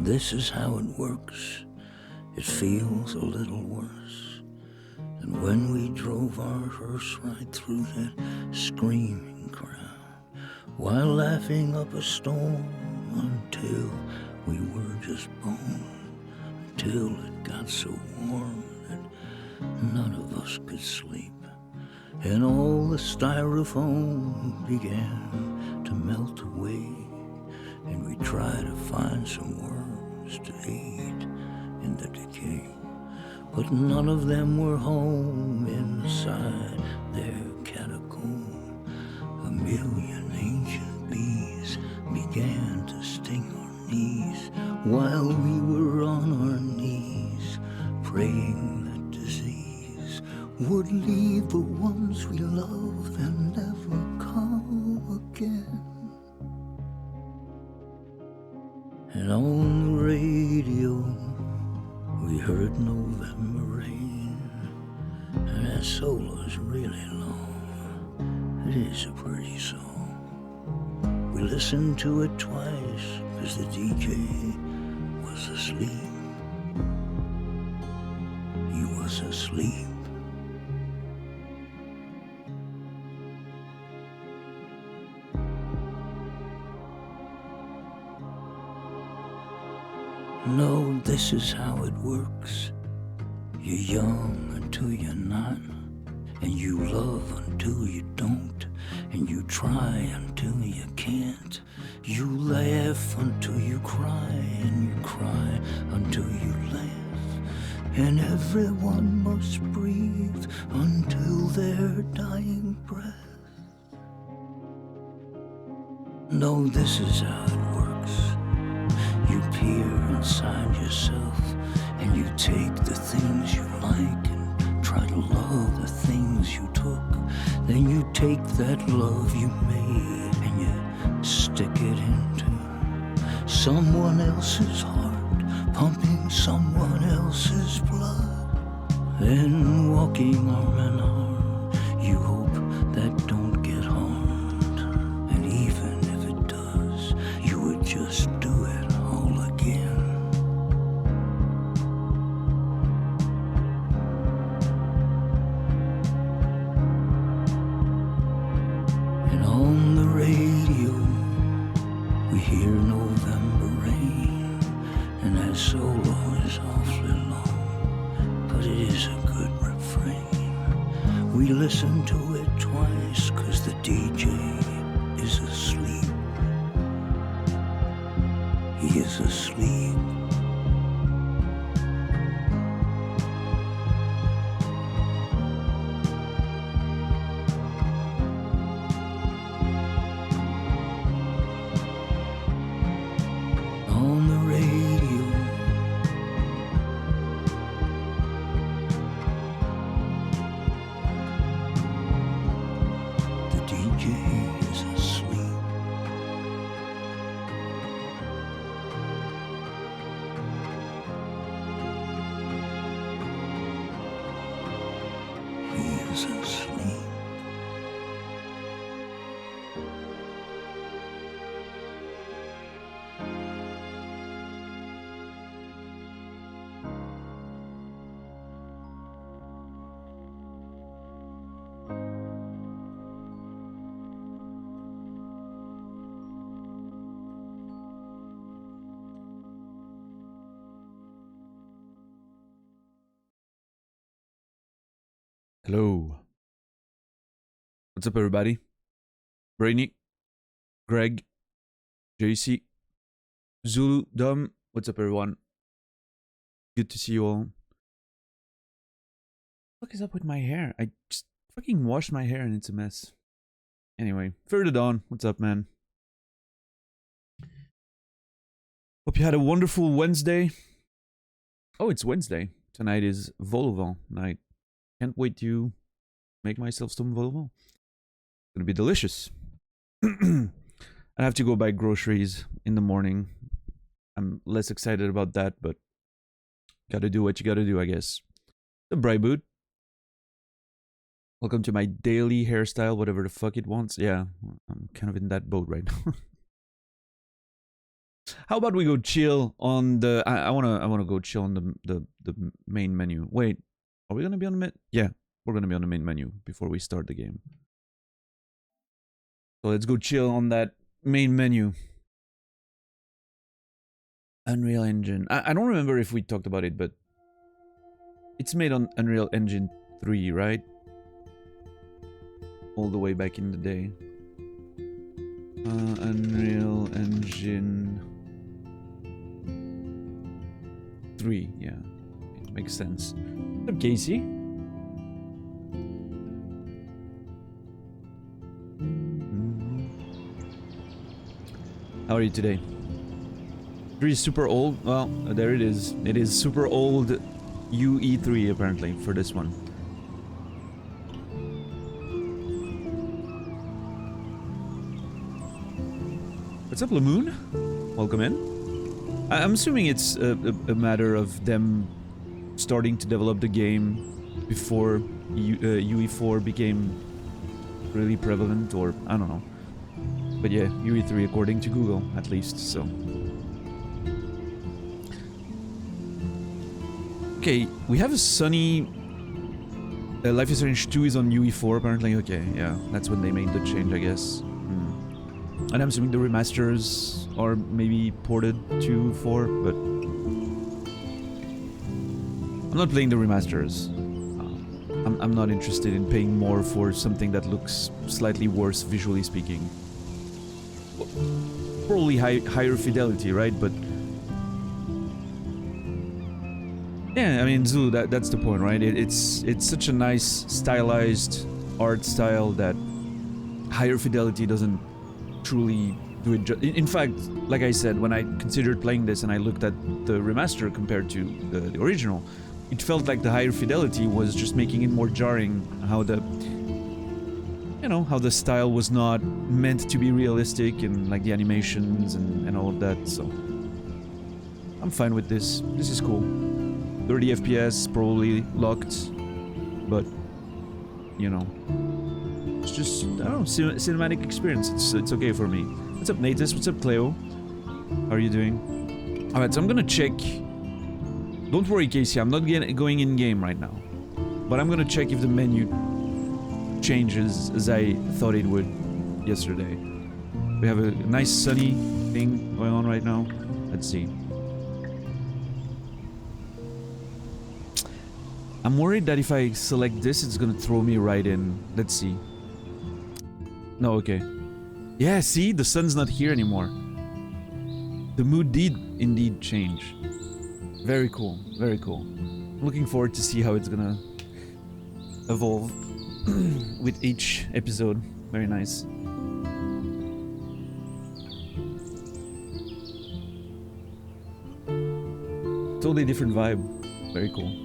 This is how it works. It feels a little worse than when we drove our hearse right through that screaming crowd, while laughing up a storm until we were just bone, until it got so warm that none of us could sleep, and all the styrofoam began to melt away, and we tried to find some worms to aid in the decay, but none of them were home inside their catacomb. A million ancient bees began to sting our knees while we were on our knees, praying that disease would leave the ones we love and never come again. And on the radio we heard November rain, and that solo's really long. It is a pretty song. We listened to it twice, 'cause the DJ was asleep. He was asleep. No, this is how it works. You're young until you're not, and you love until you don't, and you try until you can't. You laugh until you cry, and you cry until you laugh, and everyone must breathe until their dying breath. No, this is how it works. You peer inside yourself, and you take the things you like and try to love the things you took. Then you take that love you made and you stick it into someone else's heart, pumping someone else's blood. Then walking arm in arm, you hope that don't get harmed, and even if it does, you would just do it all again. And on the radio we hear November rain, and that solo is awfully long, but it is a good refrain. We listen to it twice, 'cause the DJ is asleep. He is asleep. On the radio the DJ is asleep. He is asleep. Hello. What's up, everybody? Brainy, Greg, JC, Zulu, Dom. What's up, everyone? Good to see you all. What the fuck is up with my hair? I just fucking washed my hair and it's a mess. Anyway, further Dawn. What's up, man? Hope you had a wonderful Wednesday. Oh, it's Wednesday. Tonight is vol-au-vent night. Can't wait to make myself some vol-au-vent. It's gonna be delicious. I have to go buy groceries in the morning. I'm less excited about that, but gotta do what you gotta do, I guess. The Bright Boot. Welcome to my daily hairstyle, whatever the fuck it wants. Yeah, I'm kind of in that boat right now. How about we go chill on the? I wanna go chill on the main menu. Wait, are we gonna be on the Yeah, we're gonna be on the main menu before we start the game. So let's go chill on that main menu. Unreal Engine. I don't remember if we talked about it, but it's made on Unreal Engine 3, right? All the way back in the day. Unreal Engine 3, yeah. It makes sense. What's up, Casey? How are you today? 3 is super old. Well, there it is. It is super old UE3 apparently for this one. What's up, Lamoon? Welcome in. I'm assuming it's a matter of them starting to develop the game before UE4 became really prevalent, or I don't know. But yeah, UE3 according to Google, at least, so. Okay, we have a sunny... Life is Strange 2 is on UE4 apparently, okay, yeah. That's when they made the change, I guess. And I'm assuming the remasters are maybe ported to 4, but... I'm not playing the remasters. I'm not interested in paying more for something that looks slightly worse visually speaking. Probably higher fidelity, right? But... yeah, I mean, Zulu, that's the point, right? It's such a nice, stylized art style that higher fidelity doesn't truly do it. In fact, like I said, when I considered playing this and I looked at the remaster compared to the original, it felt like the higher fidelity was just making it more jarring. How the, you know, how the style was not meant to be realistic, and like the animations and all of that. So I'm fine with this. This is cool. 30 FPS, probably locked, but you know, it's just, I don't know, cinematic experience. It's okay for me. What's up, Natus? What's up, Cleo? How are you doing? Alright, so I'm gonna check. Don't worry, Casey, I'm not going in game right now, but I'm gonna check if the menu changes as I thought it would yesterday. We have a nice sunny thing going on right now. Let's see. I'm worried that if I select this, it's gonna throw me right in. Let's see. No, okay. Yeah, see? The sun's not here anymore. The mood did indeed change. Very cool. Very cool. I'm looking forward to see how it's gonna evolve with each episode. Very nice. Totally different vibe. Very cool.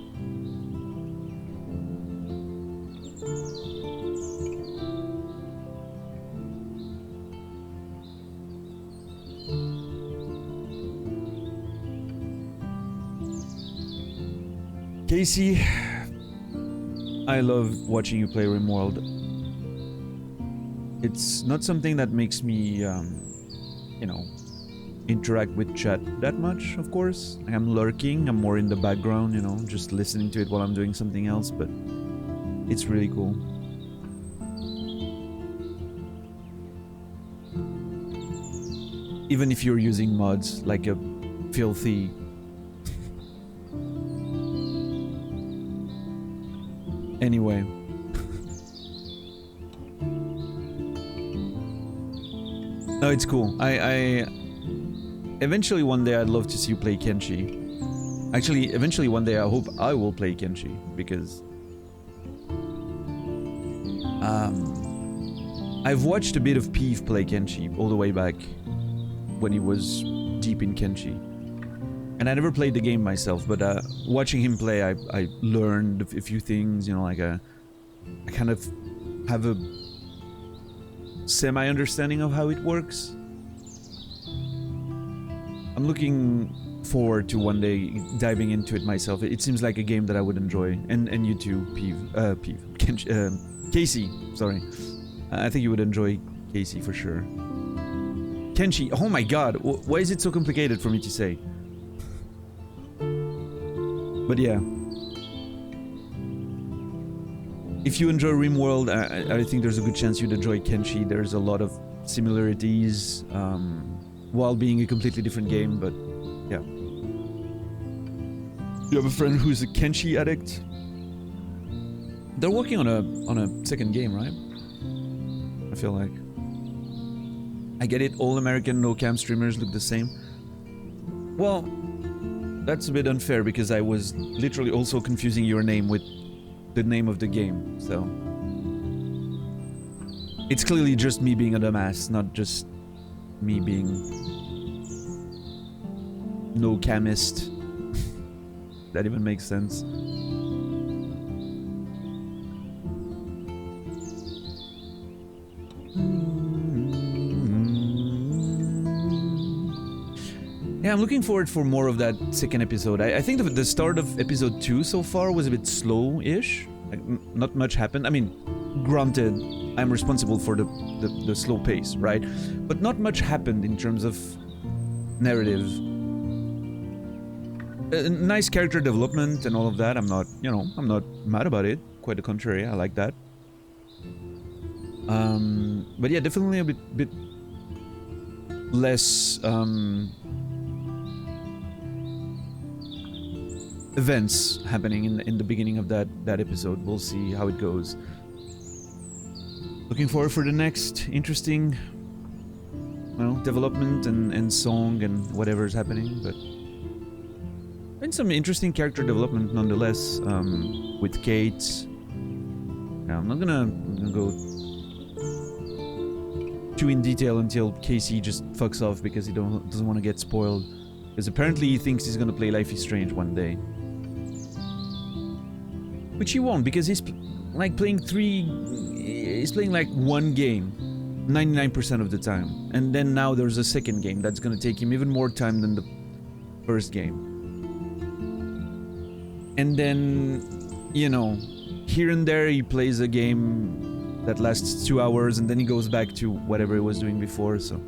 Casey, I love watching you play RimWorld. It's not something that makes me, you know, interact with chat that much, of course. I'm lurking, I'm more in the background, you know, just listening to it while I'm doing something else, but it's really cool. Even if you're using mods like a filthy... Anyway. No, it's cool. I eventually one day I'd love to see you play Kenshi. Actually, eventually one day I hope I will play Kenshi, because I've watched a bit of Peeve play Kenshi all the way back when he was deep in Kenshi. And I never played the game myself, but watching him play, I learned a few things, you know, like I kind of have a semi-understanding of how it works. I'm looking forward to one day diving into it myself. It seems like a game that I would enjoy, and you too, Casey, sorry. I think you would enjoy Casey for sure. Kenshi. Oh my god, why is it so complicated for me to say? But yeah. If you enjoy RimWorld, I think there's a good chance you'd enjoy Kenshi. There's a lot of similarities, while being a completely different game, but yeah. You have a friend who's a Kenshi addict? They're working on a second game, right? I feel like. I get it, all American no-cam streamers look the same. Well, that's a bit unfair because I was literally also confusing your name with the name of the game, so... It's clearly just me being a dumbass, not just me being... no-camist. That even makes sense. Yeah, I'm looking forward for more of that second episode. I think the start of episode 2 so far was a bit slow-ish. Like, not much happened. I mean, granted, I'm responsible for the slow pace, right? But not much happened in terms of narrative. Nice character development and all of that. I'm not, you know, I'm not mad about it. Quite the contrary, I like that. But yeah, definitely a bit less events happening in the beginning of that episode. We'll see how it goes. Looking forward for the next interesting, well, development and song and whatever's happening, but and some interesting character development nonetheless, with Kate. Yeah, I'm not gonna go too in detail until Casey just fucks off because he doesn't want to get spoiled. Because apparently he thinks he's gonna play Life is Strange one day. Which he won't, because he's like playing he's playing like one game 99% of the time. And then now there's a second game that's gonna take him even more time than the first game. And then, you know, here and there he plays a game that lasts 2 hours and then he goes back to whatever he was doing before, so...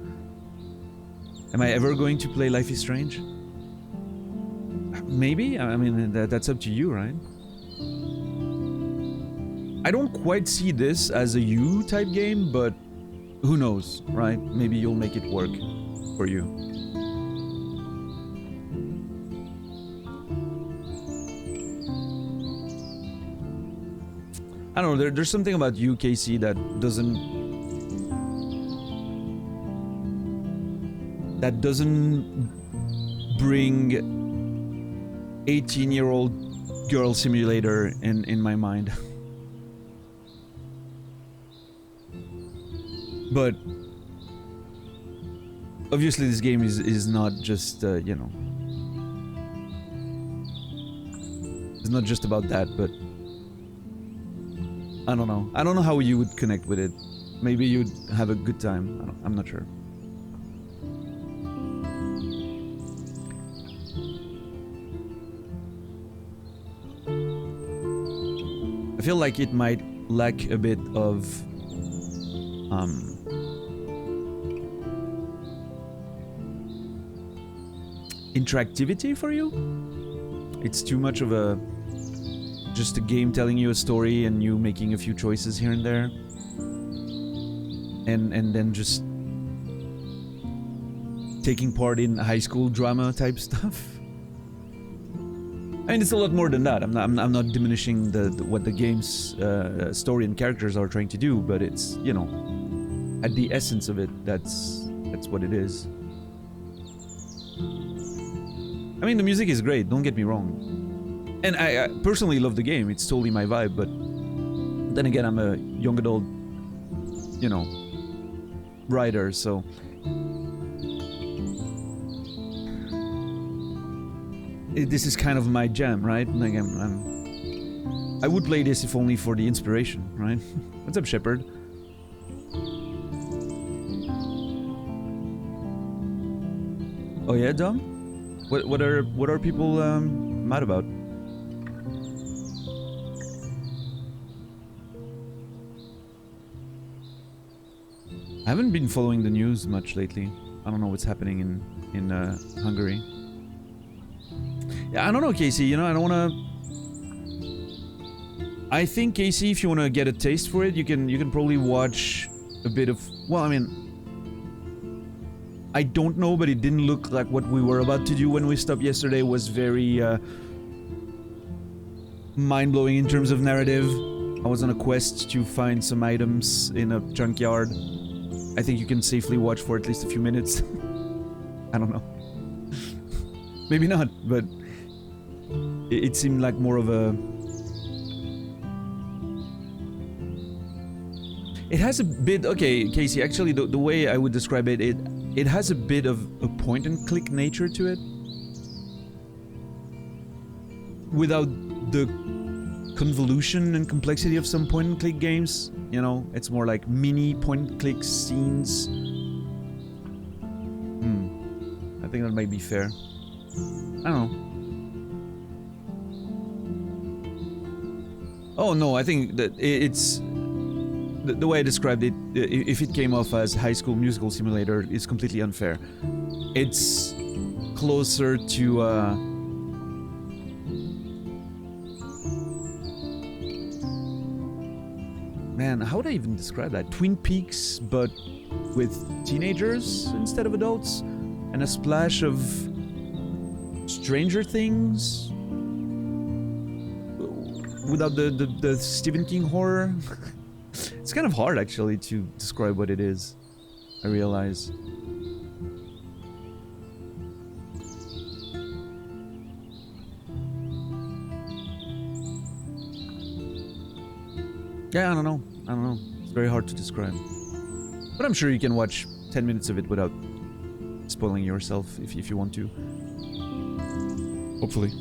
Am I ever going to play Life is Strange? Maybe? I mean, that's up to you, right? I don't quite see this as a you-type game, but who knows, right? Maybe you'll make it work for you. I don't know, there's something about you, Casey, that doesn't bring 18-year-old girl simulator in my mind. But obviously this game is not just, you know, it's not just about that, but I don't know. I don't know how you would connect with it. Maybe you'd have a good time. I'm not sure. I feel like it might lack a bit of interactivity for you. It's too much of just a game telling you a story and you making a few choices here and there, and then just taking part in high school drama type stuff. I mean, it's a lot more than that. I'm not diminishing what the game's story and characters are trying to do, but it's, you know, at the essence of it, that's what it is. I mean, the music is great, don't get me wrong. And I personally love the game, it's totally my vibe, but then again, I'm a young adult, you know, writer, so... This is kind of my jam, right? Like I would play this if only for the inspiration, right? What's up, Shepard? Oh yeah, Dom? What are people mad about? I haven't been following the news much lately. I don't know what's happening in Hungary. Yeah, I don't know, Casey. You know, I don't want to. I think, Casey, if you want to get a taste for it, you can probably watch a bit of. Well, I mean, I don't know, but it didn't look like what we were about to do when we stopped yesterday was very mind-blowing in terms of narrative. I was on a quest to find some items in a junkyard. I think you can safely watch for at least a few minutes. I don't know. Maybe not, but it seemed like more of a... It has a bit... Okay, Casey, actually, the way I would describe it, it has a bit of a point-and-click nature to it. Without the convolution and complexity of some point-and-click games. You know, it's more like mini point-and-click scenes. I think that might be fair. I don't know. Oh no, I think that it's... The way I described it, if it came off as High School Musical Simulator, is completely unfair. It's closer to, man, how would I even describe that? Twin Peaks, but with teenagers instead of adults? And a splash of Stranger Things? Without the Stephen King horror? It's kind of hard, actually, to describe what it is, I realize. Yeah, I don't know. It's very hard to describe. But I'm sure you can watch 10 minutes of it without spoiling yourself if you want to. Hopefully.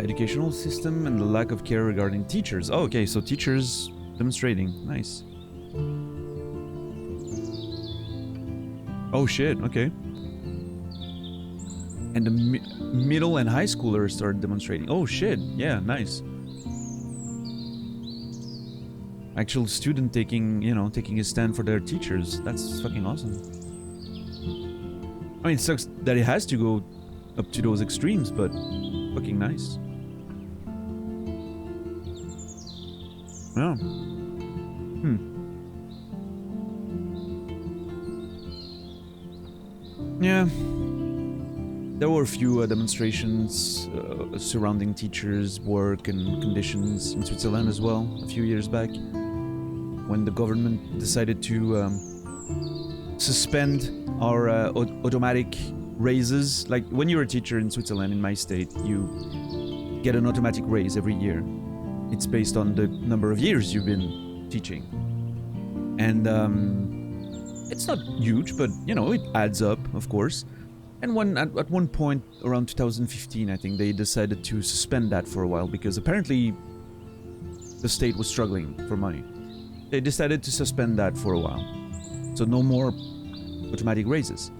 Educational system and the lack of care regarding teachers. Oh, okay, so teachers demonstrating. Nice. Oh shit, okay. And the middle and high schoolers started demonstrating. Oh shit, yeah, nice. Actual student taking, you know, taking a stand for their teachers. That's fucking awesome. I mean, it sucks that it has to go up to those extremes, but fucking nice. Yeah. Yeah. There were a few demonstrations surrounding teachers' work and conditions in Switzerland as well, a few years back, when the government decided to suspend our automatic raises. Like, when you're a teacher in Switzerland, in my state, you get an automatic raise every year. It's based on the number of years you've been teaching. And it's not huge, but, you know, it adds up, of course. And at one point, around 2015, I think, they decided to suspend that for a while, because apparently the state was struggling for money. They decided to suspend that for a while. So no more automatic raises.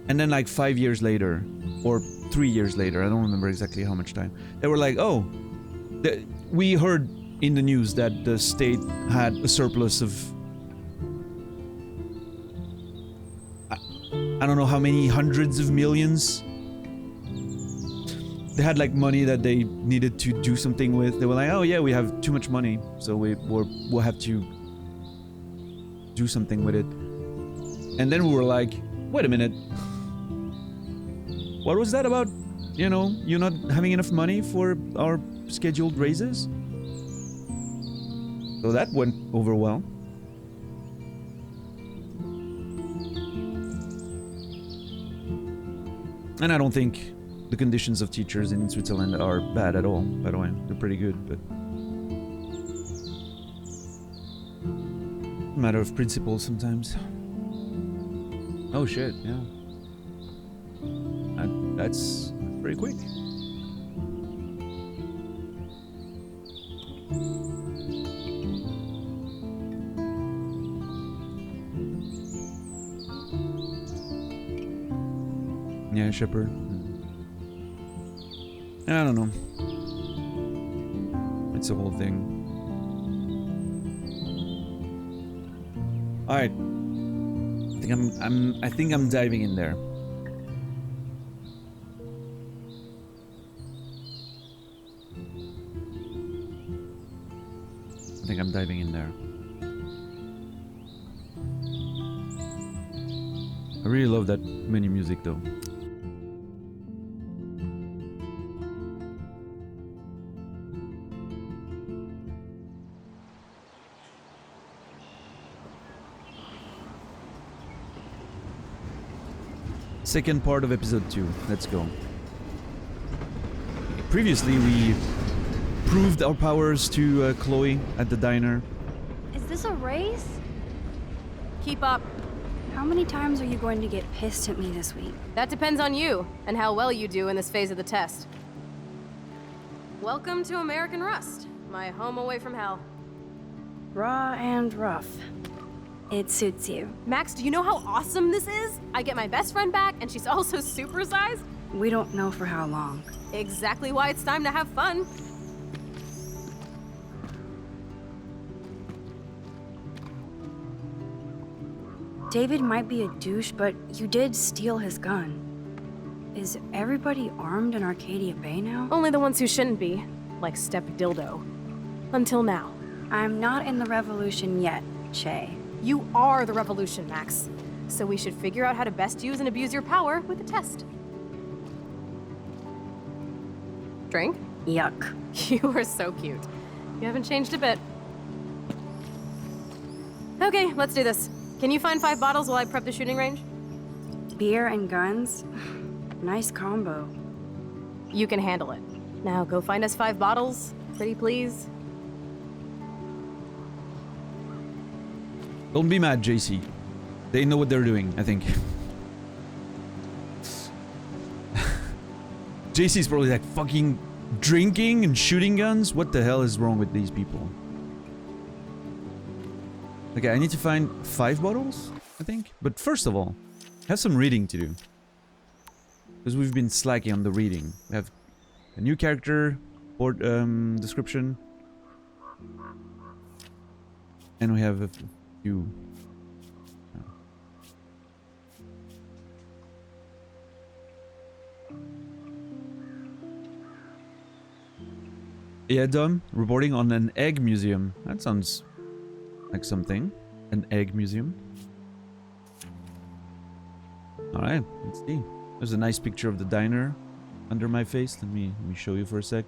And then like 5 years later, or 3 years later, I don't remember exactly how much time, they were like, oh, we heard in the news that the state had a surplus of I don't know how many hundreds of millions. They had like money that they needed to do something with. They were like, oh yeah, we have too much money, so we'll have to do something with it. And then we were like, wait a minute, what was that about? You know, you not having enough money for our scheduled raises? So that went over well. And I don't think the conditions of teachers in Switzerland are bad at all, by the way. They're pretty good, but... matter of principle sometimes. Oh shit, yeah. That's pretty quick. Yeah, Shepard. I don't know. It's a whole thing. All right. I think I'm diving in there. I think I'm diving in there. I really love that mini music though. Second part of episode 2. Let's go. Previously, we proved our powers to Chloe at the diner. Is this a race? Keep up. How many times are you going to get pissed at me this week? That depends on you and how well you do in this phase of the test. Welcome to American Rust, my home away from hell. Raw and rough. It suits you. Max, do you know how awesome this is? I get my best friend back, and she's also supersized. We don't know for how long. Exactly why it's time to have fun. David might be a douche, but you did steal his gun. Is everybody armed in Arcadia Bay now? Only the ones who shouldn't be, like Step Dildo. Until now. I'm not in the revolution yet, Che. You are the revolution, Max. So we should figure out how to best use and abuse your power with a test. Drink? Yuck. You are so cute. You haven't changed a bit. Okay, let's do this. Can you find 5 bottles while I prep the shooting range? Beer and guns? Nice combo. You can handle it. Now go find us 5 bottles, pretty please. Don't be mad, JC. They know what they're doing, I think. JC's probably like, fucking drinking and shooting guns? What the hell is wrong with these people? Okay, I need to find 5 bottles, I think. But first of all, I have some reading to do. Because we've been slacking on the reading. We have a new character, or description. And we have a few. Yeah, Dom, reporting on an egg museum. That sounds like something. An egg museum. Alright, let's see. There's a nice picture of the diner under my face. Let me show you for a sec.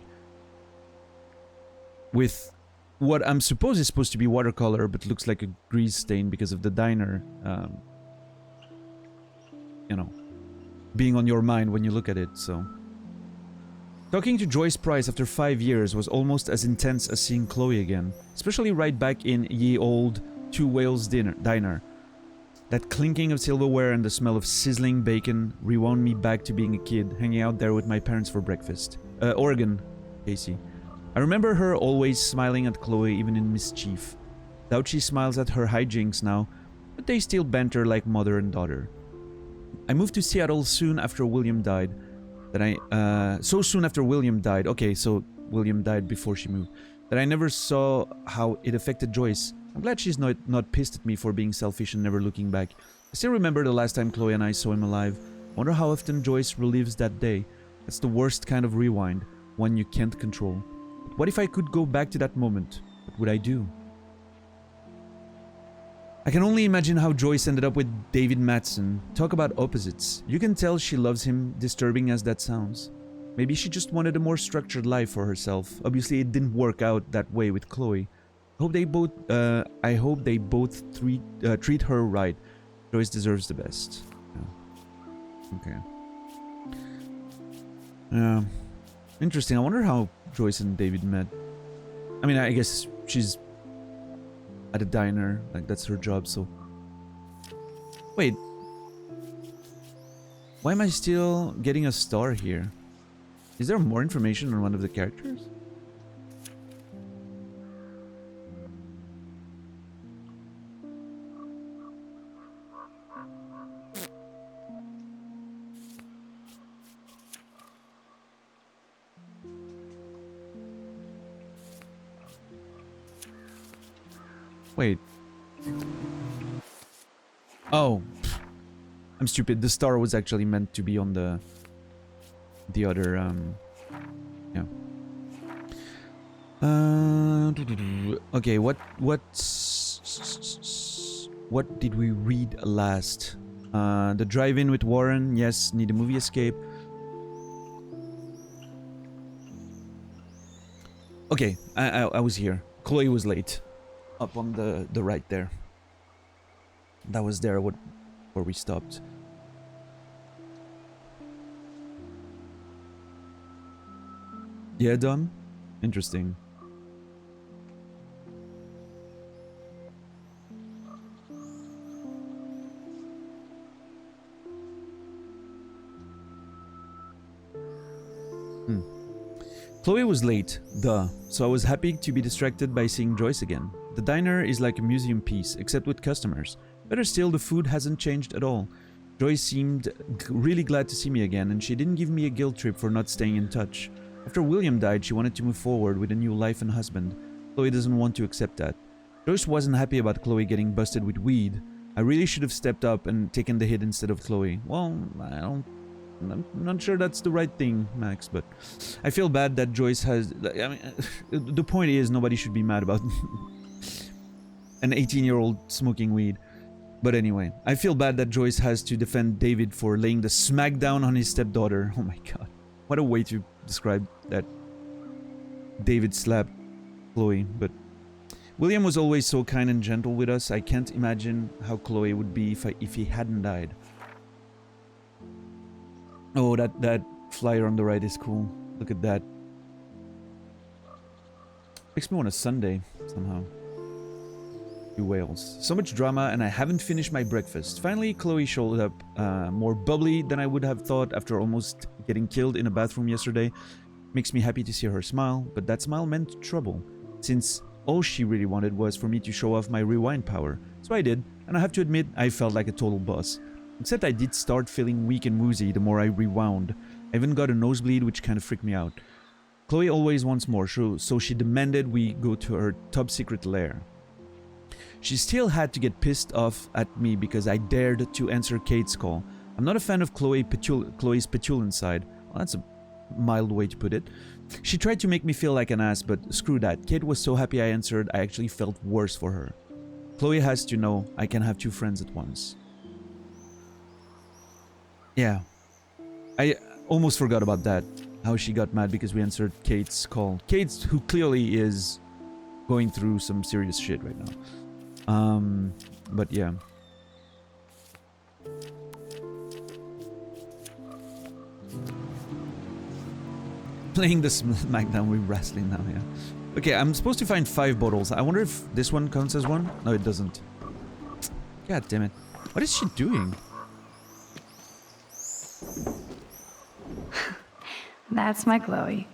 With what I'm supposed is supposed to be watercolor, but looks like a grease stain because of the diner. You know, being on your mind when you look at it, so. Talking to Joyce Price after 5 years was almost as intense as seeing Chloe again, especially right back in ye old Two Whales diner. That clinking of silverware and the smell of sizzling bacon rewound me back to being a kid, hanging out there with my parents for breakfast. Oregon, Casey. I remember her always smiling at Chloe even in mischief. Doubt she smiles at her hijinks now, but they still banter like mother and daughter. I moved to Seattle soon after William died. So soon after William died. Okay, so William died before she moved. That I never saw how it affected Joyce. I'm glad she's not pissed at me for being selfish and never looking back. I still remember the last time Chloe and I saw him alive. Wonder how often Joyce relives that day. That's the worst kind of rewind, one you can't control. But what if I could go back to that moment? What would I do? I can only imagine how Joyce ended up with David Madsen. Talk about opposites. You can tell she loves him, disturbing as that sounds. Maybe she just wanted a more structured life for herself. Obviously it didn't work out that way with Chloe. I hope they both treat her right. Joyce deserves the best. Yeah. Okay. Interesting. I wonder how Joyce and David met. I mean, I guess she's at a diner. Like, that's her job, so... Wait. Why am I still getting a star here? Is there more information on one of the characters? Wait. Oh. I'm stupid. The star was actually meant to be on the other, yeah. Okay, what did we read last? The Drive-In with Warren. Yes, need a movie escape. Okay, I was here. Chloe was late. Up on the right there. That was there where we stopped. Yeah, Dom? Interesting. Chloe was late, duh, so I was happy to be distracted by seeing Joyce again. The diner is like a museum piece, except with customers. Better still, the food hasn't changed at all. Joyce seemed really glad to see me again, and she didn't give me a guilt trip for not staying in touch. After William died, she wanted to move forward with a new life and husband. Chloe doesn't want to accept that. Joyce wasn't happy about Chloe getting busted with weed. I really should have stepped up and taken the hit instead of Chloe. Well, I'm not sure that's the right thing, Max, but I feel bad that Joyce has... I mean, the point is nobody should be mad about an 18-year-old smoking weed. But anyway, I feel bad that Joyce has to defend David for laying the smackdown on his stepdaughter. Oh my god. What a way to describe that. David slapped Chloe, but... William was always so kind and gentle with us. I can't imagine how Chloe would be if he hadn't died. Oh, that flyer on the right is cool. Look at that. Makes me want a Sunday, somehow. Two whales. So much drama, and I haven't finished my breakfast. Finally, Chloe showed up, more bubbly than I would have thought after almost getting killed in a bathroom yesterday. Makes me happy to see her smile, but that smile meant trouble, since all she really wanted was for me to show off my rewind power. So I did, and I have to admit, I felt like a total boss. Except I did start feeling weak and woozy the more I rewound. I even got a nosebleed, which kind of freaked me out. Chloe always wants more, so she demanded we go to her top secret lair. She still had to get pissed off at me because I dared to answer Kate's call. I'm not a fan of Chloe's petulant side. Well, that's a mild way to put it. She tried to make me feel like an ass, but screw that. Kate was so happy I answered, I actually felt worse for her. Chloe has to know I can have two friends at once. Yeah, I almost forgot about that. How she got mad because we answered Kate's call. Kate, who clearly is going through some serious shit right now. But yeah. Playing the SmackDown with wrestling now, yeah. Okay, I'm supposed to find 5 bottles. I wonder if this one counts as one? No, it doesn't. God damn it. What is she doing? That's my Chloe.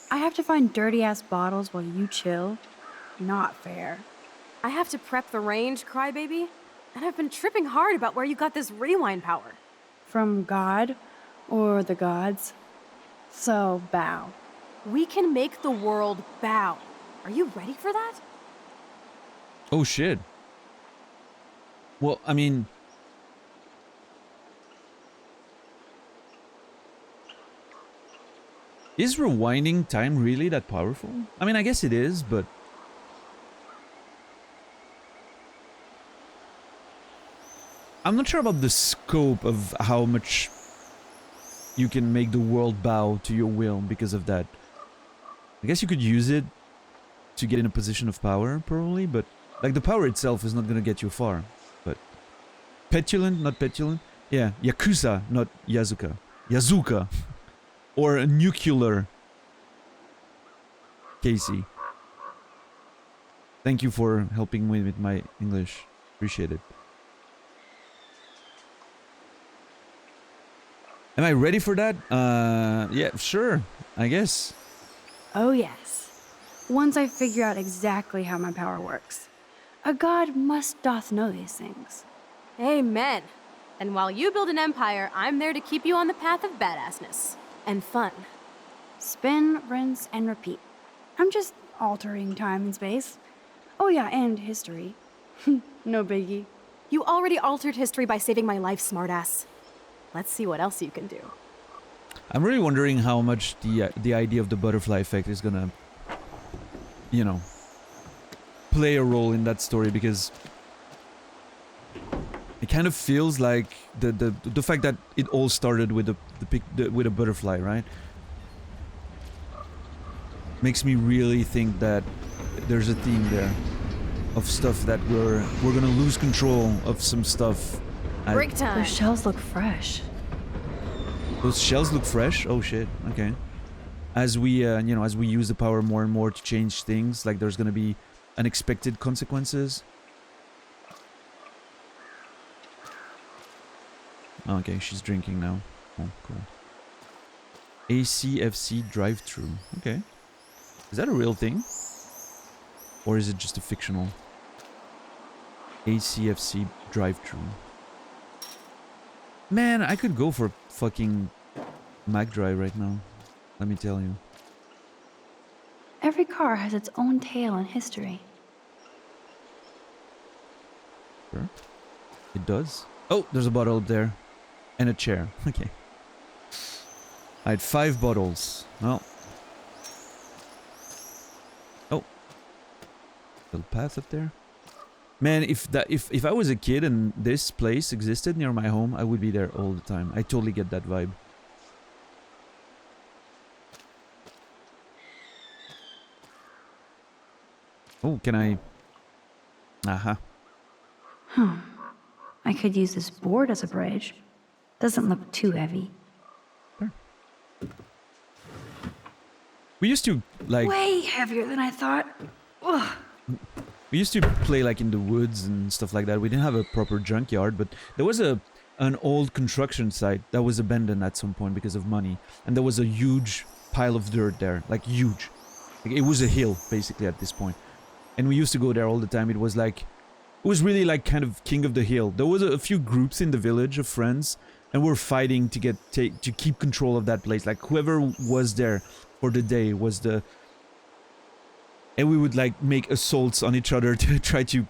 I have to find dirty-ass bottles while you chill? Not fair. I have to prep the range, crybaby. And I've been tripping hard about where you got this rewind power. From God or the gods. So, bow. We can make the world bow. Are you ready for that? Oh shit. Well, I mean... Is rewinding time really that powerful? I mean, I guess it is, but... I'm not sure about the scope of how much you can make the world bow to your will because of that. I guess you could use it to get in a position of power, probably, but... Like, the power itself is not gonna get you far, but... Petulant, not petulant? Yeah, Yakuza, not Yazuka. Yazuka! Or a nuclear. Casey. Thank you for helping me with my English. Appreciate it. Am I ready for that? Yeah, sure. I guess. Oh yes. Once I figure out exactly how my power works. A god must doth know these things. Amen. And while you build an empire, I'm there to keep you on the path of badassness. And fun. Spin, rinse, and repeat. I'm just altering time and space. Oh, yeah, and history. No biggie. You already altered history by saving my life, smartass. Let's see what else you can do. I'm really wondering how much the idea of the butterfly effect is gonna, you know, play a role in that story, because it kind of feels like the fact that it all started with with a butterfly, right? Makes me really think that there's a theme there of stuff that we're gonna lose control of some stuff. Break time. Those shells look fresh. Those shells look fresh? Oh shit, okay. As we, you know, as we use the power more and more to change things, like there's gonna be unexpected consequences. Okay, she's drinking now. Oh, cool. ACFC drive-thru. Okay. Is that a real thing? Or is it just a fictional? ACFC drive-thru. Man, I could go for fucking McDry right now. Let me tell you. Every car has its own tale and history. Sure. It does. Oh, there's a bottle up there. And a chair. Okay. I had 5 bottles. Well. Oh. Little path up there. Man, if I was a kid and this place existed near my home, I would be there all the time. I totally get that vibe. Oh, can I... Aha. I could use this board as a bridge. Doesn't look too heavy. Sure. We used to, like... Way heavier than I thought. Ugh. We used to play like in the woods and stuff like that. We didn't have a proper junkyard, but there was an old construction site that was abandoned at some point because of money. And there was a huge pile of dirt there, like huge. Like, it was a hill, basically, at this point. And we used to go there all the time. It was like, it was really like kind of king of the hill. There was a few groups in the village of friends, and we're fighting to to keep control of that place. Like whoever was there for the day was the... And we would like make assaults on each other to try to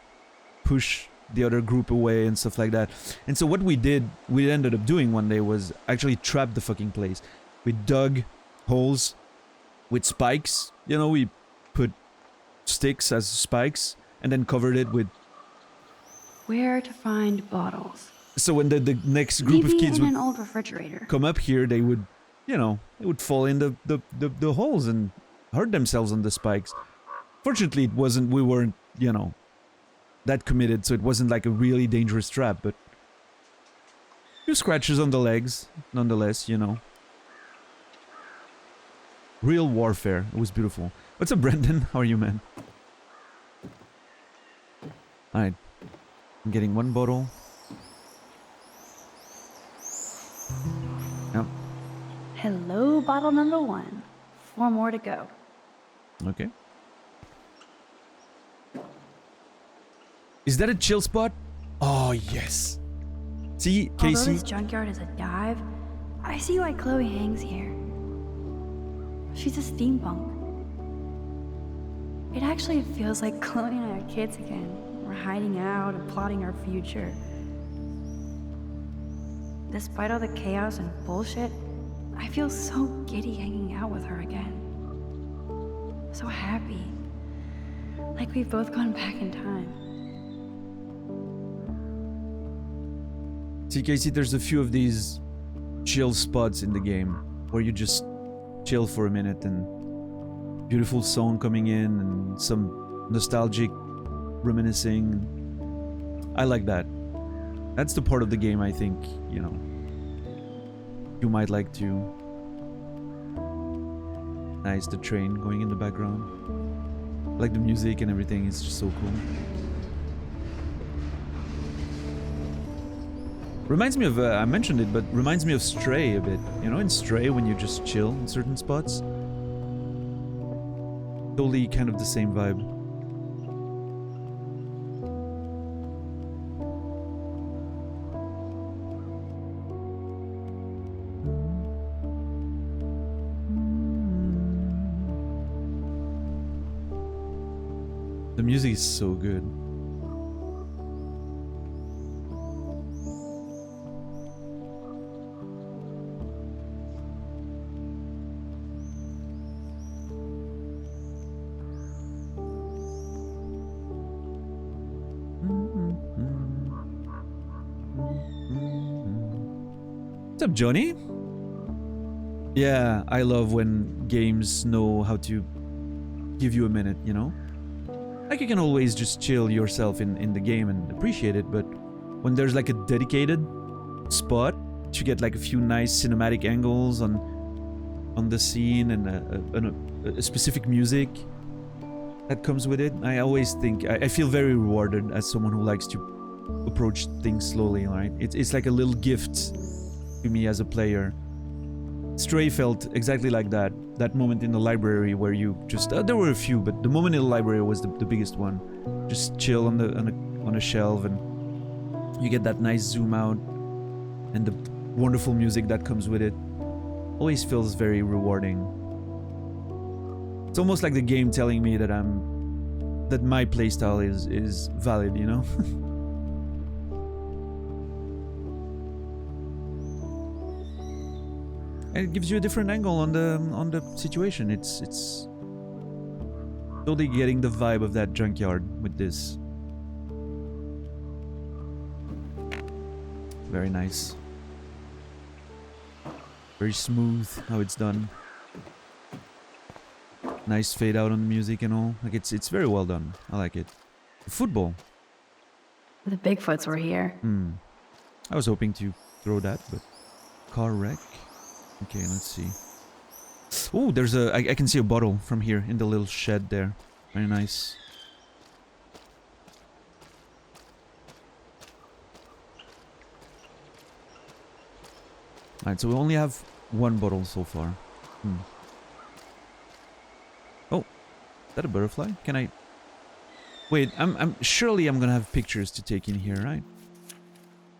push the other group away and stuff like that. And so what we ended up doing one day was actually trap the fucking place. We dug holes with spikes. You know, we put sticks as spikes and then covered it with... Where to find bottles? So when the next group Maybe of kids in would an old refrigerator. come up here, they would, you know, they would fall in the holes and hurt themselves on the spikes. Fortunately, we weren't, you know, that committed, so it wasn't like a really dangerous trap, but... A few scratches on the legs, nonetheless, you know. Real warfare. It was beautiful. What's up, Brendan? How are you, man? Alright. I'm getting 1 bottle. Yep. Hello, bottle number 1. 4 more to go. Okay. Is that a chill spot? Oh, yes. See, Although Casey? this junkyard is a dive, I see why Chloe hangs here. She's a steampunk. It actually feels like Chloe and I are kids again. We're hiding out and plotting our future. Despite all the chaos and bullshit, I feel so giddy hanging out with her again. So happy. Like we've both gone back in time. See, Casey, there's a few of these chill spots in the game where you just chill for a minute and beautiful song coming in and some nostalgic reminiscing. I like that. That's the part of the game I think, you know, you might like to. Nice, the train going in the background. I like the music and everything, it's just so cool. Reminds me of, I mentioned it, but reminds me of Stray a bit. You know, in Stray, when you just chill in certain spots. Totally kind of the same vibe. The The music is so good. What's up, Johnny? Yeah, I love when games know how to give you a minute, you know? Like, you can always just chill yourself in the game and appreciate it, but when there's like a dedicated spot to get like a few nice cinematic angles on the scene and a specific music that comes with it, I always think I feel very rewarded as someone who likes to approach things slowly, right? It's like a little gift to me as a player. Stray felt exactly like that. That moment in the library where you just there were a few, but the moment in the library was the biggest one. Just chill on a shelf, and you get that nice zoom out and the wonderful music that comes with it. Always feels very rewarding. It's almost like the game telling me that my playstyle is valid, you know? And it gives you a different angle on the situation. It's totally getting the vibe of that junkyard with this. Very nice. Very smooth how it's done. Nice fade out on the music and all. Like it's very well done. I like it. Football. The Bigfoots were here. I was hoping to throw that, but car wreck. Okay, let's see. Oh, there's I can see a bottle from here in the little shed there. Very nice. Alright, so we only have one bottle so far. Oh, is that a butterfly? Can I... Wait, I'm surely I'm gonna have pictures to take in here, right?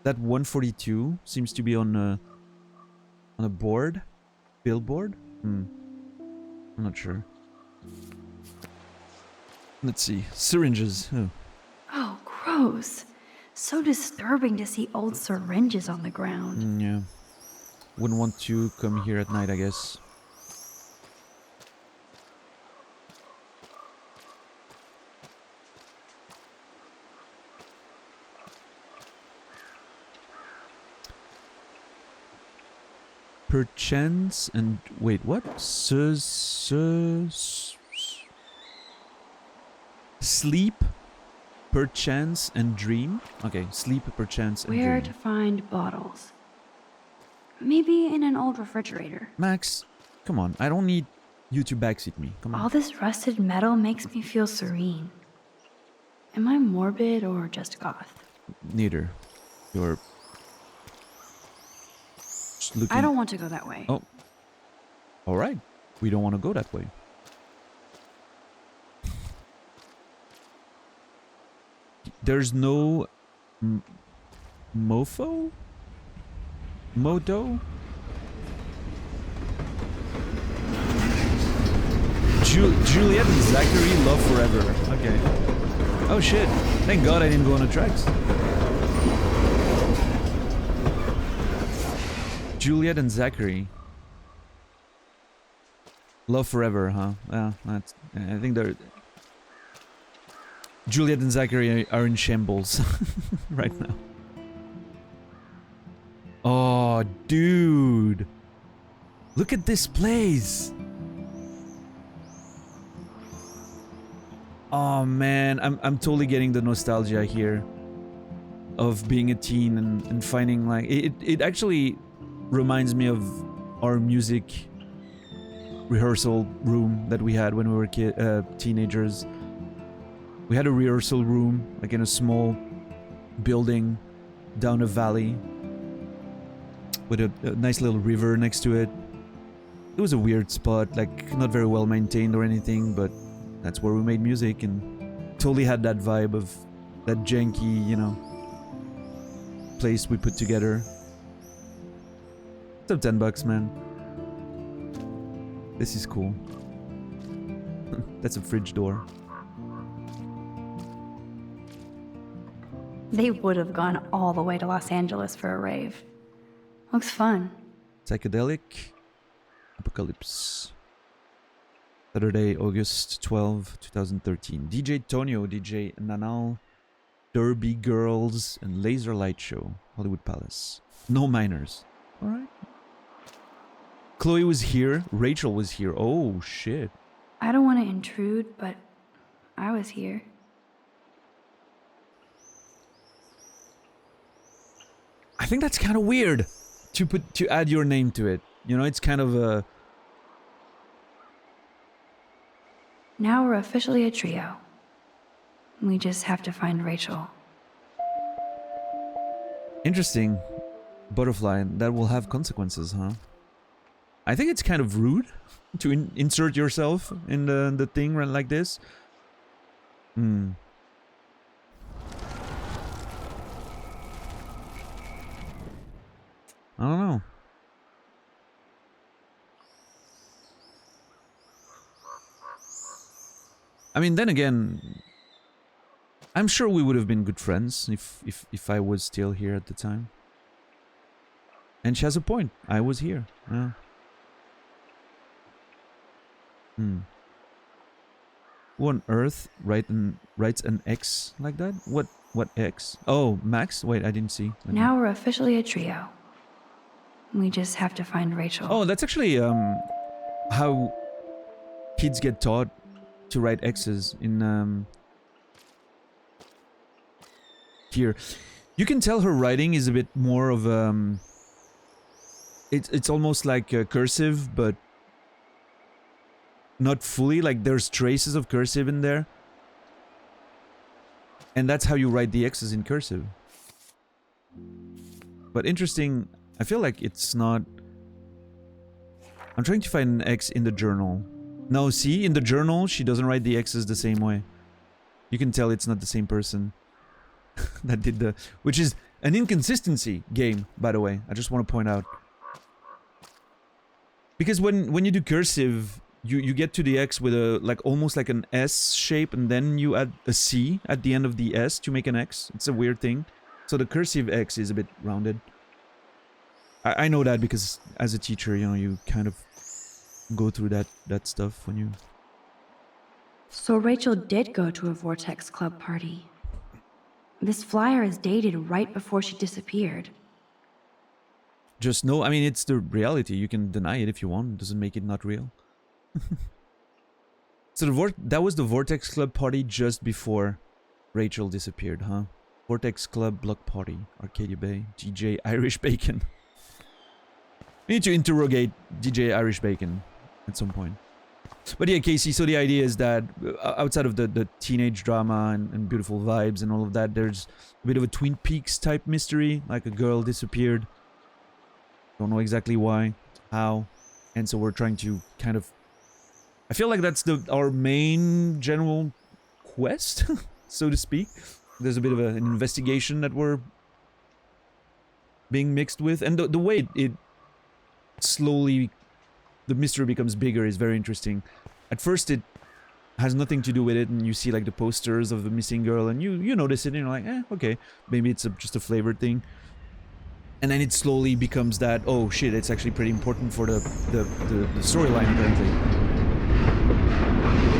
That 142 seems to be on a board? Billboard? I'm not sure. Let's see. Syringes. Oh. Oh, gross. So disturbing to see old syringes on the ground. Yeah. Wouldn't want to come here at night, I guess. Perchance and wait, what? Sleep, perchance and dream. Okay, sleep, perchance and Where dream. to find bottles? Maybe in an old refrigerator. Max, come on! I don't need you to backseat me. Come All on. this rusted metal makes me feel serene. Am I morbid or just goth? Neither. You're just looking. I don't want to go that way. Oh. All right. We don't want to go that way. There's no mofo? Moto? Juliet and Zachary love forever. Okay. Oh shit. Thank God I didn't go on the tracks. Juliet and Zachary. Love forever, huh? Yeah, that's... I think they're... Juliet and Zachary are in shambles right now. Oh, dude. Look at this place. Oh man, I'm totally getting the nostalgia here of being a teen and finding like it actually reminds me of our music rehearsal room that we had when we were teenagers. We had a rehearsal room like in a small building down a valley with a nice little river next to it. It was a weird spot, like not very well maintained or anything, but that's where we made music and totally had that vibe of that janky, you know, place we put together. It's up $10, man. This is cool. That's a fridge door. They would have gone all the way to Los Angeles for a rave. Looks fun. Psychedelic Apocalypse. Saturday, August 12, 2013. DJ Tonio, DJ Nanal, Derby Girls, and Laser Light Show, Hollywood Palace. No minors. Alright. Chloe was here. Rachel was here. Oh, shit. I don't want to intrude, but I was here. I think that's kind of weird to add your name to it. You know, it's kind of a... Now we're officially a trio. We just have to find Rachel. Interesting. Butterfly, that will have consequences, huh? I think it's kind of rude to insert yourself in the thing like this. Hmm. I don't know. I mean, then again, I'm sure we would have been good friends if I was still here at the time. And she has a point. I was here. Yeah. Who on earth writes an X like that? What X? Oh, Max? Wait, I didn't see. Now we're officially a trio. We just have to find Rachel. Oh, that's actually how kids get taught to write X's in here. You can tell her writing is a bit more of it's almost like cursive, but not fully. Like there's traces of cursive in there, and that's how you write the X's in cursive. But interesting. I feel like it's not... I'm trying to find an X in the journal. No, see? In the journal, she doesn't write the X's the same way. You can tell it's not the same person that did the... Which is an inconsistency game, by the way. I just want to point out. Because when you do cursive, you get to the X with a... like almost like an S shape, and then you add a C at the end of the S to make an X. It's a weird thing. So the cursive X is a bit rounded. I know that because as a teacher, you know, you kind of go through that stuff when you... So Rachel did go to a Vortex Club party. This flyer is dated right before she disappeared. Just know, I mean, it's the reality. You can deny it if you want. It doesn't make it not real. So that was the Vortex Club party just before Rachel disappeared, huh? Vortex Club block party, Arcadia Bay, DJ Irish Bacon. We need to interrogate DJ Irish Bacon at some point. But yeah, Casey, so the idea is that outside of the teenage drama and beautiful vibes and all of that, there's a bit of a Twin Peaks type mystery, like a girl disappeared. Don't know exactly why, how, and so we're trying to kind of... I feel like that's our main general quest, so to speak. There's a bit of an investigation that we're being mixed with, and the way it slowly the mystery becomes bigger is very interesting. At first it has nothing to do with it, and you see like the posters of the missing girl, and you notice it and you're like, okay, maybe it's just a flavored thing. And then it slowly becomes that, oh shit, it's actually pretty important for the storyline apparently.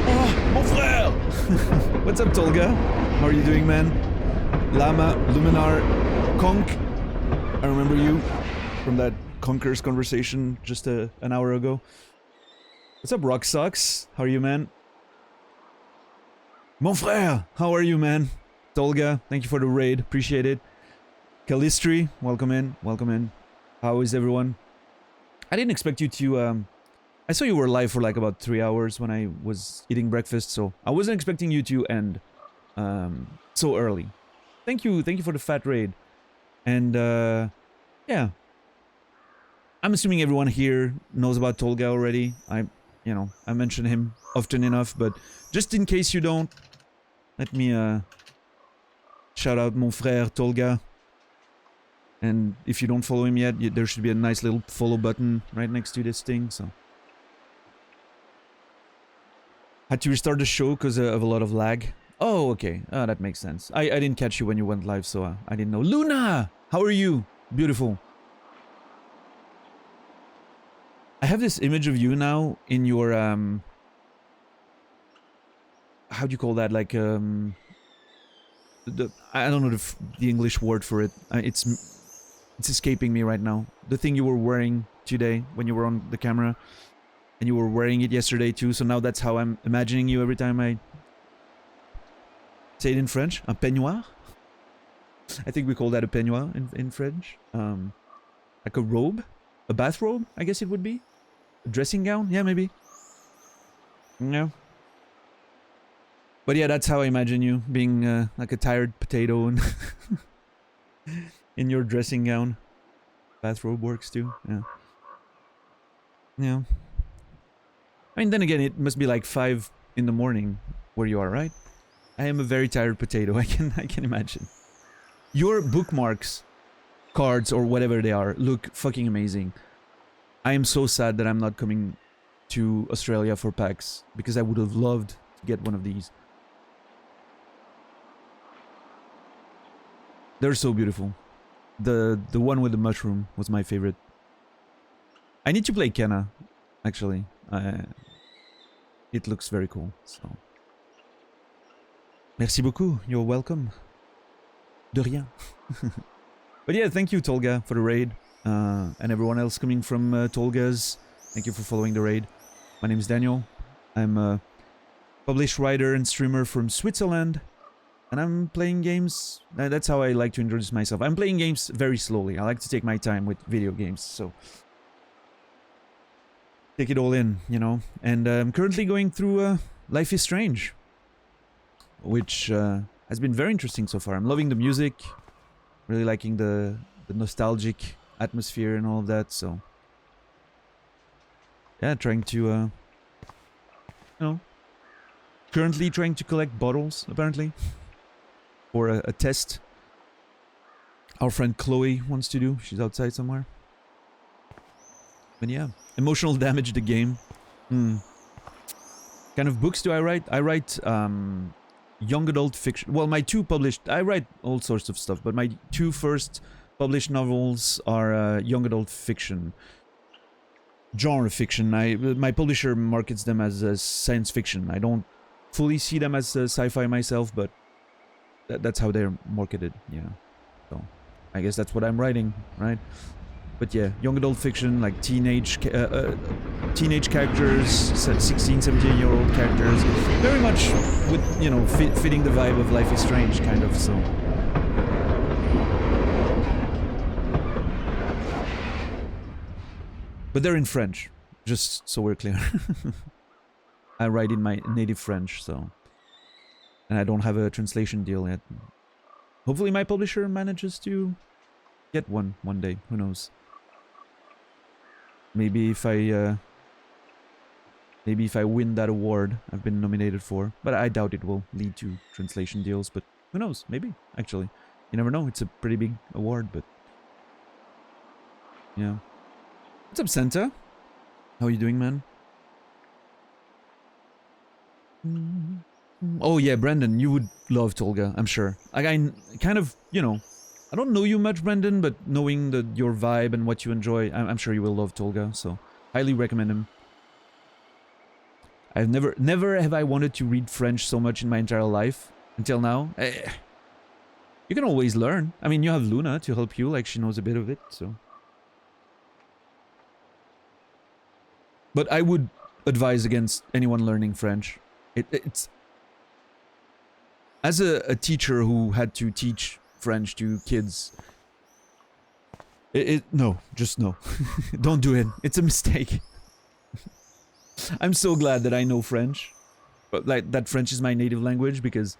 Oh, mon frère! What's up, Tolga? How are you doing, man? Lama, Luminar, Conk. I remember you from that Conker's conversation just an hour ago. What's up, Rock Socks? How are you, man? Mon frère! How are you, man? Tolga, thank you for the raid. Appreciate it. Calistri, welcome in. Welcome in. How is everyone? I didn't expect you to... I saw you were live for like about 3 hours when I was eating breakfast, so I wasn't expecting you to end so early. Thank you for the fat raid. And yeah. I'm assuming everyone here knows about Tolga already. I mention him often enough, but just in case you don't, let me shout out mon frère Tolga. And if you don't follow him yet, there should be a nice little follow button right next to this thing, so. Had to restart the show because of a lot of lag. Oh, okay. That makes sense. I didn't catch you when you went live, so I didn't know. Luna! How are you? Beautiful. I have this image of you now in your, how do you call that? Like, I don't know the English word for it. It's escaping me right now. The thing you were wearing today when you were on the camera, and you were wearing it yesterday too. So now that's how I'm imagining you every time I say it in French. Un peignoir. I think we call that a peignoir in French. Like a robe, a bathrobe, I guess it would be. A dressing gown, yeah, maybe. Yeah. But yeah, that's how I imagine you, being like a tired potato and in your dressing gown. Bathrobe works too, yeah. Yeah. I mean, then again, it must be like 5 in the morning where you are, right? I am a very tired potato, I can imagine. Your bookmarks, cards, or whatever they are, look fucking amazing. I am so sad that I'm not coming to Australia for PAX, because I would have loved to get one of these. They're so beautiful. The one with the mushroom was my favorite. I need to play Kenna, actually. It looks very cool, so... Merci beaucoup, you're welcome. De rien. But yeah, thank you Tolga for the raid. And everyone else coming from Tolga's. Thank you for following the raid. My name is Daniel. I'm a published writer and streamer from Switzerland. And I'm playing games. That's how I like to introduce myself. I'm playing games very slowly. I like to take my time with video games, so... Take it all in, you know. And I'm currently going through Life is Strange. Which has been very interesting so far. I'm loving the music. Really liking the nostalgic atmosphere and all of that, so... Yeah, trying to, you know... Currently trying to collect bottles, apparently. For a test. Our friend Chloe wants to do. She's outside somewhere. But yeah. Emotional damage the game. Kind of books do I write? I write, young adult fiction. Well, my 2 published... I write all sorts of stuff, but my 2 first published novels are young adult fiction. Genre fiction. My publisher markets them as science fiction. I don't fully see them as sci-fi myself, but that's how they're marketed, yeah. So, I guess that's what I'm writing, right? But yeah, young adult fiction, like teenage characters, 16, 17-year-old characters. Very much with, you know, fitting the vibe of Life is Strange, kind of, so... But they're in French, just so we're clear. I write in my native French, so... And I don't have a translation deal yet. Hopefully my publisher manages to get one day, who knows. Maybe if I win that award I've been nominated for. But I doubt it will lead to translation deals, but who knows, maybe, actually. You never know, it's a pretty big award, but... Yeah. What's up, Santa? How are you doing, man? Oh yeah, Brendan, you would love Tolga, I'm sure. Like, I kind of, you know, I don't know you much, Brendan, but knowing your vibe and what you enjoy, I'm sure you will love Tolga, so highly recommend him. I've never have I wanted to read French so much in my entire life, until now. You can always learn. I mean, you have Luna to help you, like she knows a bit of it, so... But I would advise against anyone learning French. It's... As a teacher who had to teach French to kids... No, just no. Don't do it. It's a mistake. I'm so glad that I know French. But like, that French is my native language, because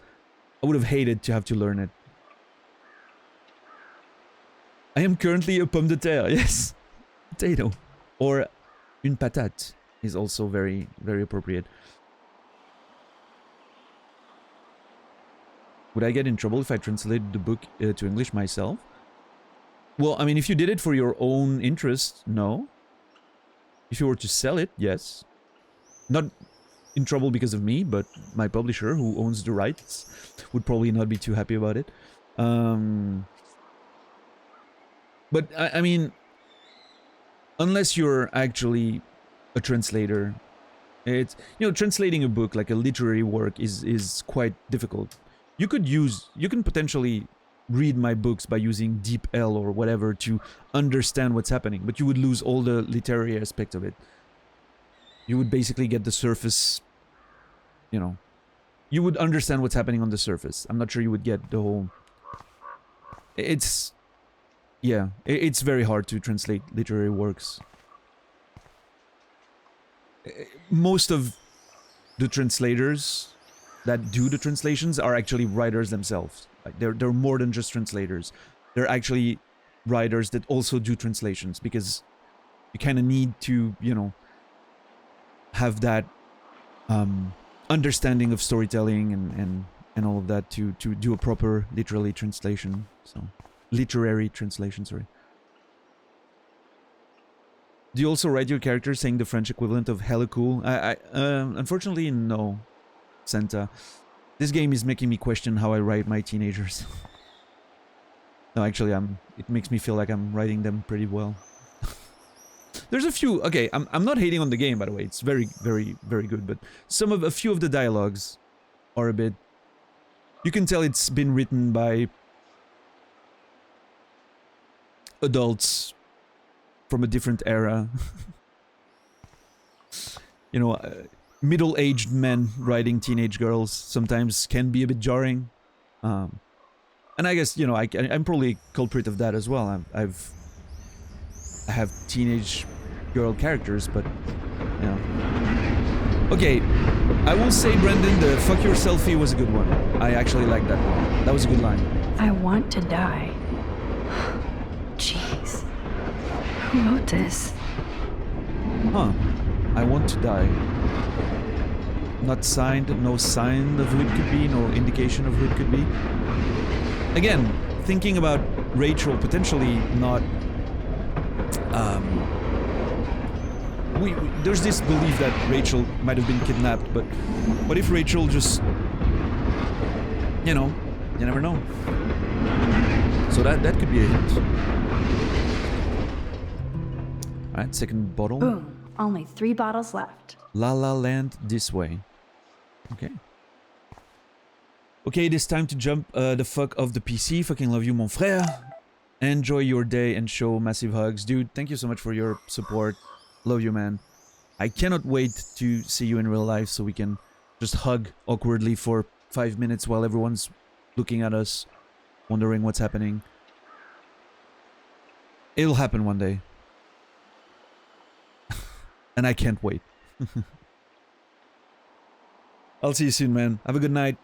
I would have hated to have to learn it. I am currently a pomme de terre, yes. Potato. Or une patate is also very, very appropriate. Would I get in trouble if I translated the book to English myself? Well, I mean, if you did it for your own interest, no. If you were to sell it, yes. Not in trouble because of me, but my publisher, who owns the rights, would probably not be too happy about it. But I mean, unless you're actually a translator, it's, you know, translating a book, like a literary work, is quite difficult. You can potentially read my books by using DeepL or whatever to understand what's happening, but you would lose all the literary aspect of it. You would basically get the surface, you know, you would understand what's happening on the surface. I'm not sure you would get the whole... It's very hard to translate literary works. Most of the translators that do the translations are actually writers themselves. Like they're more than just translators. They're actually writers that also do translations, because you kind of need to, you know, have that understanding of storytelling and all of that to do a proper literary translation. Sorry. Do you also write your characters saying the French equivalent of hella cool? I unfortunately, no, Santa. This game is making me question how I write my teenagers. No, actually, it makes me feel like I'm writing them pretty well. There's a few... Okay, I'm not hating on the game, by the way. It's very, very, very good, but a few of the dialogues are a bit... You can tell it's been written by adults from a different era. You know, middle-aged men writing teenage girls sometimes can be a bit jarring. And I guess, you know, I'm probably a culprit of that as well. I have teenage girl characters, but, you know. Okay, I will say, Brendan, the fuck your selfie was a good one. I actually like that one. That was a good line. I want to die. Jeez. Who wrote this? Huh. I want to die. Not signed, no sign of who it could be, no indication of who it could be. Again, thinking about Rachel potentially not... there's this belief that Rachel might have been kidnapped, but what if Rachel just... You know, you never know. So that could be a hint. Alright, second bottle. Boom. Only 3 bottles left. La La Land this way. Okay. Okay, it is time to jump the fuck off the PC. Fucking love you, mon frère. Enjoy your day and show massive hugs. Dude, thank you so much for your support. Love you, man. I cannot wait to see you in real life so we can just hug awkwardly for 5 minutes while everyone's looking at us, wondering what's happening. It'll happen one day. And I can't wait. I'll see you soon, man. Have a good night.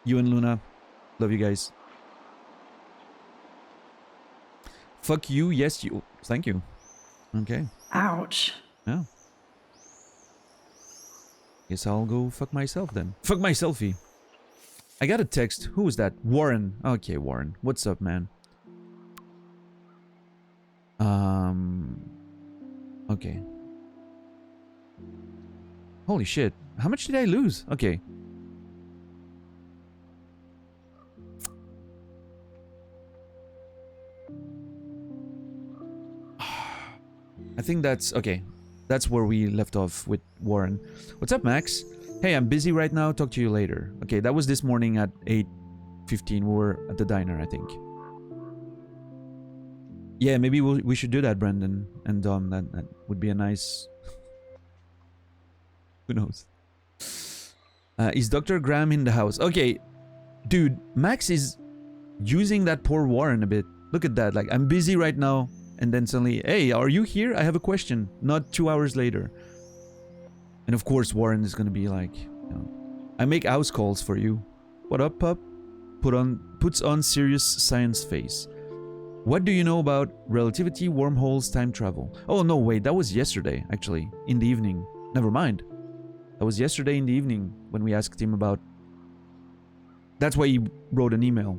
You and Luna. Love you guys. Fuck you, yes you. Thank you. Okay. Ouch. Yeah. Guess I'll go fuck myself then. Fuck my selfie. I got a text. Who was that? Warren. Okay, Warren. What's up, man? Okay. Holy shit. How much did I lose? Okay. I think that's... Okay. That's where we left off with Warren. What's up, Max? Hey, I'm busy right now. Talk to you later. Okay, that was this morning at 8:15. We were at the diner, I think. Yeah, maybe we should do that, Brendan and Dom. That would be a nice... Who knows? Is Dr. Graham in the house? Okay, dude, Max is using that poor Warren a bit. Look at that. Like, I'm busy right now. And then suddenly, hey, are you here? I have a question. Not 2 hours later. And of course, Warren is going to be like, you know, I make house calls for you. What up, pup? Puts on serious science face. What do you know about relativity, wormholes, time travel? Oh, no, wait. That was yesterday, actually. In the evening. Never mind. That was yesterday in the evening when we asked him about... That's why he wrote an email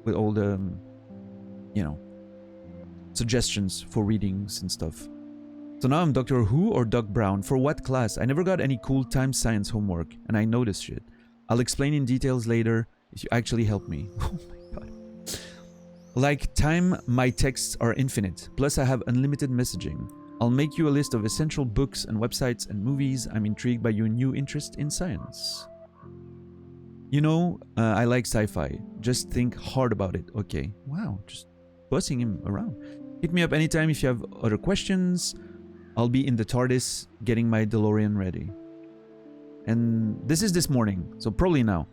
with all the, you know, suggestions for readings and stuff. So now I'm Doctor Who or Doc Brown. For what class? I never got any cool time science homework, and I know this shit. I'll explain in details later if you actually help me. Oh my god. Like time, my texts are infinite. Plus I have unlimited messaging. I'll make you a list of essential books and websites and movies. I'm intrigued by your new interest in science. You know, I like sci-fi. Just think hard about it, okay? Wow, just bussing him around. Hit me up anytime if you have other questions. I'll be in the TARDIS getting my DeLorean ready. And this is this morning, so probably now.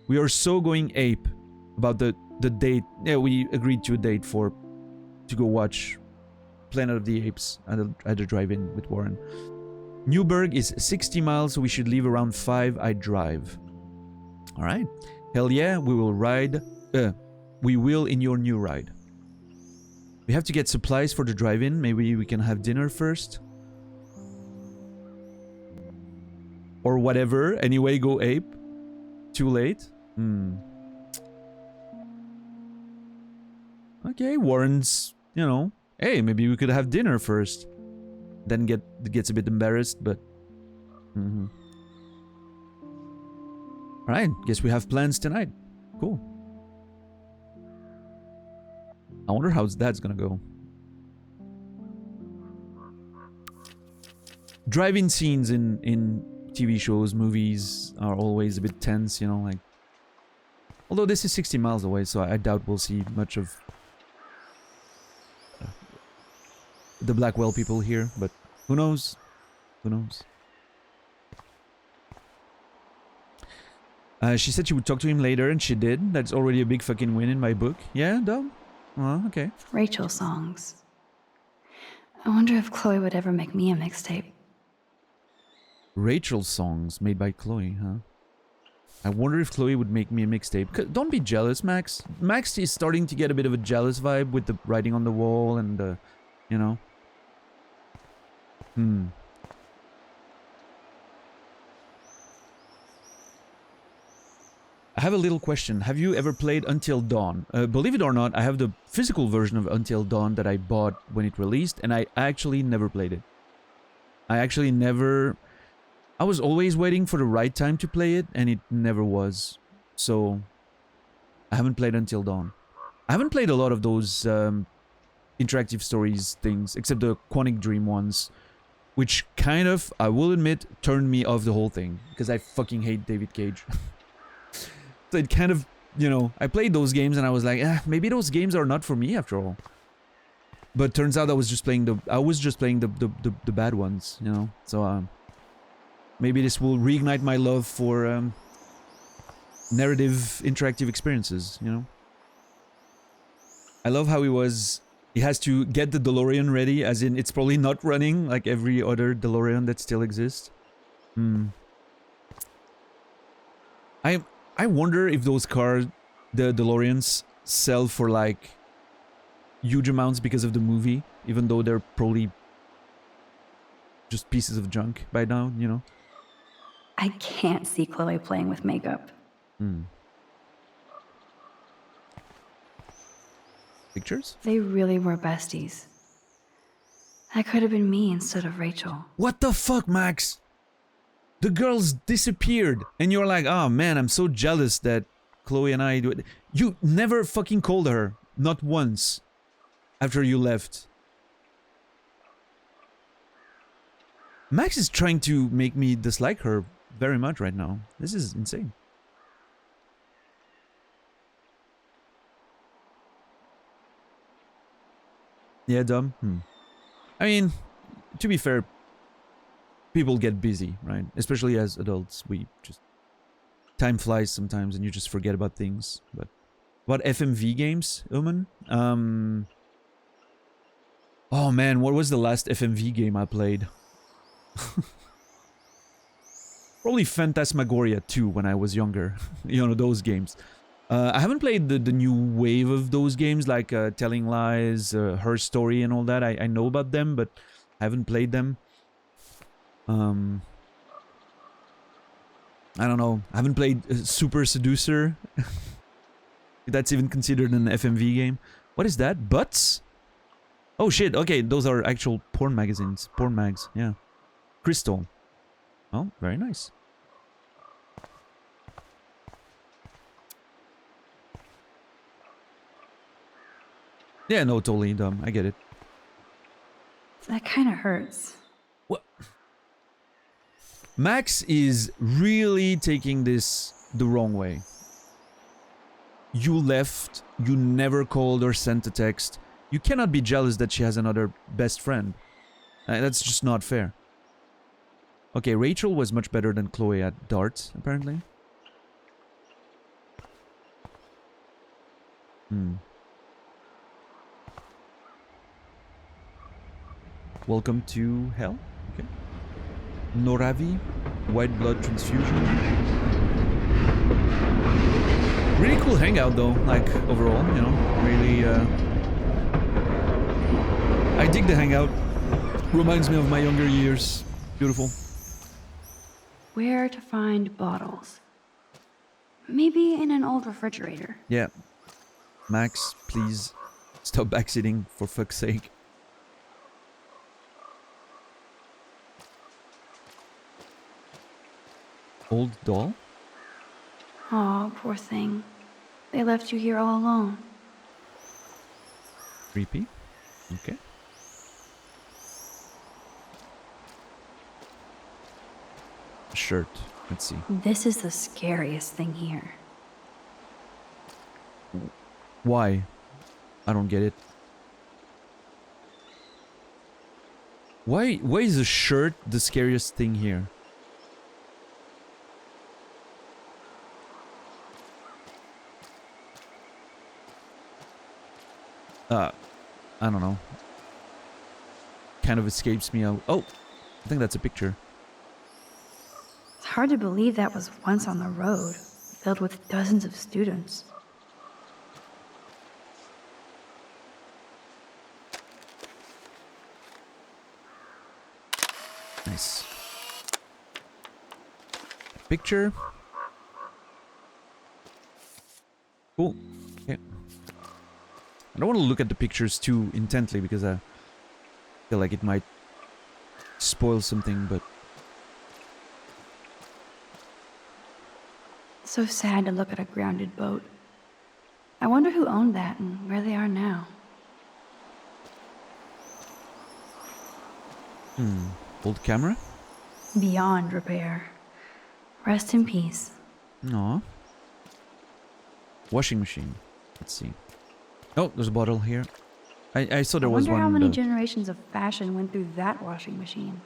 We are so going ape about the date. Yeah, we agreed to a date to go watch Planet of the Apes at the drive-in with Warren. Newburgh is 60 miles, so we should leave around 5. I drive. All right. Hell yeah, we will ride. We will in your new ride. We have to get supplies for the drive-in. Maybe we can have dinner first. Or whatever. Anyway, go ape. Too late? Okay, Warren's, you know, hey, maybe we could have dinner first. Then gets a bit embarrassed, but... Alright, guess we have plans tonight. Cool. I wonder how that's gonna go. Drive-in scenes in TV shows, movies are always a bit tense, you know, like... Although this is 60 miles away, so I doubt we'll see much of the Blackwell people here, but who knows? Who knows? She said she would talk to him later, and she did. That's already a big fucking win in my book. Yeah, dumb? Oh, okay. Rachel songs. I wonder if Chloe would ever make me a mixtape. Rachel songs made by Chloe, huh? I wonder if Chloe would make me a mixtape. Don't be jealous, Max. Max is starting to get a bit of a jealous vibe with the writing on the wall and the, you know. I have a little question. Have you ever played Until Dawn? Believe it or not, I have the physical version of Until Dawn that I bought when it released, and I actually never played it. I was always waiting for the right time to play it, and it never was. So, I haven't played Until Dawn. I haven't played a lot of those interactive stories things, except the Quantic Dream ones, which kind of, I will admit, turned me off the whole thing, because I fucking hate David Cage. So it kind of, you know, I played those games and I was like, maybe those games are not for me after all. But turns out I was just playing the bad ones, you know. So maybe this will reignite my love for narrative interactive experiences, you know. I love how he has to get the DeLorean ready, as in it's probably not running like every other DeLorean that still exists. I wonder if those cars, the DeLoreans, sell for like huge amounts because of the movie, even though they're probably just pieces of junk by now, you know? I can't see Chloe playing with makeup. Pictures? They really were besties. That could have been me instead of Rachel. What the fuck, Max? The girls disappeared, and you're like, oh man, I'm so jealous that Chloe and I do it. You never fucking called her, not once, after you left. Max is trying to make me dislike her very much right now. This is insane. Yeah, dumb. I mean, to be fair, people get busy, right? Especially as adults, time flies sometimes and you just forget about things. But about FMV games, Uman? Oh man, what was the last FMV game I played? Probably Phantasmagoria 2 when I was younger. You know, those games. I haven't played the new wave of those games, like Telling Lies, Her Story and all that. I know about them, but I haven't played them. I don't know. I haven't played Super Seducer. That's even considered an FMV game. What is that? Butts? Oh shit, okay, those are actual porn magazines. Porn mags, yeah. Crystal. Oh, very nice. Yeah, no, totally dumb. I get it. That kind of hurts. What? Max is really taking this the wrong way. You left, you never called or sent a text. You cannot be jealous that she has another best friend. That's just not fair. Okay, Rachel was much better than Chloe at darts, apparently. Welcome to hell. Okay. Noravi, white blood transfusion. Really cool hangout though, like overall, you know, really I dig the hangout. Reminds me of my younger years. Beautiful. Where to find bottles? Maybe in an old refrigerator. Yeah. Max, please stop backseating for fuck's sake. Old doll? Oh, poor thing. They left you here all alone. Creepy. Okay. Shirt. Let's see. This is the scariest thing here. Why? I don't get it. Why is a shirt the scariest thing here? I don't know. Kind of escapes me out. Oh, I think that's a picture. It's hard to believe that was once on the road, filled with dozens of students. Nice. Picture. Cool. Okay. I don't want to look at the pictures too intently because I feel like it might spoil something, but... So sad to look at a grounded boat. I wonder who owned that and where they are now. Old camera? Beyond repair. Rest in peace. Aw. Washing machine. Let's see. Oh, there's a bottle here. I saw there was I wonder one. how many generations of fashion went through that washing machine.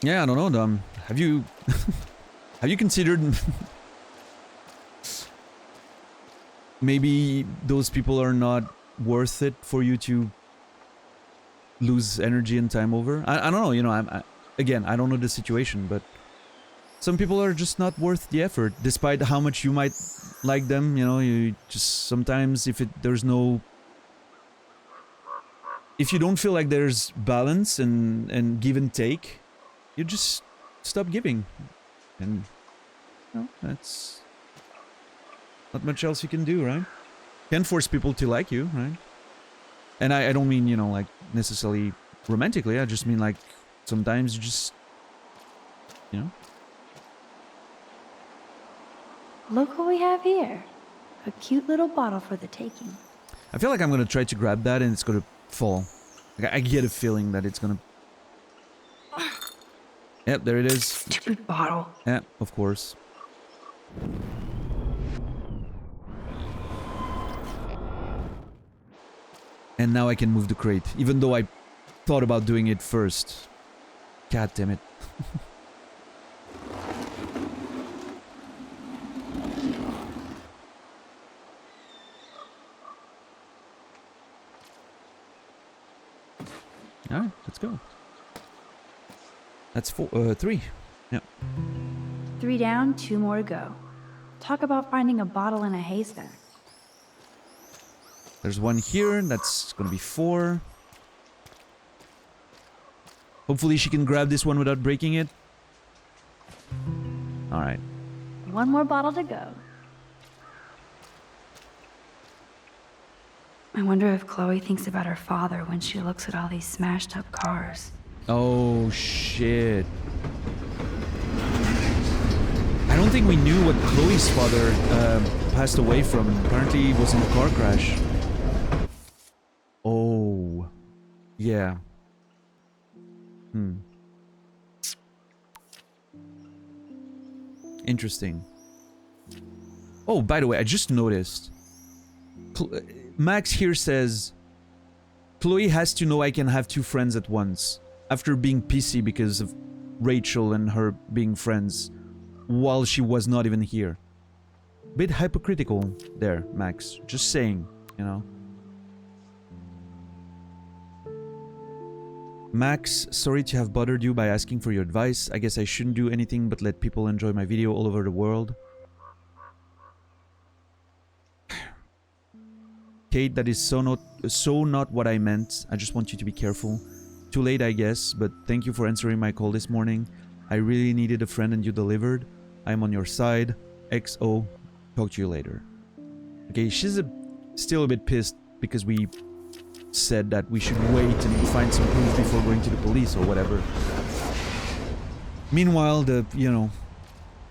Yeah, I don't know. Have you have you considered maybe those people are not worth it for you to lose energy and time over? I don't know. You know, again, I don't know the situation, but some people are just not worth the effort, despite how much you might like them. You know, you just sometimes if you don't feel like there's balance and give and take, you just stop giving, and you know, that's not much else you can do, right? Can't force people to like you, right? And I don't mean, you know, like necessarily romantically. I just mean like sometimes you just, you know. Look what we have here. A cute little bottle for the taking. I feel like I'm gonna try to grab that and it's gonna fall. Like, I get a feeling that it's gonna... Yep, there it is. Stupid bottle. Yeah, of course. And now I can move the crate, even though I thought about doing it first. God damn it. Alright, let's go. That's 3. Yeah. 3 down, 2 more to go. Talk about finding a bottle in a haystack. There's one here, that's gonna be 4. Hopefully she can grab this one without breaking it. Alright. 1 more bottle to go. I wonder if Chloe thinks about her father when she looks at all these smashed up cars. Oh, shit. I don't think we knew what Chloe's father passed away from. Apparently it was in a car crash. Oh. Yeah. Interesting. Oh, by the way, I just noticed. Max here says, Chloe has to know I can have two friends at once. After being pissy because of Rachel and her being friends while she was not even here. Bit hypocritical there, Max. Just saying, you know. Max, sorry to have bothered you by asking for your advice. I guess I shouldn't do anything but let people enjoy my video all over the world. Kate, that is so not what I meant. I just want you to be careful. Too late, I guess, but thank you for answering my call this morning. I really needed a friend and you delivered. I'm on your side. XO. Talk to you later. Okay, she's still a bit pissed because we said that we should wait and find some proof before going to the police or whatever. Meanwhile, the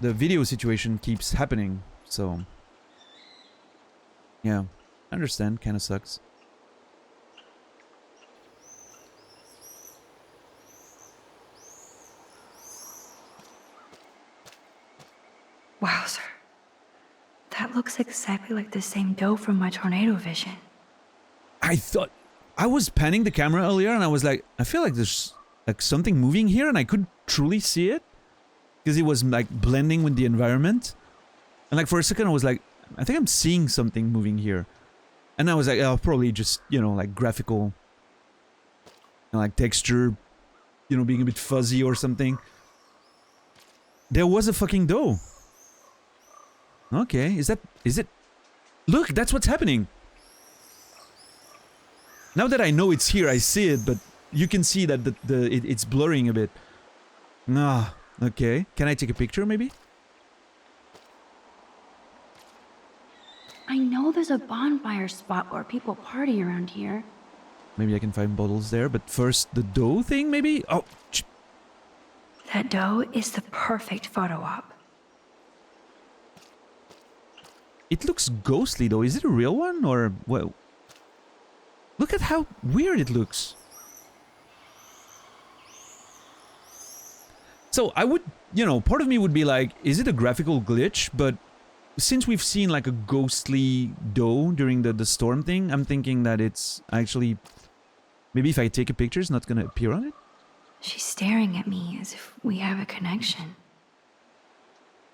video situation keeps happening, so yeah, I understand, kinda sucks. Wowzer. That looks exactly like the same doe from my tornado vision. I was panning the camera earlier and I was like, I feel like there's like something moving here and I couldn't truly see it because it was like blending with the environment. And like for a second I was like, I think I'm seeing something moving here. And I was like, oh, probably just, like graphical, like texture, being a bit fuzzy or something. There was a fucking doe. Okay, is it? Look, that's what's happening. Now that I know it's here, I see it, but you can see that it's blurring a bit. Ah, okay. Can I take a picture, maybe? I know there's a bonfire spot where people party around here. Maybe I can find bottles there, but first the doe thing, maybe? Oh, That doe is the perfect photo op. it looks ghostly, though. Is it a real one, or what? Look at how weird it looks. So I would, part of me would be like, is it a graphical glitch? But since we've seen like a ghostly doe during the storm thing, I'm thinking that it's actually, maybe if I take a picture, it's not going to appear on it? She's staring at me as if we have a connection.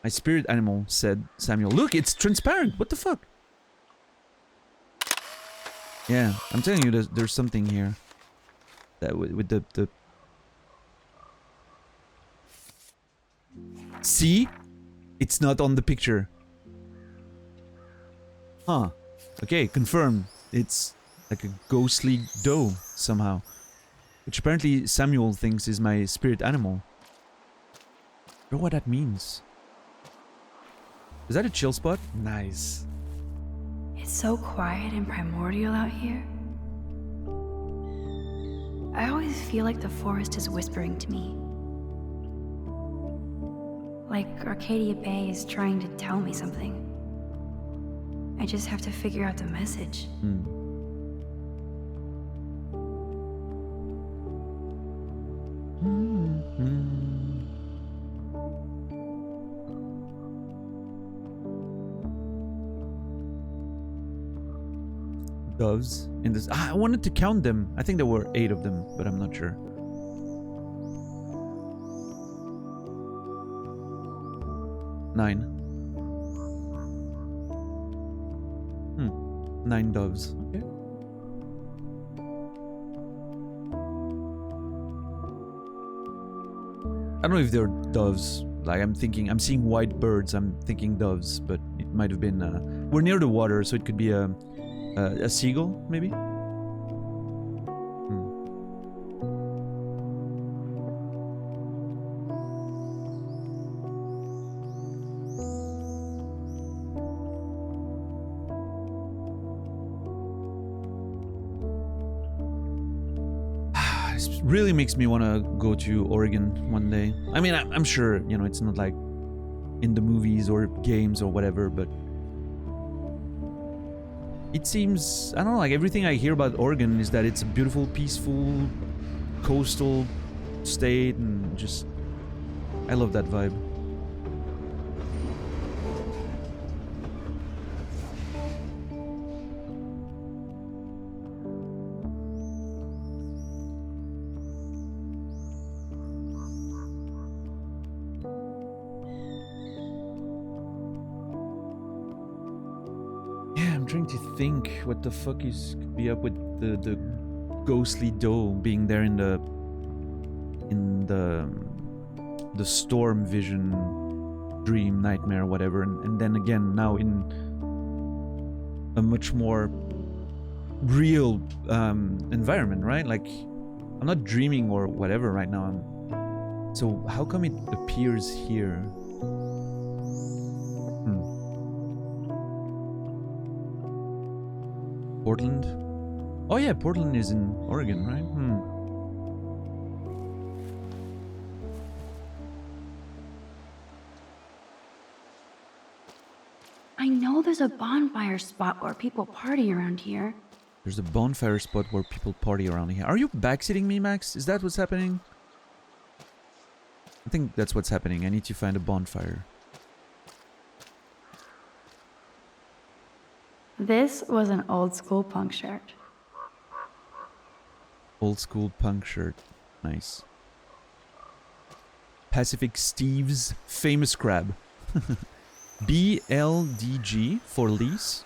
My spirit animal, said Samuel. Look, it's transparent. What the fuck? Yeah, I'm telling you, there's something here. That with the... See? It's not on the picture. Huh. Okay, confirmed. It's like a ghostly doe, somehow. Which apparently Samuel thinks is my spirit animal. I don't know what that means. Is that a chill spot? Nice. It's so quiet and primordial out here. I always feel like the forest is whispering to me. Like Arcadia Bay is trying to tell me something. I just have to figure out the message. Doves in this. I wanted to count them. I think there were 8 of them, but I'm not sure. Nine. 9 doves. Okay. I don't know if they're doves. Like I'm seeing white birds. I'm thinking doves, but it might have been. We're near the water, so it could be a seagull, maybe? This really makes me want to go to Oregon one day. I mean, I'm sure, you know, it's not like in the movies or games or whatever, but it seems, I don't know, like everything I hear about Oregon is that it's a beautiful, peaceful, coastal state, and just, I love that vibe. Trying to think what the fuck is could be up with the ghostly doe being there in the storm vision dream nightmare whatever, and then again now in a much more real environment, right? Like I'm not dreaming or whatever right now. So how come it appears here? Portland? Oh yeah, Portland is in Oregon, right? I know there's a bonfire spot where people party around here. There's a bonfire spot where people party around here. Are you backseating me, Max? Is that what's happening? I think that's what's happening. I need to find a bonfire. This was an old school punk shirt. Old school punk shirt. Nice. Pacific Steve's famous crab. BLDG for lease.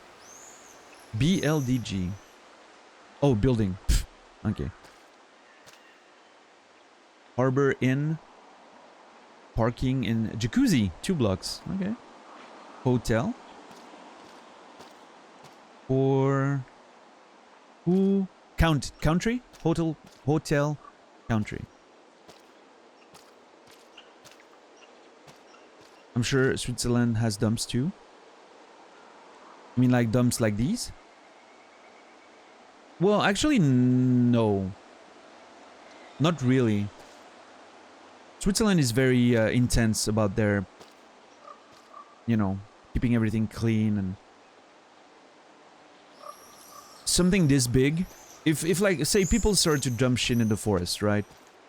BLDG. Oh, building. Okay. Harbor Inn. Parking in jacuzzi. 2 blocks. Okay. Hotel. Or who country? Hotel country. I'm sure Switzerland has dumps too. I mean like dumps like these? Well, actually no. Not really. Switzerland is very intense about their, you know, keeping everything clean, and something this big, if like say people start to dump shit in the forest, right?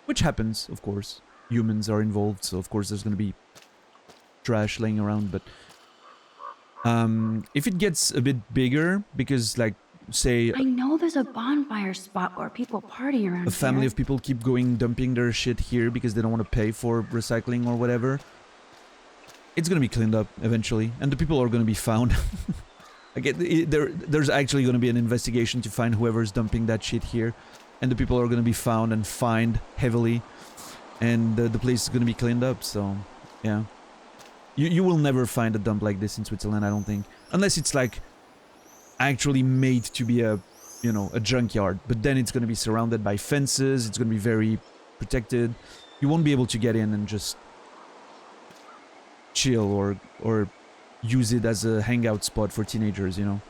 Which happens, of course. Humans are involved, so of course there's gonna be trash laying around, but if it gets a bit bigger, because like say I know there's a bonfire spot where people party around a family here. of people keep going dumping their shit here because they don't want to pay for recycling or whatever, it's gonna be cleaned up eventually, and the people are gonna be found. There's actually going to be an investigation to find whoever's dumping that shit here, and the people are going to be found and fined heavily, and the place is going to be cleaned up. So yeah, you will never find a dump like this in Switzerland, I don't think, unless it's like actually made to be a, you know, a junkyard, but then it's going to be surrounded by fences, it's going to be very protected. You won't be able to get in and just chill or use it as a hangout spot for teenagers, you know.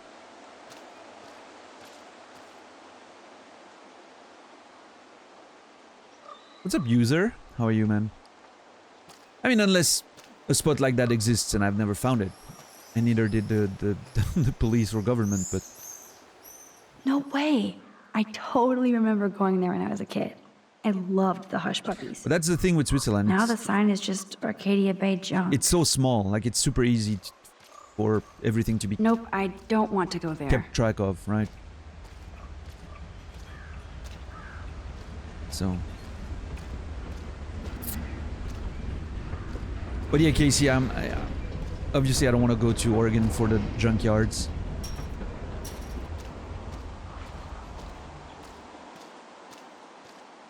What's up, user? How are you, man? I mean, unless a spot like that exists and I've never found it, and neither did the police or government, but No way. I totally remember going there when I was a kid. I loved the Hush Puppies. but that's the thing with Switzerland. Now the sign is just Arcadia Bay junk. It's so small, like it's super easy for everything to be Nope, I don't want to go there. kept track of, right? So, but yeah, Casey, obviously I don't want to go to Oregon for the junkyards.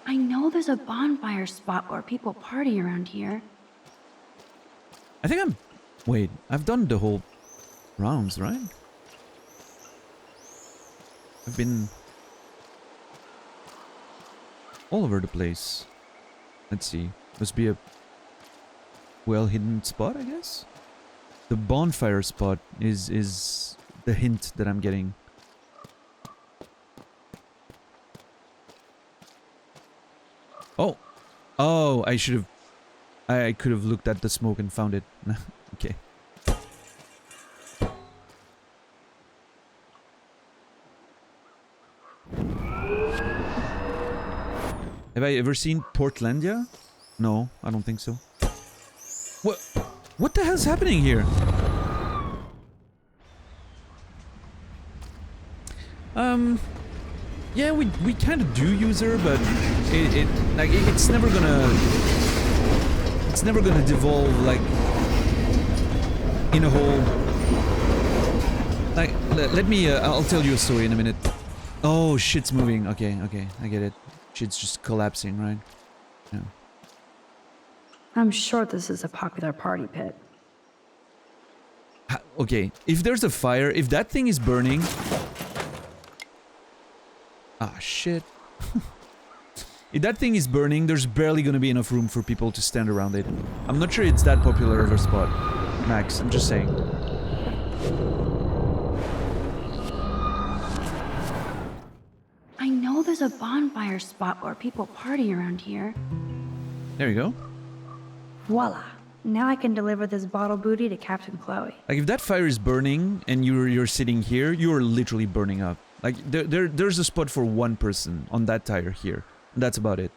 I know there's a bonfire spot where people party around here. I think wait, I've done the whole rounds, right? I've been all over the place. Let's see. Must be a well-hidden spot, I guess? The bonfire spot is the hint that I'm getting. Oh. Oh, I should have... I could have looked at the smoke and found it. Okay. Have I ever seen Portlandia? No, I don't think so. What the hell's happening here? Yeah, we kind of do use her, but it's never gonna devolve like in a whole. Like, let me. I'll tell you a story in a minute. Oh, shit's moving. Okay, I get it. Shit's just collapsing, right? Yeah. I'm sure this is a popular party pit. Okay, if there's a fire, if that thing is burning... Ah, shit. If that thing is burning, there's barely gonna be enough room for people to stand around it. I'm not sure it's that popular of a spot, Max, I'm just saying. I know there's a bonfire spot where people party around here. There you go. Voila. Now I can deliver this bottle booty to Captain Chloe. Like, if that fire is burning and you're sitting here, you're literally burning up. Like, there's a spot for one person on that tire here. And that's about it.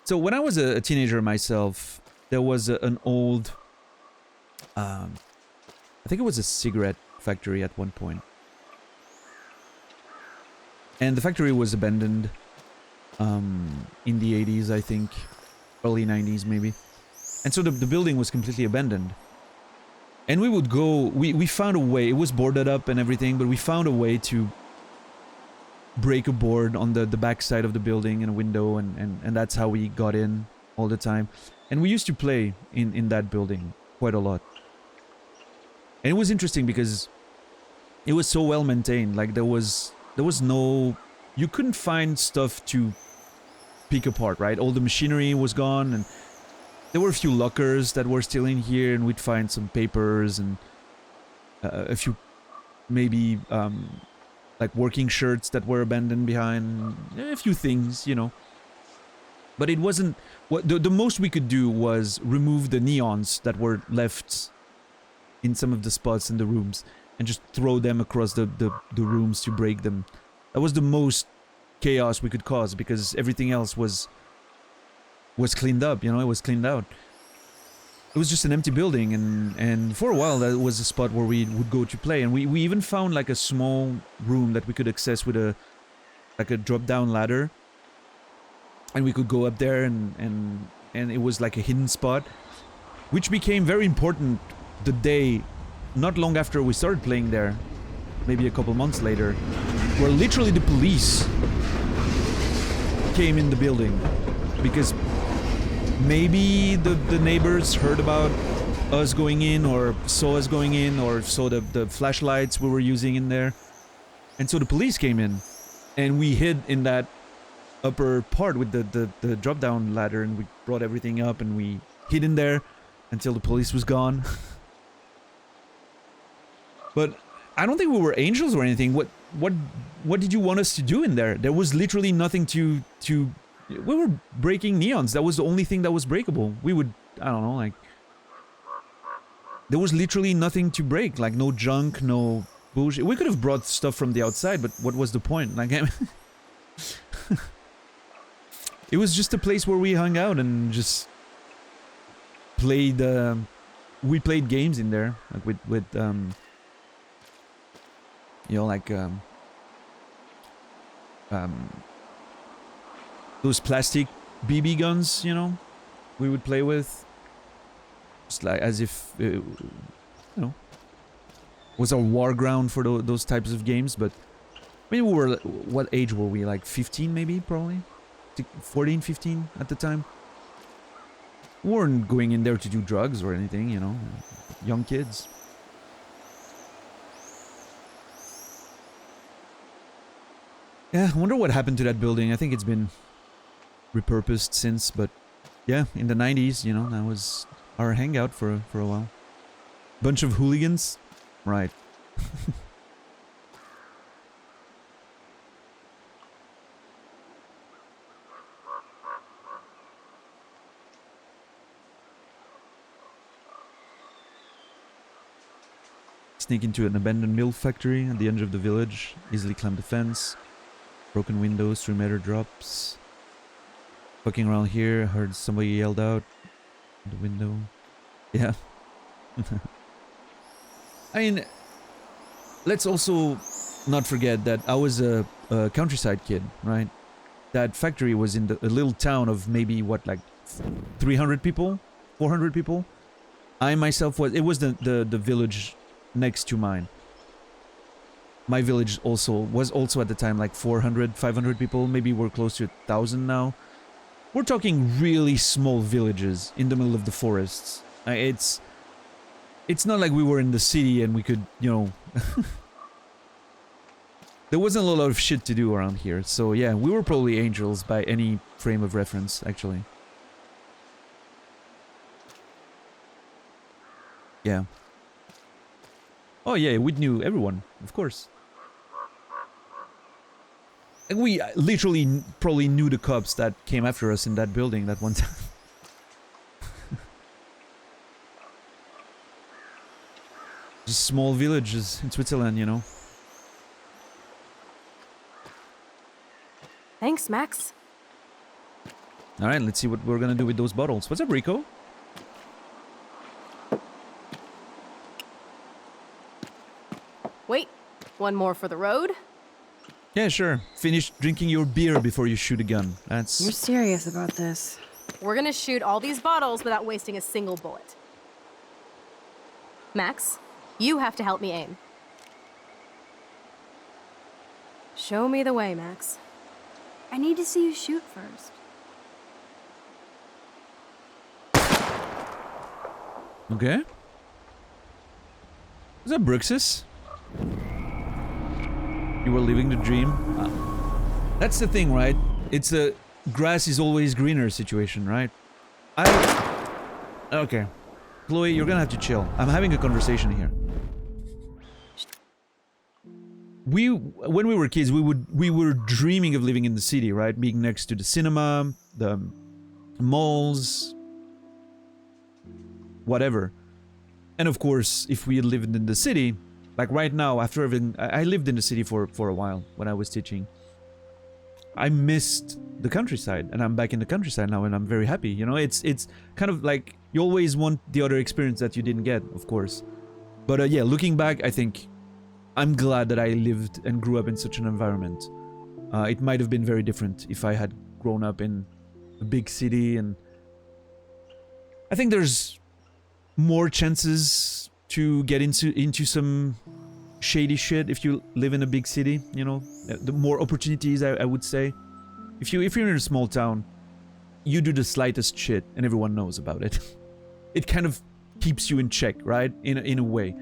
So when I was a teenager myself, there was an old... I think it was a cigarette factory at one point. And the factory was abandoned in the 80s, I think. Early 90s, maybe. And so the building was completely abandoned. And we would go... We found a way. It was boarded up and everything, but we found a way to break a board on the back side of the building and a window, and that's how we got in all the time. And we used to play in that building quite a lot. And it was interesting because it was so well maintained. Like, there was no... You couldn't find stuff to pick apart, right? All the machinery was gone, and there were a few lockers that were still in here, and we'd find some papers and a few maybe like working shirts that were abandoned behind, a few things, you know. But it wasn't... The most we could do was remove the neons that were left in some of the spots in the rooms and just throw them across the rooms to break them. That was the most chaos we could cause, because everything else was cleaned up, you know, it was cleaned out. It was just an empty building, and for a while that was a spot where we would go to play, and we even found like a small room that we could access with a drop-down ladder, and we could go up there, and it was like a hidden spot, which became very important the day, not long after we started playing there, maybe a couple months later, where literally the police came in the building, because maybe the neighbors heard about us going in, or saw us going in, or saw the flashlights we were using in there, and so the police came in, and we hid in that upper part with the drop-down ladder, and we brought everything up, and we hid in there until the police was gone. But I don't think we were angels or anything. What did you want us to do in there? There was literally nothing to... We were breaking neons. That was the only thing that was breakable. We would... I don't know, like... There was literally nothing to break. Like, no junk, no bullshit. We could have brought stuff from the outside, but what was the point? Like, it was just a place where we hung out and just... played... we played games in there. Like, with you know, like, those plastic BB guns, you know, we would play with. Just like, as if, you know, was our war ground for those types of games. But, I mean, we were, what age were we? Like 15 maybe, probably? 14, 15 at the time? We weren't going in there to do drugs or anything, you know, young kids. Yeah, I wonder what happened to that building. I think it's been repurposed since, but yeah, in the 90s, you know, that was our hangout for a while. Bunch of hooligans? Right. sneak into an abandoned mill factory at the edge of the village. Easily climb the fence. Broken windows, 3-meter drops. Fucking around here, heard somebody yelled out the window. Yeah. I mean, let's also not forget that I was a countryside kid, right? That factory was in a little town of maybe, what, like 300 people? 400 people? I myself it was the village next to mine. My village was also at the time like 400, 500 people. Maybe we're close to 1,000 now. We're talking really small villages in the middle of the forests. It's not like we were in the city and we could, you know... There wasn't a lot of shit to do around here. So yeah, we were probably angels by any frame of reference, actually. Yeah. Oh yeah, we knew everyone, of course. And we literally probably knew the cops that came after us in that building that one time. Just small villages in Switzerland, you know. Thanks, Max. Alright, let's see what we're gonna do with those bottles. What's up, Rico? Wait, one more for the road? Yeah, sure. Finish drinking your beer before you shoot a gun. You're That's... serious about this? We're gonna shoot all these bottles without wasting a single bullet. Max, you have to help me aim. Show me the way, Max. I need to see you shoot first. Okay. Is that Bruxus? You were living the dream? That's the thing, right? It's a grass is always greener situation, right? Okay. Chloe, you're gonna have to chill. I'm having a conversation here. When we were kids, we were dreaming of living in the city, right? Being next to the cinema, the malls, whatever. And of course, if we had lived in the city, like right now, after everything, I lived in the city for a while when I was teaching. I missed the countryside, and I'm back in the countryside now, and I'm very happy. You know, it's kind of like you always want the other experience that you didn't get, of course. But yeah, looking back, I think I'm glad that I lived and grew up in such an environment. It might have been very different if I had grown up in a big city, and I think there's more chances to get into some shady shit if you live in a big city, you know. The more opportunities, I would say. If you're in a small town, you do the slightest shit and everyone knows about it. It kind of keeps you in check, right? In a way.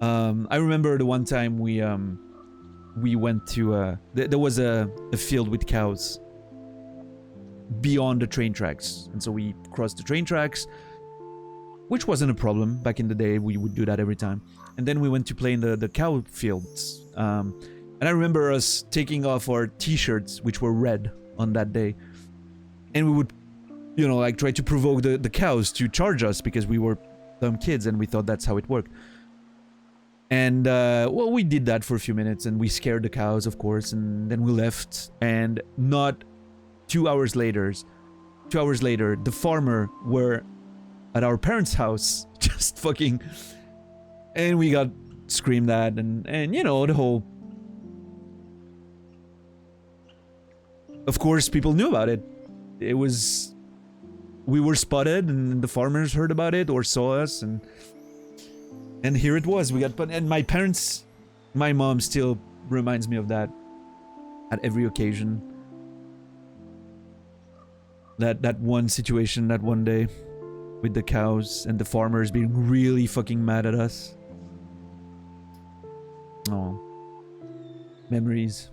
I remember the one time we went to there was a field with cows beyond the train tracks, and so we crossed the train tracks, which wasn't a problem back in the day. We would do that every time. And then we went to play in the cow fields. And I remember us taking off our t-shirts, which were red on that day. And we would, you know, like try to provoke the cows to charge us because we were dumb kids and we thought that's how it worked. And, well, we did that for a few minutes and we scared the cows, of course. And then we left. And not 2 hours later, the farmer were at our parents' house, just fucking, and we got screamed at, and you know, the whole, of course, people knew about it. It was, we were spotted, and the farmers heard about it, or saw us, and here it was, we got put, and my mom still reminds me of that at every occasion. That one situation, that one day, with the cows and the farmers being really fucking mad at us. Oh. Memories.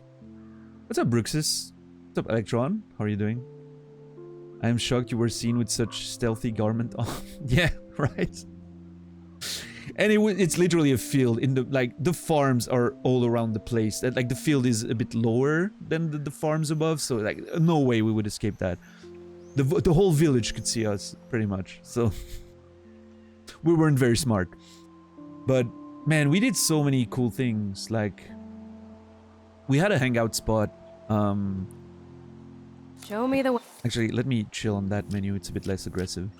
What's up, Bruxus? What's up, Electron? How are you doing? I am shocked you were seen with such stealthy garment on. Yeah, right? And it's literally a field in the farms are all around the place. Like the field is a bit lower than the farms above, so like no way we would escape that. The whole village could see us, pretty much, so we weren't very smart. But Man, we did so many cool things. Like, we had a hangout spot. Show me the way. Actually, let me chill on that menu. It's a bit less aggressive.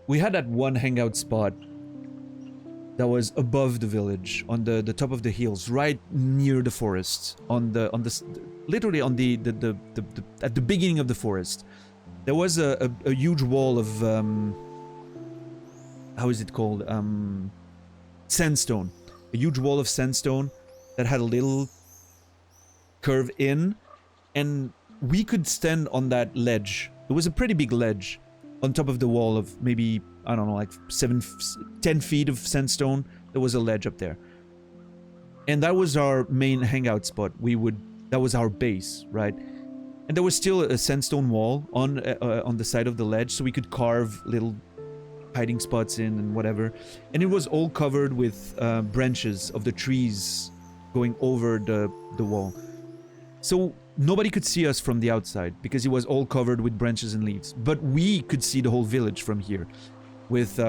We had that one hangout spot that was above the village, on the top of the hills, right near the forest, literally on the at the beginning of the forest. There was a huge wall of how is it called? Sandstone. A huge wall of sandstone that had a little curve in, and we could stand on that ledge. It was a pretty big ledge on top of the wall of maybe, I don't know, like 10 feet of sandstone. There was a ledge up there. And that was our main hangout spot. That was our base, right? And there was still a sandstone wall on the side of the ledge, so we could carve little hiding spots in and whatever. And it was all covered with branches of the trees going over the wall. So nobody could see us from the outside because it was all covered with branches and leaves. But we could see the whole village from here with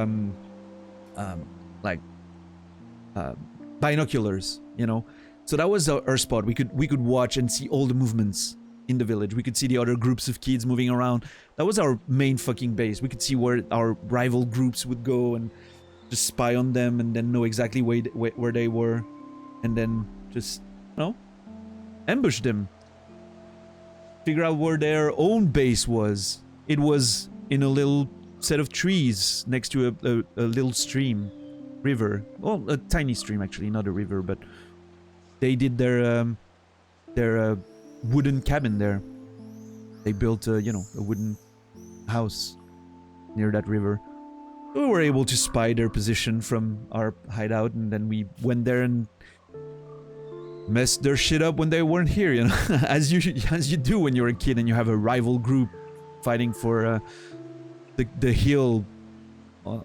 binoculars, you know. So that was our spot. We could watch and see all the movements in the village. We could see the other groups of kids moving around. That was our main fucking base. We could see where our rival groups would go and just spy on them and then know exactly where they were, and then just, you know, ambush them. Figure out where their own base was. It was in a little set of trees next to a little stream, river. Well, a tiny stream actually, not a river, but they did their wooden cabin there. They built a wooden house near that river. We were able to spy their position from our hideout, and then we went there and messed their shit up when they weren't here, you know, as you do when you're a kid and you have a rival group fighting for the hill. I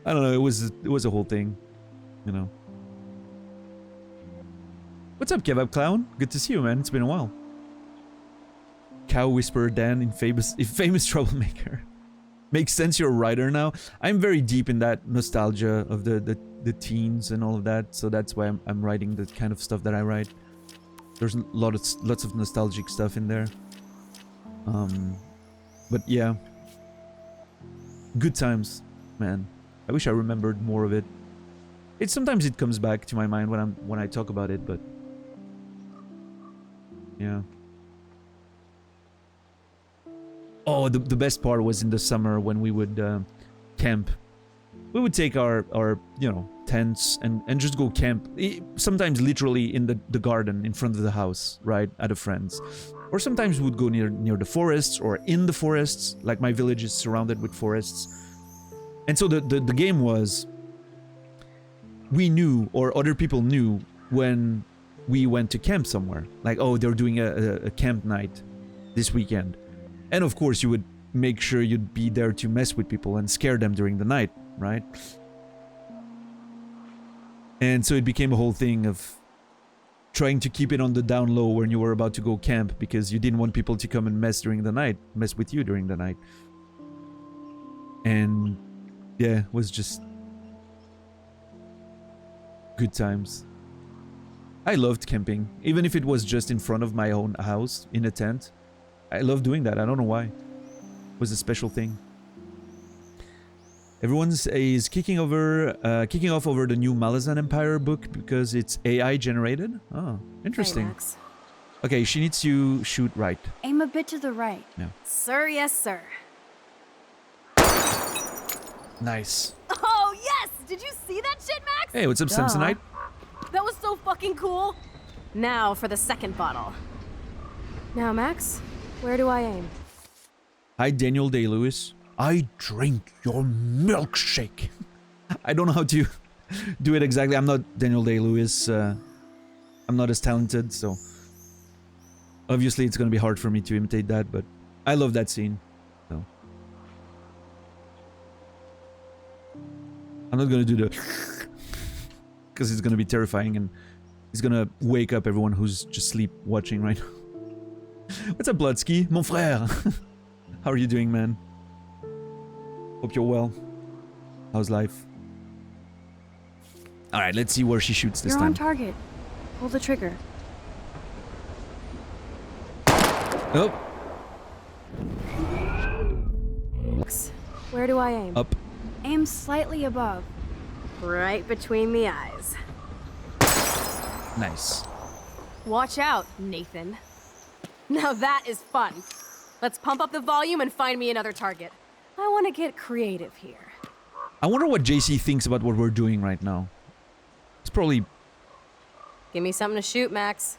don't know. It was a whole thing, you know. What's up, Kebab Clown? Good to see you, man. It's been a while. Cow Whisperer Dan in famous Troublemaker. Makes sense, you're a writer now. I'm very deep in that nostalgia of the teens and all of that, so that's why I'm writing the kind of stuff that I write. There's lots of nostalgic stuff in there. But yeah, good times, man. I wish I remembered more of it. Sometimes it comes back to my mind when I talk about it, but yeah. Oh, the best part was in the summer when we would camp. We would take our tents and just go camp. Sometimes literally in the garden in front of the house, right, at a friend's. Or sometimes we would go near the forests or in the forests. Like my village is surrounded with forests. And so the game was, we knew, or other people knew, when we went to camp somewhere. Like, oh, they're doing a camp night this weekend. And of course, you would make sure you'd be there to mess with people and scare them during the night, right? And so it became a whole thing of trying to keep it on the down low when you were about to go camp, because you didn't want people to come and mess with you during the night. And yeah, it was just good times. I loved camping, even if it was just in front of my own house in a tent. I love doing that. I don't know why. It was a special thing. Everyone is kicking off over the new Malazan Empire book because it's AI generated. Oh, interesting. Hey, Max. Okay, she needs to shoot right. Aim a bit to the right. Yeah. Sir, yes, sir. Nice. Oh, yes! Did you see that shit, Max? Hey, what's up, Duh. Samsonite? That was so fucking cool. Now for the second bottle. Now, Max, where do I aim? Hi, Daniel Day-Lewis. I drink your milkshake. I don't know how to do it exactly. I'm not Daniel Day-Lewis. I'm not as talented, so obviously it's gonna be hard for me to imitate that, but I love that scene. So I'm not gonna do the because it's gonna be terrifying and it's gonna wake up everyone who's just sleep watching right now. What's up, Bloodsky? Mon frère. How are you doing, man? Hope you're well. How's life? Alright, let's see where she shoots this You're time. on target. Pull the trigger. Oh, Where do I aim? up. Aim slightly above. Right between the eyes. Nice. Watch out, Nathan. Now that is fun. Let's pump up the volume and find me another target. I want to get creative here. I wonder what JC thinks about what we're doing right now. It's probably... Give me something to shoot, Max.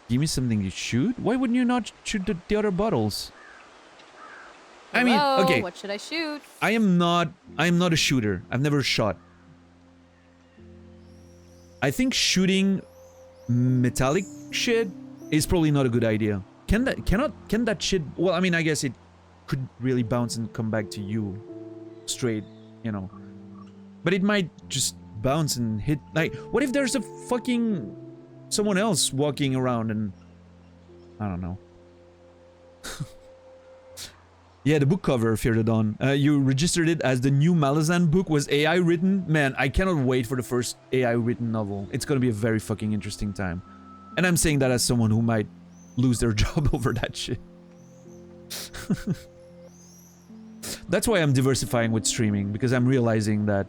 Give me something to shoot? Why wouldn't you not shoot the other bottles? I mean, Hello, okay. What should I shoot? I am not a shooter. I've never shot. I think shooting metallic shit is probably not a good idea. Can that shit, well, I mean, I guess it could really bounce and come back to you straight, you know. But it might just bounce and hit, like, what if there's a fucking someone else walking around and I don't know. Yeah, the book cover, Fear the Dawn. You registered it as the new Malazan book was AI written. Man, I cannot wait for the first AI written novel. It's gonna be a very fucking interesting time. And I'm saying that as someone who might lose their job over that shit. That's why I'm diversifying with streaming, because I'm realizing that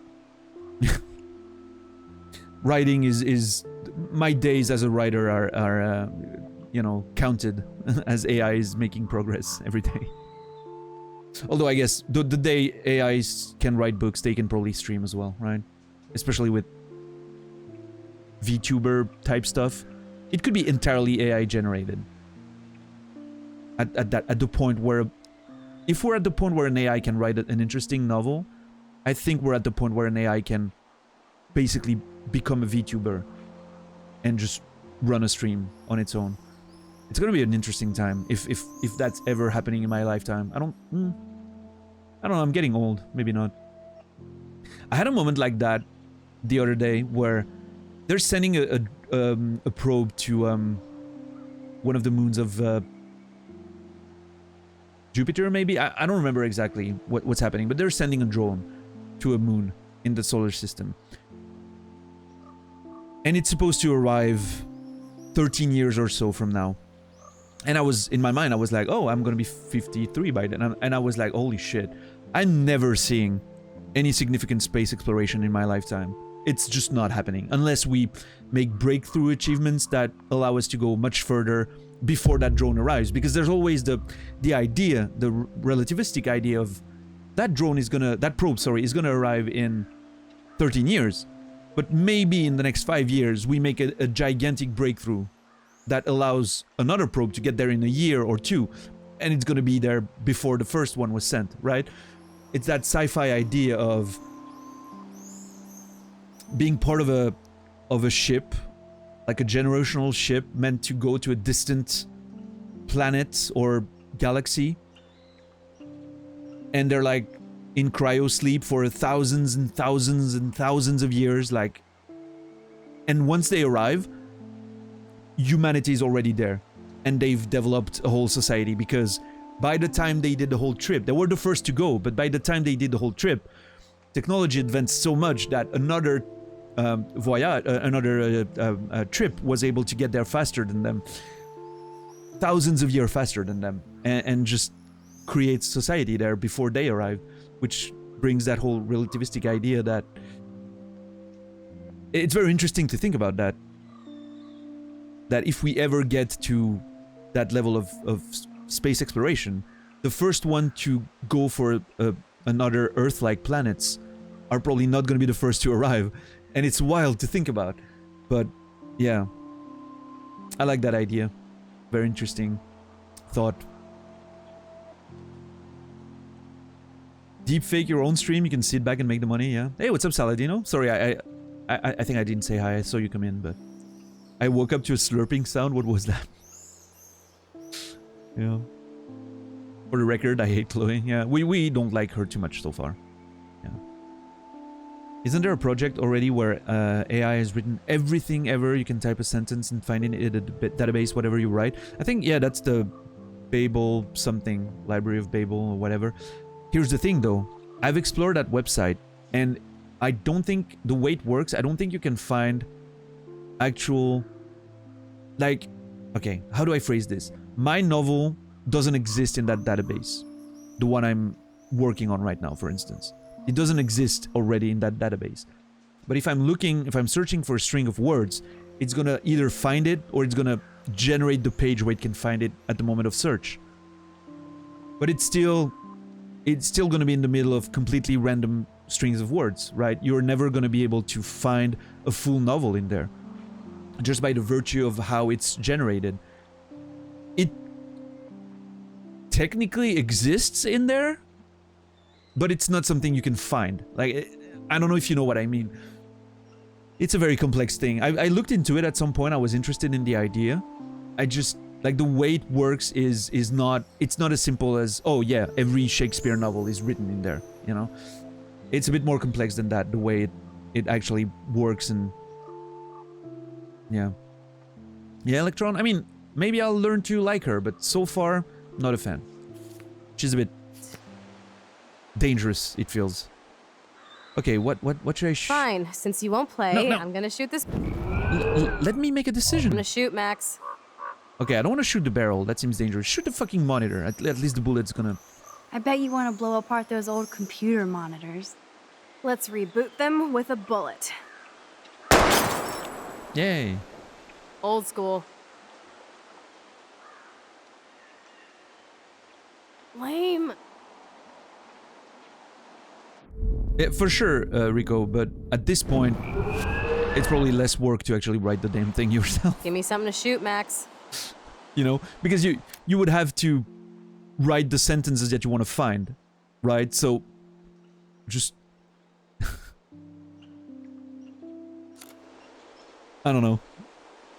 writing is my days as a writer are you know, counted as AI is making progress every day. Although I guess the day AIs can write books, they can probably stream as well, right? Especially with VTuber type stuff. It could be entirely AI generated. At the point where, if we're at the point where an AI can write an interesting novel, I think we're at the point where an AI can basically become a VTuber and just run a stream on its own. It's gonna be an interesting time if that's ever happening in my lifetime. I don't know, I'm getting old. Maybe not. I had a moment like that the other day where they're sending a probe to one of the moons of Jupiter, maybe? I don't remember exactly what's happening, but they're sending a drone to a moon in the solar system. And it's supposed to arrive 13 years or so from now. And I was, in my mind, I was like, oh, I'm gonna be 53 by then. And I was like, holy shit. I'm never seeing any significant space exploration in my lifetime. It's just not happening. Unless we make breakthrough achievements that allow us to go much further before that drone arrives. Because there's always the idea, the relativistic idea of that probe, is gonna arrive in 13 years. But maybe in the next 5 years, we make a gigantic breakthrough that allows another probe to get there in a year or two, and it's gonna be there before the first one was sent, right? It's that sci-fi idea of being part of a ship, like a generational ship meant to go to a distant planet or galaxy, and they're like in cryo sleep for thousands and thousands and thousands of years, like, and once they arrive, humanity is already there, and they've developed a whole society, because by the time they did the whole trip, they were the first to go, but by the time they did the whole trip, technology advanced so much that another trip was able to get there faster than them, thousands of years faster than them, and just create society there before they arrived, which brings that whole relativistic idea that it's very interesting to think about that if we ever get to that level of space exploration, the first one to go for another Earth-like planets are probably not going to be the first to arrive. And it's wild to think about. But yeah, I like that idea. Very interesting thought. Deepfake your own stream, you can sit back and make the money, yeah. Hey, what's up, Saladino? Sorry, I think I didn't say hi. I saw you come in, but I woke up to a slurping sound. What was that? Yeah. For the record, I hate Chloe. Yeah, we don't like her too much so far. Yeah. Isn't there a project already where AI has written everything ever? You can type a sentence and find it in a database, whatever you write. I think, yeah, that's the Babel something, Library of Babel or whatever. Here's the thing, though. I've explored that website, and I don't think the way it works, I don't think you can find actual, like, okay, how do I phrase this? My novel doesn't exist in that database. The one I'm working on right now, for instance. It doesn't exist already in that database. But if I'm searching for a string of words, it's gonna either find it or it's gonna generate the page where it can find it at the moment of search. But it's still gonna be in the middle of completely random strings of words, right? You're never gonna be able to find a full novel in there. Just by the virtue of how it's generated. It technically exists in there, but it's not something you can find. Like, I don't know if you know what I mean. It's a very complex thing. I looked into it at some point. I was interested in the idea. I just, like, the way it works is not, it's not as simple as, oh yeah, every Shakespeare novel is written in there, you know? It's a bit more complex than that, the way it actually works. And yeah. Yeah, Electron, I mean, maybe I'll learn to like her, but so far, not a fan. She's a bit dangerous, it feels. Okay, what should I Fine, since you won't play, No. I'm gonna shoot this. Let me make a I'm decision. gonna shoot, Max. Okay, I don't want to shoot the barrel. That seems dangerous. Shoot the fucking monitor. At least the bullet's gonna... I bet you want to blow apart those old computer monitors. Let's reboot them with a bullet. Yay. Old school. Lame. Yeah, for sure, Rico, but at this point, it's probably less work to actually write the damn thing yourself. Give me something to shoot, Max. You know? Because you would have to write the sentences that you want to find, right? So, just... I don't know.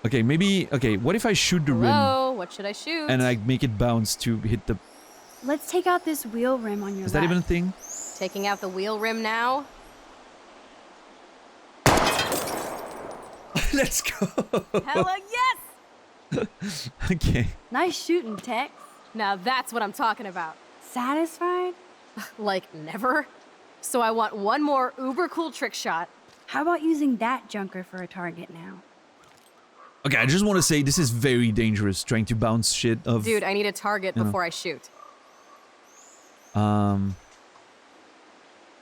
Okay, maybe... Okay, what if I shoot the rim Hello, what should I shoot? and I make it bounce to hit the... Let's take out this wheel rim on your Is that even a thing? Taking out the wheel rim now? Let's go! Hella yes! Okay. Nice shooting, Tex. Now that's what I'm talking about. Satisfied? Like, never? So I want one more uber cool trick shot. How about using that junker for a target now? Okay, I just want to say this is very dangerous, trying to bounce shit of... Dude, I need a target You know. before I shoot.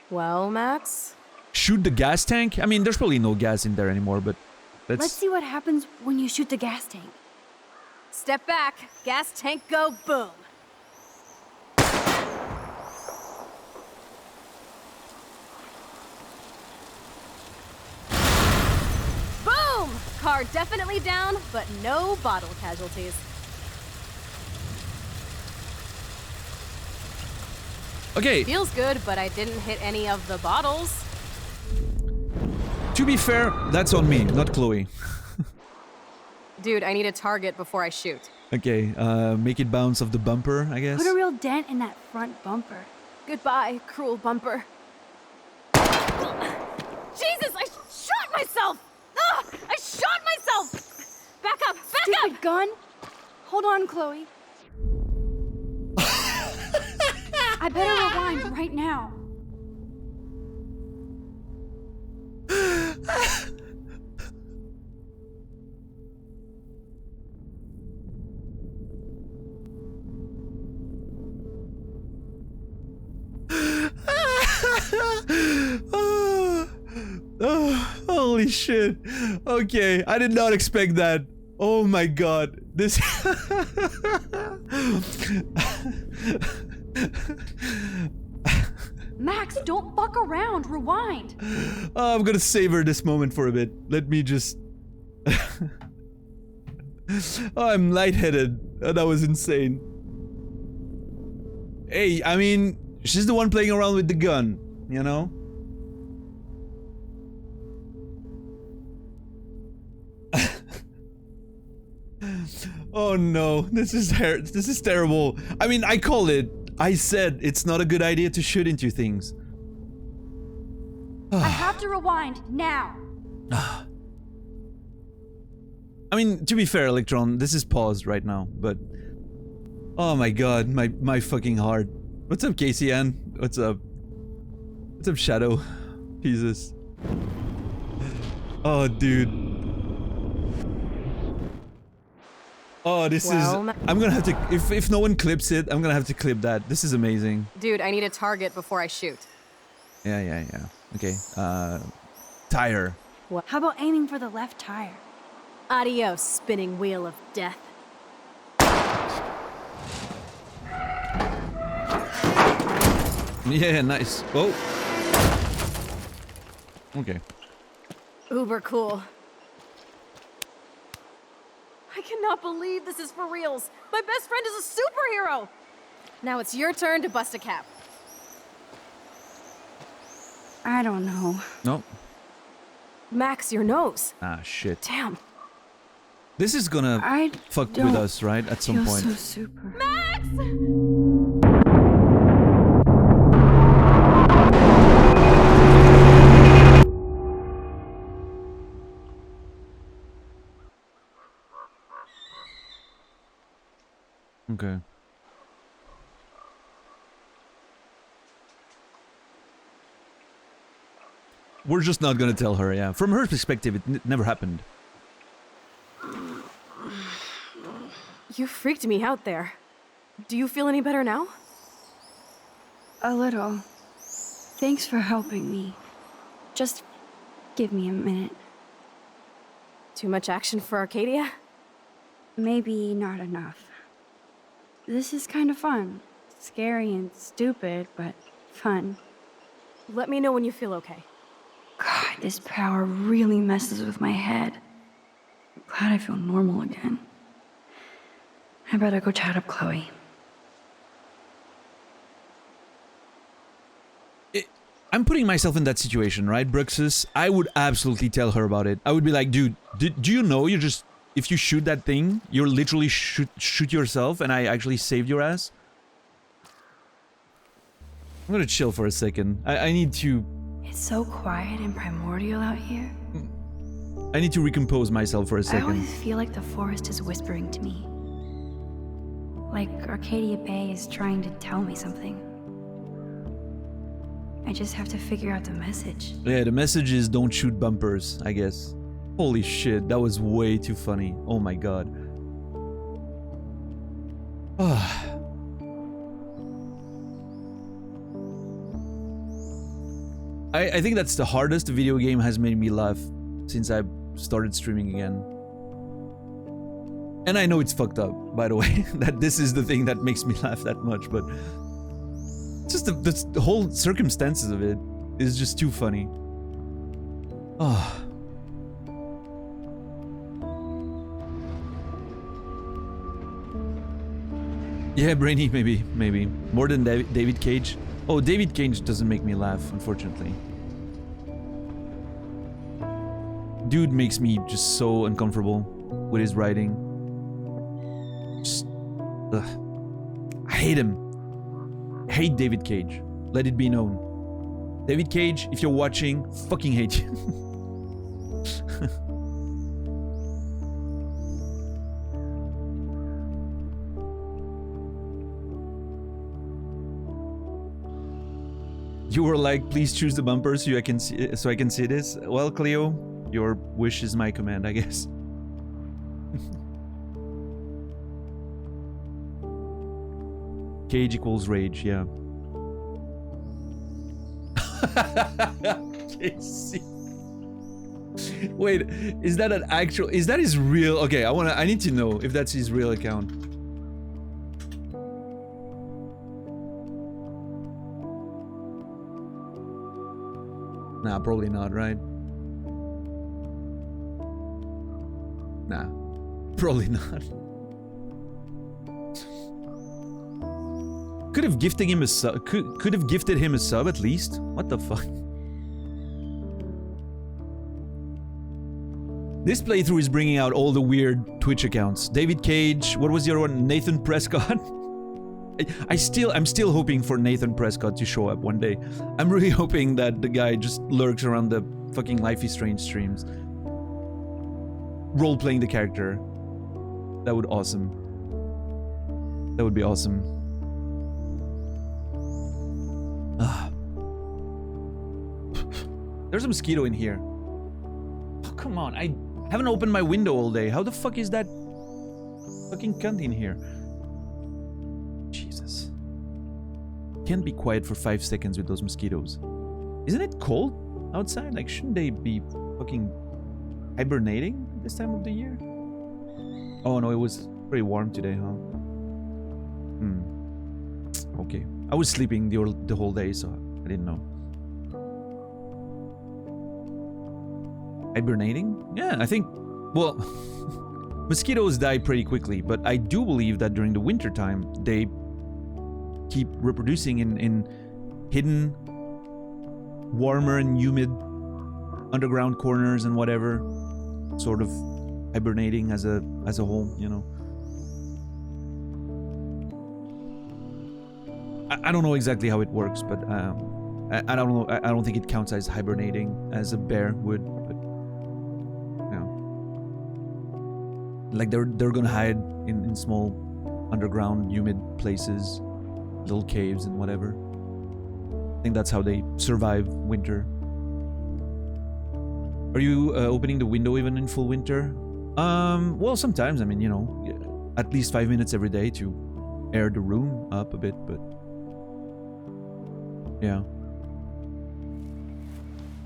Well, Max? Shoot the gas tank? I mean, there's probably no gas in there anymore, but Let's see what happens when you shoot the gas tank. Step back. Gas tank go boom. Boom! Car definitely down, but no bottle casualties. Okay, Feels good, but I didn't hit any of the bottles. to be fair, that's on me, not Chloe. Dude, I need a target before I shoot. Okay, make it bounce off the bumper, I guess. Put a real dent in that front bumper. Goodbye, cruel bumper. Jesus, I shot myself! Ugh, I shot myself! Back up, back up! Stupid gun! Hold on, Chloe. I better rewind right now. Oh, holy shit. Okay, I did not expect that. Oh my god. This... Max, don't fuck around. Rewind. Oh, I'm gonna savor this moment for a bit. Let me just... Oh, I'm lightheaded. Oh, that was insane. Hey, I mean, she's the one playing around with the gun, you know? Oh no, this is terrible. I mean, I call it. I said it's not a good idea to shoot into things. I have to rewind now. I mean, to be fair, Electron, this is paused right now, but... Oh my god, my fucking heart. What's up, Casey Ann? What's up? What's up, Shadow? Jesus. Oh, dude. Oh, this Well, is... I'm gonna have to... If no one clips it, I'm gonna have to clip that. This is amazing. Dude, I need a target before I shoot. Yeah. Okay, tire. How about aiming for the left tire? Adios, spinning wheel of death. Yeah, nice. Oh. Okay. Uber cool. I cannot believe this is for reals. My best friend is a superhero. Now it's your turn to bust a cap. I don't know. No. Max, your nose. Ah, shit. Damn. This is gonna I fuck don't with us, right? At some feel point. so super. Max! Okay. We're just not gonna tell her, yeah. From her perspective, it never happened. You freaked me out there. Do you feel any better now? A little. Thanks for helping me. Just give me a minute. Too much action for Arcadia? Maybe not enough. This is kind of fun. Scary and stupid, but fun. Let me know when you feel okay. God, this power really messes with my head. I'm glad I feel normal again. I better go chat up Chloe. I'm putting myself in that situation, right, Bruxus? I would absolutely tell her about it. I would be like, dude, do you know you're just... If you shoot that thing, you're literally shoot yourself, and I actually saved your ass? I'm gonna chill for a second. I need to... It's so quiet and primordial out here. I need to recompose myself for a I second. always feel like the forest is whispering to me. Like Arcadia Bay is trying to tell me something. I just have to figure out the message. Yeah, the message is don't shoot bumpers, I guess. Holy shit, that was way too funny. Oh my god. I think that's the hardest video game has made me laugh since I started streaming again. And I know it's fucked up, by the way, that this is the thing that makes me laugh that much, but just the whole circumstances of it is just too funny. Ah. Yeah, Brainy, maybe. More than David Cage. Oh, David Cage doesn't make me laugh, unfortunately. Dude makes me just so uncomfortable with his writing. Just, I hate him. I hate David Cage. Let it be known. David Cage, if you're watching, fucking hate you. You were like, please choose the bumper so I can see this. Well, Cleo, your wish is my command, I guess. Cage equals rage, yeah. JC. Wait, is that an actual? Is that his real? Okay, I need to know if that's his real account. Nah, probably not, right? Nah, probably not. Could have gifted him a sub. Could have gifted him a sub at least. What the fuck? This playthrough is bringing out all the weird Twitch accounts. David Cage. What was the other one? Nathan Prescott. I'm still hoping for Nathan Prescott to show up one day. I'm really hoping that the guy just lurks around the fucking Life is Strange streams. Role-playing the character. That would awesome. That would be awesome. There's a mosquito in here. Oh, come on. I haven't opened my window all day. How the fuck is that fucking cunt in here? Jesus. Can't be quiet for 5 seconds with those mosquitoes. Isn't it cold outside? Like, shouldn't they be fucking hibernating this time of the year? Oh no, it was pretty warm today, huh? Okay. I was sleeping the whole day, so I didn't know. Hibernating? Yeah, I think... Well, mosquitoes die pretty quickly, but I do believe that during the winter time, they keep reproducing in hidden, warmer and humid underground corners and whatever, sort of hibernating as a whole, you know. I don't know exactly how it works, but I don't know. I don't think it counts as hibernating as a bear would, but you know, like they're gonna hide in small underground humid places, little caves and whatever. I think that's how they survive winter. Are you opening the window even in full winter? Well, sometimes. I mean, you know, at least 5 minutes every day to air the room up a bit, but yeah.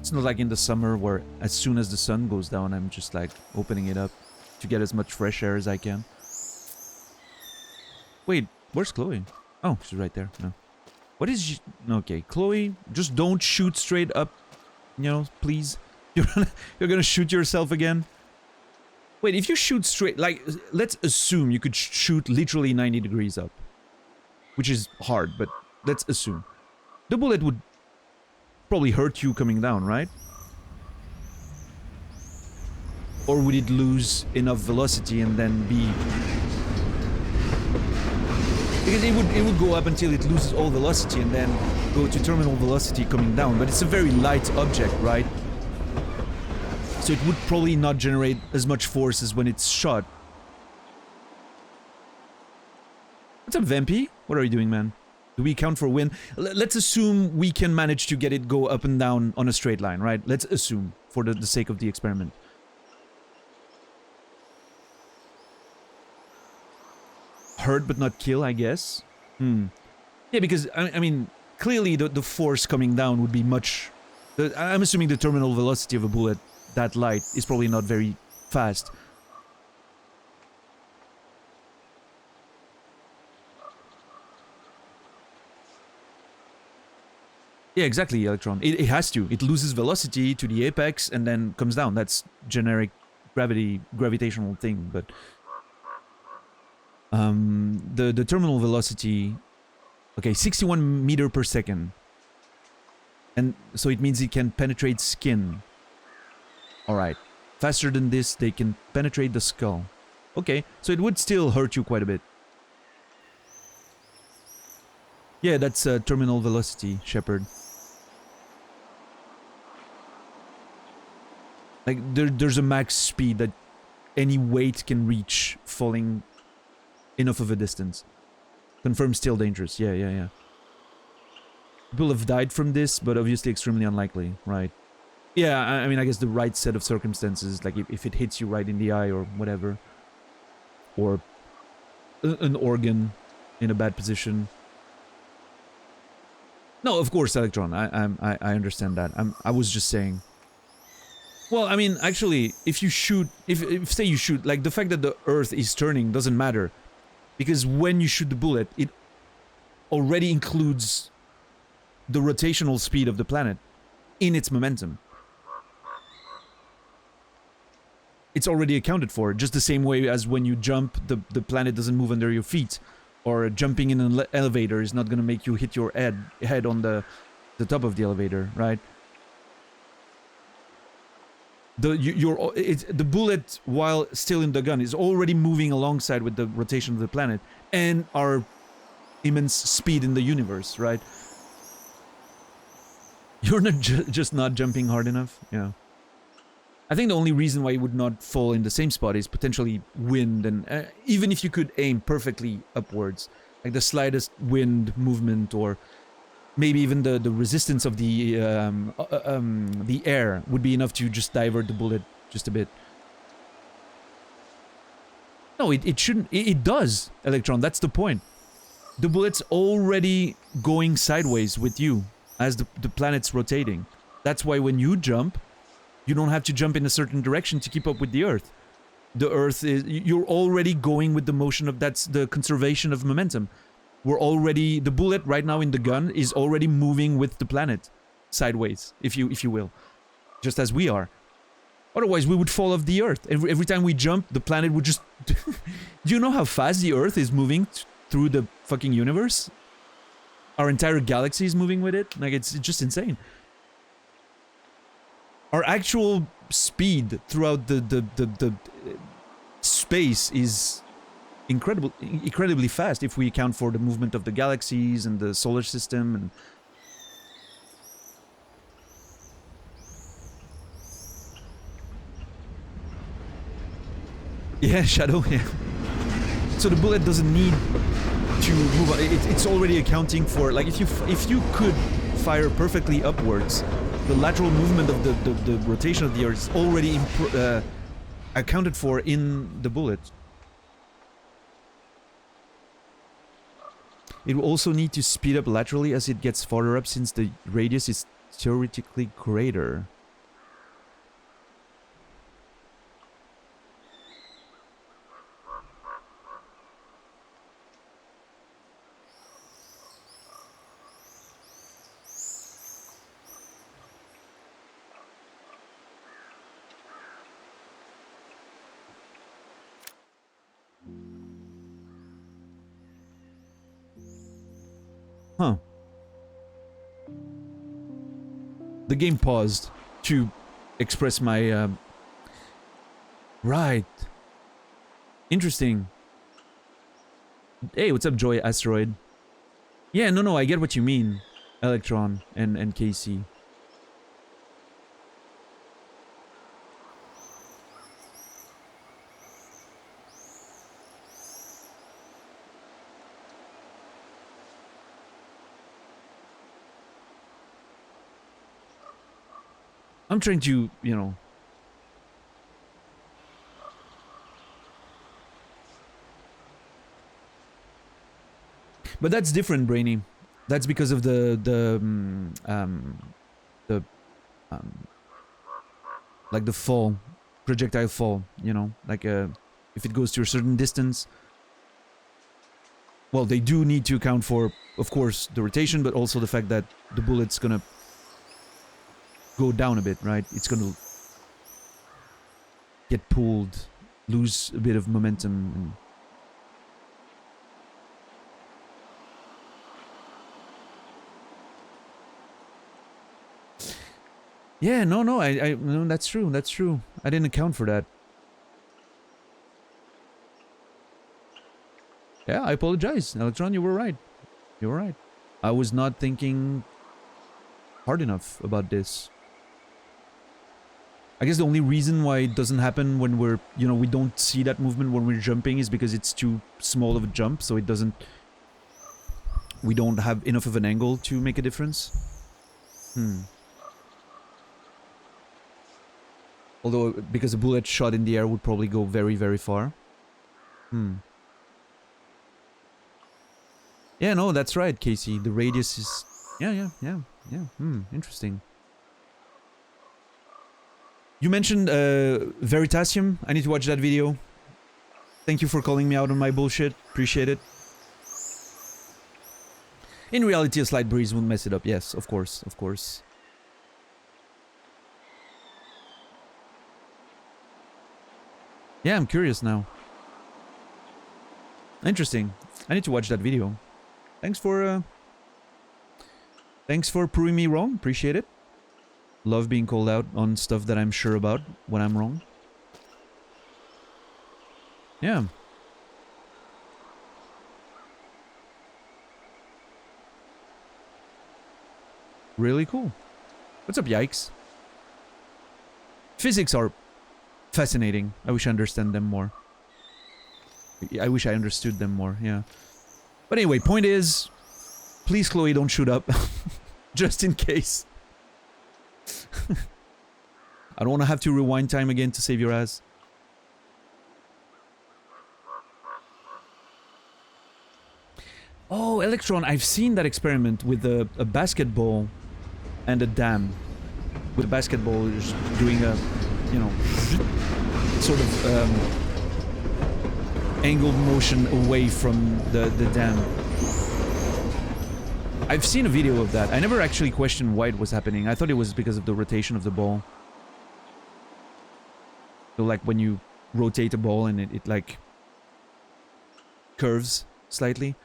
It's not like in the summer where as soon as the sun goes down, I'm just like opening it up to get as much fresh air as I can. Wait, where's Chloe? Oh, she's right there. No. What is she? Okay, Chloe, just don't shoot straight up, you know, please. You're gonna shoot yourself again. Wait, if you shoot straight, like, let's assume you could shoot literally 90 degrees up, which is hard, but let's assume. The bullet would probably hurt you coming down, right? Or would it lose enough velocity and then be... Because it would go up until it loses all velocity and then go to terminal velocity coming down, but it's a very light object, right? So it would probably not generate as much force as when it's shot. What's up, Vampy? What are you doing, man? Do we count for win? Let's assume we can manage to get it go up and down on a straight line, right? Let's assume, for the sake of the experiment. Hurt but not kill, I guess. Yeah, because, I mean, clearly the force coming down would be much... I'm assuming the terminal velocity of a bullet that light is probably not very fast. Yeah, exactly, Electron. It has to. It loses velocity to the apex and then comes down. That's generic gravitational thing, but... the terminal velocity... Okay, 61 meter per second. And so it means it can penetrate skin. Alright. Faster than this, they can penetrate the skull. Okay, so it would still hurt you quite a bit. Yeah, that's terminal velocity, Shepard. Like, there's a max speed that any weight can reach falling enough of a distance. Confirmed still dangerous. Yeah. People have died from this, but obviously extremely unlikely, right? Yeah, I mean, I guess the right set of circumstances, like if it hits you right in the eye or whatever. Or an organ in a bad position. No, of course, Electron, I understand that. I was just saying... Well, I mean, actually, if you shoot... If say you shoot... Like, the fact that the Earth is turning doesn't matter. Because when you shoot the bullet, it already includes the rotational speed of the planet in its momentum. It's already accounted for, just the same way as when you jump, the planet doesn't move under your feet. Or jumping in an elevator is not going to make you hit your head on the top of the elevator, right? The bullet, while still in the gun, is already moving alongside with the rotation of the planet and our immense speed in the universe, right? You're not just not jumping hard enough, yeah. I think the only reason why it would not fall in the same spot is potentially wind, and even if you could aim perfectly upwards, like the slightest wind movement or maybe even the resistance of the air would be enough to just divert the bullet just a bit. No, it shouldn't. It does, Electron. That's the point. The bullet's already going sideways with you as the planet's rotating. That's why when you jump, you don't have to jump in a certain direction to keep up with the Earth. The Earth is... You're already going with the motion of... That's the conservation of momentum. We're already... The bullet right now in the gun is already moving with the planet. Sideways, if you will. Just as we are. Otherwise, we would fall off the Earth. Every time we jump, the planet would just... Do you know how fast the Earth is moving through the fucking universe? Our entire galaxy is moving with it. Like, it's just insane. Our actual speed throughout the space is incredibly fast if we account for the movement of the galaxies and the solar system and... Yeah, Shadow, yeah. So the bullet doesn't need to move on. It's already accounting for... Like, if you could fire perfectly upwards, the lateral movement of the rotation of the Earth is already accounted for in the bullet. It will also need to speed up laterally as it gets farther up since the radius is theoretically greater. Huh. The game paused to express my, Right. Interesting. Hey, what's up, Joy Asteroid? Yeah, no, I get what you mean, Electron and Casey. I'm trying to, you know... But that's different, Brainy. That's because of like the fall, projectile fall, you know? Like, if it goes to a certain distance... Well, they do need to account for, of course, the rotation, but also the fact that the bullet's gonna... go down a bit, right? It's gonna get pulled, lose a bit of momentum. And yeah, no, no, that's true, that's true. I didn't account for that. Yeah, I apologize, Electron, you were right. You were right. I was not thinking hard enough about this. I guess the only reason why it doesn't happen when we're, you know, we don't see that movement when we're jumping is because it's too small of a jump, so it doesn't... We don't have enough of an angle to make a difference. Although, because a bullet shot in the air would probably go very, very far. Yeah, no, that's right, Casey. The radius is... Yeah. Interesting. You mentioned Veritasium. I need to watch that video. Thank you for calling me out on my bullshit. Appreciate it. In reality, a slight breeze won't mess it up. Yes, of course, of course. Yeah, I'm curious now. Interesting. I need to watch that video. Thanks for proving me wrong. Appreciate it. Love being called out on stuff that I'm sure about when I'm wrong. Yeah. Really cool. What's up, Yikes? Physics are fascinating. I wish I understand them more. I wish I understood them more, yeah. But anyway, point is... Please, Chloe, don't shoot up. Just in case. I don't want to have to rewind time again to save your ass. Oh, Electron, I've seen that experiment with a basketball and a dam. With a basketball just doing a, you know, sort of angled motion away from the dam. I've seen a video of that. I never actually questioned why it was happening. I thought it was because of the rotation of the ball. So like when you rotate a ball and it like curves slightly.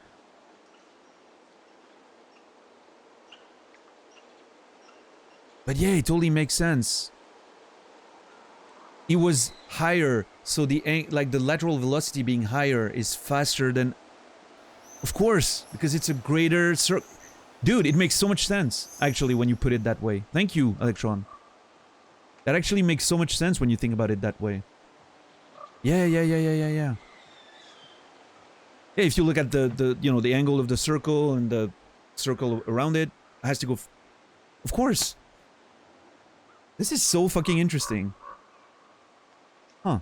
But yeah, it totally makes sense. It was higher, so the lateral velocity being higher is faster than... Of course, because it's a greater circle. Dude, it makes so much sense, actually, when you put it that way. Thank you, Electron. That actually makes so much sense when you think about it that way. Yeah. Yeah, if you look at the you know, the angle of the circle and the circle around it, it has to go... Of course. This is so fucking interesting. Huh.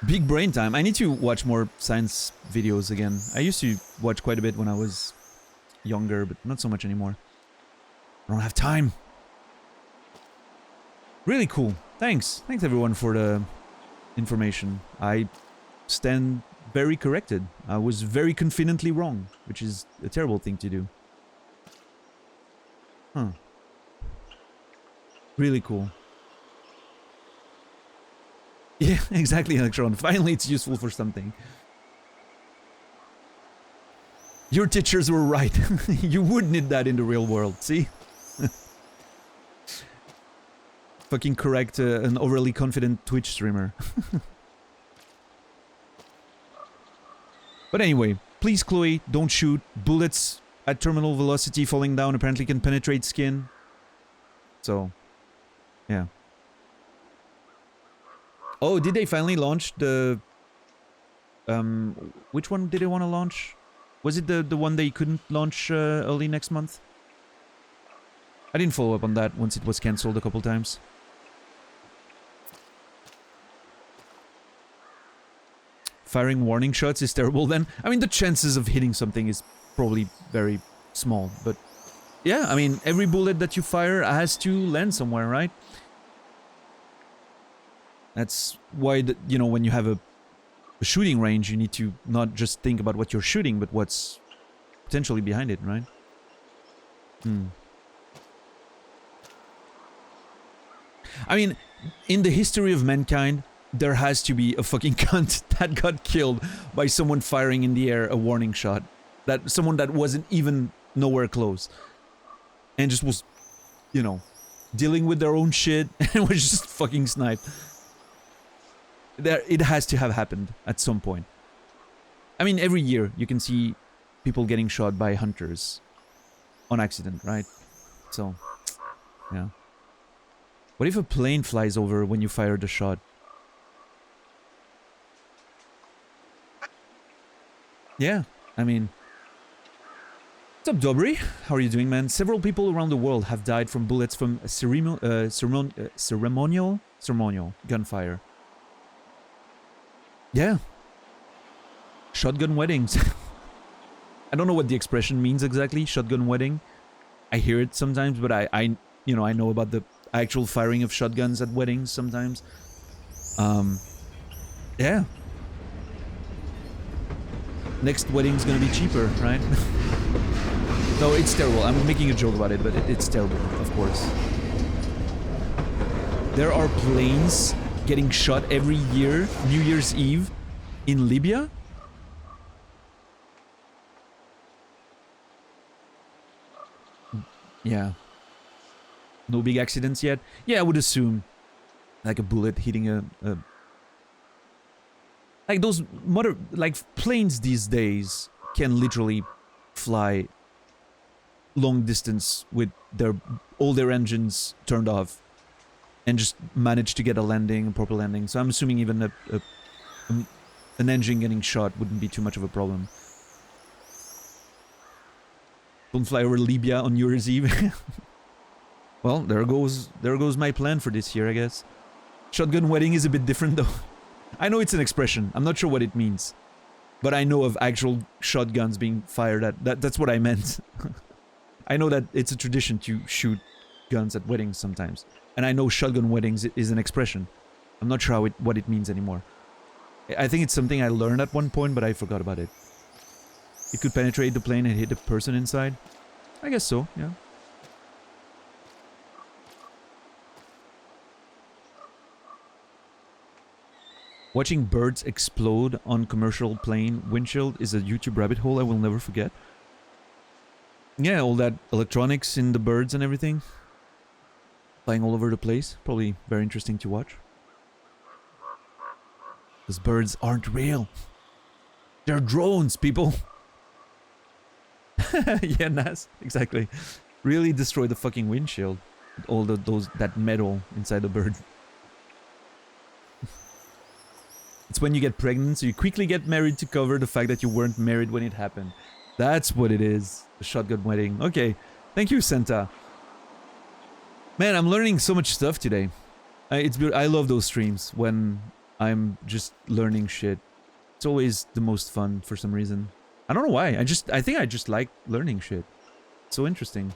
Big brain time. I need to watch more science videos again. I used to watch quite a bit when I was younger, but not so much anymore. I don't have time. Really cool. Thanks. Thanks everyone for the information. I stand very corrected. I was very confidently wrong, which is a terrible thing to do. Huh. Really cool. Yeah, exactly, Electron. Finally, it's useful for something. Your teachers were right. You would need that in the real world, see? Fucking correct an overly confident Twitch streamer. But anyway, please, Chloe, don't shoot. Bullets at terminal velocity falling down apparently can penetrate skin. So, yeah. Oh, did they finally launch the... which one did they want to launch? Was it the one they couldn't launch early next month? I didn't follow up on that once it was cancelled a couple times. Firing warning shots is terrible then. I mean, the chances of hitting something is probably very small, but... Yeah, I mean, every bullet that you fire has to land somewhere, right? That's why, you know, when you have a shooting range, you need to not just think about what you're shooting, but what's potentially behind it, right? I mean, in the history of mankind, there has to be a fucking cunt that got killed by someone firing in the air a warning shot. That someone that wasn't even nowhere close. And just was, you know, dealing with their own shit and was just fucking sniped. It has to have happened at some point. I mean, every year you can see people getting shot by hunters on accident, right? So, yeah. What if a plane flies over when you fire the shot? Yeah, I mean... What's up, Dobry? How are you doing, man? Several people around the world have died from bullets from ceremonial gunfire. Yeah. Shotgun weddings. I don't know what the expression means exactly, shotgun wedding. I hear it sometimes, but I know about the actual firing of shotguns at weddings sometimes. Yeah. Next wedding's gonna be cheaper, right? No, it's terrible. I'm making a joke about it, but it's terrible, of course. There are planes getting shot every year, New Year's Eve, in Libya? Yeah. No big accidents yet? Yeah, I would assume. Like a bullet hitting a like those planes these days can literally fly long distance with all their engines turned off. and just manage to get a landing, a proper landing. So I'm assuming even an engine getting shot wouldn't be too much of a problem. Don't fly over Libya on New Year's Eve. Well, there goes my plan for this year, I guess. Shotgun wedding is a bit different though. I know it's an expression. I'm not sure what it means. But I know of actual shotguns being fired at. That's what I meant. I know that it's a tradition to shoot guns at weddings sometimes. And I know shotgun weddings is an expression. I'm not sure what it means anymore. I think it's something I learned at one point, but I forgot about it. It could penetrate the plane and hit the person inside? I guess so, yeah. Watching birds explode on commercial plane windshield is a YouTube rabbit hole I will never forget. Yeah, all that electronics in the birds and everything. Flying all over the place. Probably very interesting to watch. Those birds aren't real. They're drones, people. Yeah, Nas, exactly. Really destroy the fucking windshield. With all that metal inside the bird. It's when you get pregnant, so you quickly get married to cover the fact that you weren't married when it happened. That's what it is. The shotgun wedding. Okay. Thank you, Santa. Man, I'm learning so much stuff today. I love those streams when I'm just learning shit. It's always the most fun for some reason. I don't know why. I think I just like learning shit. It's so interesting.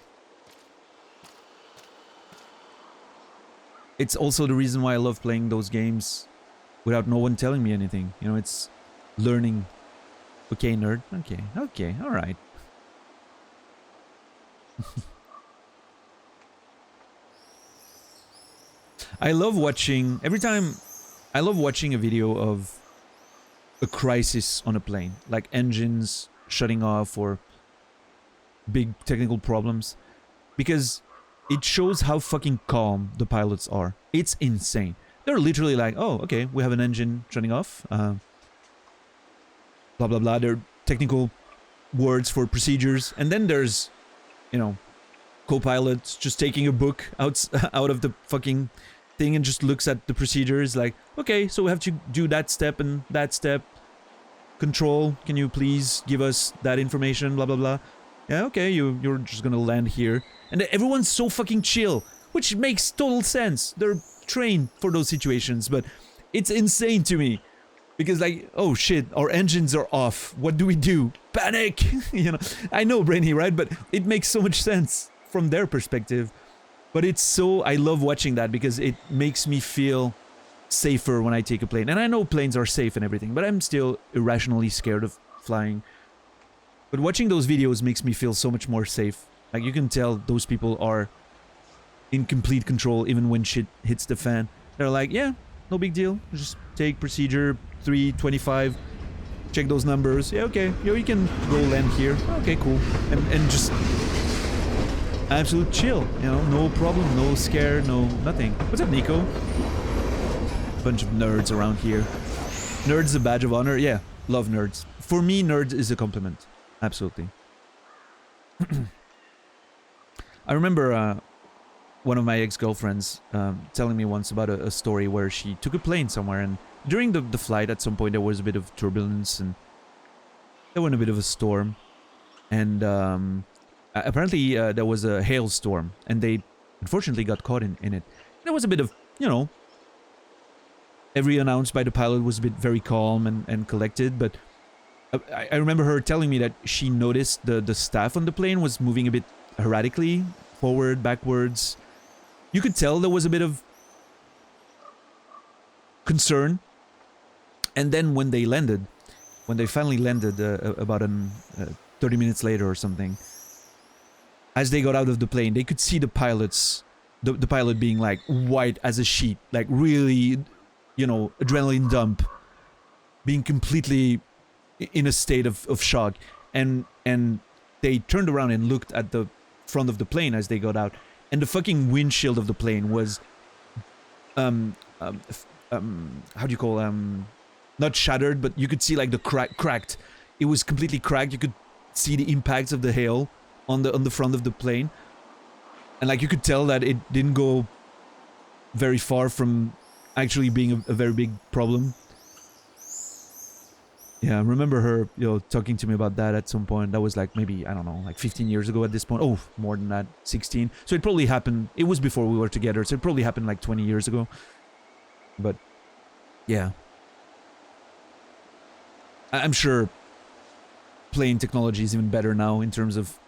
It's also the reason why I love playing those games without no one telling me anything. You know, it's learning. Okay, nerd. Okay, alright. I love watching... I love watching a video of a crisis on a plane. Like engines shutting off or big technical problems. Because it shows how fucking calm the pilots are. It's insane. They're literally like, oh, okay, we have an engine shutting off. Blah, blah, blah. They're technical words for procedures. And then there's, you know, co-pilots just taking a book out of the fucking thing and just looks at the procedures like, okay, so we have to do that step and that step. Control, can you please give us that information? Blah, blah, blah. Yeah, okay, you're just gonna land here. And everyone's so fucking chill, which makes total sense. They're trained for those situations, but it's insane to me because, like, oh shit, our engines are off. What do we do? Panic. You know, I know, Brainy, right? But it makes so much sense from their perspective. But it's so, I love watching that because it makes me feel safer when I take a plane. And I know planes are safe and everything, but I'm still irrationally scared of flying. But watching those videos makes me feel so much more safe. Like, you can tell those people are in complete control even when shit hits the fan. They're like, yeah, no big deal. Just take procedure 325, check those numbers. Yeah, okay, yo, you can go land here. Okay, cool. And just absolute chill, you know, no problem, no scare, no nothing. What's up, Nico? Bunch of nerds around here. Nerds a badge of honor? Yeah, love nerds. For me, nerds is a compliment. Absolutely. I remember one of my ex-girlfriends telling me once about a story where she took a plane somewhere, and during the flight at some point there was a bit of turbulence and there went a bit of a storm, and apparently there was a hailstorm and they unfortunately got caught in it. There was a bit of, you know, every announced by the pilot was a bit very calm and collected, but I remember her telling me that she noticed the staff on the plane was moving a bit erratically, forward, backwards. You could tell there was a bit of concern. And then when they finally landed about 30 minutes later or something, as they got out of the plane, they could see the pilots, the pilot being like white as a sheet, like really, you know, adrenaline dump, being completely in a state of shock. And they turned around and looked at the front of the plane as they got out, and the fucking windshield of the plane was how do you call not shattered, but you could see like the cracked. It was completely cracked. You could see the impacts of the hail on the front of the plane, and like you could tell that it didn't go very far from actually being a very big problem. Yeah, I remember her, talking to me about that at some point. That was like maybe, I don't know, like 15 years ago at this point. Oh, more than that, 16. So it probably happened, it was before we were together, so it probably happened like 20 years ago. But, yeah. I'm sure plane technology is even better now in terms of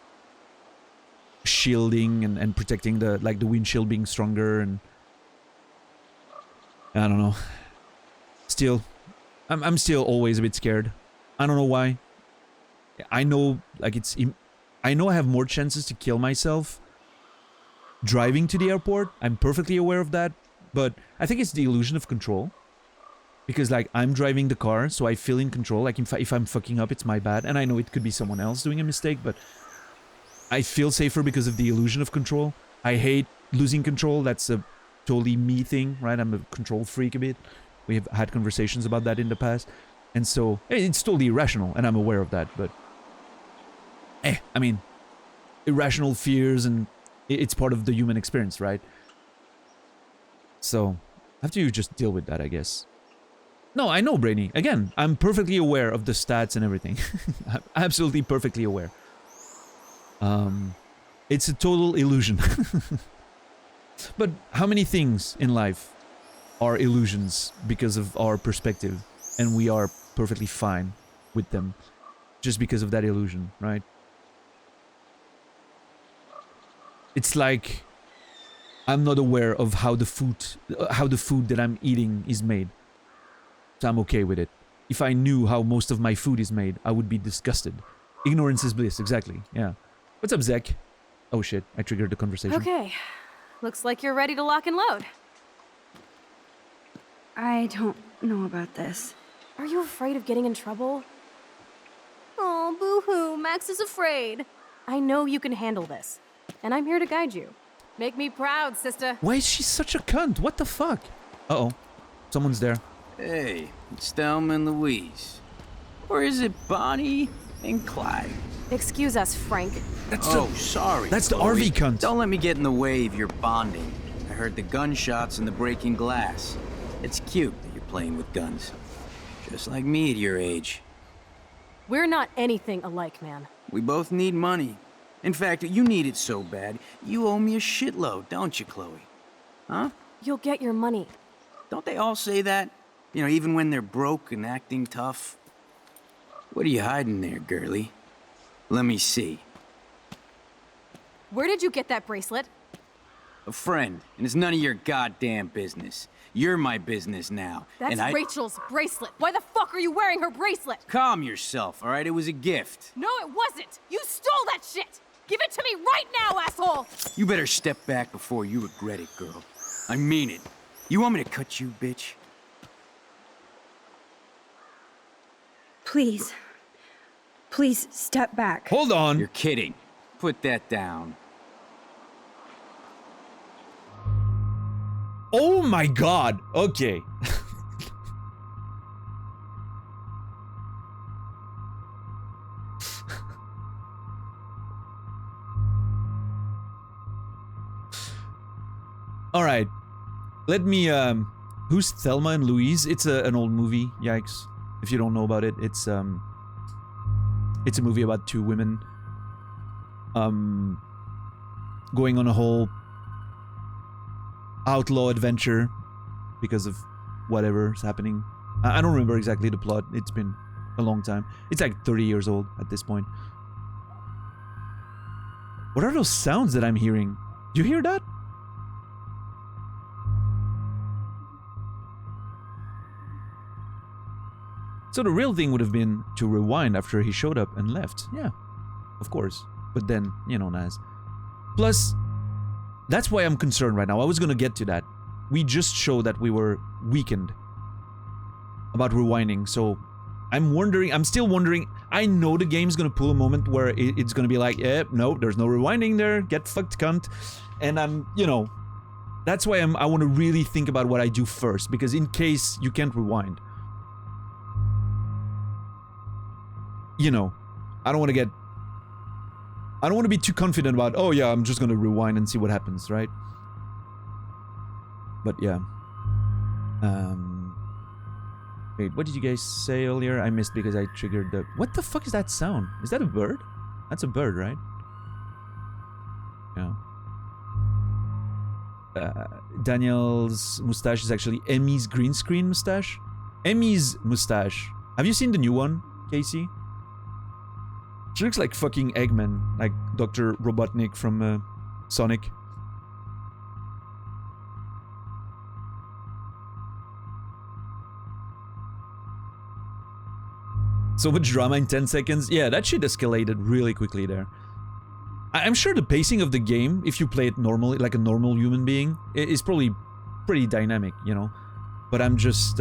shielding and protecting the windshield being stronger, and I don't know. Still, I'm still always a bit scared. I don't know why. I know, I know I have more chances to kill myself driving to the airport. I'm perfectly aware of that, but I think it's the illusion of control. Because, I'm driving the car, so I feel in control. Like, if I'm fucking up, it's my bad. And I know it could be someone else doing a mistake, but I feel safer because of the illusion of control. I hate losing control. That's a totally me thing, right? I'm a control freak a bit. We have had conversations about that in the past. And so, it's totally irrational, and I'm aware of that, but... I mean, irrational fears, and it's part of the human experience, right? So, after you just deal with that, I guess. No, I know, Brainy. Again, I'm perfectly aware of the stats and everything. I'm absolutely perfectly aware. It's a total illusion. But how many things in life are illusions because of our perspective, and we are perfectly fine with them just because of that illusion, right? It's like I'm not aware of how the food that I'm eating is made. So I'm okay with it. If I knew how most of my food is made, I would be disgusted. Ignorance is bliss, exactly, yeah. What's up, Zek? Oh shit, I triggered the conversation. Okay. Looks like you're ready to lock and load. I don't know about this. Are you afraid of getting in trouble? Oh, boo-hoo, Max is afraid. I know you can handle this, and I'm here to guide you. Make me proud, sister. Why is she such a cunt? What the fuck? Uh-oh, someone's there. Hey, it's Thelma and Louise. Or is it Bonnie and Clyde? Excuse us, Frank. Sorry. That's the Chloe. RV cunt. Don't let me get in the way of your bonding. I heard the gunshots and the breaking glass. It's cute that you're playing with guns. Just like me at your age. We're not anything alike, man. We both need money. In fact, you need it so bad, you owe me a shitload, don't you, Chloe? Huh? You'll get your money. Don't they all say that? Even when they're broke and acting tough. What are you hiding there, girlie? Let me see. Where did you get that bracelet? A friend, and it's none of your goddamn business. You're my business now. That's and Rachel's bracelet. Why the fuck are you wearing her bracelet? Calm yourself, all right? It was a gift. No, it wasn't. You stole that shit. Give it to me right now, asshole. You better step back before you regret it, girl. I mean it. You want me to cut you, bitch? Please. Please step back. Hold on. You're kidding. Put that down. Oh my god. Okay. All right. Let me who's Thelma and Louise? It's an old movie. Yikes. If you don't know about it, it's a movie about two women going on a whole outlaw adventure because of whatever's happening. I don't remember exactly the plot. It's been a long time. It's like 30 years old at this point. What are those sounds that I'm hearing? Do you hear that? So the real thing would have been to rewind after he showed up and left. Yeah, of course. But then, Naz. Plus, that's why I'm concerned right now. I was gonna get to that. We just showed that we were weakened about rewinding, so I'm still wondering. I know the game's gonna pull a moment where it's gonna be like, no, there's no rewinding there, get fucked, cunt. And that's why I want to really think about what I do first, because in case you can't rewind, I don't want to be too confident about, oh yeah, I'm just gonna rewind and see what happens, right? But yeah. Wait, what did you guys say earlier? I missed because I triggered the... What the fuck is that sound? Is that a bird? That's a bird, right? Yeah. Daniel's mustache is actually Emmy's green screen mustache. Emmy's mustache. Have you seen the new one, Casey? She looks like fucking Eggman, like Dr. Robotnik from Sonic. So much drama in 10 seconds. Yeah, that shit escalated really quickly there. I'm sure the pacing of the game, if you play it normally, like a normal human being, is probably pretty dynamic, you know? But I'm just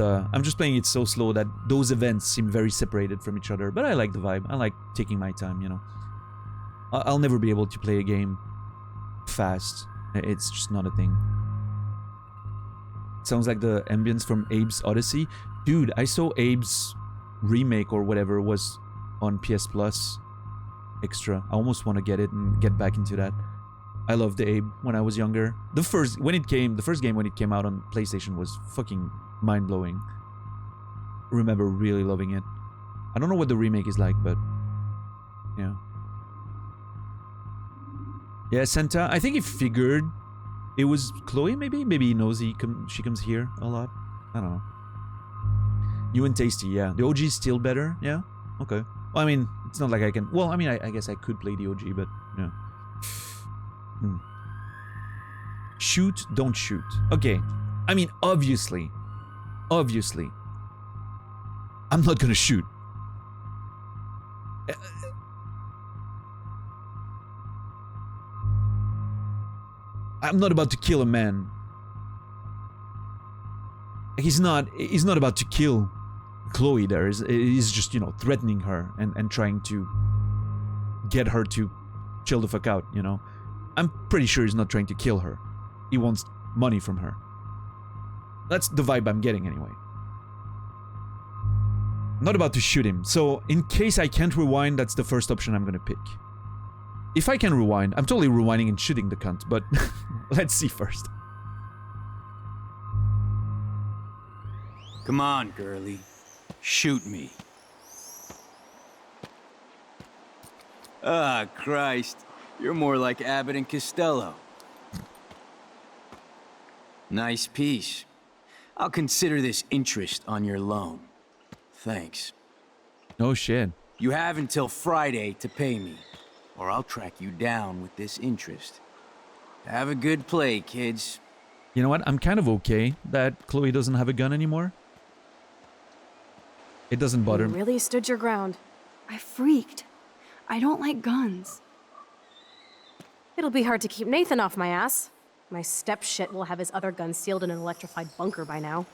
playing it so slow that those events seem very separated from each other. But I like the vibe. I like taking my time, you know? I'll never be able to play a game fast. It's just not a thing. Sounds like the ambience from Abe's Odyssey. Dude, I saw Abe's remake or whatever was on PS Plus extra. I almost want to get it and get back into that. I loved the Abe when I was younger. The first game when it came out on PlayStation was fucking mind-blowing. Remember really loving it. I don't know what the remake is like, but yeah. Yeah, Santa, I think he figured it was Chloe, maybe? Maybe he knows she comes here a lot. I don't know. You and Tasty, yeah. The OG is still better, yeah? Okay. Well, I mean, it's not like I can... Well, I mean, I guess I could play the OG, but, yeah. Shoot, don't shoot. Okay. I mean, obviously, I'm not gonna shoot. I'm not about to kill a man. He's not about to kill Chloe there. He's just, you know, threatening her and trying to get her to chill the fuck out, you know? I'm pretty sure he's not trying to kill her. He wants money from her. That's the vibe I'm getting anyway. I'm not about to shoot him, so in case I can't rewind, that's the first option I'm gonna pick. If I can rewind, I'm totally rewinding and shooting the cunt, but let's see first. Come on, girlie. Shoot me. Ah, Christ. You're more like Abbott and Costello. Nice piece. I'll consider this interest on your loan. Thanks. No shit. You have until Friday to pay me, or I'll track you down with this interest. Have a good play, kids. You know what? I'm kind of okay that Chloe doesn't have a gun anymore. It doesn't bother me. You really stood your ground. I freaked. I don't like guns. It'll be hard to keep Nathan off my ass. My step-shit will have his other gun sealed in an electrified bunker by now.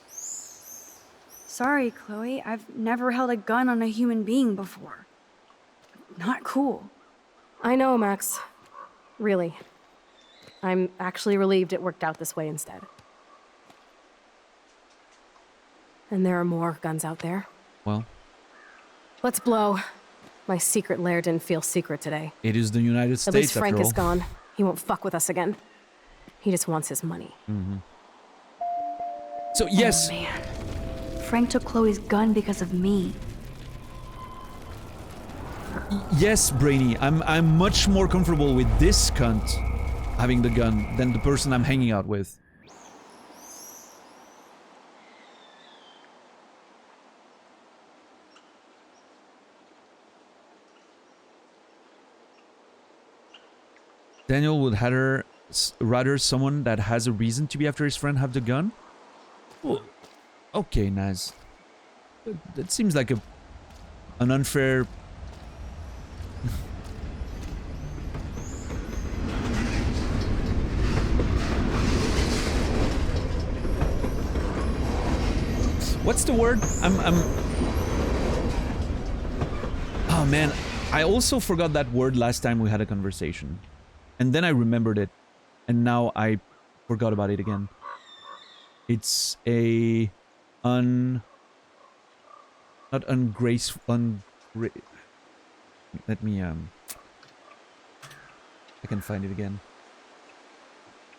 Sorry, Chloe. I've never held a gun on a human being before. Not cool. I know, Max. Really. I'm actually relieved it worked out this way instead. And there are more guns out there. Well, let's blow. My secret lair didn't feel secret today. it is the United States, At least Frank after is all. gone. He won't fuck with us again. He just wants his money. So yes, Oh, man. Frank took Chloe's gun because of me. yes, Brainy. I'm much more comfortable with this cunt having the gun than the person I'm hanging out with. Daniel would rather someone that has a reason to be after his friend have the gun? Well, okay, Naz. That seems like an unfair... What's the word? Oh man, I also forgot that word last time we had a conversation. And then I remembered it, and now I forgot about it again. It's a not ungraceful, let me I can find it again.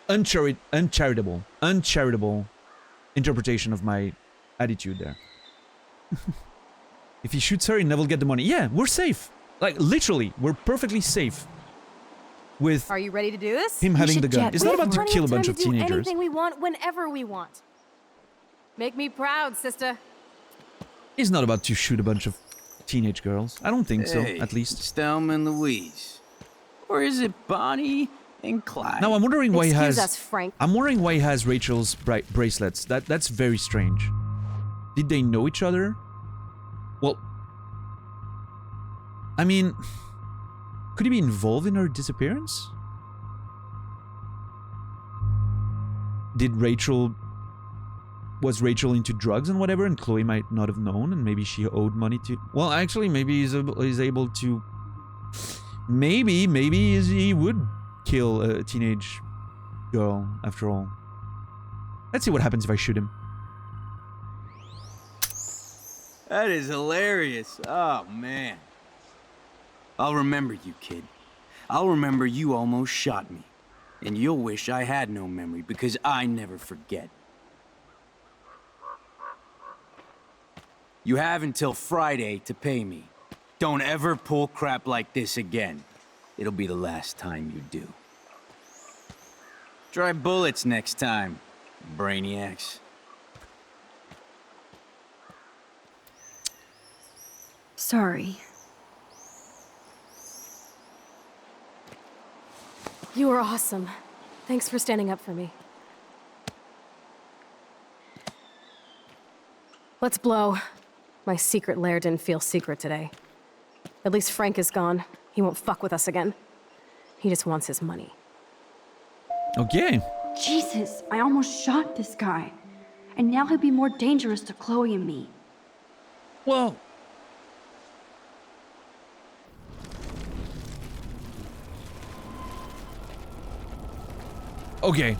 uncharitable interpretation of my attitude there. If he shoots her, he never get the money. Yeah, we're safe. Like, literally, we're perfectly safe with Are you ready to do this? him having the gun. jet It's We not have about to plenty kill a time bunch to of do teenagers. anything we want whenever we want. Make me proud, sister. It's not about to shoot a bunch of teenage girls. I don't think so, Hey, at least. it's Thelma and Louise. Or is it Bonnie and Clyde? Now, I'm wondering why he Excuse has... us, Frank. I'm wondering why he has Rachel's bracelets. That's very strange. Did they know each other? Well, I mean, could he be involved in her disappearance? Was Rachel into drugs and whatever, and Chloe might not have known, and maybe she owed money to... Well, actually, maybe he's able to... Maybe he would kill a teenage girl, after all. Let's see what happens if I shoot him. That is hilarious. Oh, man. I'll remember you, kid. I'll remember you almost shot me. And you'll wish I had no memory, because I never forget. You have until Friday to pay me. Don't ever pull crap like this again. It'll be the last time you do. Try bullets next time, brainiacs. Sorry. You were awesome. Thanks for standing up for me. Let's blow. My secret lair didn't feel secret today. At least Frank is gone. He won't fuck with us again. He just wants his money. Okay. Jesus, I almost shot this guy. And now he'll be more dangerous to Chloe and me. Well... Okay.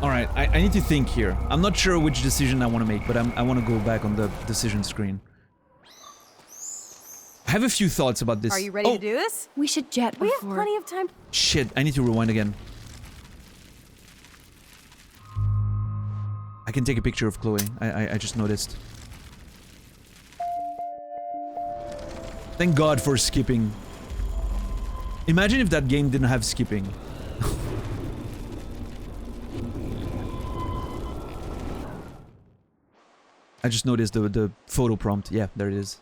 Alright, I need to think here. I'm not sure which decision I want to make, but I want to go back on the decision screen. I have a few thoughts about this. Are you ready to do this? We should jet We before. have plenty of time. Shit, I need to rewind again. I can take a picture of Chloe. I just noticed. Thank God for skipping. Imagine if that game didn't have skipping. I just noticed the photo prompt. Yeah, there it is.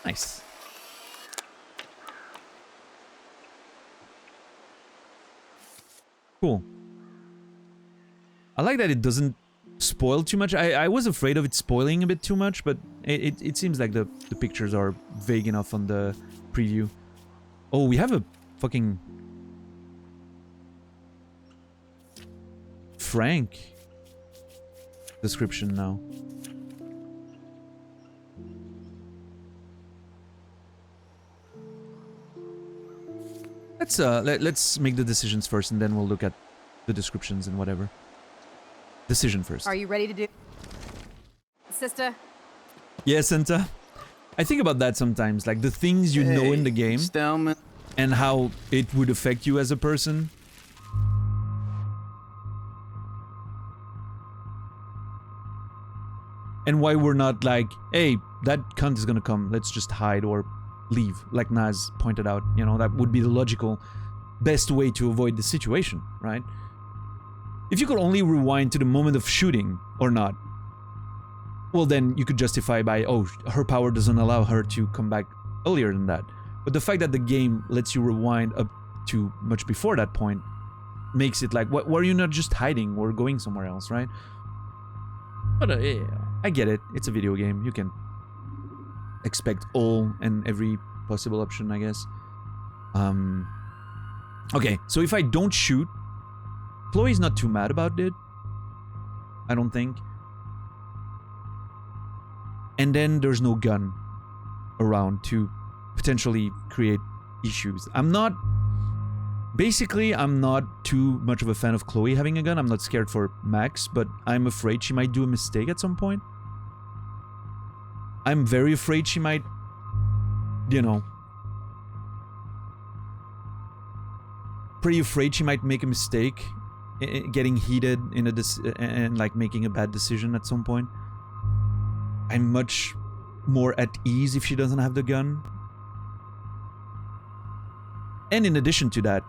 Nice. Cool. I like that it doesn't spoil too much. I was afraid of it spoiling a bit too much, but it seems like the pictures are vague enough on the preview. Oh, we have a fucking... Frank description now. Let's make the decisions first, and then we'll look at the descriptions and whatever. Decision first. Are you ready to do... Sister? Yeah, Santa. I think about that sometimes, like the things you know in the game Stillman. and how it would affect you as a person. And why we're not like, hey, that cunt is gonna come, let's just hide or leave, like Naz pointed out. You know, that would be the logical best way to avoid the situation, right? If you could only rewind to the moment of shooting or not, well then you could justify by, oh, her power doesn't allow her to come back earlier than that. But the fact that the game lets you rewind up to much before that point makes it like, why are you not just hiding or going somewhere else, right? But yeah, I get it. It's a video game. You can expect all and every possible option, I guess. Okay, so if I don't shoot, Chloe's not too mad about it. I don't think. And then there's no gun around to potentially create issues. Basically, I'm not too much of a fan of Chloe having a gun. I'm not scared for Max, but I'm afraid she might do a mistake at some point. I'm very afraid she might, you know, pretty afraid she might make a mistake, getting heated in and like making a bad decision at some point. I'm much more at ease if she doesn't have the gun. And in addition to that,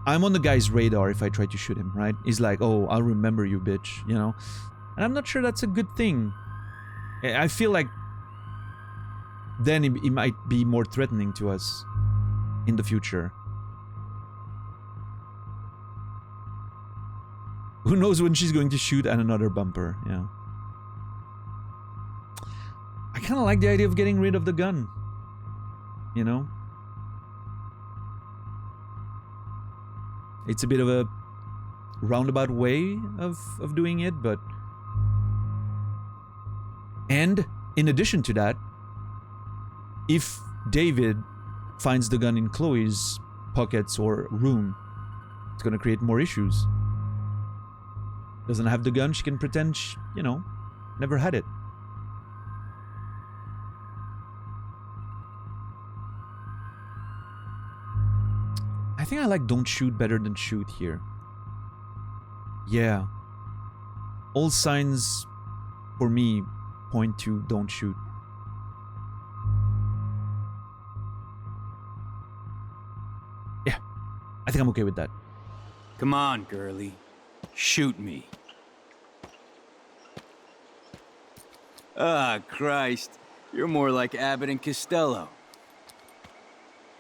I'm on the guy's radar if I try to shoot him, right? He's like, oh, I'll remember you, bitch, you know? And I'm not sure that's a good thing. I feel like then it might be more threatening to us in the future. Who knows when she's going to shoot at another bumper, yeah. I kind of like the idea of getting rid of the gun. You know? It's a bit of a roundabout way of doing it, but... And, in addition to that, if David finds the gun in Chloe's pockets or room, it's gonna create more issues. Doesn't have the gun, she can pretend she, you know, never had it. I think I like don't shoot better than shoot here. Yeah. All signs for me point to don't shoot. Yeah. I think I'm okay with that. Come on, girlie. Shoot me. Ah, Christ. You're more like Abbott and Costello.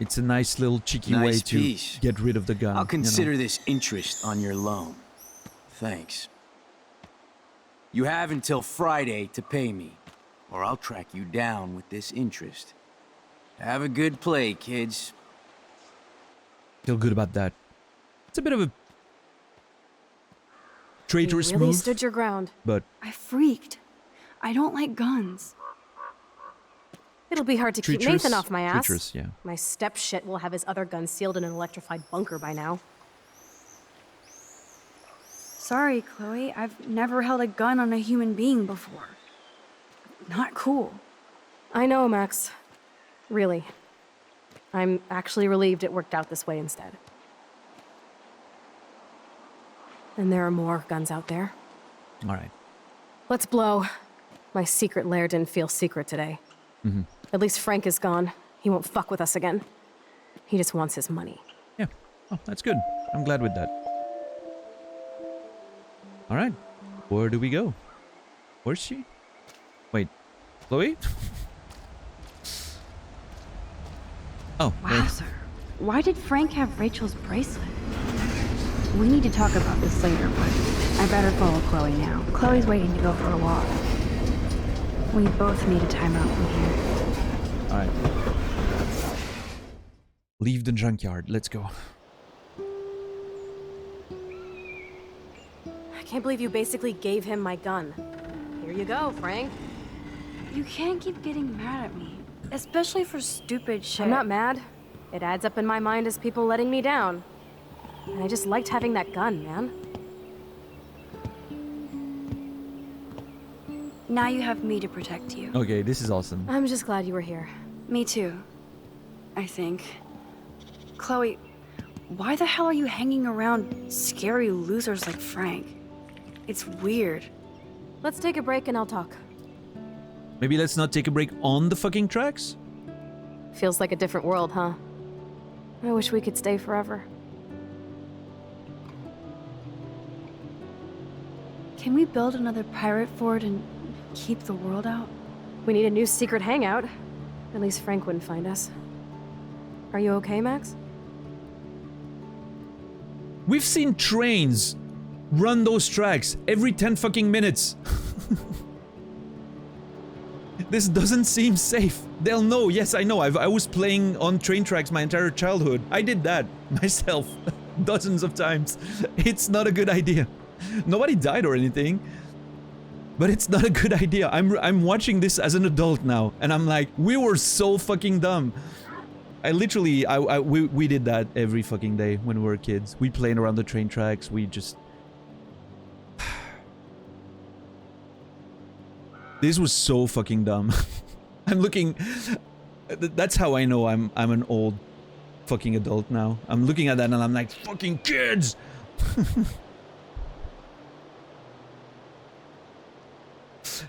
It's a nice little cheeky Nice way to piece. get rid of the gun. I'll consider you know? this interest on your loan. Thanks. You have until Friday to pay me, or I'll track you down with this interest. Have a good play, kids. Feel good about that. It's a bit of a traitorous You really move, stood your ground. but I freaked. I don't like guns. It'll be hard to keep treacherous. Nathan off my ass. Treacherous, yeah. My stepshit will have his other gun sealed in an electrified bunker by now. Sorry, Chloe. I've never held a gun on a human being before. Not cool. I know, Max. Really. I'm actually relieved it worked out this way instead. And there are more guns out there. All right. Let's blow. My secret lair didn't feel secret today. At least Frank is gone. He won't fuck with us again. He just wants his money. Yeah. Oh, that's good. I'm glad with that. All right. Where do we go? Where's she? Wait. Chloe? Oh, Wow, sir. Why did Frank have Rachel's bracelet? We need to talk about this later, but I better follow Chloe now. Chloe's waiting to go for a walk. We both need a timeout from here. all right. Leave the junkyard. Let's go. I can't believe you basically gave him my gun. Here you go, Frank. You can't keep getting mad at me. Especially for stupid shit. I'm not mad. It adds up in my mind as people letting me down. And I just liked having that gun, man. Now you have me to protect you. Okay, this is awesome. I'm just glad you were here. Me too. I think. Chloe, why the hell are you hanging around scary losers like Frank? It's weird. Let's take a break and I'll talk. Maybe let's not take a break on the fucking tracks? Feels like a different world, huh? I wish we could stay forever. Can we build another pirate fort and keep the world out? We need a new secret hangout. At least Frank wouldn't find us. Are you okay, Max? We've seen trains run those tracks every 10 fucking minutes. This doesn't seem safe. They'll know. Yes, I know. I was playing on train tracks my entire childhood. I did that myself dozens of times. It's not a good idea. Nobody died or anything, but it's not a good idea. I'm watching this as an adult now, and I'm like, we were so fucking dumb. We did that every fucking day when we were kids. We played around the train tracks. We just... This was so fucking dumb. I'm looking... That's how I know I'm an old fucking adult now. I'm looking at that and I'm like, fucking kids!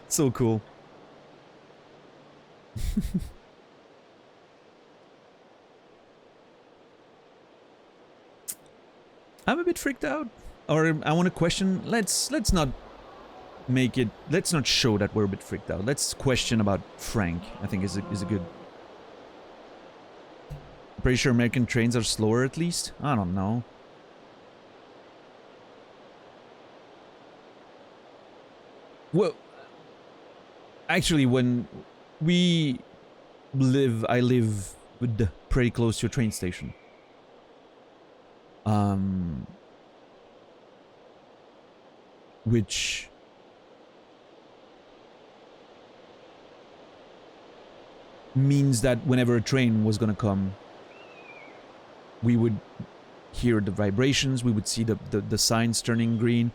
So cool. I'm a bit freaked out. Or I want to question, let's not make it, let's not show that we're a bit freaked out. Let's question about Frank, I think is a good. I'm pretty sure American trains are slower at least. I don't know. Well, actually when I live pretty close to a train station. Which means that whenever a train was gonna come, we would hear the vibrations, we would see the signs turning green,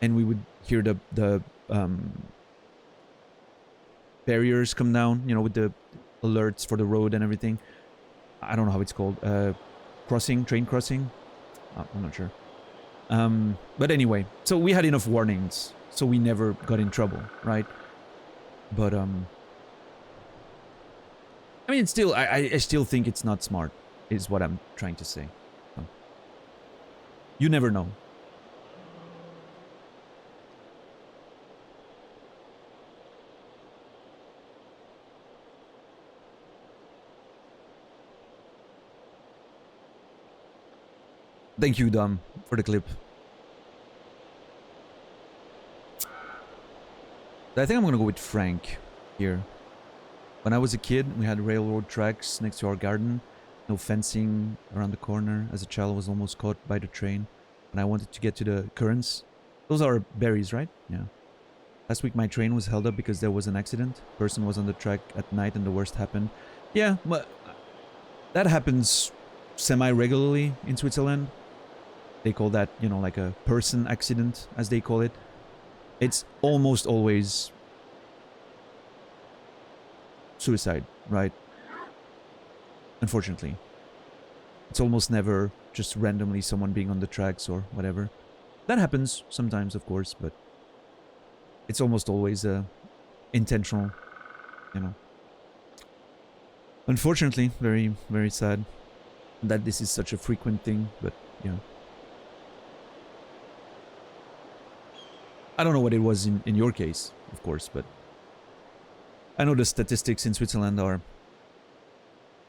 and we would hear the barriers come down, you know, with the alerts for the road and everything. I don't know how it's called. Train crossing? I'm not sure. But anyway, so we had enough warnings, so we never got in trouble, right? But, I mean, still, I still think it's not smart, is what I'm trying to say. You never know. Thank you, Dom, for the clip. I think I'm gonna go with Frank here. When I was a kid, we had railroad tracks next to our garden. No fencing around the corner. As a child, I was almost caught by the train. And I wanted to get to the currents. Those are berries, right? Yeah. Last week, my train was held up because there was an accident. Person was on the track at night and the worst happened. Yeah, but that happens semi-regularly in Switzerland. They call that, you know, like a person accident, as they call it. It's almost always suicide, right? Unfortunately. It's almost never just randomly someone being on the tracks or whatever. That happens sometimes, of course, but it's almost always intentional, you know. Unfortunately, very, very sad that this is such a frequent thing, but, you know. I don't know what it was in your case, of course, but I know the statistics in Switzerland are,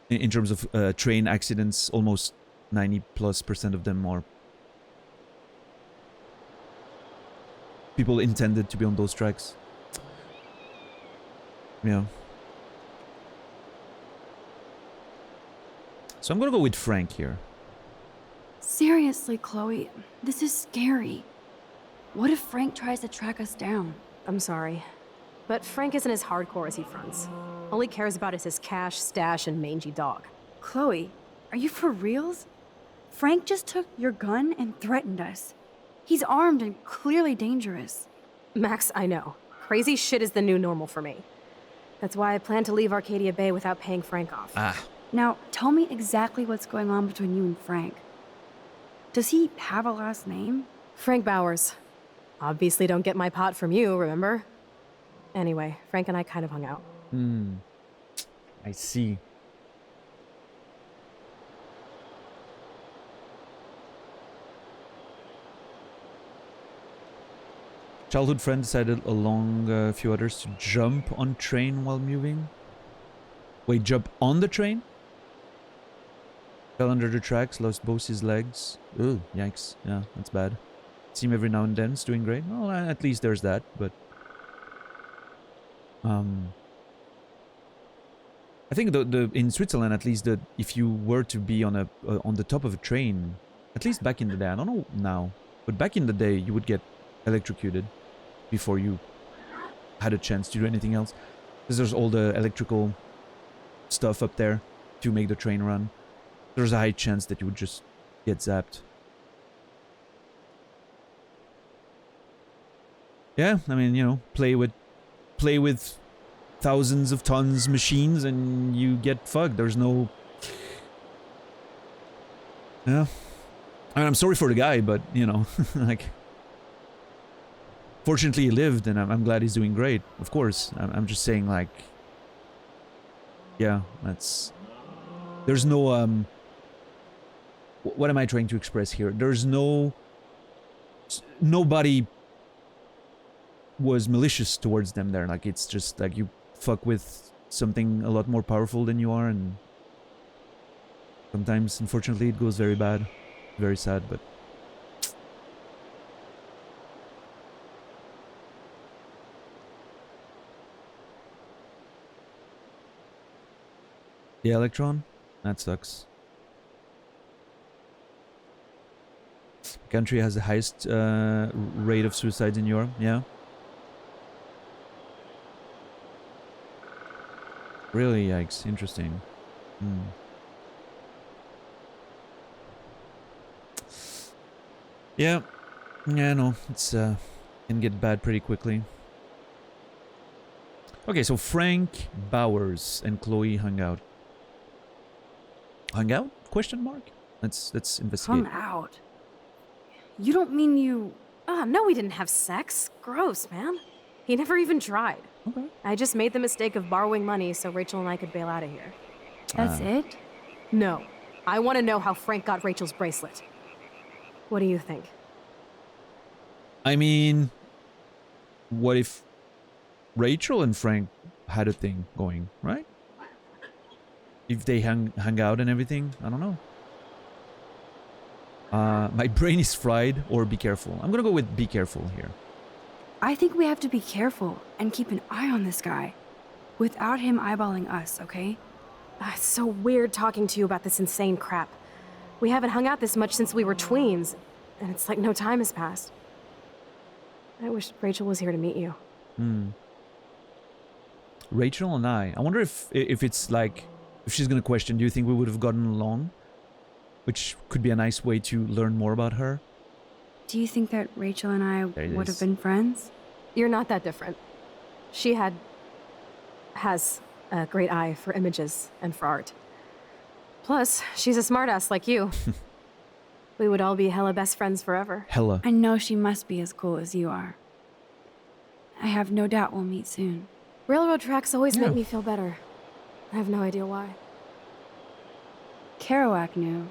in terms of train accidents, almost 90+% of them are people intended to be on those tracks. Yeah. So I'm gonna go with Frank here. Seriously, Chloe, this is scary. What if Frank tries to track us down? I'm sorry, but Frank isn't as hardcore as he fronts. All he cares about is his cash, stash, and mangy dog. Chloe, are you for reals? Frank just took your gun and threatened us. He's armed and clearly dangerous. Max, I know. Crazy shit is the new normal for me. That's why I plan to leave Arcadia Bay without paying Frank off. Now, tell me exactly what's going on between you and Frank. Does he have a last name? Frank Bowers. Obviously don't get my pot from you, remember? Anyway, Frank and I kind of hung out. I see. Childhood friend decided along a few others to jump on train while moving. Wait, jump on the train? Fell under the tracks, lost both his legs. Ooh, yikes. Yeah, that's bad. See him every now and then, it's doing great. Well, at least there's that, but... I think in Switzerland, at least, if you were to be on the top of a train, at least back in the day, I don't know now, but back in the day, you would get electrocuted before you had a chance to do anything else. Because there's all the electrical stuff up there to make the train run. There's a high chance that you would just get zapped. Yeah, I mean, you know, play with thousands of tons machines and you get fucked. There's no Yeah. I mean, I'm sorry for the guy, but, you know, like... Fortunately, he lived, and I'm glad he's doing great. Of course. I'm just saying, like... Yeah, that's... There's no, What am I trying to express here? There's no... Nobody was malicious towards them there. Like, it's just, like, you fuck with something a lot more powerful than you are, and... Sometimes, unfortunately, it goes very bad. Very sad, but... Yeah, Electron? That sucks. The country has the highest rate of suicides in Europe, yeah. Really, yikes, interesting. Yeah, no, it's can get bad pretty quickly. Okay, so Frank Bowers and Chloe hung out. Hung out? Question mark? Let's investigate. Hung out? You don't mean you... Oh, no, we didn't have sex. Gross, man. He never even tried. Okay. I just made the mistake of borrowing money so Rachel and I could bail out of here. That's it? No. I want to know how Frank got Rachel's bracelet. What do you think? I mean, what if Rachel and Frank had a thing going, right? If they hung out and everything, I don't know. My brain is fried, or be careful. I'm gonna go with be careful here. I think we have to be careful and keep an eye on this guy. Without him eyeballing us, okay? It's so weird talking to you about this insane crap. We haven't hung out this much since we were tweens, and it's like no time has passed. I wish Rachel was here to meet you. Rachel and I wonder if it's like, if she's gonna question, do you think we would have gotten along? Which could be a nice way to learn more about her. Do you think that Rachel and I would have been friends? You're not that different. She has a great eye for images and for art. Plus, she's a smartass like you. We would all be hella best friends forever. Hella. I know she must be as cool as you are. I have no doubt we'll meet soon. Railroad tracks always make me feel better. I have no idea why. Kerouac knew.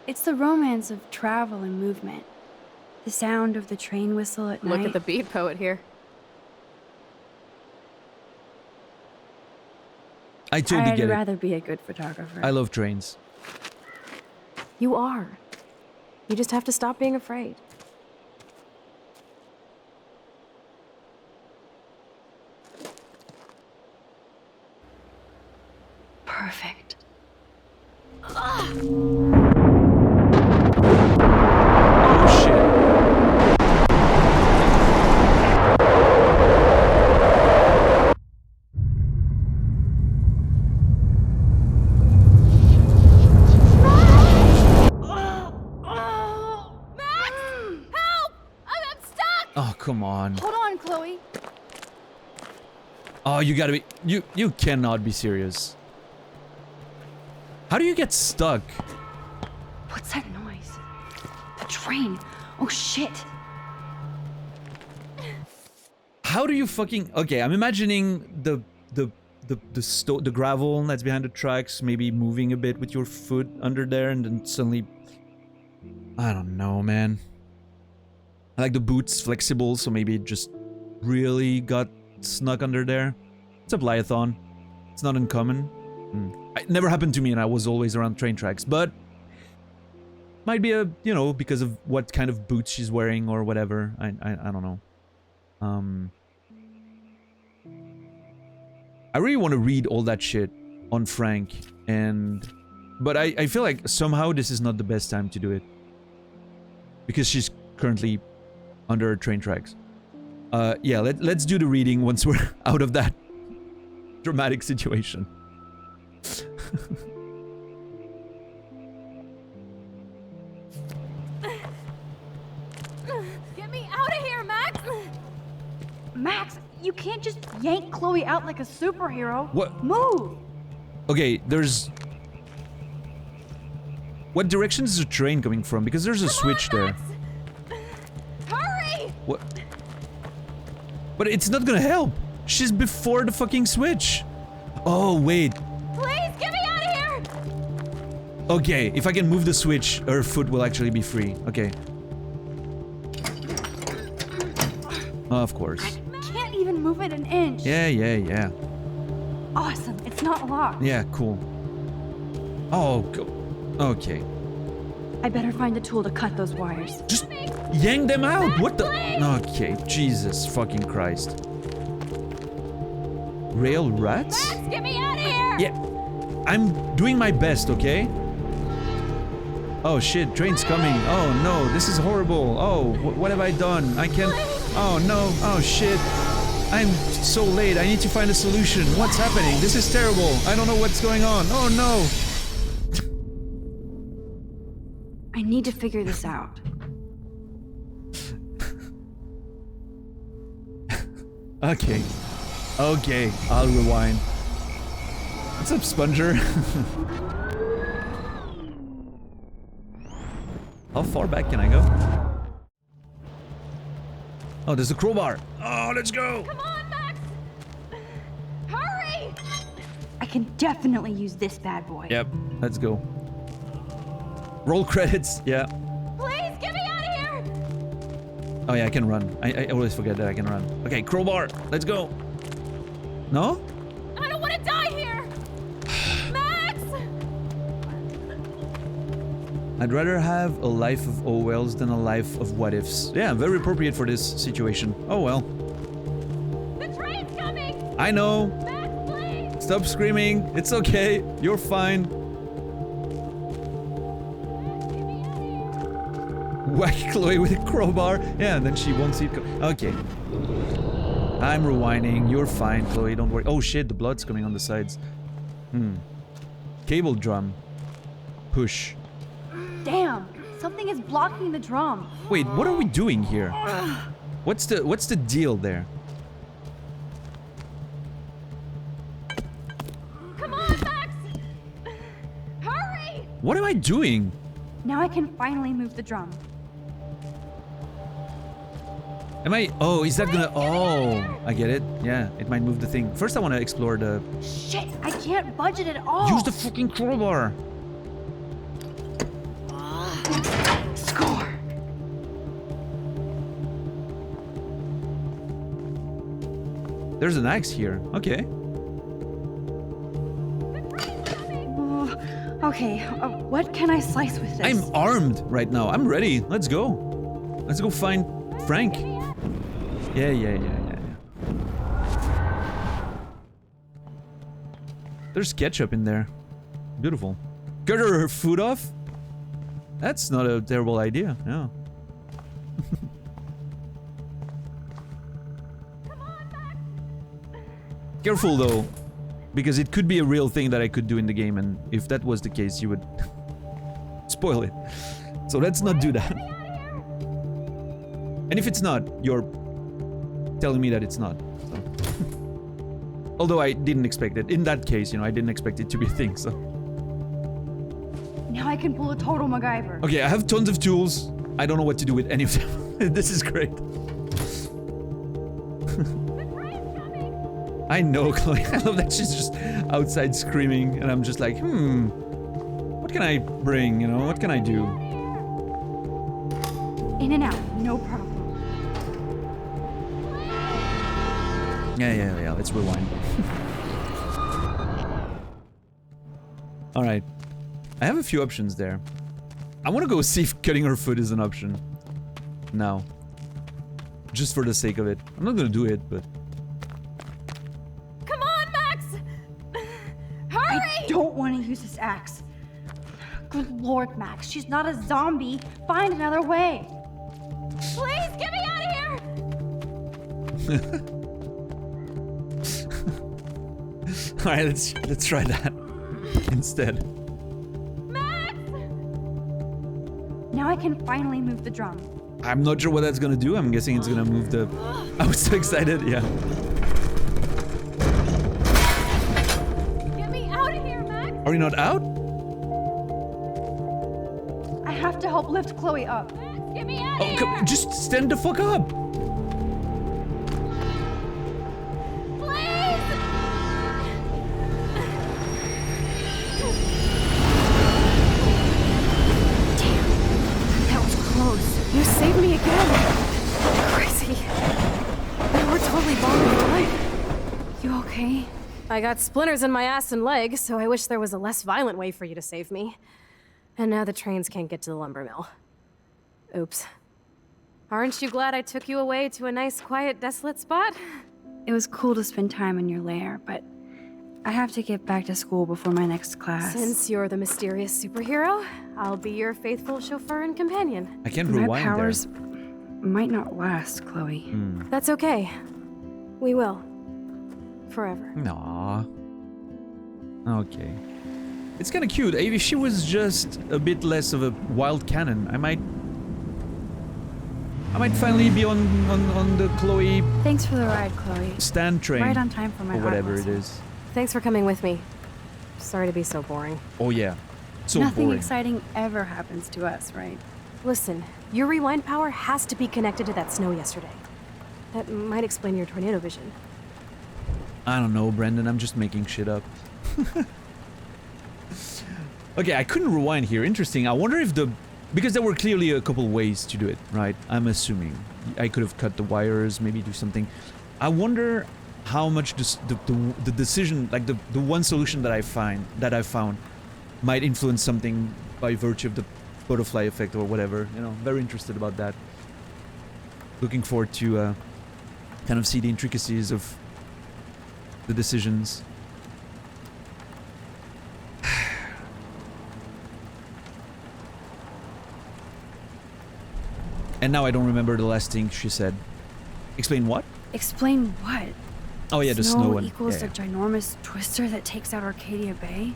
It's the romance of travel and movement. The sound of the train whistle at night. Look at the beat poet here. I totally get it. I'd rather be a good photographer. I love trains. You are. You just have to stop being afraid. Perfect. Oh shit. Oh, come on. Hold on, Chloe. Oh, you gotta be... You cannot be serious. How do you get stuck? What's that noise? The train. Oh, shit. How do you fucking... Okay, I'm imagining the gravel that's behind the tracks maybe moving a bit with your foot under there, and then suddenly... I don't know, man. I like the boots flexible, so maybe it just really got snuck under there. It's a Blython. It's not uncommon. It never happened to me, and I was always around train tracks, but might be a, you know, because of what kind of boots she's wearing or whatever. I don't know. I really want to read all that shit on Frank, but I feel like somehow this is not the best time to do it, because she's currently under train tracks. Yeah, let's do the reading once we're out of that dramatic situation. Get me out of here, Max! Max, you can't just yank Chloe out like a superhero. What? Move! Okay, there's... What direction is the train coming from? Because there's a switch there. Hurry! What? But it's not gonna help. She's before the fucking switch. Oh, wait. Please, get me out of here! Okay, if I can move the switch, her foot will actually be free. Okay. Of course. Can't even move it an inch. Yeah. Awesome. It's not locked. Yeah, cool. Oh, go. Okay. I better find a tool to cut those wires. Just yank them out. What the? Okay, Jesus fucking Christ. Rail rats? Get me out of here! Yeah. I'm doing my best, okay? Oh shit, train's coming. Oh no, this is horrible. Oh, what have I done? I can't. Oh no, oh shit. I'm so late. I need to find a solution. What's happening? This is terrible. I don't know what's going on. Oh no. I need to figure this out. Okay. Okay, I'll rewind. What's up, Sponger? How far back can I go? Oh, there's a crowbar. Oh, let's go. Come on, Max! Hurry! I can definitely use this bad boy. Yep, let's go. Roll credits, yeah. Please, get me out of here! Oh yeah, I can run. I always forget that I can run. Okay, crowbar, let's go. No? I don't want to die here! Max! I'd rather have a life of oh wells than a life of what ifs. Yeah, very appropriate for this situation. Oh well. The train's coming! I know. Max, please! Stop screaming. It's okay. You're fine. Get me out of here! Whack Chloe with a crowbar. Yeah, and then she won't see it go. Okay. I'm rewinding. You're fine, Chloe. Don't worry. Oh shit, the blood's coming on the sides. Cable drum. Push. Damn! Something is blocking the drum. Wait, what are we doing here? What's the deal there? Come on, Max! Hurry! What am I doing? Now I can finally move the drum. Am I? Oh, is that gonna? Oh, I get it. Yeah, it might move the thing. First, I want to explore the. Shit! I can't budget at all. Use the fucking crowbar. Score. There's an axe here. Okay. Okay, what can I slice with this? I'm armed right now. I'm ready. Let's go. Let's go find Frank. Yeah. There's ketchup in there. Beautiful. Cut her foot off? That's not a terrible idea. No. Careful though, because it could be a real thing that I could do in the game, and if that was the case, you would spoil it. So let's not do that. And if it's not, you're telling me that it's not. So. Although I didn't expect it. In that case, you know, I didn't expect it to be a thing, so. Now I can pull a total MacGyver. Okay, I have tons of tools. I don't know what to do with any of them. This is great. I know, Chloe. I love that she's just outside screaming, and I'm just like, what can I bring, you know? What can I do? In and out, no problem. Yeah, let's rewind. Alright. I have a few options there. I want to go see if cutting her foot is an option. Now. Just for the sake of it. I'm not gonna do it, but... Come on, Max! Hurry! I don't want to use this axe. Good lord, Max, she's not a zombie. Find another way. Please, get me out of here! Alright, let's try that instead. Max! Now I can finally move the drum. I'm not sure what that's gonna do. I'm guessing it's gonna move the... I was so excited, yeah. Get me out of here, Max! Are you not out? help lift Chloe up. Get me out Oh, come, just stand the fuck up. Please! That was close. You saved me again. Crazy. We were totally bonded for life. You okay? I got splinters in my ass and leg, so I wish there was a less violent way for you to save me. And now the trains can't get to the lumber mill. Oops. Aren't you glad I took you away to a nice, quiet, desolate spot? It was cool to spend time in your lair, but I have to get back to school before my next class. Since you're the mysterious superhero, I'll be your faithful chauffeur and companion. I can't my rewind powers might not last, Chloe. there. That's okay. We will. Forever. Nah. Okay. It's kind of cute. If she was just a bit less of a wild cannon, I might finally be on the Chloe Thanks for the ride, Chloe. stand train. Right on time for my or whatever art it lesson. is. Thanks for coming with me. Sorry to be so boring. Oh yeah. So Nothing boring. exciting ever happens to us, right? Listen, your rewind power has to be connected to that snow yesterday. That might explain your tornado vision. I don't know, Brendan. I'm just making shit up. Okay, I couldn't rewind here. Interesting. I wonder if because there were clearly a couple ways to do it, right? I'm assuming. I could have cut the wires, maybe do something. I wonder how much the decision, like the one solution that I found might influence something by virtue of the butterfly effect or whatever. You know, very interested about that. Looking forward to kind of see the intricacies of the decisions. And now I don't remember the last thing she said. Explain what? Explain what? Oh yeah, the snow one. equals Yeah, the ginormous twister that takes out Arcadia Bay?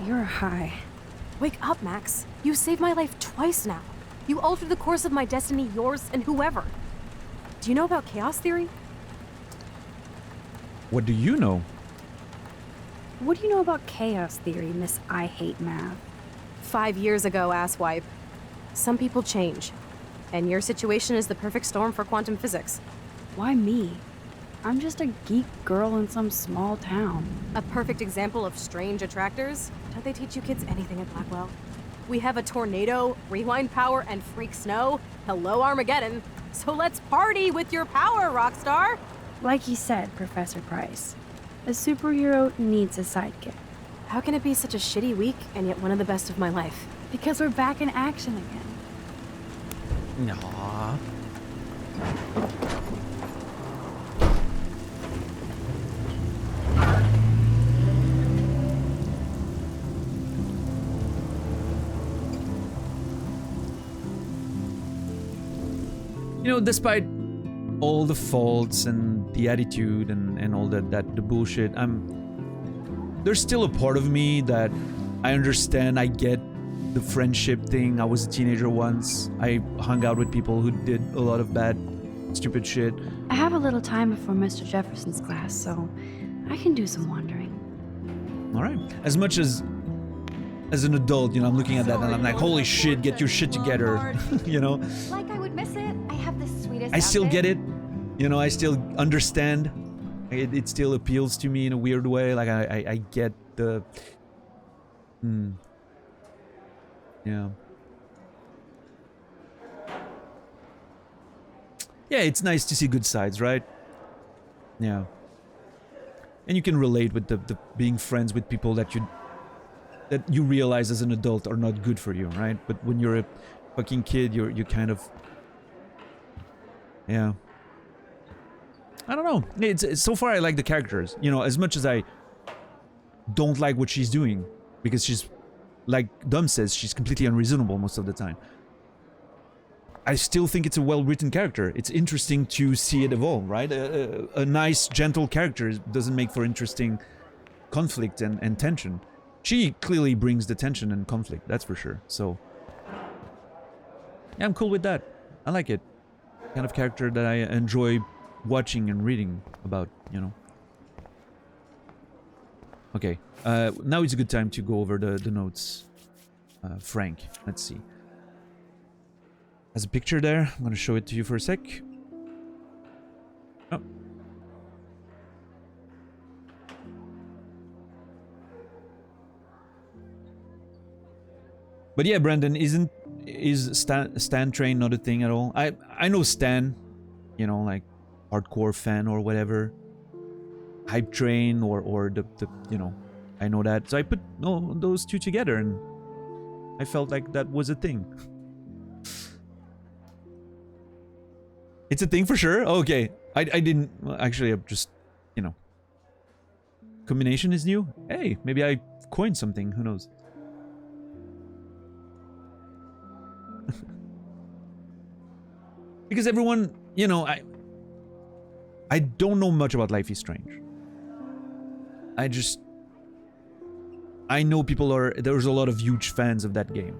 You're high. Wake up, Max. You saved my life twice now. You altered the course of my destiny, yours, and whoever. Do you know about chaos theory? What do you know? What do you know about chaos theory, Miss I Hate Math? 5 years ago, asswipe. Some people change. And your situation is the perfect storm for quantum physics. Why me? I'm just a geek girl in some small town. A perfect example of strange attractors. Don't they teach you kids anything at Blackwell? We have a tornado, rewind power, and freak snow. Hello, Armageddon. So let's party with your power, Rockstar! Like you said, Professor Price, a superhero needs a sidekick. How can it be such a shitty week and yet one of the best of my life? Because we're back in action again. Aww. You know, despite all the faults and the attitude and all that the bullshit, there's still a part of me that I understand. I get the friendship thing. I was a teenager once. I hung out with people who did a lot of bad, stupid shit. I have a little time before Mr. Jefferson's class, so I can do some wandering. All right. As much as an adult, you know, I'm looking at that and I'm like, holy shit, get your shit together. You know, Like I would miss it. I have the sweetest I still outfit. get it. You know, I still understand. It still appeals to me in a weird way. Like I get the. Yeah. Yeah, it's nice to see good sides, right? Yeah. And you can relate with the being friends with people that you realize as an adult are not good for you, right? But when you're a fucking kid, you kind of. Yeah. I don't know. It's so far I like the characters. You know, as much as I don't like what she's doing, because she's, like Dom says, she's completely unreasonable most of the time. I still think it's a well-written character. It's interesting to see it evolve, right? A nice, gentle character doesn't make for interesting conflict and tension. She clearly brings the tension and conflict, that's for sure. So, yeah, I'm cool with that. I like it. Kind of character that I enjoy watching and reading about, you know. Okay, now is a good time to go over the notes. Frank. Let's see. There's a picture there. I'm gonna show it to you for a sec. Oh. But yeah, Brandon, is Stan Train not a thing at all? I know Stan, you know, like hardcore fan or whatever. Hype Train or the you know, I know that. So I put those two together and I felt like that was a thing. It's a thing for sure? Okay. I didn't... Well, actually, I'm just... You know. Combination is new? Hey, maybe I coined something. Who knows? Because everyone... You know, I don't know much about Life is Strange. I know people are... There's a lot of huge fans of that game.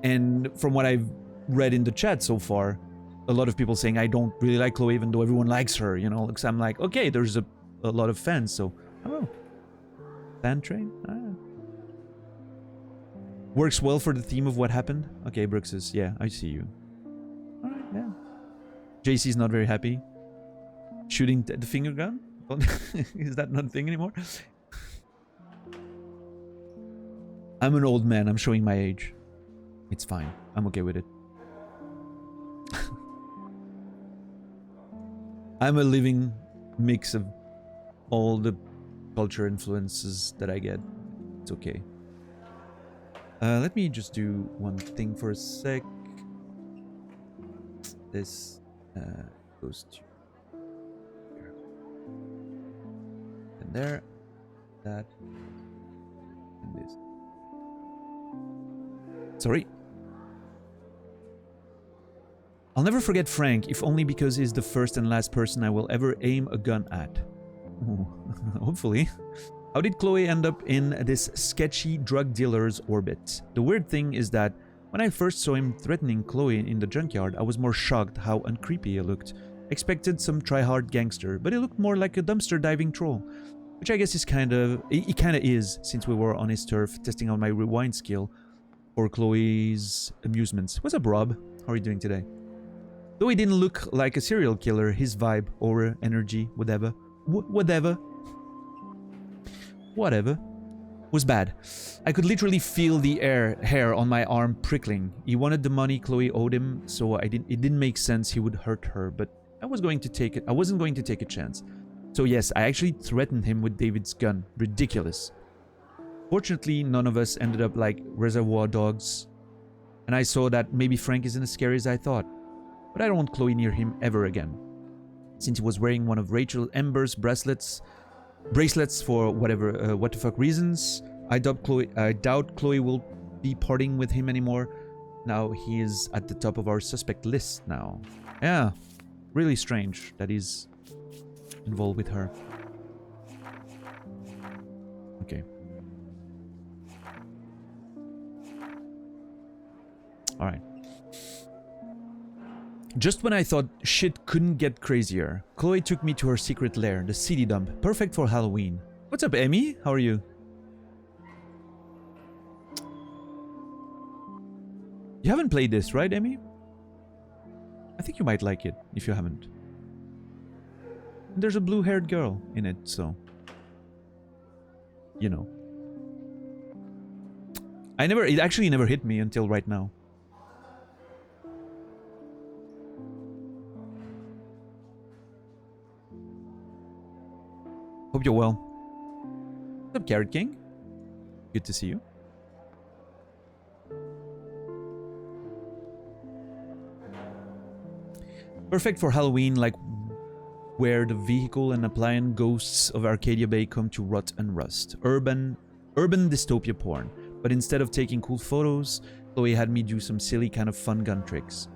And from what I've read in the chat so far, a lot of people saying I don't really like Chloe even though everyone likes her, you know, because I'm like, okay, there's a lot of fans, so I don't know. Fan Train? Works well for the theme of what happened. Okay, Brooks says, yeah, I see you. Alright, yeah. JC's not very happy. Shooting the finger gun? Is that not a thing anymore? I'm an old man, I'm showing my age. It's fine, I'm okay with it. I'm a living mix of all the culture influences that I get. It's okay. Let me just do one thing for a sec. This goes to here. And there. That. And this. Sorry. I'll never forget Frank, if only because he's the first and last person I will ever aim a gun at. Ooh, hopefully. How did Chloe end up in this sketchy drug dealer's orbit? The weird thing is that when I first saw him threatening Chloe in the junkyard, I was more shocked how uncreepy he looked. Expected some try-hard gangster, but he looked more like a dumpster diving troll. Which I guess is he kinda is, since we were on his turf, testing out my rewind skill for Chloe's amusements. What's up, Rob? How are you doing today? Though he didn't look like a serial killer, his vibe, aura, energy, whatever, was bad. I could literally feel the hair on my arm prickling. He wanted the money Chloe owed him, so it didn't make sense he would hurt her, but I wasn't going to take a chance. So yes, I actually threatened him with David's gun. Ridiculous. Fortunately, none of us ended up like Reservoir Dogs, and I saw that maybe Frank isn't as scary as I thought. But I don't want Chloe near him ever again. Since he was wearing one of Rachel Ember's bracelets for whatever, what the fuck reasons, I doubt Chloe will be parting with him anymore. Now he is at the top of our suspect list now. Yeah, really strange that he's involved with her. Okay. Alright. Just when I thought shit couldn't get crazier, Chloe took me to her secret lair, the city dump, perfect for Halloween. What's up, Emmy? How are you? You haven't played this, right, Emmy? I think you might like it, if you haven't. There's a blue-haired girl in it, so... You know. It actually never hit me until right now. Hope you're well. What's up, Carrot King? Good to see you. Perfect for Halloween, like where the vehicle and appliance ghosts of Arcadia Bay come to rot and rust. Urban dystopia porn. But instead of taking cool photos, Chloe had me do some silly kind of fun gun tricks.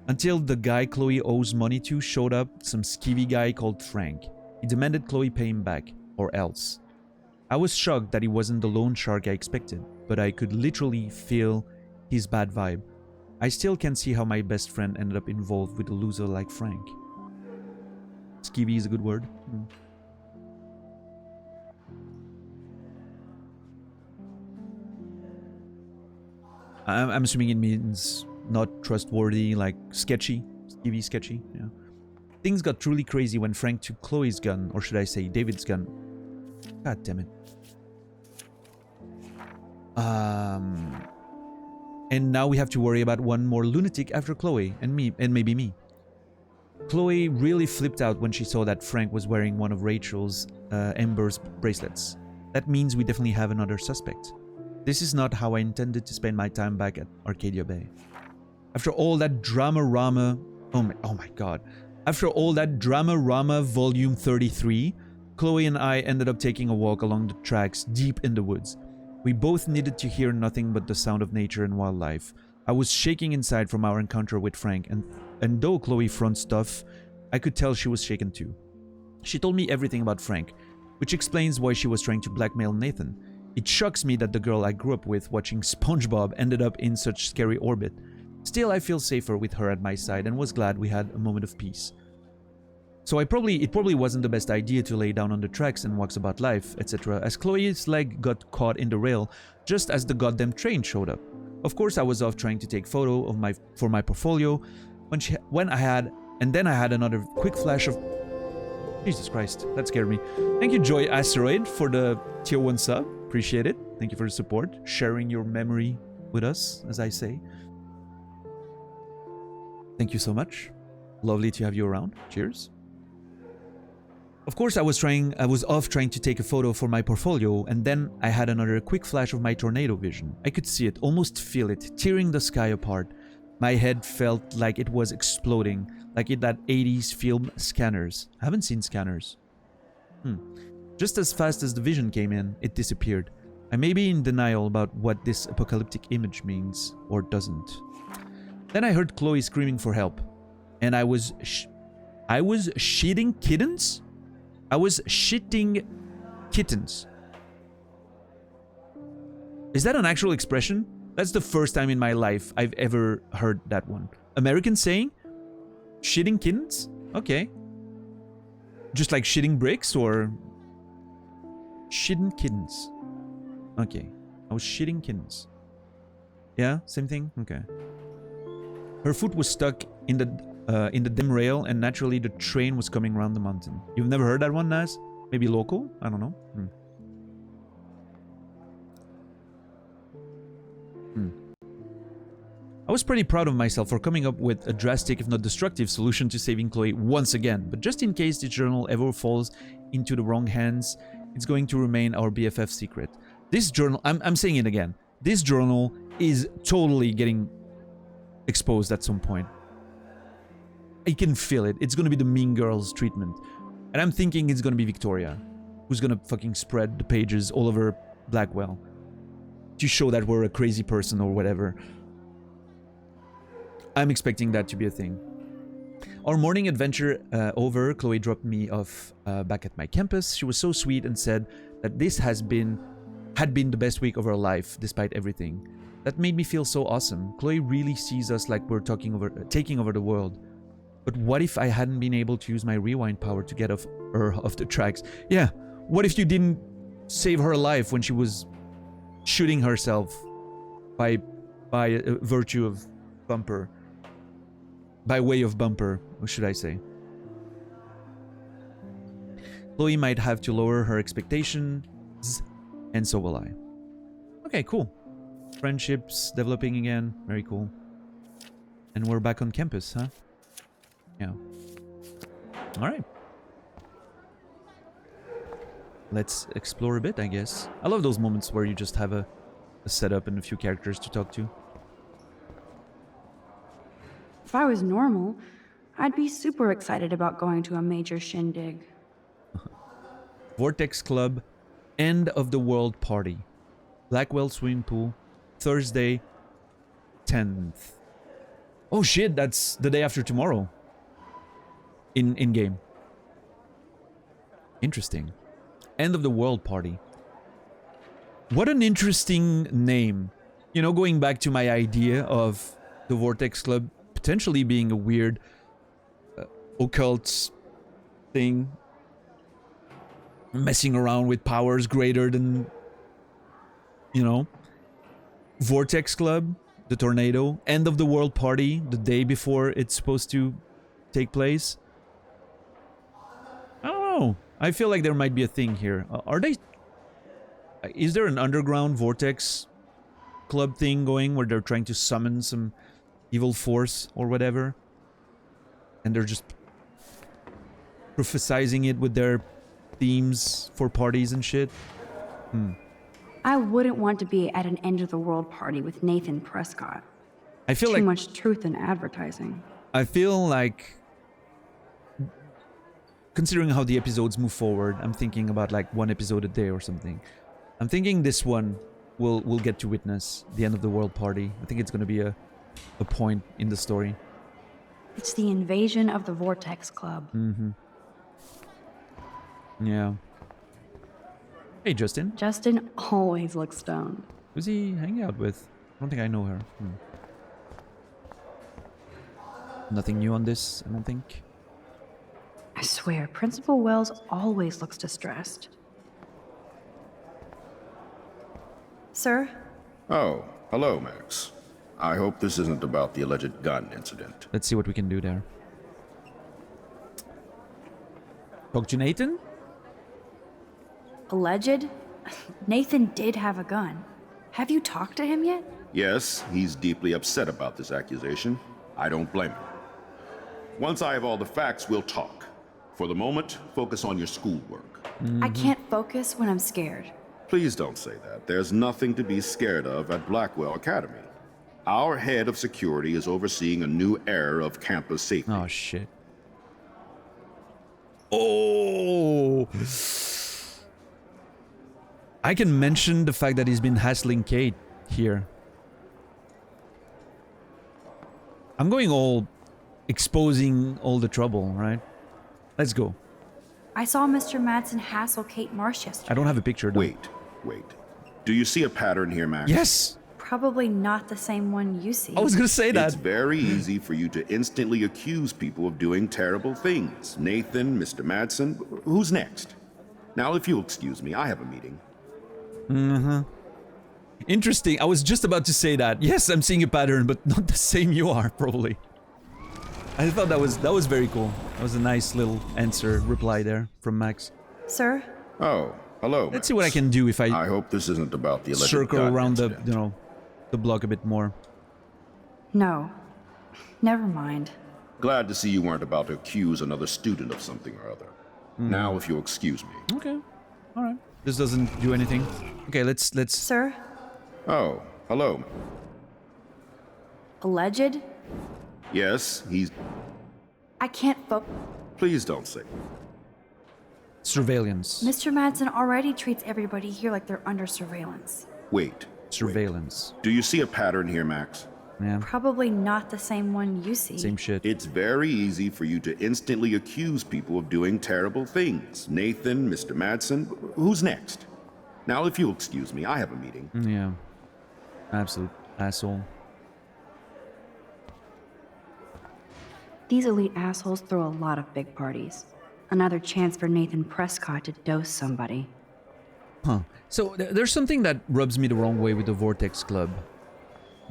Until the guy Chloe owes money to showed up, some skeevy guy called Frank. He demanded Chloe pay him back, or else. I was shocked that he wasn't the loan shark I expected, but I could literally feel his bad vibe. I still can't see how my best friend ended up involved with a loser like Frank. Skeevy is a good word. I'm assuming it means not trustworthy, like sketchy, TV sketchy. Yeah. Things got truly crazy when Frank took Chloe's gun, or should I say David's gun. God damn it. And now we have to worry about one more lunatic after Chloe and me, and maybe me. Chloe really flipped out when she saw that Frank was wearing one of Rachel's Ember's bracelets. That means we definitely have another suspect. This is not how I intended to spend my time back at Arcadia Bay. After all that drama-rama... Oh my god. After all that drama-rama volume 33, Chloe and I ended up taking a walk along the tracks deep in the woods. We both needed to hear nothing but the sound of nature and wildlife. I was shaking inside from our encounter with Frank, and though Chloe fronts stuff, I could tell she was shaken too. She told me everything about Frank, which explains why she was trying to blackmail Nathan. It shocks me that the girl I grew up with watching SpongeBob ended up in such scary orbit. Still, I feel safer with her at my side and was glad we had a moment of peace. So it probably wasn't the best idea to lay down on the tracks and walks about life, etc., as Chloe's leg got caught in the rail just as the goddamn train showed up. Of course, I was off trying to take photo of for my portfolio when I had another quick flash of... Jesus Christ, that scared me. Thank you, Joy Asteroid, for the tier 1 sub. Appreciate it. Thank you for the support, sharing your memory with us, as I say. Thank you so much. Lovely to have you around. Cheers. Of course, I was off trying to take a photo for my portfolio, and then I had another quick flash of my tornado vision. I could see it, almost feel it, tearing the sky apart. My head felt like it was exploding, like in that 80s film Scanners. I haven't seen Scanners. Just as fast as the vision came in, it disappeared. I may be in denial about what this apocalyptic image means, or doesn't. Then I heard Chloe screaming for help, and I was shitting kittens? I was shitting kittens. Is that an actual expression? That's the first time in my life I've ever heard that one. American saying? Shitting kittens? Okay. Just like shitting bricks or... Shitting kittens. Okay. I was shitting kittens. Yeah? Same thing? Okay. Her foot was stuck in the dim rail, and naturally the train was coming around the mountain. You've never heard that one, Naz? Maybe local? I don't know. I was pretty proud of myself for coming up with a drastic, if not destructive, solution to saving Chloe once again. But just in case this journal ever falls into the wrong hands, it's going to remain our BFF secret. This journal, I'm saying it again, this journal is totally getting exposed at some point. I can feel it. It's gonna be the Mean Girls treatment. And I'm thinking it's gonna be Victoria, who's gonna fucking spread the pages all over Blackwell to show that we're a crazy person or whatever. I'm expecting that to be a thing. Our morning adventure over, Chloe dropped me off back at my campus. She was so sweet and said that this had been the best week of her life, despite everything. That made me feel so awesome. Chloe really sees us like we're taking over the world. But what if I hadn't been able to use my rewind power to get her off the tracks? Yeah, what if you didn't save her life when she was shooting herself by virtue of Bumper? By way of Bumper, what should I say? Chloe might have to lower her expectations, and so will I. Okay, cool. Friendships developing again. Very cool. And we're back on campus, huh? Yeah. Alright. Let's explore a bit, I guess. I love those moments where you just have a setup and a few characters to talk to. If I was normal, I'd be super excited about going to a major shindig. Vortex Club, End of the World Party. Blackwell Swimming Pool, Thursday, 10th. Oh shit, that's the day after tomorrow. In-game. Interesting. End of the World Party. What an interesting name. You know, going back to my idea of the Vortex Club potentially being a weird occult thing, messing around with powers greater than, you know, Vortex Club, the tornado, end of the world party, the day before it's supposed to take place. I don't know. I feel like there might be a thing here. Are they... Is there an underground vortex club thing going where they're trying to summon some evil force or whatever? And they're just prophesizing it with their themes for parties and shit? I wouldn't want to be at an end of the world party with Nathan Prescott. I feel Too like... much truth in advertising. I feel like... Considering how the episodes move forward, I'm thinking about like one episode a day or something. I'm thinking this one will get to witness the end of the world party. I think it's going to be a point in the story. It's the invasion of the Vortex Club. Yeah. Hey, Justin. Justin always looks stoned. Who's he hanging out with? I don't think I know her. Nothing new on this, I don't think. I swear, Principal Wells always looks distressed. Sir? Oh, hello, Max. I hope this isn't about the alleged gun incident. Let's see what we can do there. Talk to Nathan? Alleged? Nathan did have a gun. Have you talked to him yet? Yes, he's deeply upset about this accusation. I don't blame him. Once I have all the facts, we'll talk. For the moment, focus on your schoolwork. I can't focus when I'm scared. Please don't say that. There's nothing to be scared of at Blackwell Academy. Our head of security is overseeing a new era of campus safety. Oh, shit. Oh! I can mention the fact that he's been hassling Kate here. I'm going all exposing all the trouble, right? Let's go. I saw Mr. Madsen hassle Kate Marsh yesterday. I don't have a picture though. Wait. Do you see a pattern here, Max? Yes! Probably not the same one you see. I was gonna say that. It's very easy for you to instantly accuse people of doing terrible things. Nathan, Mr. Madsen, who's next? Now, if you'll excuse me, I have a meeting. Interesting. I was just about to say that. Yes, I'm seeing a pattern, but not the same you are, probably. I thought that was very cool. That was a nice little reply there from Max. Sir? Oh, hello, Let's see what I can do if I hope this isn't about the alleged circle gun around incident. the block a bit more. No. Never mind. Glad to see you weren't about to accuse another student of something or other. Now, if you'll excuse me. Okay. All right. This doesn't do anything. Okay, let's Sir? Oh, hello. Alleged? Yes, he's... I can't Please don't say. surveillance. Mr. Madsen already treats everybody here like they're under surveillance. Wait. Surveillance. Do you see a pattern here, Max? Yeah. Probably not the same one you see. Same shit. It's very easy for you to instantly accuse people of doing terrible things. Nathan, Mr. Madsen, who's next? Now, if you'll excuse me, I have a meeting. Yeah. Absolute asshole. These elite assholes throw a lot of big parties. Another chance for Nathan Prescott to dose somebody. Huh. So there's something that rubs me the wrong way with the Vortex Club.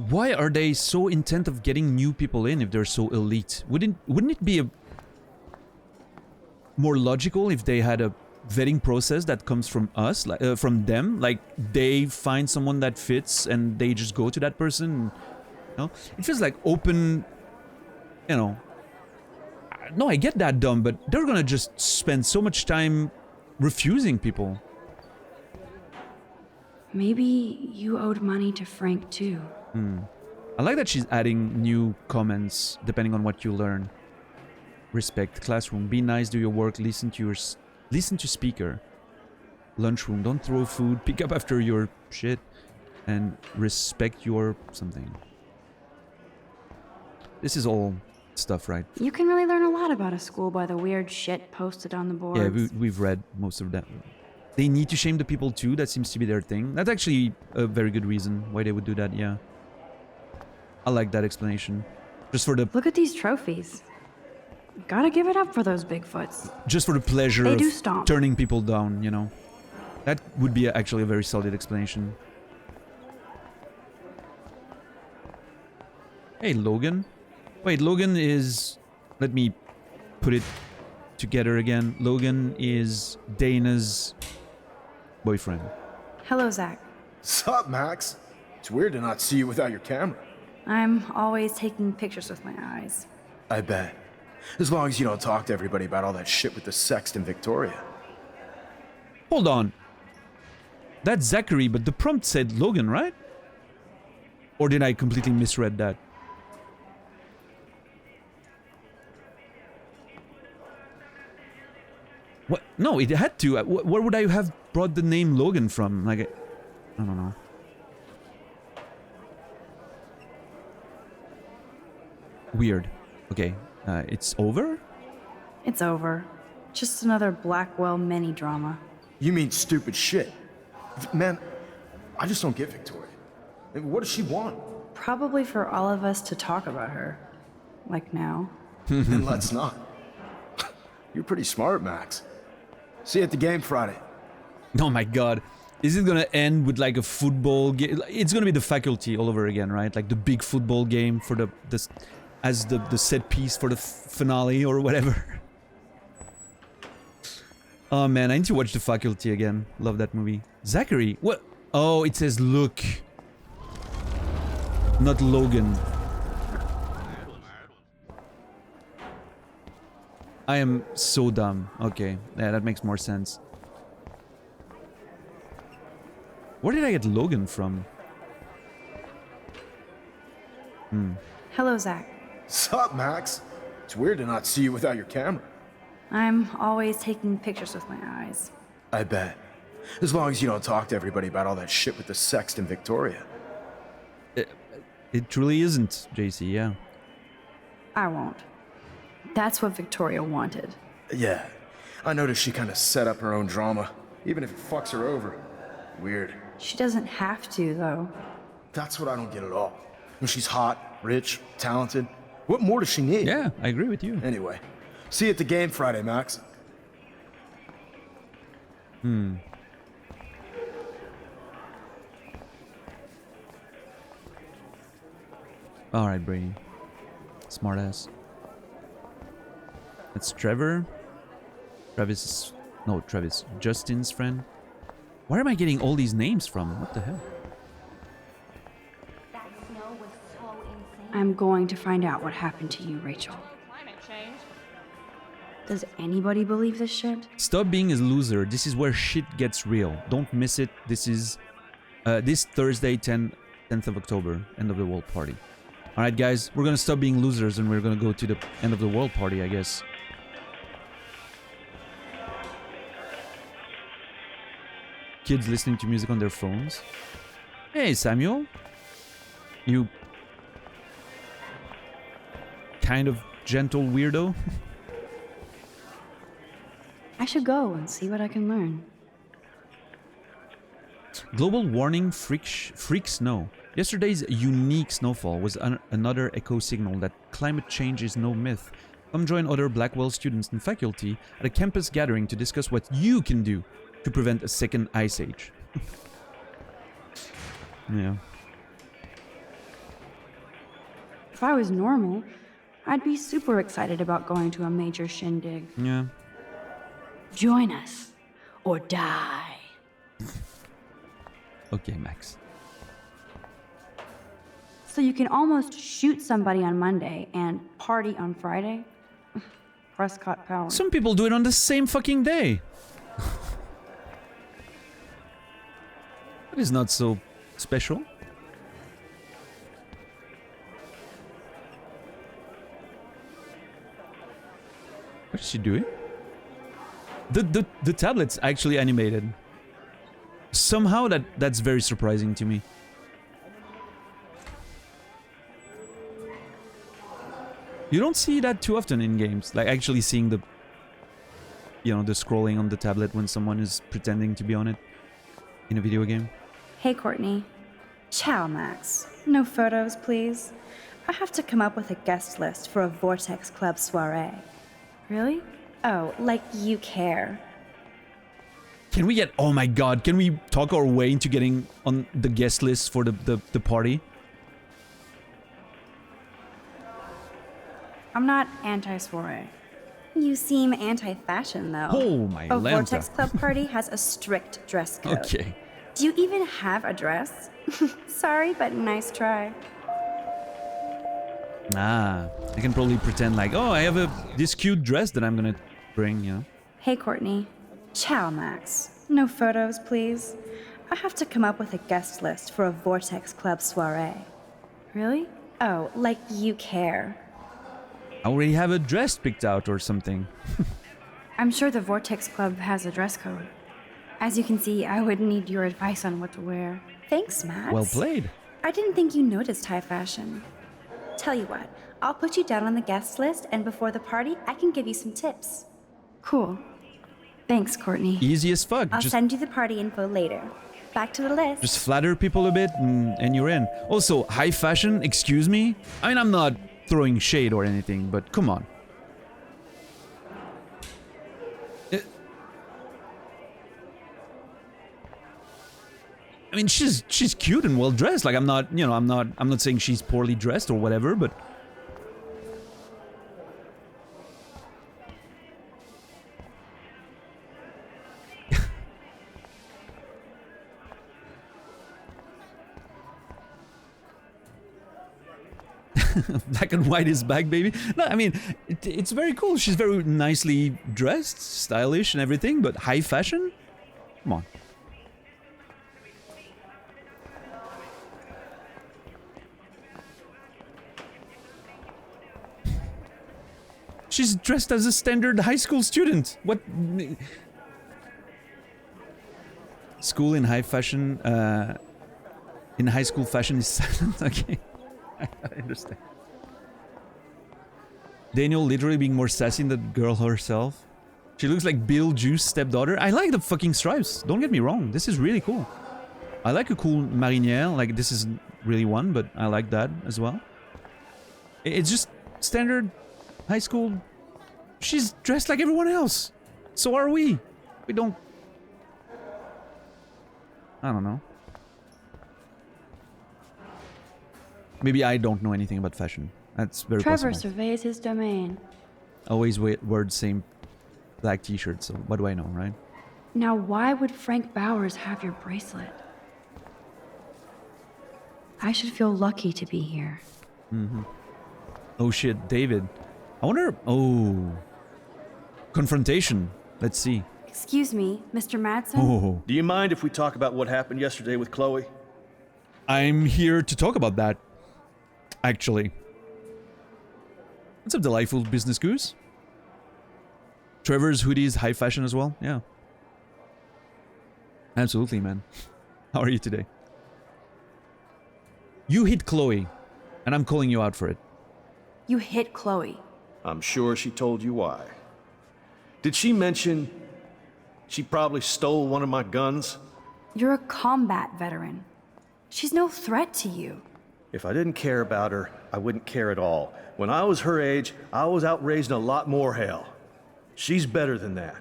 Why are they so intent of getting new people in if they're so elite? Wouldn't it be more logical if they had a vetting process that comes from us, like from them? Like they find someone that fits and they just go to that person. It feels like open. No, I get that dumb, but they're gonna just spend so much time refusing people. Maybe you owed money to Frank too. I like that she's adding new comments depending on what you learn. Respect classroom. Be nice. Do your work. Listen to speaker. Lunchroom. Don't throw food. Pick up after your shit, and respect your something. This is all stuff, right? You can really learn a lot about a school by the weird shit posted on the boards. Yeah, we've read most of that. They need to shame the people too. That seems to be their thing. That's actually a very good reason why they would do that. Yeah. I like that explanation. Just for the Look at these trophies. Gotta give it up for those Bigfoots. just for the pleasure They do of stomp. turning people down, That would be actually a very solid explanation. Hey, Logan. Wait, Logan is... Let me put it together again. Logan is Dana's boyfriend. Hello, Zach. Sup, Max? It's weird to not see you without your camera. I'm always taking pictures with my eyes. I bet. As long as you don't talk to everybody about all that shit with the sext in Victoria. Hold on. That's Zachary, but the prompt said Logan, right? Or did I completely misread that? What? No, it had to. Where would I have brought the name Logan from? Like, I don't know. Weird. Okay, it's over? It's over. Just another Blackwell mini drama. You mean stupid shit. Man, I just don't get Victoria. I mean, what does she want? Probably for all of us to talk about her. Like now. Then let's not. You're pretty smart, Max. See you at the game Friday. Oh my god. Is it gonna end with like a football game? It's gonna be the faculty all over again, right? Like the big football game for the set piece for the finale or whatever. Oh man, I need to watch the faculty again. Love that movie. Zachary, what? Oh, it says look. Not Logan. I am so dumb. Okay, yeah, that makes more sense. Where did I get Logan from? Hello, Zach. Sup, Max? It's weird to not see you without your camera. I'm always taking pictures with my eyes. I bet. As long as you don't talk to everybody about all that shit with the sext in Victoria. It truly isn't, JC, yeah. I won't. That's what Victoria wanted. Yeah, I noticed she kind of set up her own drama, even if it fucks her over. Weird. She doesn't have to, though. That's what I don't get at all. When she's hot, rich, talented, what more does she need? Yeah, I agree with you. Anyway, see you at the game Friday, Max. Alright, Brady. Smartass. It's Trevor. Travis. Justin's friend. Where am I getting all these names from? What the hell? That snow was so insane. I'm going to find out what happened to you, Rachel. Climate change. Does anybody believe this shit? Stop being a loser. This is where shit gets real. Don't miss it. This is this Thursday, 10th of October, end of the world party. Alright guys, we're gonna stop being losers and we're gonna go to the end of the world party, I guess. Kids listening to music on their phones. Hey Samuel. You kind of gentle weirdo. I should go and see what I can learn. Global warning freak snow. Yesterday's unique snowfall was another echo signal that climate change is no myth. Come join other Blackwell students and faculty at a campus gathering to discuss what you can do to prevent a second ice age. Yeah. If I was normal, I'd be super excited about going to a major shindig. Yeah. Join us, or die. Okay, Max. So you can almost shoot somebody on Monday and party on Friday? Prescott Power. Some people do it on the same fucking day. That is not so special. What is she doing? The tablet's actually animated. Somehow that's very surprising to me. You don't see that too often in games, like actually seeing the, you know, the scrolling on the tablet when someone is pretending to be on it in a video game. Hey, Courtney. Ciao, Max. No photos, please. I have to come up with a guest list for a Vortex Club soiree. Really? Oh, like you care. Can we get, oh my god, can we talk our way into getting on the guest list for the party? I'm not anti-soiree. You seem anti-fashion, though. Oh, my A Lanta. Vortex Club party has a strict dress code. Okay. Do you even have a dress? Sorry, but nice try. Ah, I can probably pretend like, oh, I have this cute dress that I'm gonna bring, you know. Hey, Courtney. Ciao, Max. No photos, please. I have to come up with a guest list for a Vortex Club soiree. Really? Oh, like you care. I already have a dress picked out or something. I'm sure the Vortex Club has a dress code. As you can see, I would need your advice on what to wear. Thanks, Max. Well played. I didn't think you noticed high fashion. Tell you what, I'll put you down on the guest list, and before the party, I can give you some tips. Cool. Thanks, Courtney. Easy as fuck. I'll send you the party info later. Back to the list. Just flatter people a bit and you're in. Also, high fashion, excuse me? I mean, I'm not throwing shade or anything, but come on. I mean, she's cute and well dressed. Like, I'm not, you know, I'm not saying she's poorly dressed or whatever, but black and white is back, baby. No, I mean, it's very cool. She's very nicely dressed, stylish and everything, but high fashion? Come on. She's dressed as a standard high school student. What? School in high fashion, in high school fashion is silent. Okay. I understand. Daniel literally being more sassy than the girl herself. She looks like Bill Juice's stepdaughter. I like the fucking stripes. Don't get me wrong. This is really cool. I like a cool marinière. Like, this isn't really one, but I like that as well. It's just standard high school. She's dressed like everyone else. So are we. We don't... I don't know. Maybe I don't know anything about fashion. That's very Trevor possible. surveys his domain. Always wear the same black t-shirt, so what do I know, right? Now, why would Frank Bowers have your bracelet? I should feel lucky to be here. Mm-hmm. Oh shit, David. I wonder... Oh. Confrontation. Let's see. Excuse me, Mr. Madsen? Oh. Do you mind if we talk about what happened yesterday with Chloe? I'm here to talk about that. Actually. What's up, delightful business goose? Trevor's hoodies, high fashion as well? Yeah. Absolutely, man. How are you today? You hit Chloe, and I'm calling you out for it. You hit Chloe. I'm sure she told you why. Did she mention she probably stole one of my guns? You're a combat veteran. She's no threat to you. If I didn't care about her, I wouldn't care at all. When I was her age, I was out raising a lot more hell. She's better than that.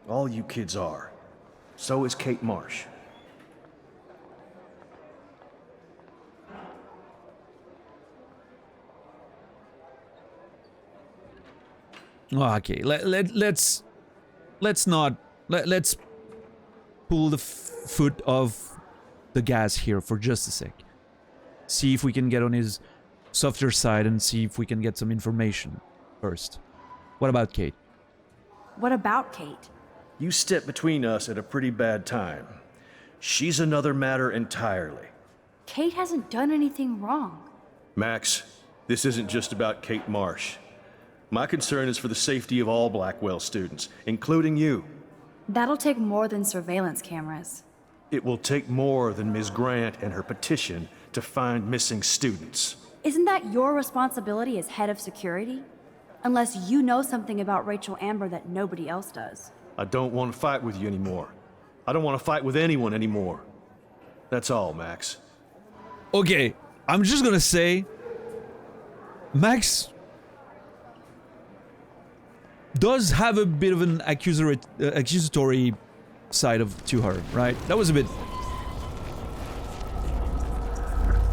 All you kids are. So is Kate Marsh. Okay, let's pull the foot off the gas here for just a sec. See if we can get on his softer side and see if we can get some information first. What about Kate? What about Kate? You stepped between us at a pretty bad time. She's another matter entirely. Kate hasn't done anything wrong. Max, this isn't just about Kate Marsh. My concern is for the safety of all Blackwell students, including you. That'll take more than surveillance cameras. It will take more than Ms. Grant and her petition to find missing students. Isn't that your responsibility as head of security? Unless you know something about Rachel Amber that nobody else does. I don't want to fight with you anymore. I don't want to fight with anyone anymore. That's all, Max. Okay, I'm just gonna say, Max does have a bit of an accusatory side to her, right? That was a bit...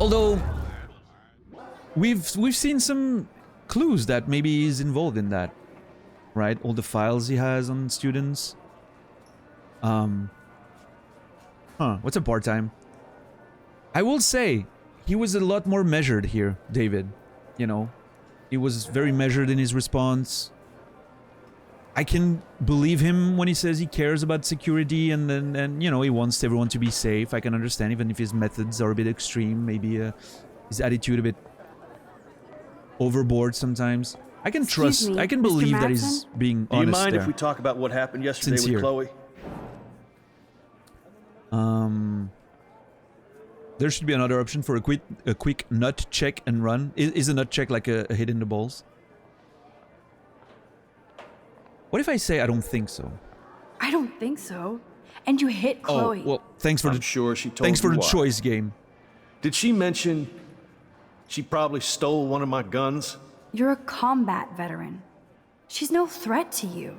Although, we've seen some clues that maybe he's involved in that, right? All the files he has on students. What's a part-time? I will say, he was a lot more measured here, David. You know, he was very measured in his response. I can believe him when he says he cares about security and you know, he wants everyone to be safe. I can understand, even if his methods are a bit extreme, maybe his attitude a bit overboard sometimes. I can Excuse me, I can Mr. believe that he's Madsen? being Do you honest mind there. if we talk about what happened yesterday Sincere. with Chloe? There should be another option for a quick nut check and run. Is a nut check like a hit in the balls? What if I say I don't think so? I don't think so. And you hit Chloe. Oh, well, thanks for I'm the sure she told thanks for you the why. choice game. Did she mention she probably stole one of my guns? You're a combat veteran. She's no threat to you.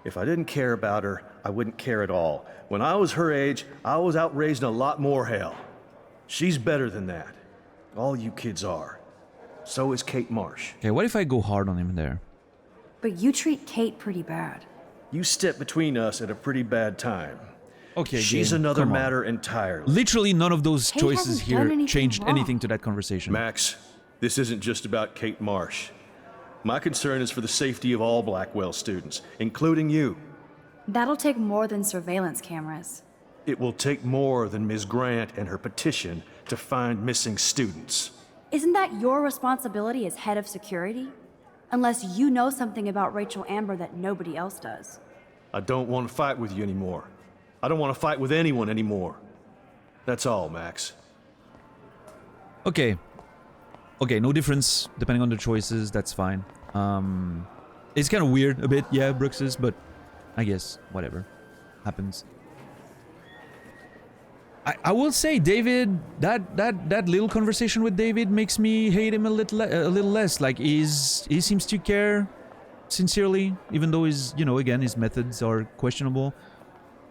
If I didn't care about her, I wouldn't care at all. When I was her age, I was out raising a lot more hell. She's better than that. All you kids are. So is Kate Marsh. Okay, what if I go hard on him there? But you treat Kate pretty bad. You stepped between us at a pretty bad time. Okay, She's game, another come on. matter entirely. Literally none of those Kate choices hasn't done here anything changed wrong. anything to that conversation. Max, this isn't just about Kate Marsh. My concern is for the safety of all Blackwell students, including you. That'll take more than surveillance cameras. It will take more than Ms. Grant and her petition to find missing students. Isn't that your responsibility as head of security? Unless you know something about Rachel Amber that nobody else does. I don't want to fight with you anymore. I don't want to fight with anyone anymore. That's all, Max. Okay. Okay, no difference depending on the choices, that's fine. It's kind of weird a bit, yeah, Brooks's, but I guess whatever. Happens. I will say, David, that little conversation with David makes me hate him a little less. Like, he seems to care sincerely, even though his, you know, again, his methods are questionable.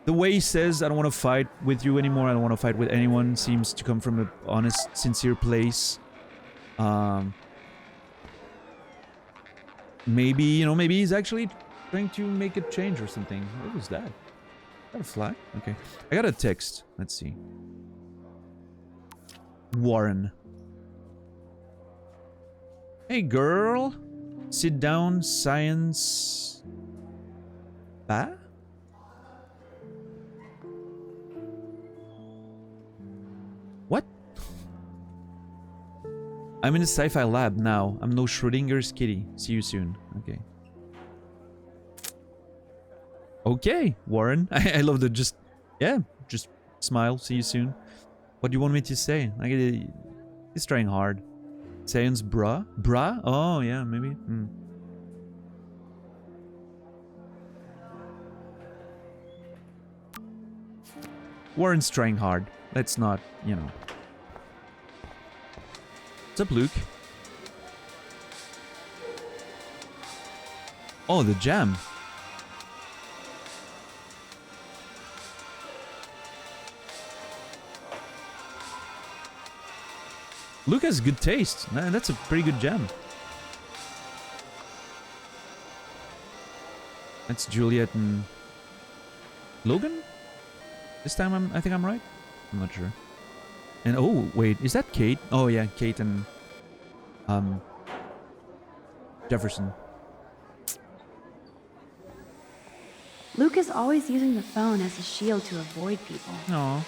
The way he says, I don't want to fight with you anymore, I don't want to fight with anyone, seems to come from an honest, sincere place. Maybe, you know, maybe he's actually trying to make a change or something. What was that? Got a fly? Okay. I got a text. Let's see. Warren. Hey, girl. Sit down, science. Bah? What? I'm in a sci-fi lab now. I'm no Schrodinger's kitty. See you soon. Okay. Okay, Warren. I love the just smile. See you soon. What do you want me to say? He's trying hard. Science bra? Bra? Oh, yeah, maybe. Warren's trying hard. Let's not, you know. What's up, Luke? Oh, the jam. Luke has good taste. That's a pretty good jam. That's Juliet and Logan? This time I think I'm right? I'm not sure. And oh, wait, is that Kate? Oh yeah, Kate and Jefferson. Luke is always using the phone as a shield to avoid people. Aw,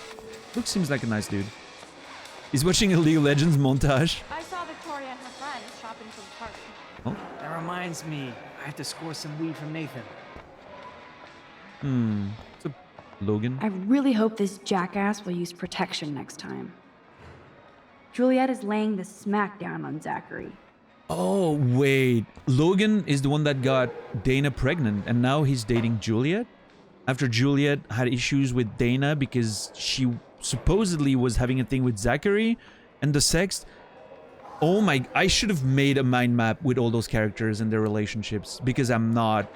Luke seems like a nice dude. He's watching a League of Legends montage. I saw Victoria and her friends shopping for the party. Oh, That reminds me, I have to score some weed from Nathan. what's up, Logan? I really hope this jackass will use protection next time. Juliet is laying the smackdown on Zachary. Oh, wait. Logan is the one that got Dana pregnant, and now he's dating Juliet? After Juliet had issues with Dana because she supposedly was having a thing with Zachary and the sex. Oh my, I should have made a mind map with all those characters and their relationships, because I'm not.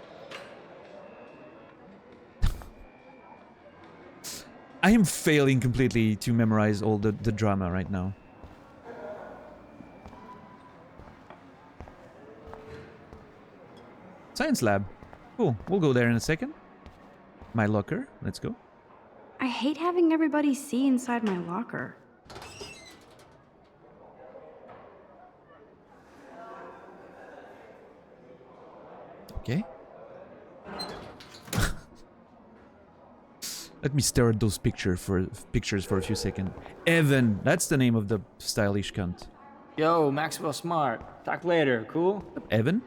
I am failing completely to memorize all the drama right now. Science lab. Cool. We'll go there in a second. My locker. Let's go. I hate having everybody see inside my locker. Okay. Let me stare at those pictures for a few seconds. Evan, that's the name of the stylish cunt. Yo, Maxwell Smart. Talk later, cool? Evan?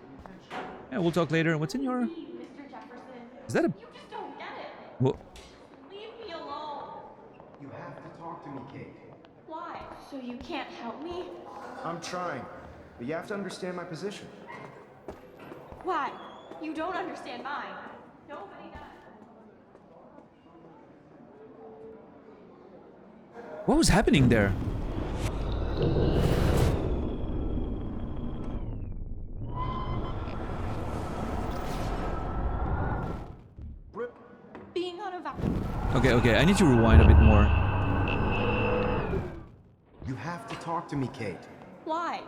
Yeah, we'll talk later. What's in your... Mr. Jefferson. Is that a... You just don't get it. What? Leave me alone. You have to talk to me, Kate. Why? So you can't help me? I'm trying, but you have to understand my position. Why? You don't understand mine. Nobody does. What was happening there? Being on a Okay, I need to rewind a bit more. You have to talk to me, Kate. Why?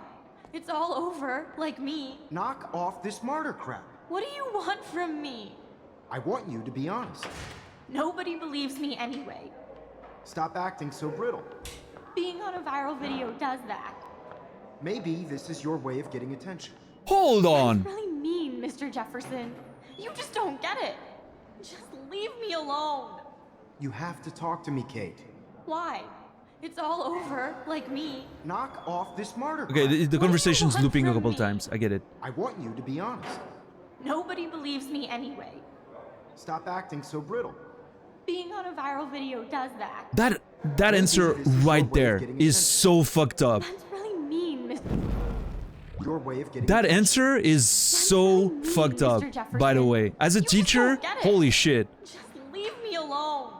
It's all over, like me. Knock off this martyr crap. What do you want from me? I want you to be honest. Nobody believes me anyway. Stop acting so brittle. Being on a viral video does that. Maybe this is your way of getting attention. Hold on! That's really mean, Mr. Jefferson. You just don't get it. Just leave me alone. You have to talk to me, Kate. Why? It's all over, like me. Knock off this martyr crap. Okay, the conversation's want looping a from couple me? times. I get it. I want you to be honest. Nobody believes me anyway. Stop acting so brittle. Being on a viral video does that. That answer right there is so fucked up. That's really mean, Mr. Your way of getting That attention. answer is so mean, fucked up, Mr. Jefferson. by the way. As a You just teacher, don't get it. holy shit. Just leave me alone.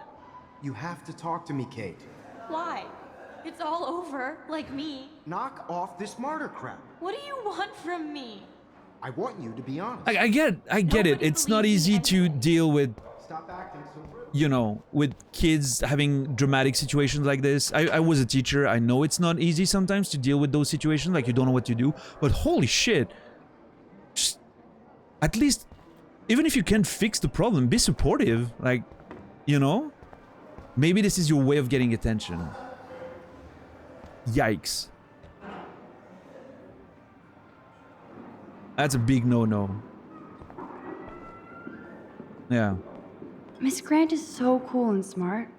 You have to talk to me, Kate. Why? It's all over, like me. Knock off this martyr crap. What do you want from me? I want you to be honest. I get it. Nobody It's not believes me easy to anyway. deal with, Stop acting so brittle. you know, with kids having dramatic situations like this. I was a teacher. I know it's not easy sometimes to deal with those situations, like you don't know what to do. But holy shit. Just, at least, even if you can't fix the problem, be supportive. Like, you know? Maybe this is your way of getting attention. Yikes. That's a big no-no. Yeah. Miss Grant is so cool and smart.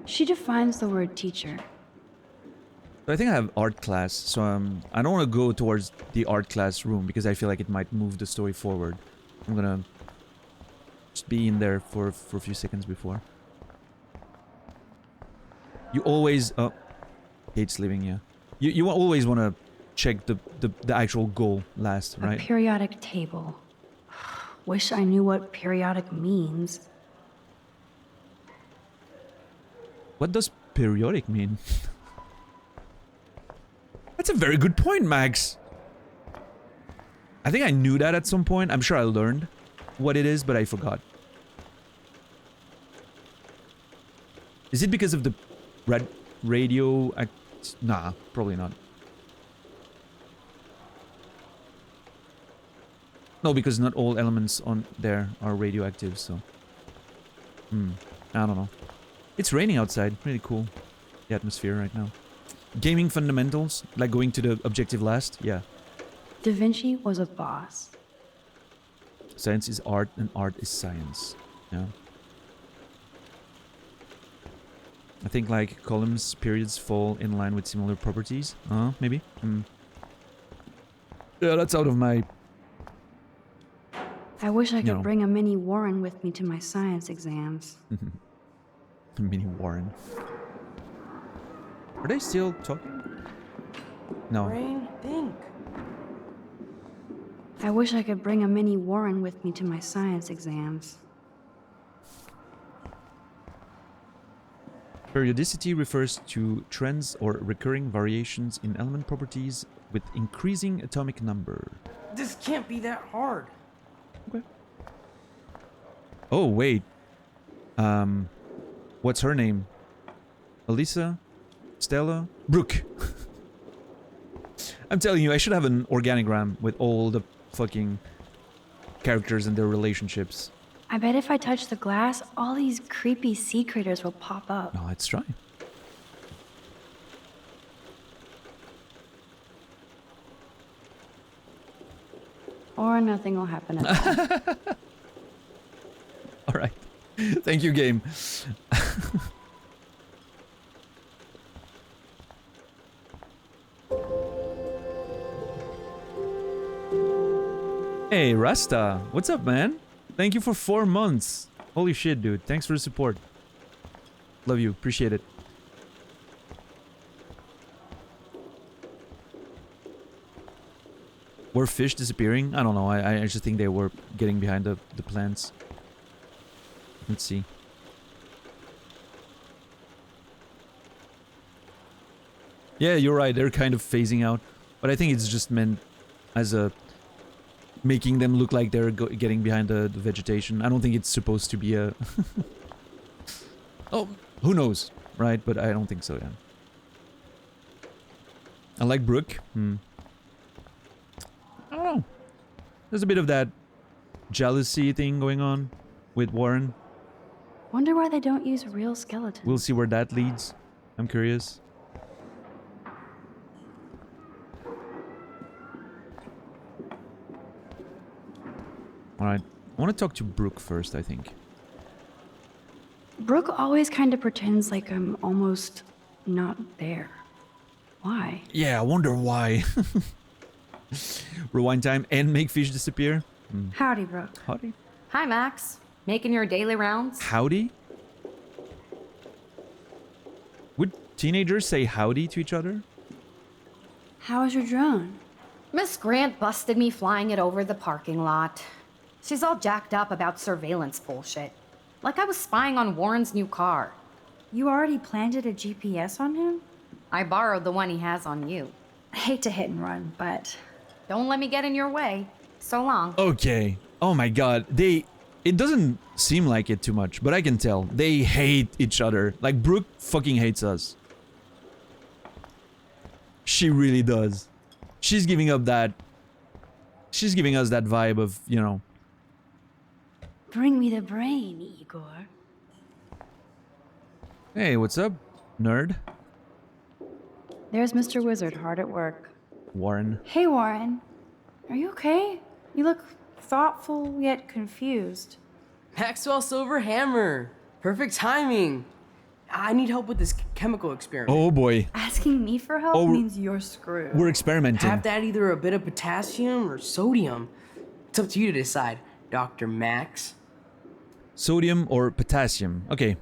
She defines the word teacher. So I think I have art class, so I don't want to go towards the art class room because I feel like it might move the story forward. I'm gonna just be in there for a few seconds before. You always... Oh. Kate's leaving, yeah. You always want to check the actual goal last, right? A periodic table. Wish I knew what periodic means. What does periodic mean? That's a very good point, Max. I think I knew that at some point. I'm sure I learned what it is, but I forgot. Is it because of the red radio? Nah, probably not. No, because not all elements on there are radioactive, so... I don't know. It's raining outside. Really cool. The atmosphere right now. Gaming fundamentals, like going to the objective last, yeah. Da Vinci was a boss. Science is art and art is science. Yeah. I think like columns, periods fall in line with similar properties. Maybe. Yeah, that's out of my... I wish I could know. bring a mini Warren with me to my science exams. Mini Warren. Are they still talking? No. Rain, think. I wish I could bring a mini Warren with me to my science exams. Periodicity refers to trends or recurring variations in element properties with increasing atomic number. This can't be that hard. Okay. Oh, wait. What's her name? Alyssa? Stella? Brooke. I'm telling you, I should have an organigram with all the fucking characters and their relationships. I bet if I touch the glass, all these creepy sea critters will pop up. Now let's try. Or nothing will happen at all. All right. Thank you, game. Hey, Rasta. What's up, man? Thank you for 4 months. Holy shit, dude. Thanks for the support. Love you. Appreciate it. Were fish disappearing? I don't know. I just think they were getting behind the plants. Let's see. Yeah, you're right. They're kind of phasing out. But I think it's just meant as a... making them look like they're getting behind the vegetation. I don't think it's supposed to be a... Oh, who knows, right? But I don't think so, yeah. I like Brooke. I don't know. There's a bit of that jealousy thing going on with Warren. Wonder why they don't use real skeletons. We'll see where that leads. I'm curious. Alright. I want to talk to Brooke first, I think. Brooke always kind of pretends like I'm almost not there. Why? Yeah, I wonder why. Rewind time and make fish disappear. Howdy, Brooke. Howdy. Hi, Max. Making your daily rounds? Howdy? Would teenagers say howdy to each other? How was your drone? Miss Grant busted me flying it over the parking lot. She's all jacked up about surveillance bullshit. Like I was spying on Warren's new car. You already planted a GPS on him? I borrowed the one he has on you. I hate to hit and run, but... Don't let me get in your way. So long. Okay. Oh my god. It doesn't seem like it too much, but I can tell. They hate each other. Like, Brooke fucking hates us. She really does. She's giving up that... She's giving us that vibe of, you know... Bring me the brain, Igor. Hey, what's up, nerd? There's Mr. Wizard hard at work. Warren. Hey, Warren. Are you okay? You look thoughtful yet confused. Maxwell Silver Hammer. Perfect timing. I need help with this chemical experiment. Oh boy. Asking me for help means you're screwed. We're experimenting. Have to add either a bit of potassium or sodium. It's up to you to decide, Dr. Max. Sodium or potassium? Okay.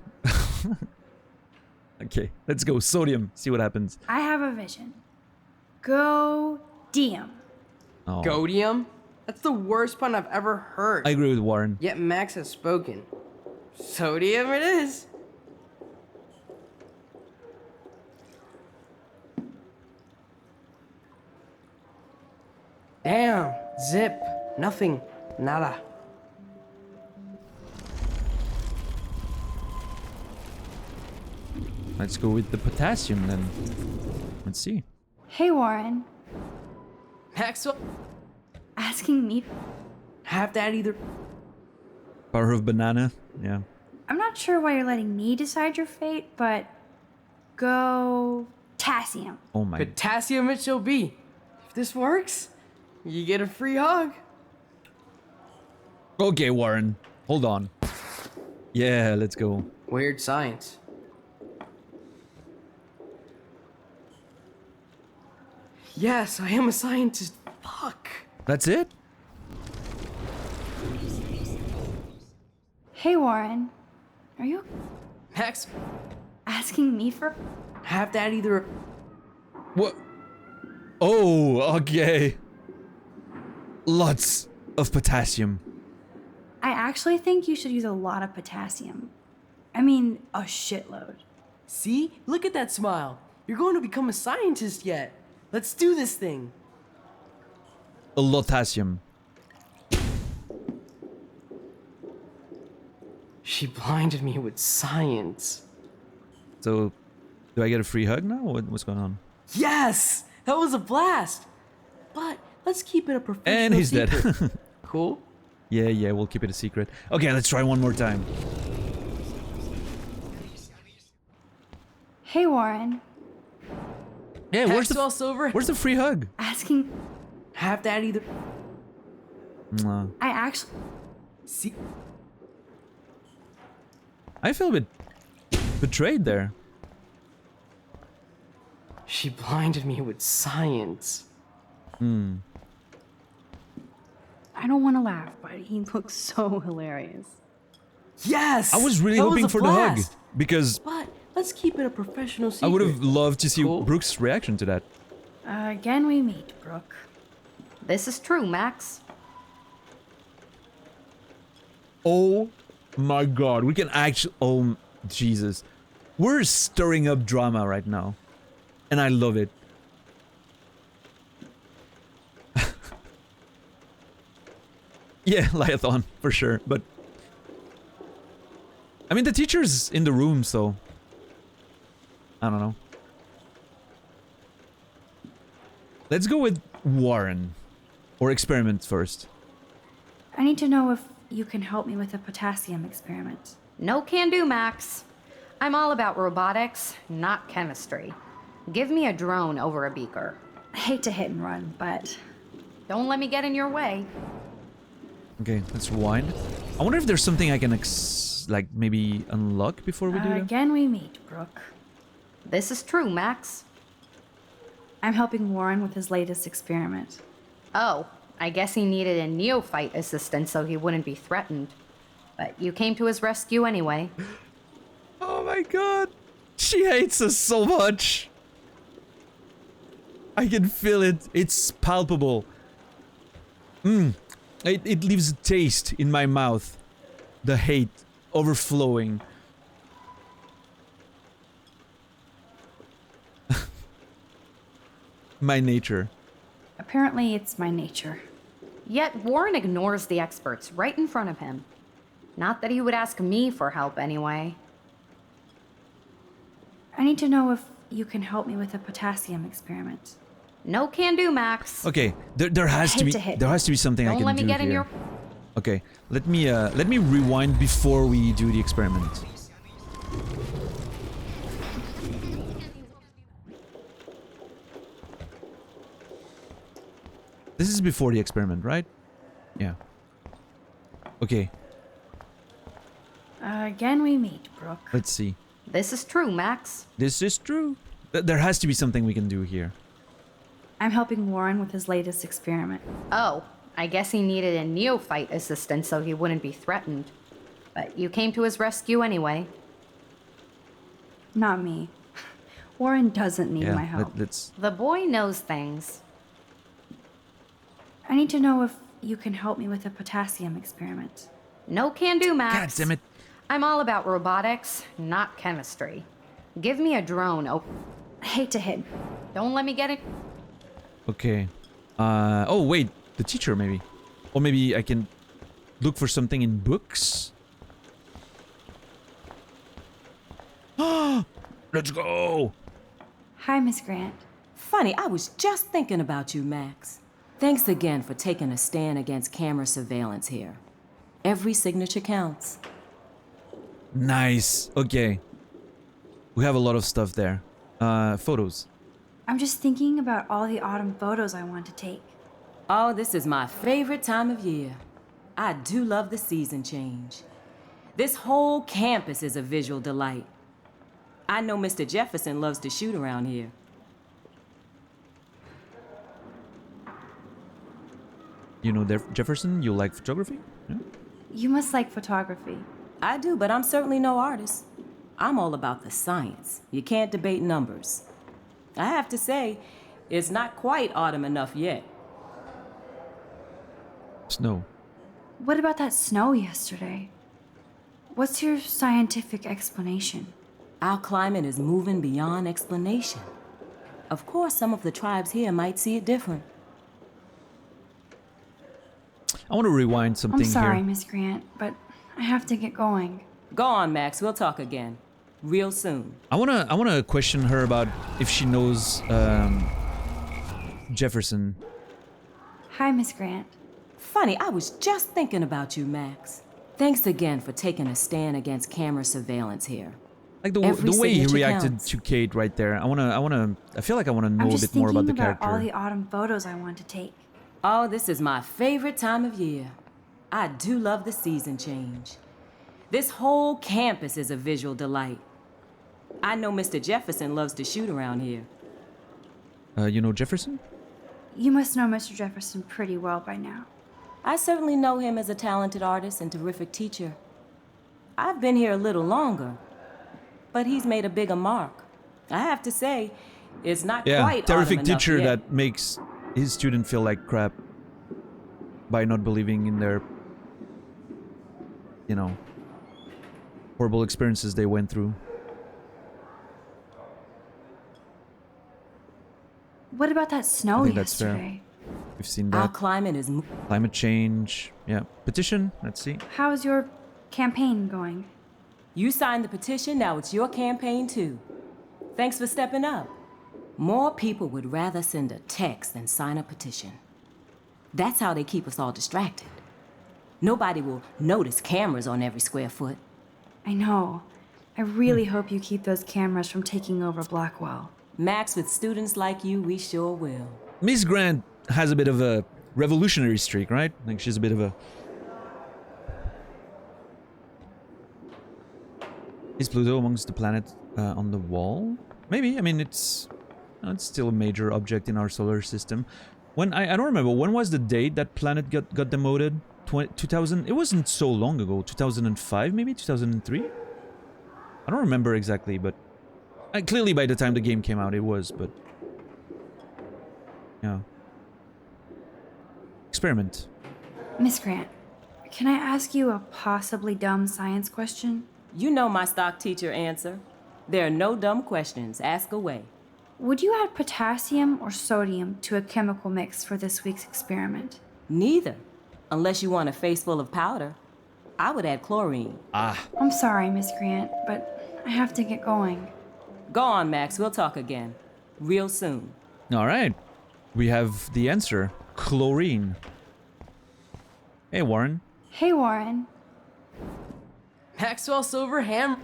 Okay, let's go. Sodium. See what happens. I have a vision. Go-dium. Oh. Godium? That's the worst pun I've ever heard. I agree with Warren. Yet Max has spoken. Sodium it is. Damn. Zip. Nothing. Nada. Let's go with the potassium then. Let's see. Hey, Warren. Maxwell. Asking me? Have to add either... Power of banana. Yeah. I'm not sure why you're letting me decide your fate, but... Go-tassium. Oh my... Potassium it shall be. If this works, you get a free hug. Okay, Warren. Hold on. Yeah, let's go. Weird science. Yes, I am a scientist. Fuck. That's it? Hey, Warren. Are you... Max. Asking me for... Have to add either... What? Oh, okay. Lots of potassium. I actually think you should use a lot of potassium. I mean, a shitload. See? Look at that smile. You're going to become a scientist yet. Let's do this thing. A lotassium. She blinded me with science. So, do I get a free hug now? What's going on? Yes! That was a blast! But let's keep it a professional And he's secret. dead. Cool? Yeah, we'll keep it a secret. Okay, let's try one more time. Hey, Warren. Yeah, where's Maxwell Silver? where's the free hug? Asking. Have that either. Mwah. I actually. See. I feel a bit betrayed there. She blinded me with science. Hmm. I don't want to laugh, but he looks so hilarious. Yes! I was really that hoping a for the hug blast. because But let's keep it a professional secret. I would have loved to see Cool. Brooke's reaction to that. Again we meet, Brooke. This is true, Max. Oh my god, we can actually... Oh, Jesus. We're stirring up drama right now. And I love it. Yeah, Liathon, for sure, but... I mean, the teacher's in the room, so... I don't know. Let's go with Warren. Or experiment first. I need to know if you can help me with a potassium experiment. No can do, Max. I'm all about robotics, not chemistry. Give me a drone over a beaker. I hate to hit and run, but... Don't let me get in your way. Okay, let's rewind. I wonder if there's something I can like maybe unlock before we do that. Again we meet, Brooke. This is true, Max. I'm helping Warren with his latest experiment. Oh, I guess he needed a neophyte assistant so he wouldn't be threatened. But you came to his rescue anyway. Oh my god. She hates us so much. I can feel it. It's palpable. It leaves a taste in my mouth. The hate overflowing. My nature. Apparently it's my nature. Yet Warren ignores the experts right in front of him. Not that he would ask me for help anyway. I need to know if you can help me with a potassium experiment. No can do, Max. Okay, there has to be something I can do Don't let me get here. in your... Okay, let me rewind before we do the experiment. This is before the experiment, right? Yeah. Okay, Again we meet, Brooke. let's see. This is true, Max. This is true. There has to be something we can do here. I'm helping Warren with his latest experiment. Oh, I guess he needed a neophyte assistant so he wouldn't be threatened. But you came to his rescue anyway. Not me. Warren doesn't need my help. Let's... The boy knows things. I need to know if you can help me with a potassium experiment. No can do, Max. God damn it. I'm all about robotics, not chemistry. Give me a drone. Oh, I hate to hit. don't let me get it. Okay. Oh wait, the teacher maybe. Or maybe I can look for something in books. Let's go. Hi, Miss Grant. Funny, I was just thinking about you, Max. Thanks again for taking a stand against camera surveillance here. Every signature counts. Nice. Okay. We have a lot of stuff there. Photos. I'm just thinking about all the autumn photos I want to take. Oh, this is my favorite time of year. I do love the season change. This whole campus is a visual delight. I know Mr. Jefferson loves to shoot around here. You know Jefferson, you like photography? Yeah? You must like photography. I do, but I'm certainly no artist. I'm all about the science. You can't debate numbers. I have to say, it's not quite autumn enough yet. Snow. What about that snow yesterday? What's your scientific explanation? Our climate is moving beyond explanation. Of course, some of the tribes here might see it different. I want to rewind something I'm sorry, here. Miss Grant, but I have to get going. Go on, Max. We'll talk again. Real soon. I wanna question her about if she knows Jefferson. Hi, Miss Grant. Funny, I was just thinking about you, Max. Thanks again for taking a stand against camera surveillance here. Like the way he reacted to Kate right there. I feel like I wanna know a bit more about the character. I'm just thinking about all the autumn photos I want to take. Oh, this is my favorite time of year. I do love the season change. This whole campus is a visual delight. I know Mr. Jefferson loves to shoot around here. You know Jefferson? You must know Mr. Jefferson pretty well by now. I certainly know him as a talented artist and terrific teacher. I've been here a little longer, but he's made a bigger mark. I have to say, it's not quite terrific teacher yet. that makes his student feel like crap by not believing in their, you know, horrible experiences they went through. What about that snow I think that's yesterday? fair. We've seen Our that. climate is... Climate change. Yeah. Petition. Let's see. How's your campaign going? You signed the petition, now it's your campaign too. Thanks for stepping up. More people would rather send a text than sign a petition. That's how they keep us all distracted. Nobody will notice cameras on every square foot. I know. I really hope you keep those cameras from taking over Blackwell. Max, with students like you, we sure will. Miss Grant has a bit of a revolutionary streak, right? Like she's a bit of a... Is Pluto amongst the planets on the wall? Maybe. I mean, it's still a major object in our solar system. When I don't remember, when was the date that planet got demoted? 2000? It wasn't so long ago. 2005 maybe? 2003? I don't remember exactly, but... clearly by the time the game came out it was, but... Yeah. Experiment. Miss Grant, can I ask you a possibly dumb science question? You know my stock teacher answer. There are no dumb questions. Ask away. Would you add potassium or sodium to a chemical mix for this week's experiment? Neither. Unless you want a face full of powder. I would add chlorine. I'm sorry, Miss Grant, but I have to get going. Go on, Max. We'll talk again. Real soon. Alright. We have the answer. Chlorine. Hey, Warren. Hey, Warren. Maxwell Silverham.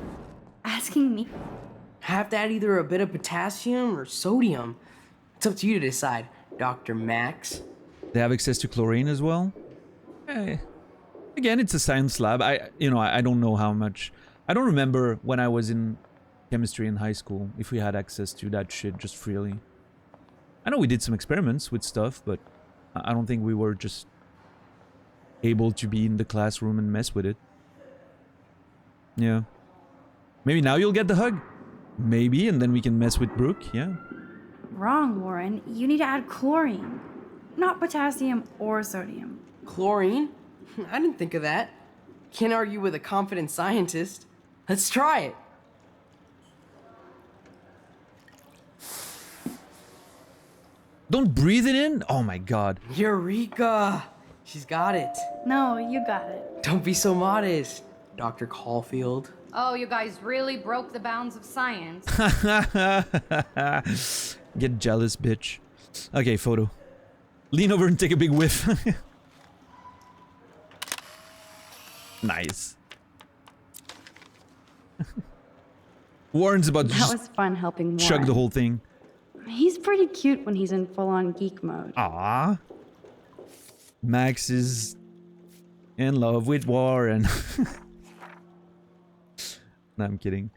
Asking me? Have to add either a bit of potassium or sodium. It's up to you to decide, Dr. Max. They have access to chlorine as well? Again, it's a science lab. I don't know how much. I don't remember when I was in chemistry in high school if we had access to that shit just freely. I know we did some experiments with stuff, but I don't think we were just able to be in the classroom and mess with it. Yeah. Maybe now you'll get the hug. Maybe, and then we can mess with Brooke, yeah. Wrong, Warren. You need to add chlorine, not potassium or sodium. Chlorine? I didn't think of that. Can't argue with a confident scientist. Let's try it. Don't breathe it in? Oh my god. Eureka! She's got it. No, you got it. Don't be so modest, Dr. Caulfield. Oh, you guys really broke the bounds of science. Get jealous, bitch. Okay, photo. Lean over and take a big whiff. Nice. Warren's about to That was fun helping Warren. chug the whole thing. He's pretty cute when he's in full-on geek mode. Ah. Max is in love with Warren. No, I'm kidding.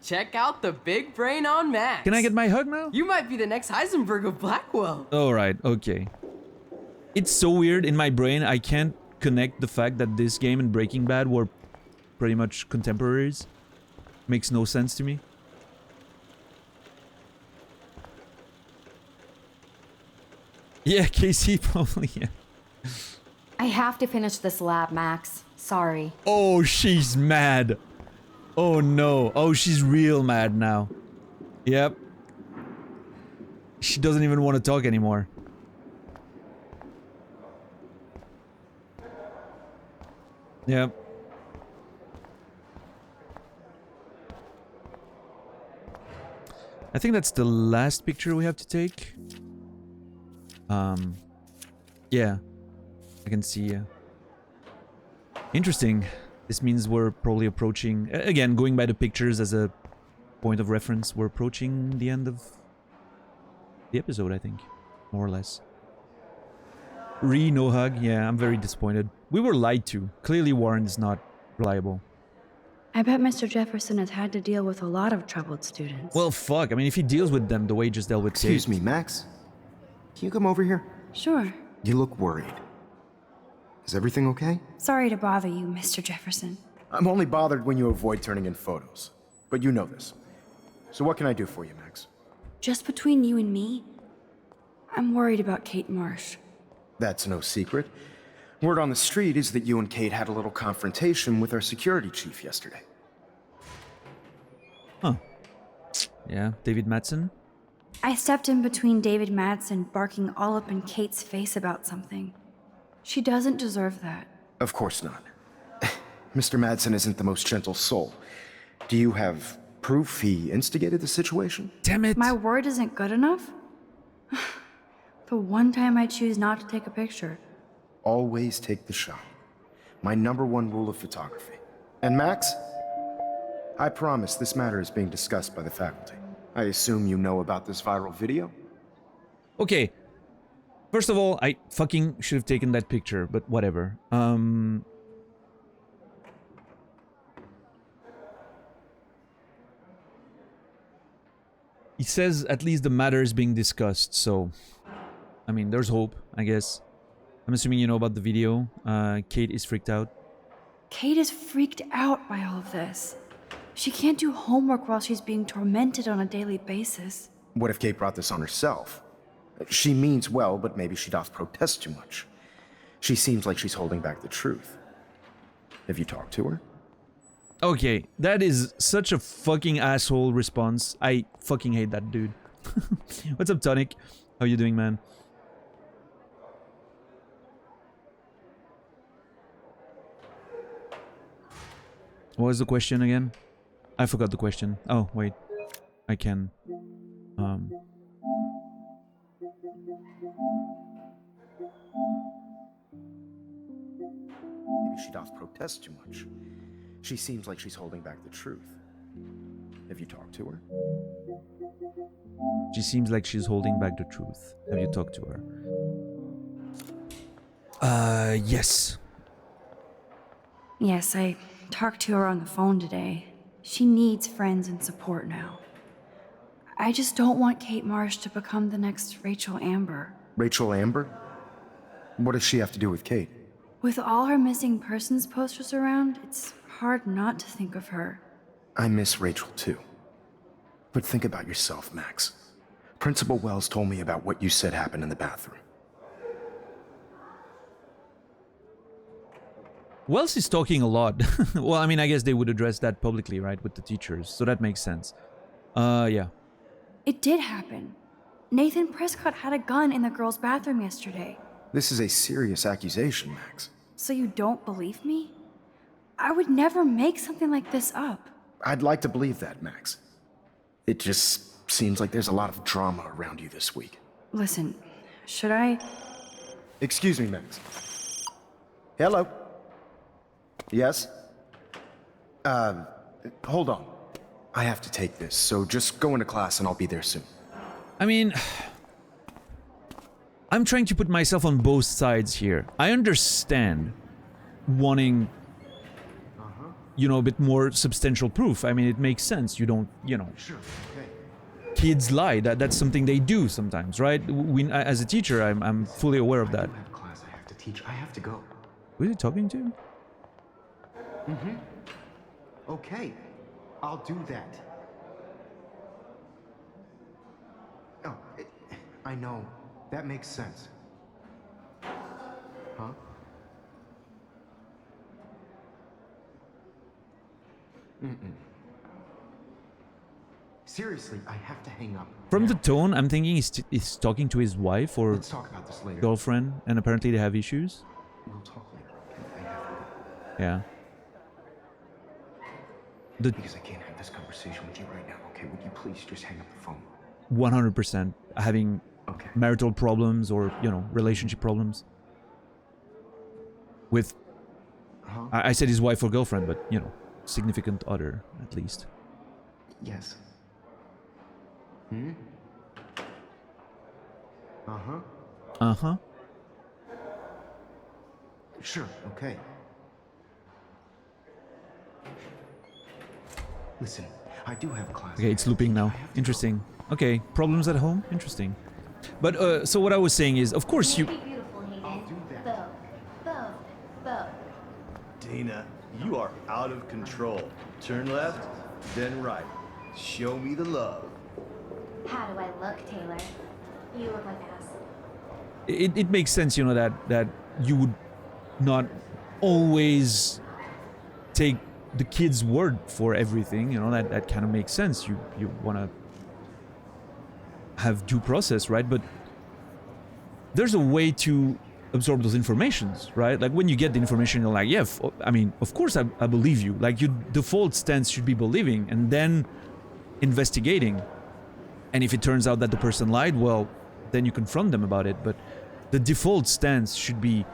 Check out the big brain on Max. Can I get my hug now? You might be the next Heisenberg of Blackwell. Alright, okay. It's so weird in my brain, I can't connect the fact that this game and Breaking Bad were pretty much contemporaries. Makes no sense to me. Yeah, Casey probably, yeah. I have to finish this lab, Max. Sorry. Oh, she's mad. Oh no. Oh, she's real mad now. Yep. She doesn't even want to talk anymore. Yep. I think that's the last picture we have to take. Yeah. I can see, Interesting. This means we're probably approaching... Again, going by the pictures as a point of reference, we're approaching the end of the episode, I think. More or less. No hug. Yeah, I'm very disappointed. We were lied to. Clearly Warren is not reliable. I bet Mr. Jefferson has had to deal with a lot of troubled students. Well, fuck. I mean, if he deals with them the way he just dealt with Kate... Excuse me, Max. Can you come over here? Sure. You look worried. Is everything okay? Sorry to bother you, Mr. Jefferson. I'm only bothered when you avoid turning in photos. But you know this. So what can I do for you, Max? Just between you and me, I'm worried about Kate Marsh. That's no secret. Word on the street is that you and Kate had a little confrontation with our security chief yesterday. Huh. Yeah, David Madsen? I stepped in between David Madsen barking all up in Kate's face about something. She doesn't deserve that. Of course not. Mr. Madsen isn't the most gentle soul. Do you have proof he instigated the situation? Damn it! My word isn't good enough? The one time I choose not to take a picture. Always take the shot. My #1 rule of photography. And Max, I promise this matter is being discussed by the faculty. I assume you know about this viral video? Okay. First of all, I fucking should have taken that picture, but whatever. He says at least the matter is being discussed, so... I mean, there's hope, I guess. I'm assuming you know about the video. Kate is freaked out. Kate is freaked out by all of this. She can't do homework while she's being tormented on a daily basis. What if Kate brought this on herself? She means well, but maybe she doth protest too much. She seems like she's holding back the truth. Have you talked to her? Okay, that is such a fucking asshole response. I fucking hate that dude. What's up, Tonic? How you doing, man? What was the question again? I forgot the question. Oh, wait. I can... Maybe she doth protest too much. She seems like she's holding back the truth. Have you talked to her? She seems like she's holding back the truth. Have you talked to her? Yes. Yes, I talked to her on the phone today. She needs friends and support now. I just don't want Kate Marsh to become the next Rachel Amber. Rachel Amber? What does she have to do with Kate? With all her missing persons posters around, it's hard not to think of her. I miss Rachel too. But think about yourself, Max. Principal Wells told me about what you said happened in the bathroom. Wells is talking a lot. Well, I mean, I guess they would address that publicly, right, with the teachers, so that makes sense. Yeah. It did happen. Nathan Prescott had a gun in the girls' bathroom yesterday. This is a serious accusation, Max. So you don't believe me? I would never make something like this up. I'd like to believe that, Max. It just seems like there's a lot of drama around you this week. Listen, should I... Excuse me, Max. Hello? Yes? Hold on. I have to take this, so just go into class and I'll be there soon. I mean... I'm trying to put myself on both sides here. I understand wanting, you know, a bit more substantial proof. I mean, it makes sense. You don't, you know... Sure, okay. Kids lie. That's something they do sometimes, right? As a teacher, I'm fully aware of that. I have class I have to teach. I have to go. Who are you talking to? Mm-hmm. Okay. I'll do that. Oh, I know. That makes sense. Huh? Mm-mm. Seriously, I have to hang up. From the tone, I'm thinking he's talking to his wife or Let's talk about this later. girlfriend, and apparently they have issues. We'll talk later. I have to go. Yeah. Because I can't have this conversation with you right now, okay? Would you please just hang up the phone? 100% having marital problems or, you know, relationship problems with, I said his wife or girlfriend, but, you know, significant other, at least. Yes. Hmm? Uh-huh. Uh-huh. Sure, okay. Listen, I do have class. Okay, it's looping now. Interesting. Okay, problems at home? Interesting. But, so what I was saying is, of course you... Dana, you are out of control. Turn left, then right. Show me the love. How do I look, Taylor? You look like ass. It makes sense, you know, that you would not always take the kid's word for everything, you know, that kind of makes sense. You want to have due process, right? But there's a way to absorb those informations, right? Like when you get the information, you're like, yeah, I mean, of course I believe you. Like your default stance should be believing and then investigating. And if it turns out that the person lied, well, then you confront them about it. But the default stance should be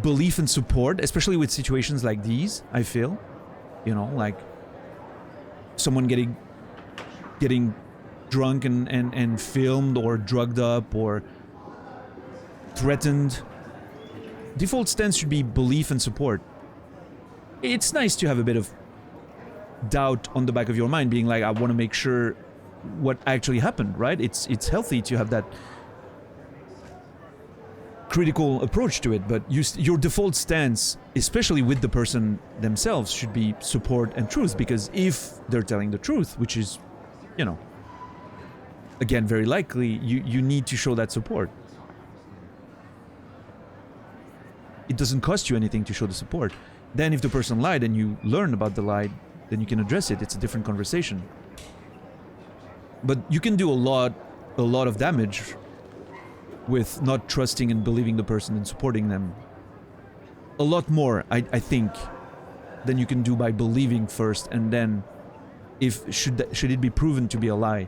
belief and support, especially with situations like these, I feel. You know, like someone getting drunk and filmed or drugged up or threatened. Default stance should be belief and support. It's nice to have a bit of doubt on the back of your mind, being like, I want to make sure what actually happened, right? It's healthy to have that critical approach to it, but your default stance, especially with the person themselves, should be support and truth, because if they're telling the truth, which is, you know, again, very likely, you need to show that support. It doesn't cost you anything to show the support. Then if the person lied and you learn about the lie, then you can address it. It's a different conversation. But you can do a lot of damage with not trusting and believing the person and supporting them. A lot more, I think, than you can do by believing first and then should it be proven to be a lie.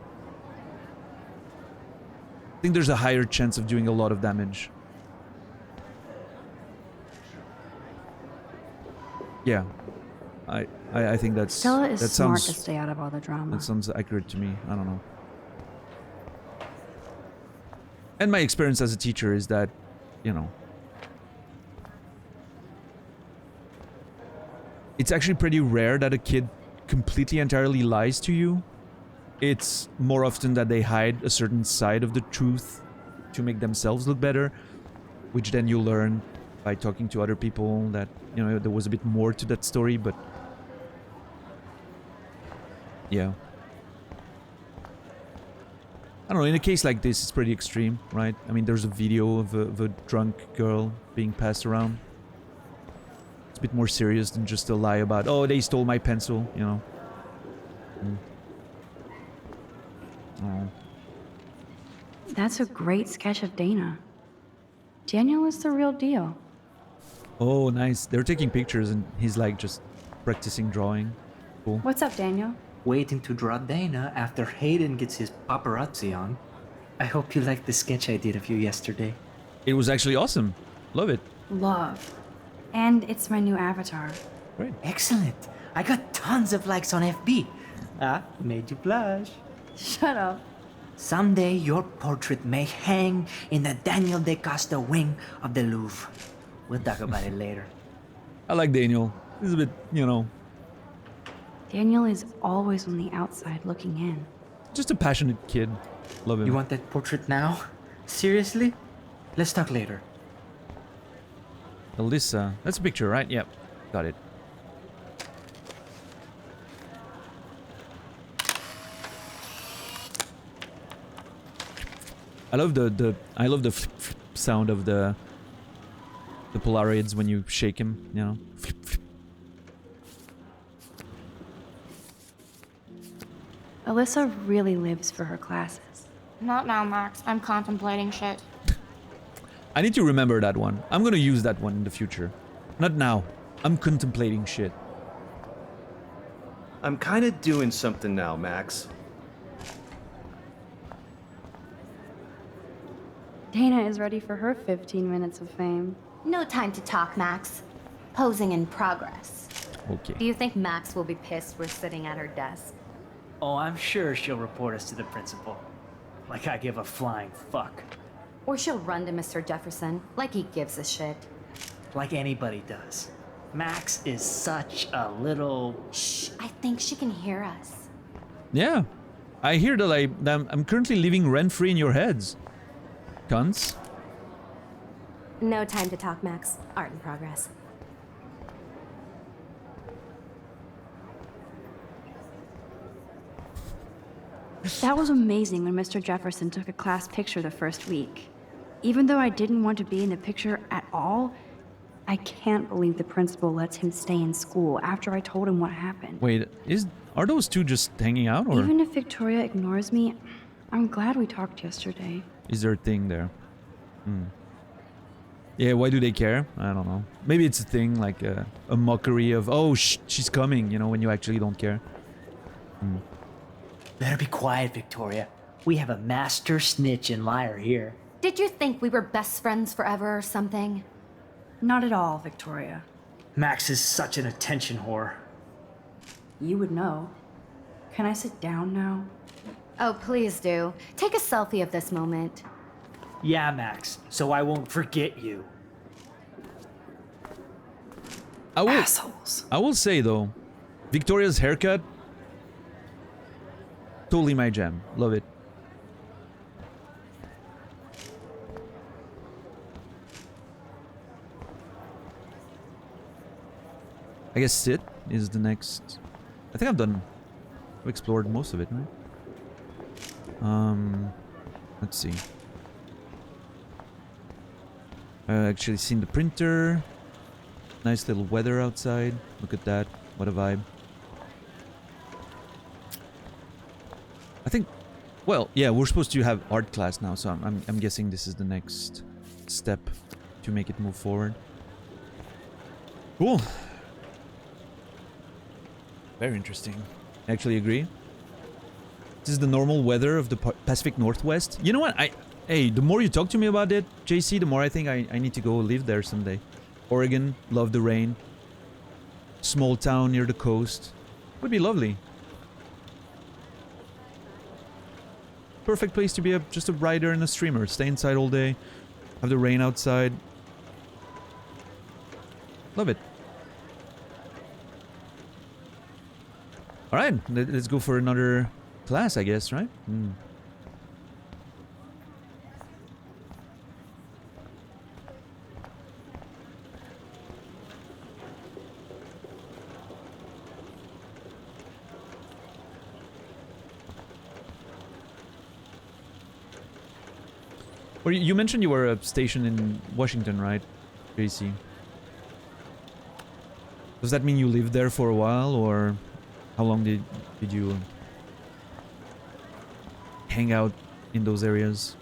I think there's a higher chance of doing a lot of damage. Yeah. I think that's... Stella is that smart sounds, to stay out of all the drama. That sounds accurate to me. I don't know. And my experience as a teacher is that, you know, it's actually pretty rare that a kid completely entirely lies to you. It's more often that they hide a certain side of the truth to make themselves look better, which then you learn by talking to other people that, you know, there was a bit more to that story, but yeah. I don't know, in a case like this, it's pretty extreme, right? I mean, there's a video of a drunk girl being passed around. It's a bit more serious than just a lie about, oh, they stole my pencil, you know. Oh. That's a great sketch of Dana. Daniel is the real deal. Oh, nice. They're taking pictures and he's like just practicing drawing. Cool. What's up, Daniel? Waiting to draw Dana after Hayden gets his paparazzi on. I hope you liked the sketch I did of you yesterday. It was actually awesome. Love it. Love. And it's my new avatar. Great. Excellent. I got tons of likes on FB. Made you blush. Shut up. Someday your portrait may hang in the Daniel De Costa wing of the Louvre. We'll talk about it later. I like Daniel. He's a bit, you know... Daniel is always on the outside looking in. Just a passionate kid. Love him. You want that portrait now? Seriously? Let's talk later. Alyssa. That's a picture, right? Yep. Got it. I love the sound of the Polaroids when you shake him, you know. Alyssa really lives for her classes. Not now, Max. I'm contemplating shit. I need to remember that one. I'm gonna use that one in the future. Not now. I'm contemplating shit. I'm kind of doing something now, Max. Dana is ready for her 15 minutes of fame. No time to talk, Max. Posing in progress. Okay. Do you think Max will be pissed we're sitting at her desk? Oh, I'm sure she'll report us to the principal. Like I give a flying fuck. Or she'll run to Mr. Jefferson, like he gives a shit. Like anybody does. Max is such a little... Shh, I think she can hear us. Yeah. I hear that I'm currently living rent-free in your heads. Cunts. No time to talk, Max. Art in progress. That was amazing when Mr. Jefferson took a class picture the first week. Even though I didn't want to be in the picture at all, I can't believe the principal lets him stay in school after I told him what happened. Wait, are those two just hanging out, or Even if Victoria ignores me, I'm glad we talked yesterday. is there a thing there? Yeah, why do they care? I don't know. Maybe it's a thing, like a mockery of, oh, she's coming, you know, when you actually don't care. Better be quiet, Victoria. We have a master snitch and liar here. Did you think we were best friends forever or something? Not at all, Victoria. Max is such an attention whore. You would know. Can I sit down now? Oh, please do. Take a selfie of this moment. Yeah, Max, so I won't forget you. Assholes. I will say though, Victoria's haircut, totally my jam. Love it. I guess sit is the next. I think I've explored most of it, right? Let's see. Actually seen the printer. Nice little weather outside. Look at that. What a vibe. I think, well, yeah, we're supposed to have art class now, so I'm guessing this is the next step to make it move forward. Cool. Very interesting. I actually agree. This is the normal weather of the Pacific Northwest. You know what? Hey, the more you talk to me about it, JC, the more I think I need to go live there someday. Oregon, love the rain. Small town near the coast. Would be lovely. Perfect place to be just a writer and a streamer. Stay inside all day. Have the rain outside. Love it. Alright, let's go for another class, I guess, right? Or you mentioned you were stationed in Washington, right, JC? Does that mean you lived there for a while, or how long did you hang out in those areas?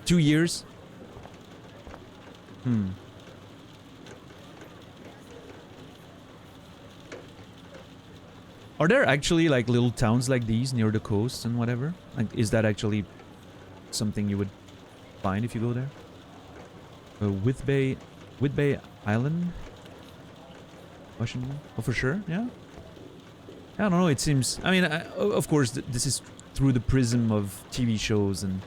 2 years? Are there actually like little towns like these near the coast and whatever? Like, is that actually something you would find if you go there? Whidbey Island, Washington. Oh, for sure, yeah. I don't know. It seems. I mean, of course, this is through the prism of TV shows and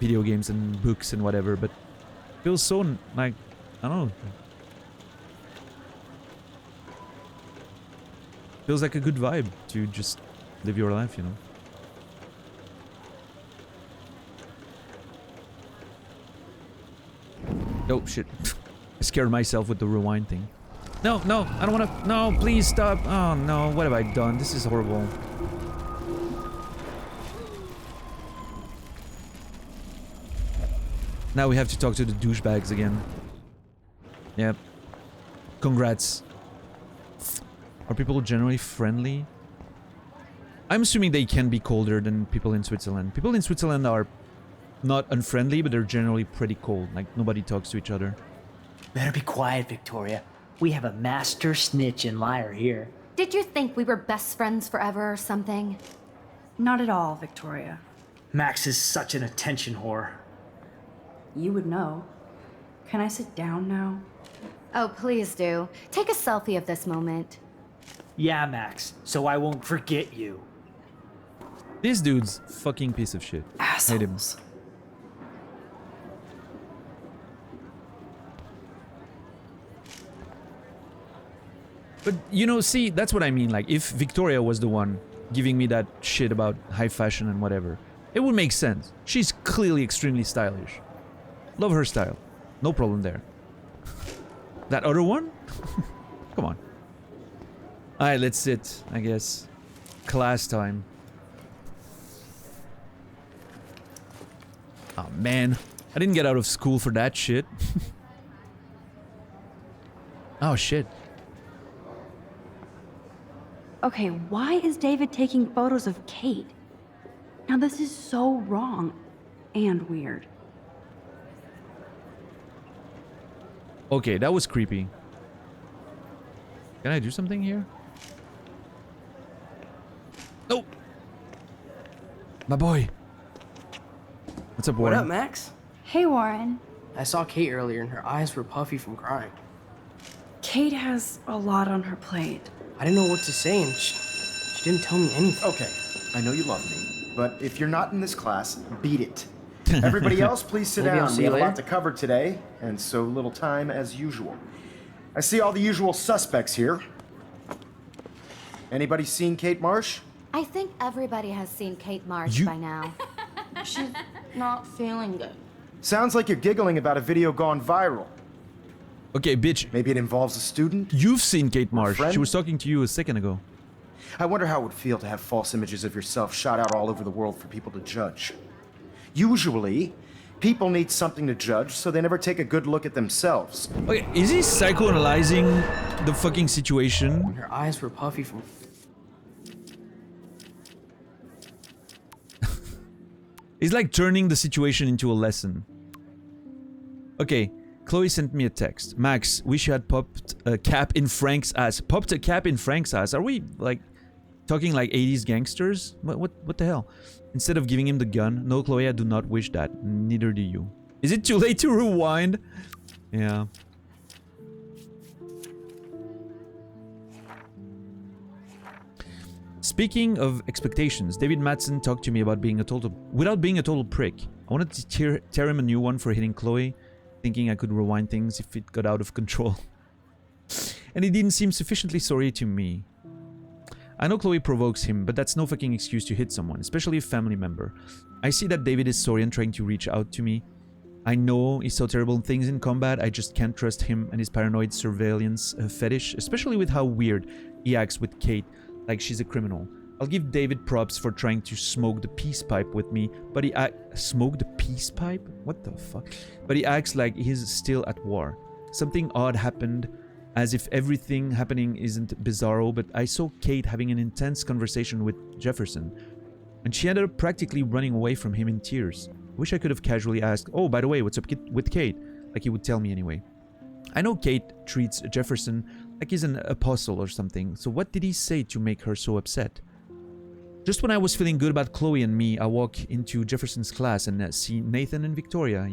video games and books and whatever. But it feels so like, I don't know. Feels like a good vibe to just live your life, you know. Oh shit. I scared myself with the rewind thing. No, I don't wanna. No, please stop. Oh no, what have I done? This is horrible. Now we have to talk to the douchebags again. Yep. Congrats. Are people generally friendly? I'm assuming they can be colder than people in Switzerland. People in Switzerland are not unfriendly, but they're generally pretty cold. Like, nobody talks to each other. Better be quiet, Victoria. We have a master snitch and liar here. Did you think we were best friends forever or something? Not at all, Victoria. Max is such an attention whore. You would know. Can I sit down now? Oh, please do. Take a selfie of this moment. Yeah, Max, so I won't forget you. This dude's fucking piece of shit. Hate him. But, you know, see, that's what I mean. Like, if Victoria was the one giving me that shit about high fashion and whatever, it would make sense. She's clearly extremely stylish. Love her style. No problem there. That other one? Come on. Alright, let's sit, I guess. Class time. Oh, man. I didn't get out of school for that shit. Oh, shit. Okay, why is David taking photos of Kate? Now this is so wrong and weird. Okay, that was creepy. Can I do something here? Oh! My boy! What's up, Warren? What up, Max? Hey, Warren. I saw Kate earlier and her eyes were puffy from crying. Kate has a lot on her plate. I didn't know what to say and she didn't tell me anything. Okay, I know you love me, but if you're not in this class, beat it. Everybody else, please sit Maybe I'll down. see We you have a lot later. to cover today, and so little time as usual. I see all the usual suspects here. Anybody seen Kate Marsh? I think everybody has seen Kate Marsh by now. She's not feeling good. Sounds like you're giggling about a video gone viral. Okay, bitch. Maybe it involves a student? You've seen Kate Marsh. friend? She was talking to you a second ago. I wonder how it would feel to have false images of yourself shot out all over the world for people to judge. Usually, people need something to judge, so they never take a good look at themselves. Okay, is he psychoanalyzing the fucking situation? Her eyes were puffy from... He's like turning the situation into a lesson. Okay, Chloe sent me a text. Max, wish you had popped a cap in Frank's ass. Popped a cap in Frank's ass? Are we, like, talking like 80s gangsters? What the hell? Instead of giving him the gun. No, Chloe, I do not wish that. Neither do you. Is it too late to rewind? Yeah. Speaking of expectations, David Madsen talked to me about being a without being a total prick. I wanted to tear him a new one for hitting Chloe, thinking I could rewind things if it got out of control. And he didn't seem sufficiently sorry to me. I know Chloe provokes him, but that's no fucking excuse to hit someone, especially a family member. I see that David is sorry and trying to reach out to me. I know he saw terrible things in combat, I just can't trust him and his paranoid surveillance fetish, especially with how weird he acts with Kate, like she's a criminal. I'll give David props for trying to smoke the peace pipe with me, but he smoke the peace pipe? What the fuck? But he acts like he's still at war. Something odd happened, as if everything happening isn't bizarro, but I saw Kate having an intense conversation with Jefferson, and she ended up practically running away from him in tears. I wish I could have casually asked, oh, by the way, what's up with Kate? Like he would tell me anyway. I know Kate treats Jefferson like he's an apostle or something, so what did he say to make her so upset? Just when I was feeling good about Chloe and me, I walk into Jefferson's class and see Nathan and Victoria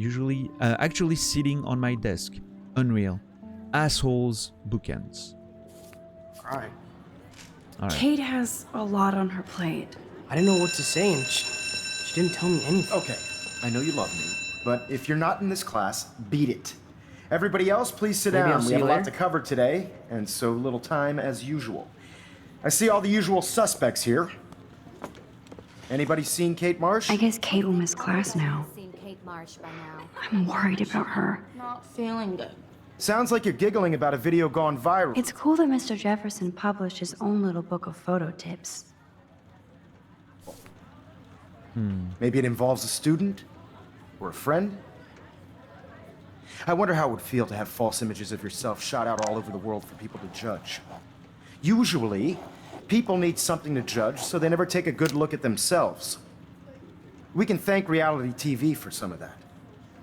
actually sitting on my desk. Unreal. Assholes bookends. Crying. All right. Kate has a lot on her plate. I didn't know what to say and she didn't tell me anything. Okay, I know you love me, but if you're not in this class, beat it. Everybody else, please sit Maybe I'll down. see We have a you lot later. to cover today, and so little time as usual. I see all the usual suspects here. Anybody seen Kate Marsh? I guess Kate will miss class now. Seen Kate Marsh by now. I'm worried about her. Not feeling good. Sounds like you're giggling about a video gone viral. It's cool that Mr. Jefferson published his own little book of photo tips. Maybe it involves a student? Or a friend? I wonder how it would feel to have false images of yourself shot out all over the world for people to judge. Usually, people need something to judge, so they never take a good look at themselves. We can thank reality TV for some of that.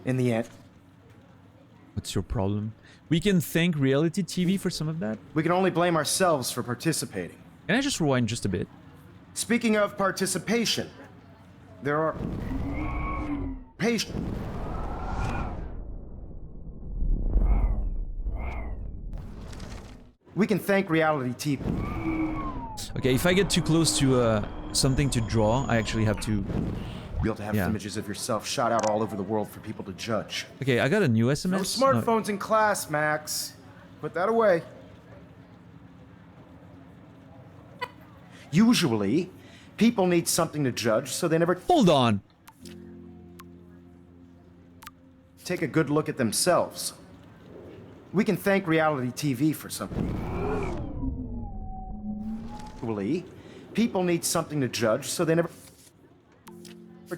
In the end... What's your problem? We can thank reality TV for some of that. We can only blame ourselves for participating. Can I just rewind just a bit? Speaking of participation, there are... We can thank reality TV. Okay, if I get too close to something to draw, I actually have to... You'll have to have images of yourself shot out all over the world for people to judge. Okay, I got a new SMS. No smartphones in class, Max. Put that away. Usually, people need something to judge, so they never... Hold on! Take a good look at themselves. We can thank reality TV for something. Usually, people need something to judge, so they never...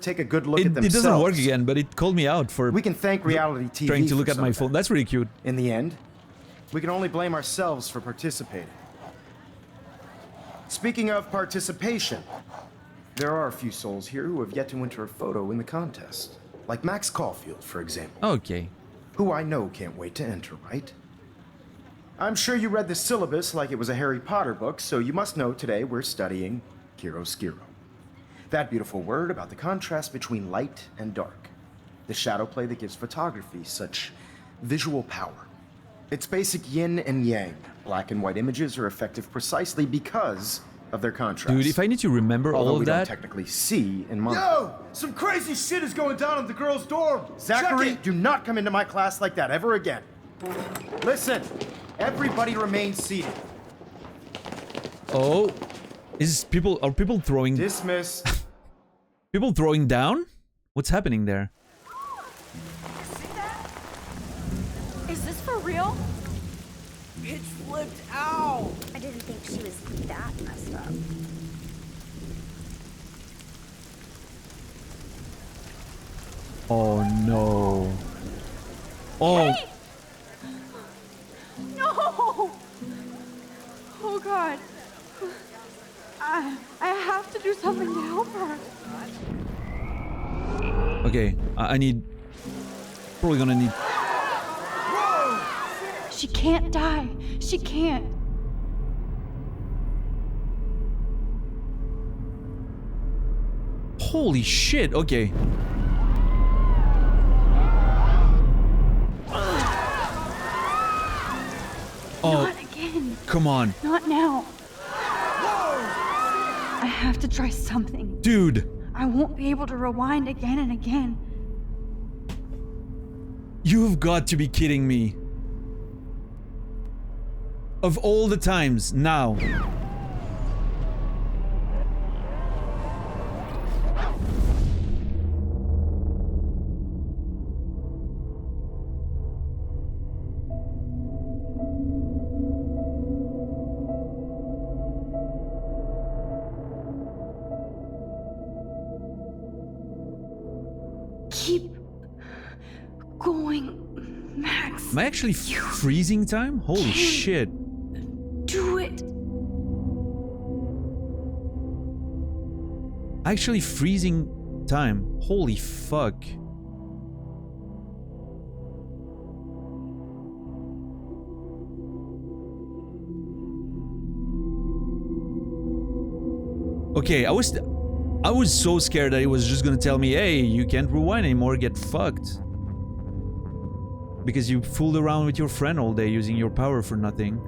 take a good look at themselves. It doesn't work again, but it called me out for... We can thank reality TV trying to look at my phone. That's really cute. In the end, we can only blame ourselves for participating. Speaking of participation, there are a few souls here who have yet to enter a photo in the contest. Like Max Caulfield, for example. Okay. Who I know can't wait to enter, right? I'm sure you read the syllabus like it was a Harry Potter book, so you must know today we're studying chiaroscuro. That beautiful word about the contrast between light and dark. The shadow play that gives photography such visual power. It's basic yin and yang. Black and white images are effective precisely because of their contrast. Dude, if I need to remember Although all of we that... don't technically see in my... Yo! Some crazy shit is going down in the girls' dorm! Zachary, Check it. do not come into my class like that ever again. Listen, everybody remain seated. Oh, are people throwing... Dismiss. People throwing down? What's happening there? Is this for real? It flipped out! I didn't think she was that messed up. Oh no. Oh. Hey! No! Oh god. I have to do something to help her. Okay, I need... Probably gonna need... She can't die. She can't. Holy shit, okay. Oh, Not again. come on. Not now. I have to try something. Dude. I won't be able to rewind again and again. You've got to be kidding me. Of all the times, now. Keep going, Max. Am I actually freezing time? Holy shit. Do it. Actually freezing time. Holy fuck. Okay, I was so scared that it was just gonna tell me, hey, you can't rewind anymore, get fucked. Because you fooled around with your friend all day using your power for nothing.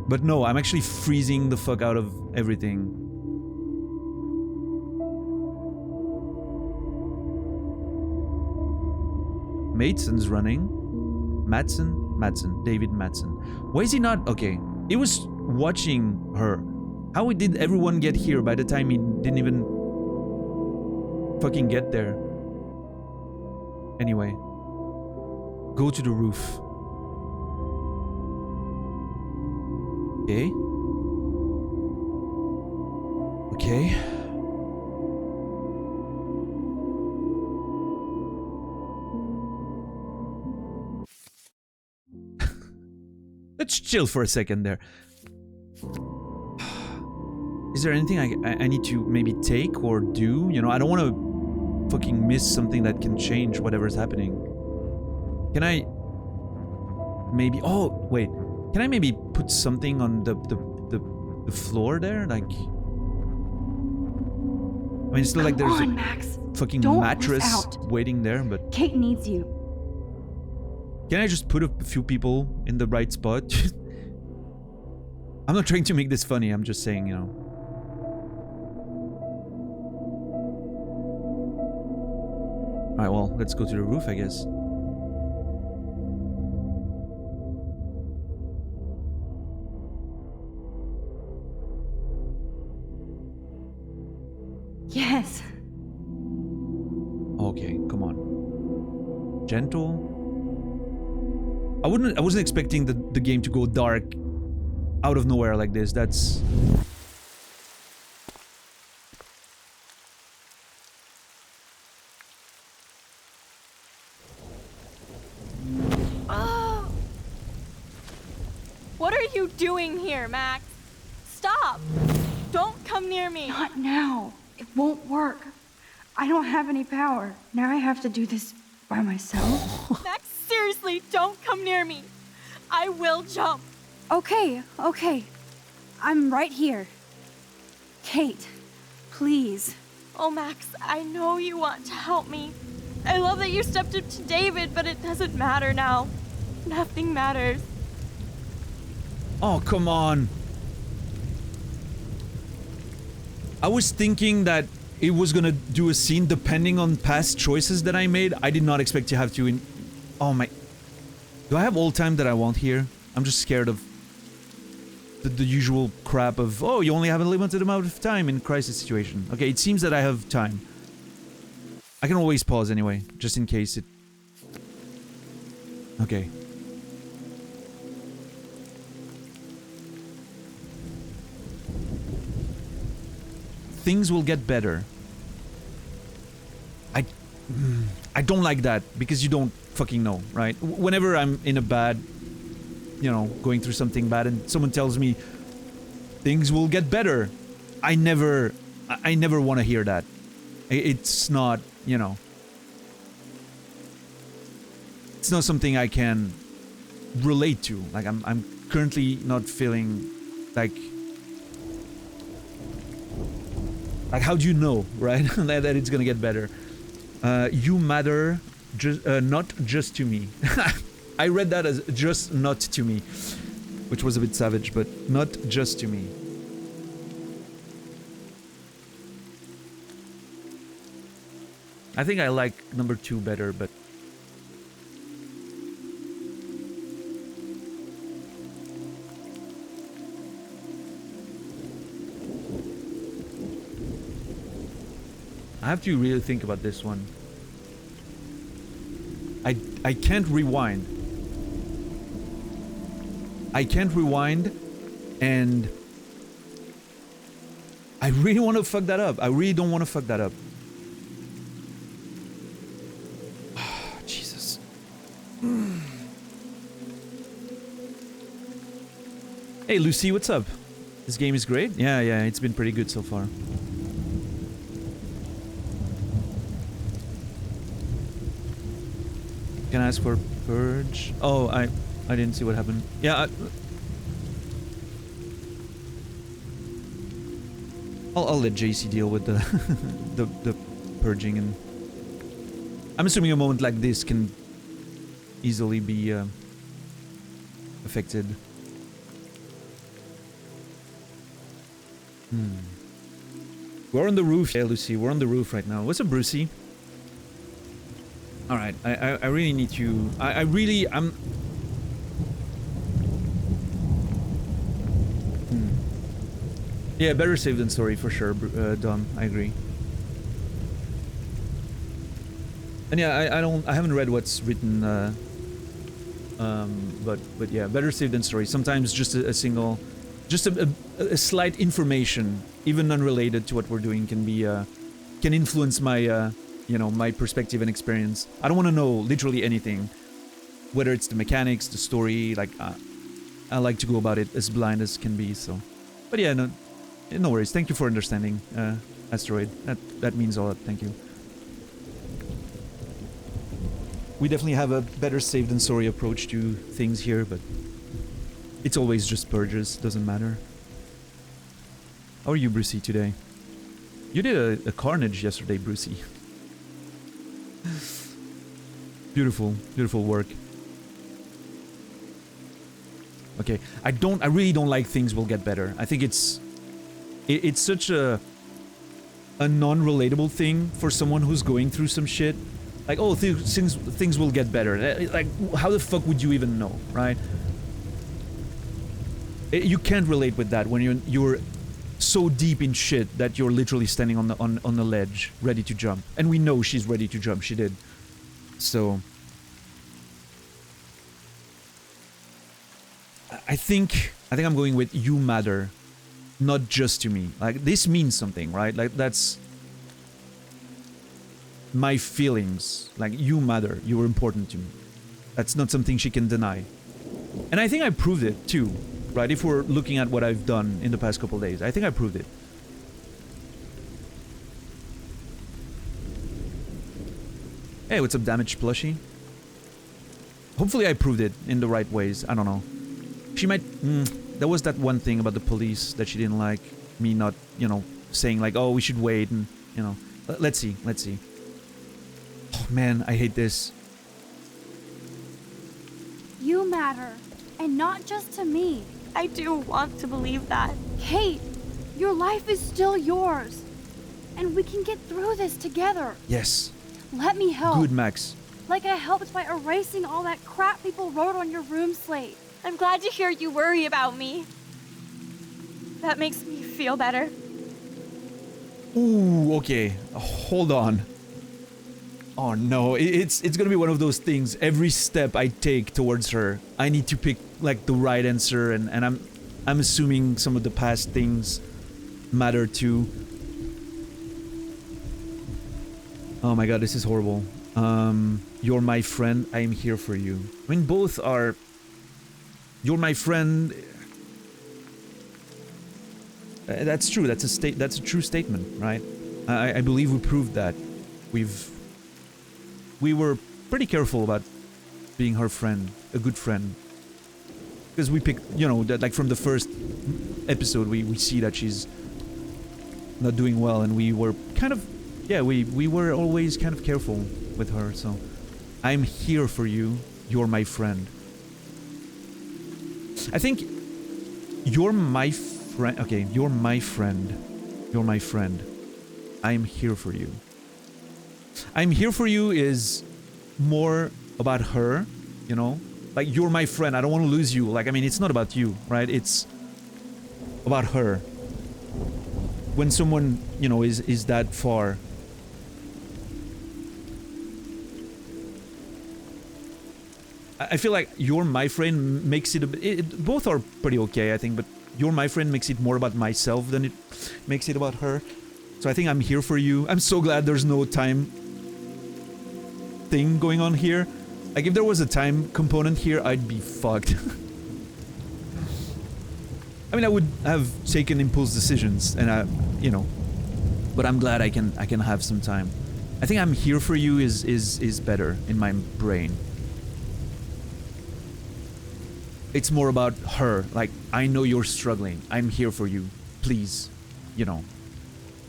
But no, I'm actually freezing the fuck out of everything. Madsen's running. Madsen, David Madsen. Why is he not? Okay, he was watching her. How did everyone get here by the time he didn't even fucking get there? Anyway, go to the roof. Okay. Okay. Let's chill for a second there. Is there anything I need to maybe take or do? You know, I don't want to fucking miss something that can change whatever's happening. Can I maybe... Oh, wait. Can I maybe put something on the floor there? Like... I mean, it's not like there's on, a Max. fucking Don't mattress miss out. waiting there, but... Kate needs you. Can I just put a few people in the right spot? I'm not trying to make this funny, I'm just saying, you know. Alright, well, let's go to the roof, I guess. Yes. Okay, come on. Gentle. I wasn't expecting the game to go dark out of nowhere like this. That's... Oh! What are you doing here, Max? Stop! Don't come near me! Not now. It won't work. I don't have any power. Now I have to do this by myself. Max, seriously, don't come near me. I will jump. Okay. I'm right here. Kate, please. Oh, Max, I know you want to help me. I love that you stepped up to David, but it doesn't matter now. Nothing matters. Oh, come on. I was thinking that it was gonna do a scene depending on past choices that I made. I did not expect to have to Oh my... Do I have all time that I want here? I'm just scared of the usual crap of, oh, you only have a limited amount of time in crisis situation. Okay, it seems that I have time. I can always pause anyway, just in case it... Okay. Things will get better. I don't like that, because you don't fucking know, right? Whenever I'm in a bad, you know, going through something bad and someone tells me things will get better, I never want to hear that. It's not, you know, it's not something I can relate to. Like, I'm currently not feeling like how do you know, right? that it's gonna get better. You matter, not just to me. I read that as just not to me, which was a bit savage, but not just to me. I think I like number 2 better, but... I have to really think about this one. I can't rewind. I can't rewind, and I really want to fuck that up. I really don't want to fuck that up. Jesus. Hey Lucy, what's up? This game is great? Yeah, it's been pretty good so far. Can I ask for purge? Oh, I didn't see what happened. Yeah, I'll let JC deal with the the purging, and I'm assuming a moment like this can easily be affected. We're on the roof. Yeah, Lucy, we're on the roof right now. What's up, Brucey? Alright, I really need to... I'm... Yeah, better safe than sorry, for sure, Dom. I agree. And yeah, I haven't read what's written, but yeah, better safe than sorry. Sometimes just a single... Just a slight information, even unrelated to what we're doing, can be, can influence my, you know, my perspective and experience. I don't want to know literally anything, whether it's the mechanics, the story. Like, I like to go about it as blind as can be. So, but yeah, no worries. Thank you for understanding, Asteroid. That means a lot. Thank you. We definitely have a better safe than sorry approach to things here, but it's always just purges, doesn't matter. How are you, Brucey, today? You did a carnage yesterday, Brucey. Beautiful, beautiful work. Okay, I really don't like things will get better. I think it's such a non-relatable thing for someone who's going through some shit. Like, oh, things will get better. Like, how the fuck would you even know, right? You can't relate with that when you're so deep in shit that you're literally standing on the ledge, ready to jump. And we know she's ready to jump. She did. So I think I'm going with you matter, not just to me. Like, this means something, right? Like, that's my feelings. Like, you matter. You were important to me. That's not something she can deny. And I think I proved it too, right? If we're looking at what I've done in the past couple days, I think I proved it. Hey, what's up, Damaged Plushie? Hopefully I proved it in the right ways. I don't know. She might... there was that one thing about the police that she didn't like. Me not, you know, saying like, oh, we should wait and, you know... Let's see, let's see. Oh, man, I hate this. You matter. And not just to me. I do want to believe that. Kate, your life is still yours. And we can get through this together. Yes. Let me help. Good, Max. Like I helped by erasing all that crap people wrote on your room slate. I'm glad to hear you worry about me. That makes me feel better. Ooh, okay. Hold on. Oh no, it's gonna be one of those things. Every step I take towards her, I need to pick like the right answer, and I'm assuming some of the past things matter too. Oh my god, this is horrible. You're my friend, I am here for you. I mean, both are... You're my friend... that's true, that's a true statement, right? I believe we proved that. We were pretty careful about being her friend, a good friend. Because we picked, you know, that like from the first episode, we see that she's not doing well, and we were kind of... Yeah, we were always kind of careful with her, so... I'm here for you, you're my friend. I think... You're my friend... Okay, you're my friend. You're my friend. I'm here for you. I'm here for you is more about her, you know? Like, you're my friend, I don't want to lose you. Like, I mean, it's not about you, right? It's about her. When someone, you know, is that far... I feel like you're my friend makes it a bit... both are pretty okay, I think, but you're my friend makes it more about myself than it makes it about her. So I think I'm here for you. I'm so glad there's no time thing going on here. Like, if there was a time component here, I'd be fucked. I mean, I would have taken impulse decisions, and you know, but I'm glad I can have some time. I think I'm here for you is better in my brain. It's more about her. Like, I know you're struggling. I'm here for you. Please, you know,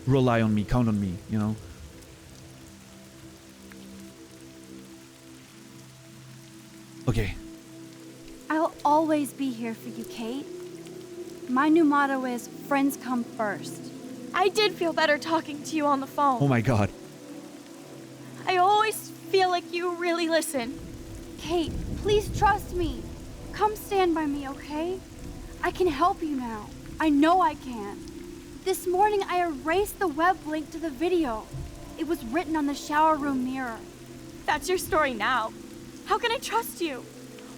rely on me, count on me, you know. Okay. I'll always be here for you, Kate. My new motto is friends come first. I did feel better talking to you on the phone. Oh my god. I always feel like you really listen. Kate, please trust me. Come stand by me, okay? I can help you now. I know I can. This morning I erased the web link to the video. It was written on the shower room mirror. That's your story now. How can I trust you?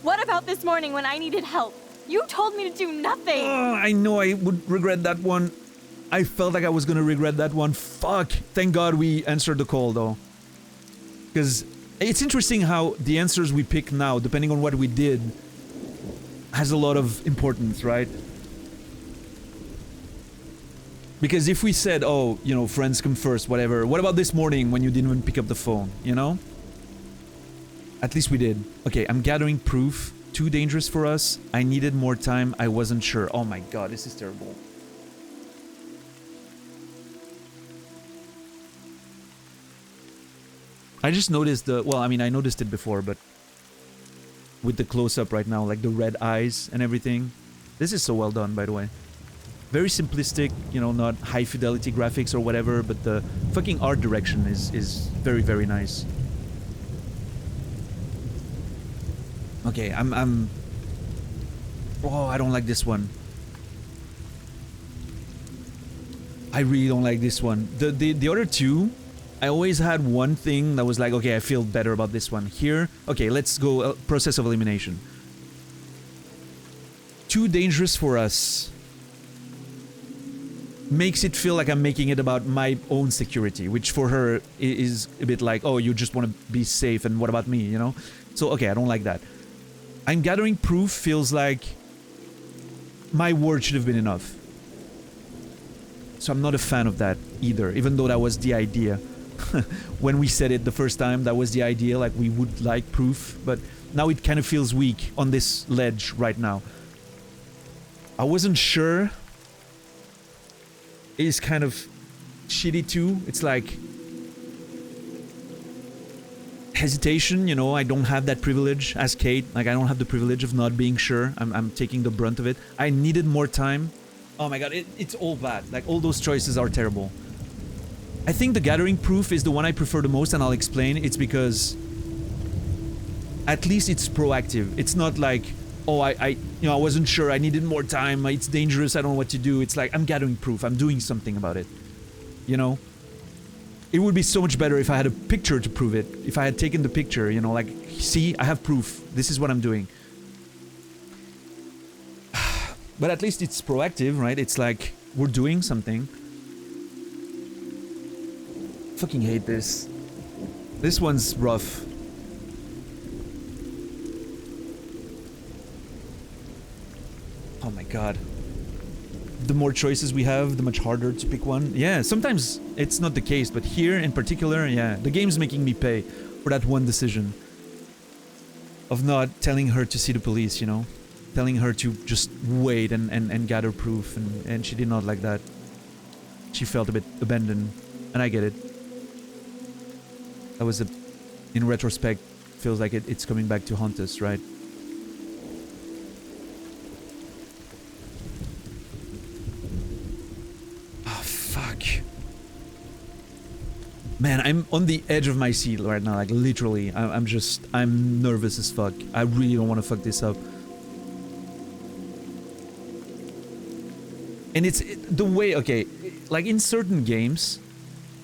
What about this morning when I needed help? You told me to do nothing. Oh, I know I would regret that one. I felt like I was gonna regret that one. Fuck. Thank God we answered the call, though. Because it's interesting how the answers we pick now, depending on what we did, has a lot of importance, right? Because if we said, oh, you know, friends come first, whatever, what about this morning when you didn't even pick up the phone, you know? At least we did. Okay, I'm gathering proof. Too dangerous for us. I needed more time. I wasn't sure. Oh my god, this is terrible. I just noticed the... Well, I mean, I noticed it before, but... With the close-up right now, like the red eyes and everything. This is so well done, by the way. Very simplistic, you know, not high-fidelity graphics or whatever, but the fucking art direction is very, very nice. Okay, I'm... Oh, I don't like this one. I really don't like this one. The other two... I always had one thing that was like, okay, I feel better about this one. Here, okay, let's go process of elimination. Too dangerous for us makes it feel like I'm making it about my own security, which for her is a bit like, oh, you just want to be safe and what about me, you know? So, okay, I don't like that. I'm gathering proof feels like my word should have been enough. So I'm not a fan of that either, even though that was the idea. When we said it the first time, that was the idea, like we would like proof, but now it kind of feels weak on this ledge right now. I wasn't sure. It is kind of shitty too. It's like hesitation, you know, I don't have that privilege as Kate. Like I don't have the privilege of not being sure. I'm taking the brunt of it. I needed more time. Oh my god, it's all bad. Like all those choices are terrible. I think the gathering proof is the one I prefer the most, and I'll explain. It's because at least it's proactive. It's not like, oh, I wasn't sure, I needed more time, it's dangerous, I don't know what to do. It's like, I'm gathering proof, I'm doing something about it. You know? It would be so much better if I had a picture to prove it. If I had taken the picture, you know, like, see, I have proof. This is what I'm doing. But at least it's proactive, right? It's like, we're doing something. Fucking hate this. This one's rough. Oh my god. The more choices we have, the much harder to pick one. Yeah, sometimes it's not the case, but here in particular, yeah, the game's making me pay for that one decision. Of not telling her to see the police, you know? Telling her to just wait and gather proof, and she did not like that. She felt a bit abandoned, and I get it. That was in retrospect, feels like it's coming back to haunt us, right? Oh, fuck. Man, I'm on the edge of my seat right now, like literally. I'm nervous as fuck. I really don't want to fuck this up. And it's the way, okay, like in certain games,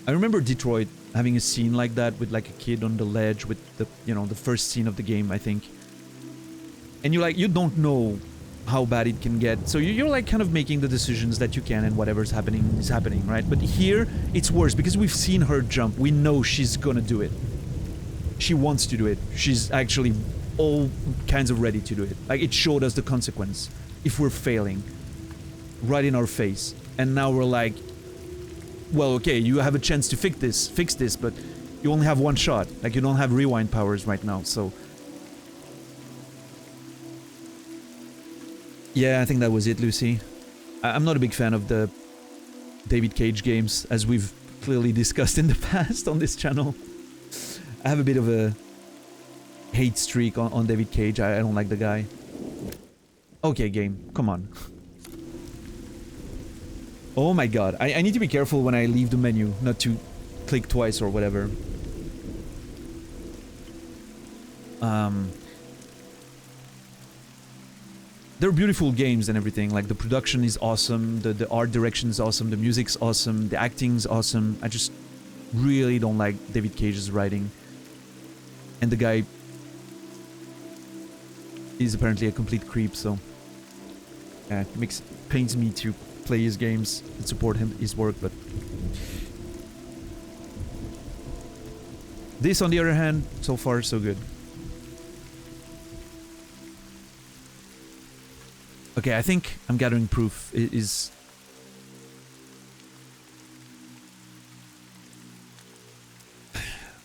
I remember Detroit having a scene like that with like a kid on the ledge with the, you know, the first scene of the game, I think. And you don't know how bad it can get. So you're like kind of making the decisions that you can, and whatever's happening is happening, right? But here it's worse because we've seen her jump. We know she's gonna do it. She wants to do it. She's actually all kinds of ready to do it. Like it showed us the consequence if we're failing right in our face. And now we're like, well, okay, you have a chance to fix this, but you only have one shot. Like, you don't have rewind powers right now, so... Yeah, I think that was it, Lucy. I'm not a big fan of the David Cage games, as we've clearly discussed in the past on this channel. I have a bit of a hate streak on David Cage. I don't like the guy. Okay, game, come on. Oh my god, I need to be careful when I leave the menu, not to click twice or whatever. They're beautiful games and everything, like the production is awesome, the art direction is awesome, the music's awesome, the acting's awesome. I just really don't like David Cage's writing. And the guy is apparently a complete creep, so... Yeah, it pains me to play his games and support his work, but this, on the other hand, so far so good. Okay, I think I'm gathering proof is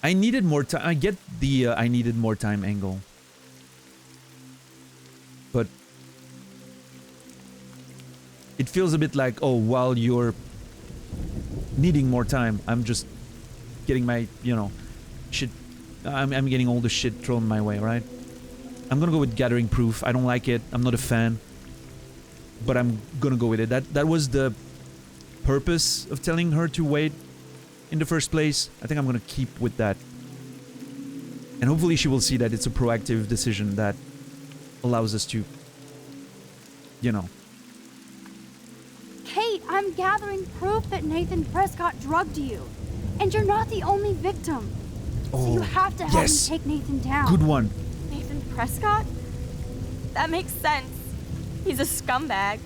I needed more time. I get the I needed more time angle. But it feels a bit like, oh, while you're needing more time, I'm just getting my, you know, shit. I'm getting all the shit thrown my way, right? I'm gonna go with Gathering Proof. I don't like it. I'm not a fan. But I'm gonna go with it. That was the purpose of telling her to wait in the first place. I think I'm gonna keep with that. And hopefully she will see that it's a proactive decision that allows us to, you know. Kate, I'm gathering proof that Nathan Prescott drugged you. And you're not the only victim. So you have to help me take Nathan down. Good one. Nathan Prescott? That makes sense. He's a scumbag.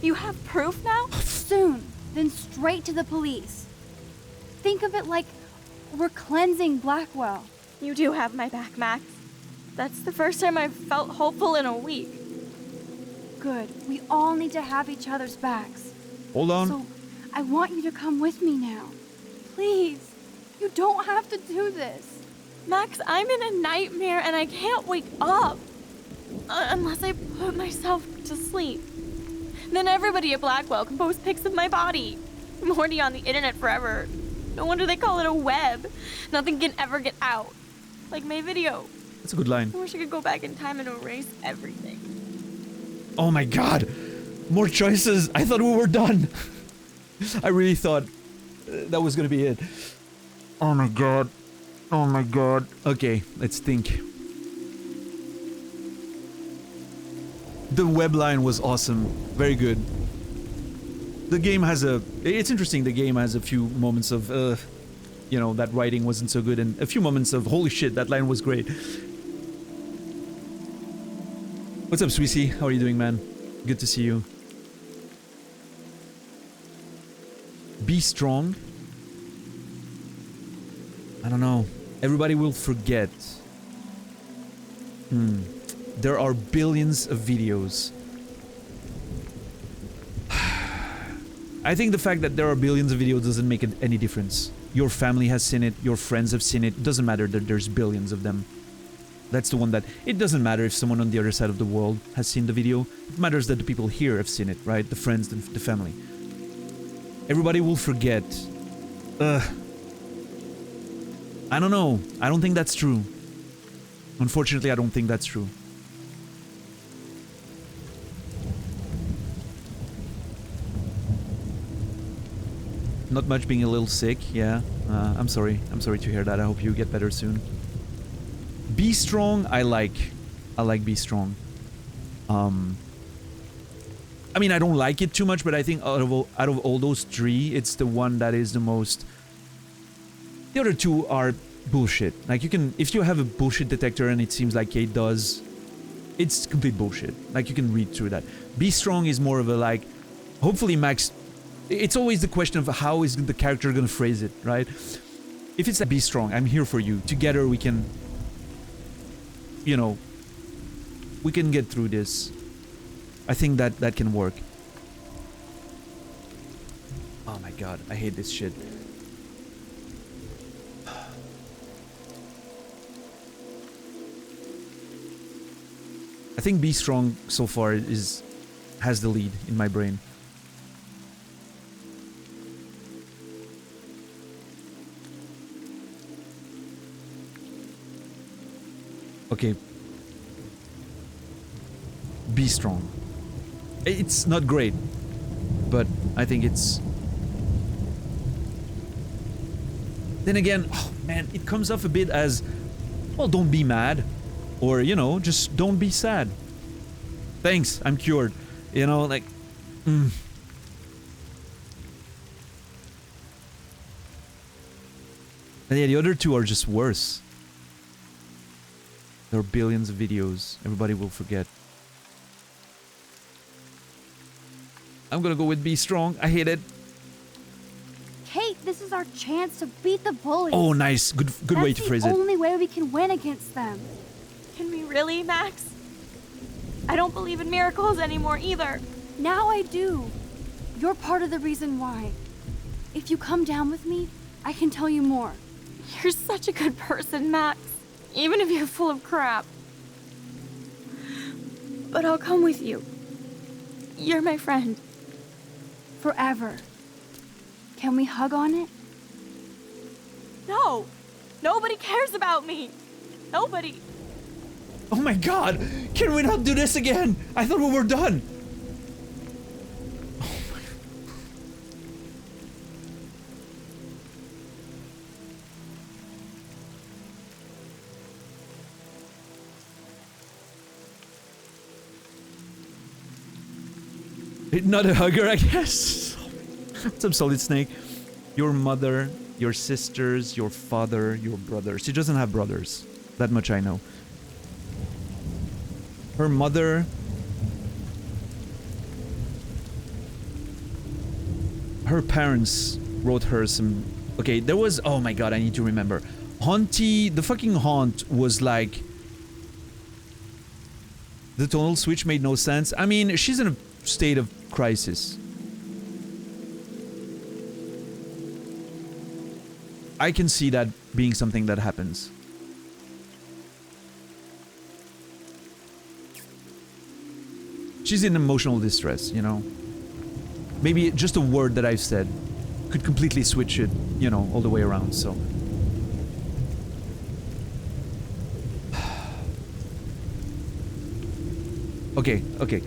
You have proof now? Soon. Then straight to the police. Think of it like we're cleansing Blackwell. You do have my back, Max. That's the first time I've felt hopeful in a week. Good. We all need to have each other's backs. Hold on. So, I want you to come with me now. Please. You don't have to do this. Max, I'm in a nightmare and I can't wake up. Unless I put myself to sleep. Then everybody at Blackwell can post pics of my body. I'm already on the internet forever. No wonder they call it a web. Nothing can ever get out. Like my video. That's a good line. I wish I could go back in time and erase everything. Oh my god! More choices! I thought we were done! I really thought that was gonna be it. Oh my god. Oh my god. Okay, let's think. The web line was awesome. Very good. The game has a... It's interesting, the game has a few moments of, you know, that writing wasn't so good, and a few moments of, holy shit, that line was great. What's up, Sweezy? How are you doing, man? Good to see you. Be strong. I don't know. Everybody will forget. There are billions of videos. I think the fact that there are billions of videos doesn't make any difference. Your family has seen it, your friends have seen it. It doesn't matter that there's billions of them. That's the one that... It doesn't matter if someone on the other side of the world has seen the video. It matters that the people here have seen it, right? The friends, the family. Everybody will forget. I don't know. I don't think that's true. Unfortunately, I don't think that's true. Not much, being a little sick, yeah. I'm sorry. I'm sorry to hear that. I hope you get better soon. Be strong, I like. I like Be Strong. I mean, I don't like it too much, but I think out of all those three, it's the one that is the most... The other two are bullshit. Like, you can... If you have a bullshit detector and it seems like Kate does, it's complete bullshit. Like, you can read through that. Be Strong is more of a, like... Hopefully Max... It's always the question of how is the character gonna phrase it, right? If it's like, be strong, I'm here for you. Together we can... You know... We can get through this. I think that can work. Oh my god, I hate this shit. I think Be Strong so far has the lead in my brain. Okay. Be Strong. It's not great, but I think it's... Then again, oh man, it comes off a bit as, well, don't be mad. Or, you know, just don't be sad. Thanks, I'm cured. You know, like... And yeah, the other two are just worse. There are billions of videos. Everybody will forget. I'm gonna go with Be Strong. I hate it. Kate, this is our chance to beat the bullies. Oh, nice. Good way to phrase it. That's the only way we can win against them. Can we really, Max? I don't believe in miracles anymore either. Now I do. You're part of the reason why. If you come down with me, I can tell you more. You're such a good person, Max. Even if you're full of crap. But I'll come with you. You're my friend. Forever. Can we hug on it? No! Nobody cares about me! Nobody! Oh my god! Can we not do this again? I thought we were done! Not a hugger, I guess. What's up, Solid Snake? Your mother, your sisters, your father, your brother. She doesn't have brothers. That much I know. Her mother... Her parents wrote her some... Okay, there was... Oh my god, I need to remember. Haunty... The fucking haunt was like... The tonal switch made no sense. I mean, she's in a state of crisis. I can see that being something that happens. She's in emotional distress, you know? Maybe just a word that I've said could completely switch it, you know, all the way around, so... Okay, okay.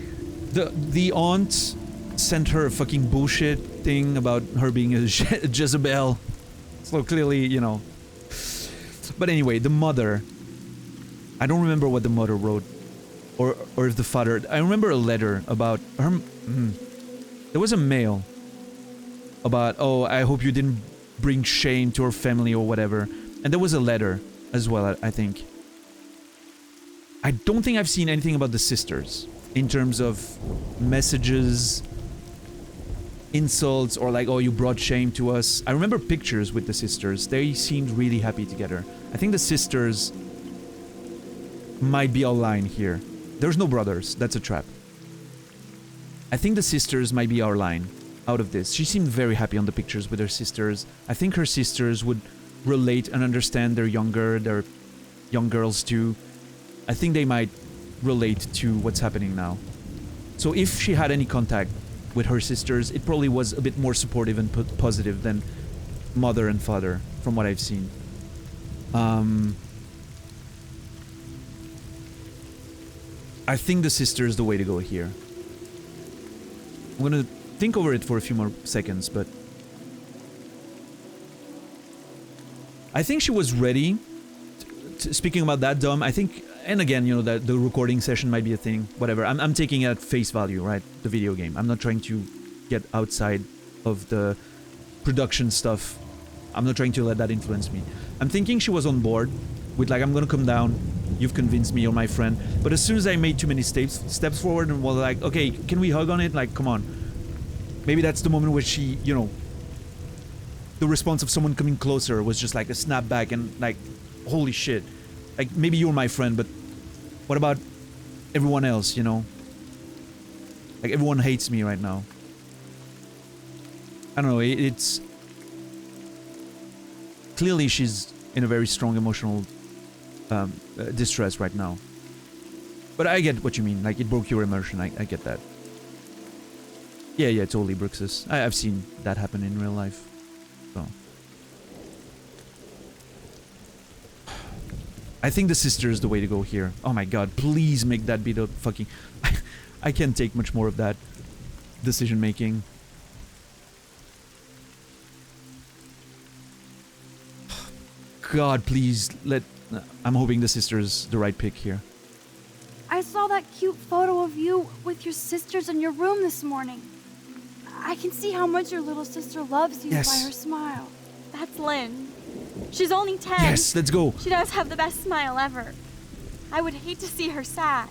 The aunt sent her a fucking bullshit thing about her being a Jezebel. So clearly, you know. But anyway, the mother. I don't remember what the mother wrote. Or if the father... I remember a letter about her... There was a mail about, oh, I hope you didn't bring shame to her family or whatever. And there was a letter as well, I think. I don't think I've seen anything about the sisters in terms of messages, insults, or like, oh, you brought shame to us. I remember pictures with the sisters. They seemed really happy together. I think the sisters might be our line here. There's no brothers. That's a trap. I think the sisters might be our line out of this. She seemed very happy on the pictures with her sisters. I think her sisters would relate and understand their young girls too. I think they might relate to what's happening now. So if she had any contact with her sisters, it probably was a bit more supportive and positive than mother and father, from what I've seen. I think the sister is the way to go here. I'm gonna think over it for a few more seconds, but... I think she was ready. Speaking about that, Dom, I think... And again, you know, that the recording session might be a thing, whatever. I'm taking it at face value, right? The video game. I'm not trying to get outside of the production stuff. I'm not trying to let that influence me. I'm thinking she was on board with like, I'm gonna come down, you've convinced me, you're my friend. But as soon as I made too many steps forward and was like, okay, can we hug on it? Like, come on. Maybe that's the moment where she, you know, the response of someone coming closer was just like a snap back and like, holy shit. Like, maybe you're my friend, but what about everyone else, you know? Like, everyone hates me right now. I don't know, it's... Clearly she's in a very strong emotional distress right now. But I get what you mean, like, it broke your immersion, I get that. Yeah, totally, Bruxus. I've seen that happen in real life, so... I think the sister is the way to go here. Oh my god, please make that be the fucking... I can't take much more of that decision making. God, please let... I'm hoping the sister's the right pick here. I saw that cute photo of you with your sisters in your room this morning. I can see how much your little sister loves you by her smile. That's Lynn. She's only 10. Yes, let's go. She does have the best smile ever. I would hate to see her sad.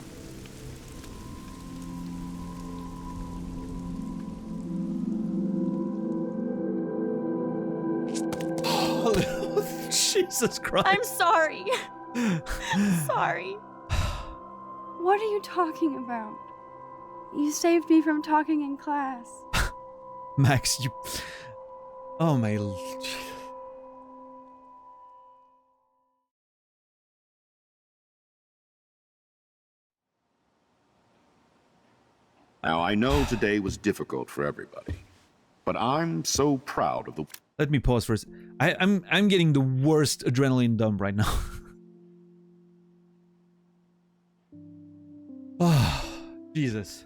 Jesus Christ. I'm sorry. Sorry. What are you talking about? You saved me from talking in class. Max, you... Oh my... Now, I know today was difficult for everybody, but I'm so proud of the... Let me pause first. I'm getting the worst adrenaline dump right now. Oh, Jesus.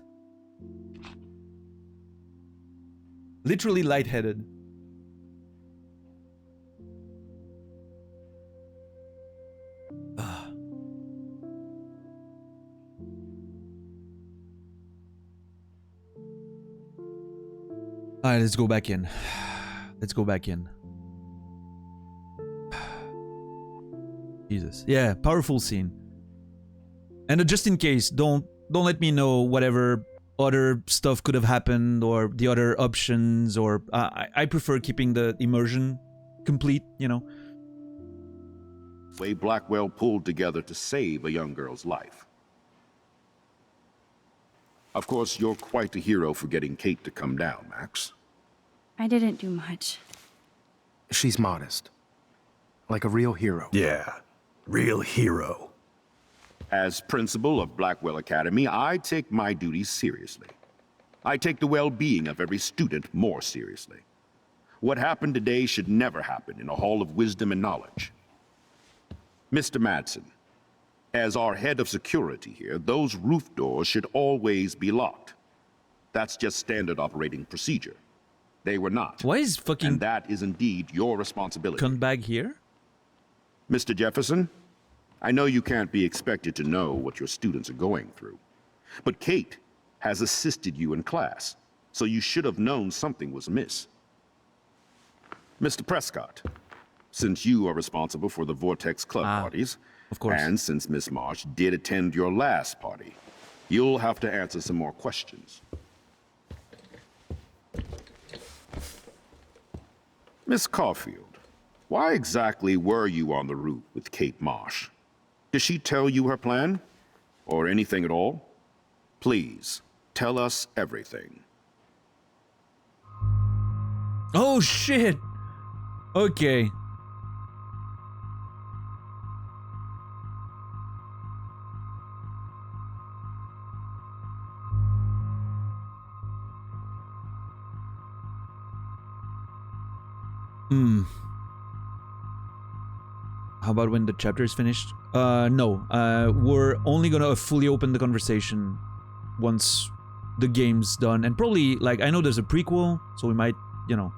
Literally lightheaded. Alright, let's go back in. Let's go back in. Jesus. Yeah, powerful scene. And just in case, don't let me know whatever other stuff could have happened or the other options, or I prefer keeping the immersion complete, you know. way Blackwell pulled together to save a young girl's life. Of course, you're quite a hero for getting Kate to come down, Max. I didn't do much. She's modest. Like a real hero. Yeah, real hero. As principal of Blackwell Academy, I take my duties seriously. I take the well-being of every student more seriously. What happened today should never happen in a hall of wisdom and knowledge. Mr. Madsen, as our head of security here, those roof doors should always be locked. That's just standard operating procedure. They were not. Why is fucking... And that is indeed your responsibility. Come back here? Mr. Jefferson, I know you can't be expected to know what your students are going through. But Kate has assisted you in class, so you should have known something was amiss. Mr. Prescott, since you are responsible for the Vortex Club parties, of course, and since Miss Marsh did attend your last party, you'll have to answer some more questions. Miss Caulfield, why exactly were you on the roof with Kate Marsh? Did she tell you her plan? Or anything at all? Please, tell us everything. Oh shit! Okay. How about when the chapter is finished? No. We're only gonna fully open the conversation once the game's done. And probably, like, I know there's a prequel, so we might, you know...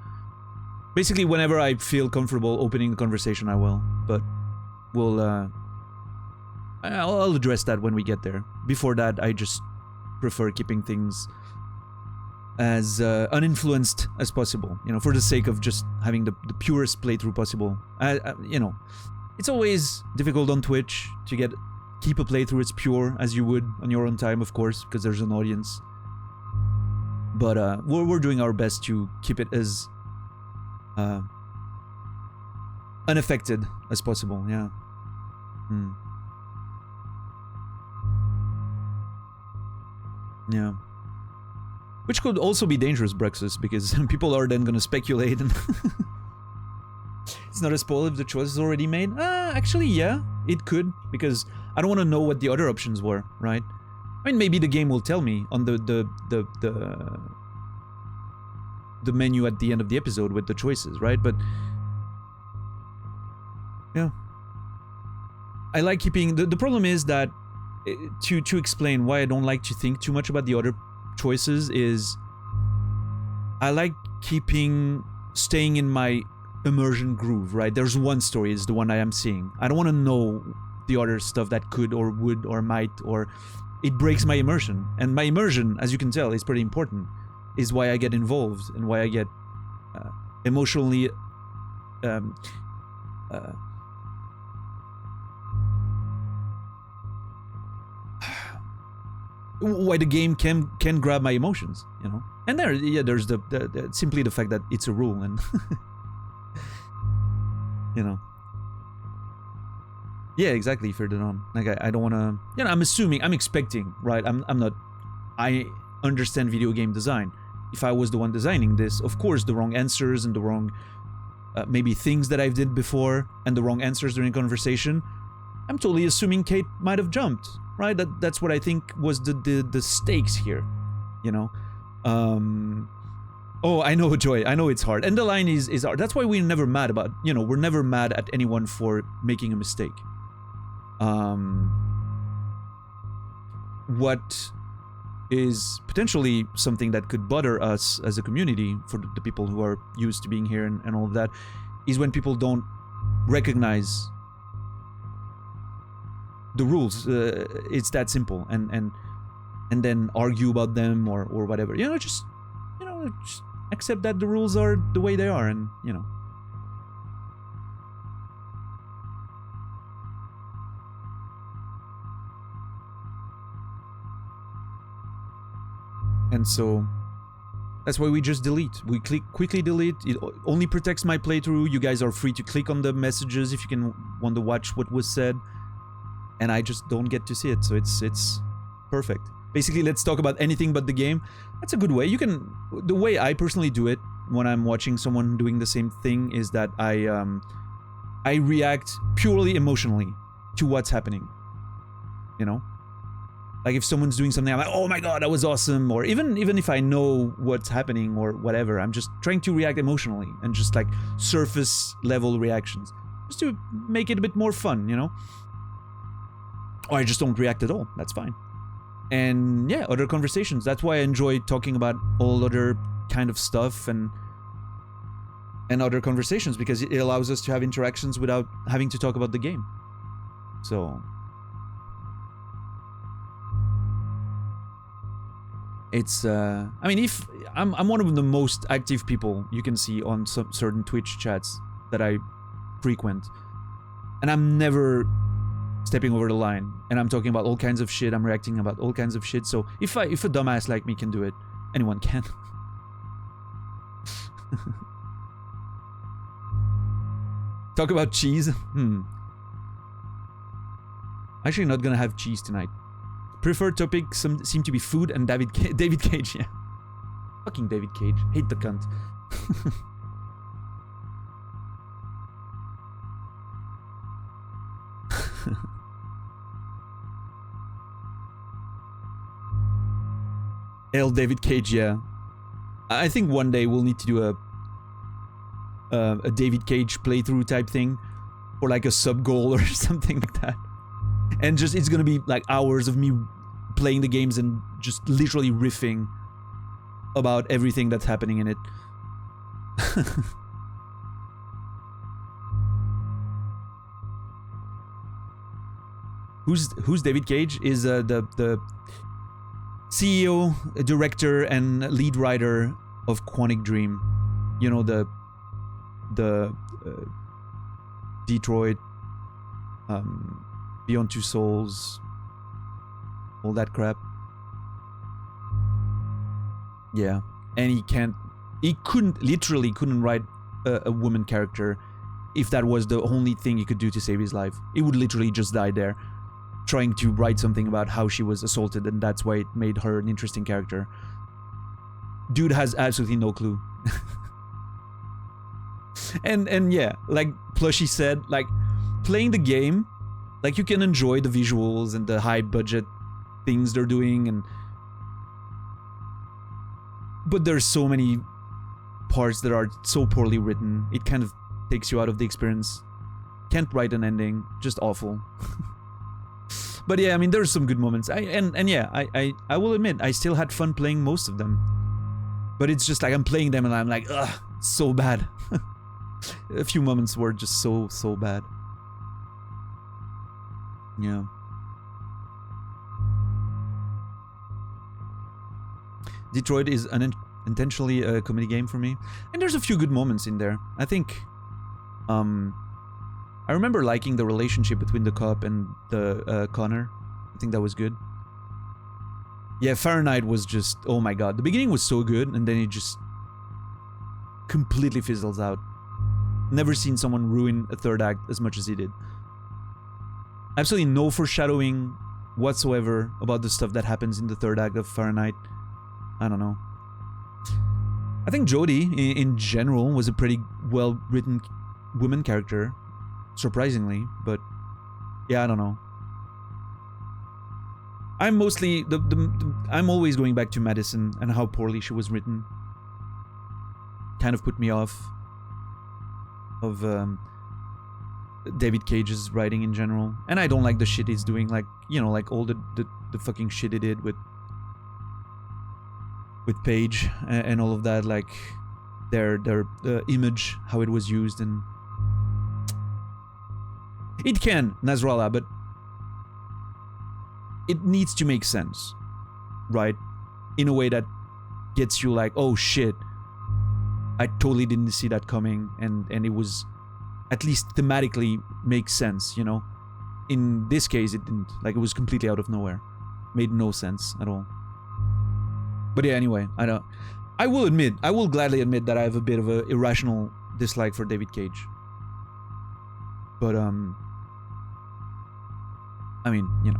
Basically, whenever I feel comfortable opening the conversation, I will. But we'll, I'll address that when we get there. Before that, I just prefer keeping things as uninfluenced as possible, you know, for the sake of just having the purest playthrough possible. You know, it's always difficult on Twitch to keep a playthrough as pure as you would on your own time, of course, because there's an audience. But we're doing our best to keep it as unaffected as possible. Yeah. Yeah. Which could also be dangerous, Bruxus, because people are then gonna speculate and... It's not a spoiler if the choice is already made? Actually, yeah, it could, because I don't want to know what the other options were, right? I mean, maybe the game will tell me on the menu at the end of the episode with the choices, right? But... yeah. I like keeping... The problem is that, to explain why I don't like to think too much about the other choices is I like staying in my immersion groove, right? There's one story, is the one I am seeing. I don't want to know the other stuff that could or would or might, or it breaks my immersion. And my immersion, as you can tell, is pretty important, is why I get involved and why I get emotionally why the game can grab my emotions, you know. And there's the simply the fact that it's a rule, and you know. Yeah, exactly, Ferdinand. Like I don't want to, you know, I'm expecting, right? I'm not. I understand video game design. If I was the one designing this, of course, the wrong answers and the wrong maybe things that I did before and the wrong answers during conversation, I'm totally assuming Kate might have jumped. Right, that's what I think was the stakes here. you know. Oh, I know, Joy. I know it's hard. And the line is hard. That's why we're never mad about, you know, we're never mad at anyone for making a mistake. What is potentially something that could bother us as a community, for the people who are used to being here and all of that, is when people don't recognize the rules. It's that simple, and then argue about them or whatever. You know, just accept that the rules are the way they are, and you know. And so that's why we just delete. We quickly delete. It only protects my playthrough. You guys are free to click on the messages if you want to watch what was said, and I just don't get to see it. So it's perfect. Basically, let's talk about anything but the game. That's a good way. The way I personally do it when I'm watching someone doing the same thing is that I react purely emotionally to what's happening. You know? Like if someone's doing something, I'm like, oh my god, that was awesome. Or even if I know what's happening or whatever, I'm just trying to react emotionally and just like surface level reactions. Just to make it a bit more fun, you know? Or I just don't react at all. That's fine. And yeah, other conversations. That's why I enjoy talking about all other kind of stuff and other conversations, because it allows us to have interactions without having to talk about the game. So it's I mean, if I'm one of the most active people you can see on some certain Twitch chats that I frequent, and I'm never stepping over the line, and I'm talking about all kinds of shit, I'm reacting about all kinds of shit. So if a dumbass like me can do it, anyone can. Talk about cheese? Actually not gonna have cheese tonight. Preferred topic seem to be food and David Cage, yeah. Fucking David Cage. Hate the cunt. David Cage, yeah. I think one day we'll need to do a David Cage playthrough type thing, or like a sub goal or something like that. And just it's gonna be like hours of me playing the games and just literally riffing about everything that's happening in it. Who's David Cage? Is the CEO, director, and lead writer of Quantic Dream. You know, the Detroit, Beyond Two Souls, all that crap. Yeah, and he literally couldn't write a woman character if that was the only thing he could do to save his life. He would literally just die there, trying to write something about how she was assaulted, and that's why it made her an interesting character. Dude has absolutely no clue. and yeah, like Plushy said, like playing the game, like you can enjoy the visuals and the high budget things they're doing, but there's so many parts that are so poorly written, it kind of takes you out of the experience. Can't write an ending, just awful. But yeah, I mean, there's some good moments. I will admit, I still had fun playing most of them. But it's just like I'm playing them and I'm like, ugh, so bad. A few moments were just so bad. Yeah. Detroit is intentionally a comedy game for me. And there's a few good moments in there. I think, I remember liking the relationship between the cop and the Connor. I think that was good. Yeah, Fahrenheit was just, oh my god. The beginning was so good, and then it just completely fizzles out. Never seen someone ruin a third act as much as he did. Absolutely no foreshadowing whatsoever about the stuff that happens in the third act of Fahrenheit. I don't know. I think Jodie, in general, was a pretty well-written woman character. Surprisingly, but yeah, I don't know. I'm mostly I'm always going back to Madison and how poorly she was written. Kind of put me off of David Cage's writing in general, and I don't like the shit he's doing, like, you know, like all the fucking shit he did with Page and all of that, like their image, how it was used, and it can, Nasrallah, but it needs to make sense, right? In a way that gets you like, oh shit, I totally didn't see that coming, and it was, at least thematically, makes sense, you know? In this case, it didn't. Like, it was completely out of nowhere. Made no sense at all. But yeah, anyway, I will gladly admit that I have a bit of an irrational dislike for David Cage. But, I mean, you know.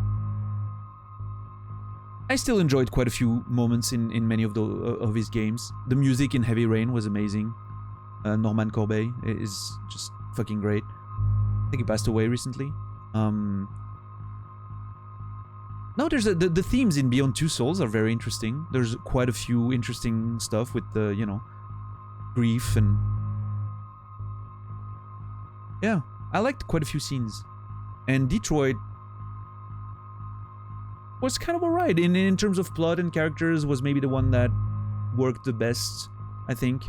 I still enjoyed quite a few moments in many of his games. The music in Heavy Rain was amazing. Norman Corbeil is just fucking great. I think he passed away recently. No, there's the themes in Beyond Two Souls are very interesting. There's quite a few interesting stuff with the, you know, grief and... Yeah, I liked quite a few scenes. And Detroit was kind of alright in terms of plot and characters, was maybe the one that worked the best, I think.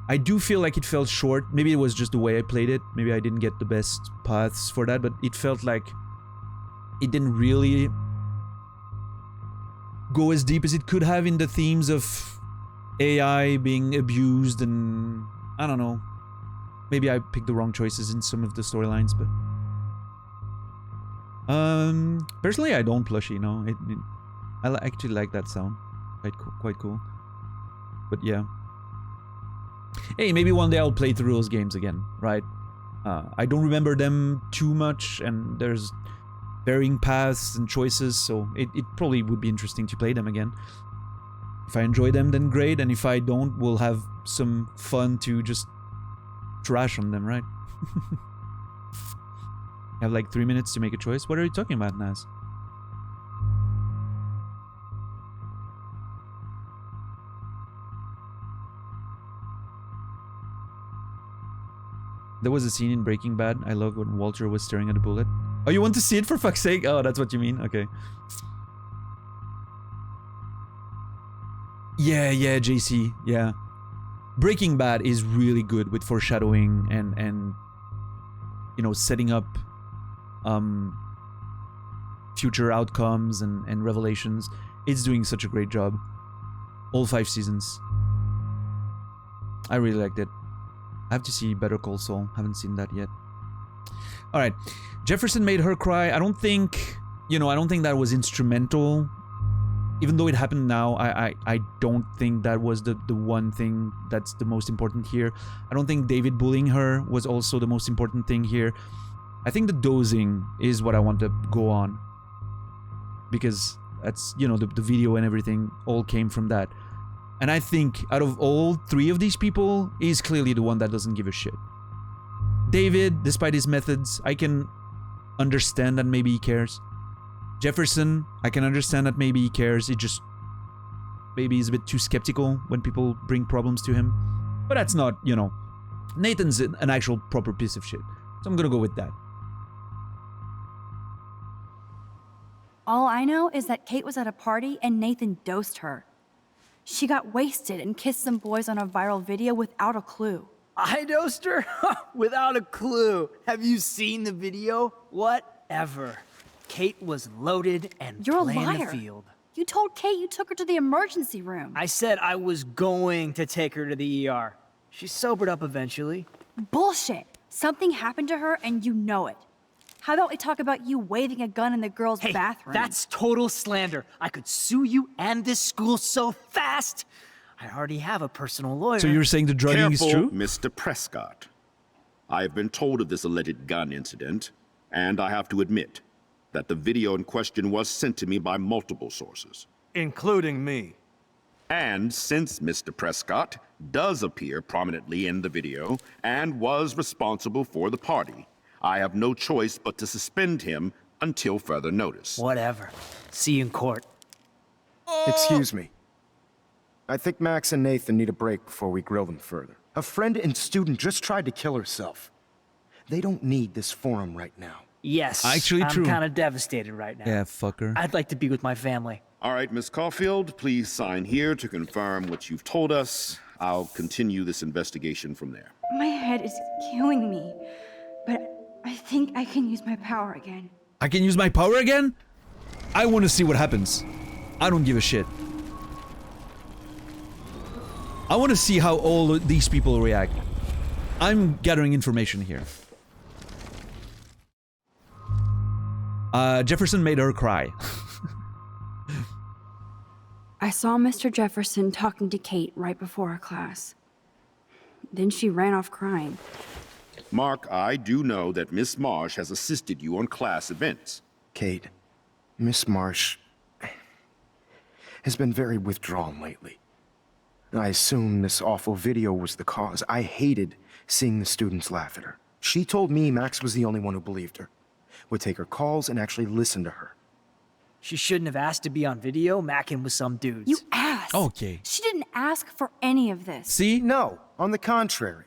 I do feel like it fell short. Maybe it was just the way I played it. Maybe I didn't get the best paths for that, but it felt like it didn't really go as deep as it could have in the themes of AI being abused, and I don't know. Maybe I picked the wrong choices in some of the storylines, but personally I don't plushie, no. I actually like that sound. Quite cool. But yeah. Hey, maybe one day I'll play through those games again, right? I don't remember them too much, and there's varying paths and choices, so it probably would be interesting to play them again. If I enjoy them, then great, and if I don't, we'll have some fun to just trash on them, right? I have like 3 minutes to make a choice. What are you talking about, Naz? There was a scene in Breaking Bad I loved when Walter was staring at a bullet. Oh, you want to see it, for fuck's sake? Oh, that's what you mean? Okay. Yeah, JC. Yeah. Breaking Bad is really good with foreshadowing and you know, setting up future outcomes and revelations. It's doing such a great job. All 5 seasons. I really liked it. I have to see Better Call Saul. Haven't seen that yet. Alright. Jefferson made her cry. I don't think, you know, I don't think that was instrumental. Even though it happened now, I don't think that was the one thing that's the most important here. I don't think David bullying her was also the most important thing here. I think the dosing is what I want to go on. Because that's, you know, the video and everything all came from that. And I think out of all 3 of these people, he's clearly the one that doesn't give a shit. David, despite his methods, I can understand that maybe he cares. Jefferson, I can understand that maybe he cares. It just... maybe he's a bit too skeptical when people bring problems to him. But that's not, you know... Nathan's an actual proper piece of shit. So I'm gonna go with that. All I know is that Kate was at a party and Nathan dosed her. She got wasted and kissed some boys on a viral video without a clue. I dosed her? Without a clue. Have you seen the video? Whatever. Kate was loaded and You're a playing liar. the field. You told Kate you took her to the emergency room. I said I was going to take her to the ER. She sobered up eventually. Bullshit. Something happened to her and you know it. How about we talk about you waving a gun in the girls' bathroom? That's total slander. I could sue you and this school so fast. I already have a personal lawyer. So you're saying the drugging is true? Mr. Prescott. I have been told of this alleged gun incident, and I have to admit that the video in question was sent to me by multiple sources. Including me. And since Mr. Prescott does appear prominently in the video and was responsible for the party, I have no choice but to suspend him until further notice. Whatever. See you in court. Excuse me. I think Max and Nathan need a break before we grill them further. A friend and student just tried to kill herself. They don't need this forum right now. Yes, Actually I'm true. kind of devastated right now. Yeah, fucker. I'd like to be with my family. All right, Miss Caulfield, please sign here to confirm what you've told us. I'll continue this investigation from there. My head is killing me, but I think I can use my power again. I can use my power again? I want to see what happens. I don't give a shit. I want to see how all these people react. I'm gathering information here. Jefferson made her cry. I saw Mr. Jefferson talking to Kate right before our class. Then she ran off crying. Mark, I do know that Miss Marsh has assisted you on class events. Kate, Miss Marsh has been very withdrawn lately. I assume this awful video was the cause. I hated seeing the students laugh at her. She told me Max was the only one who believed her, would take her calls and actually listen to her. She shouldn't have asked to be on video, macking with some dudes. You asked! Okay. She didn't ask for any of this. See? No, on the contrary.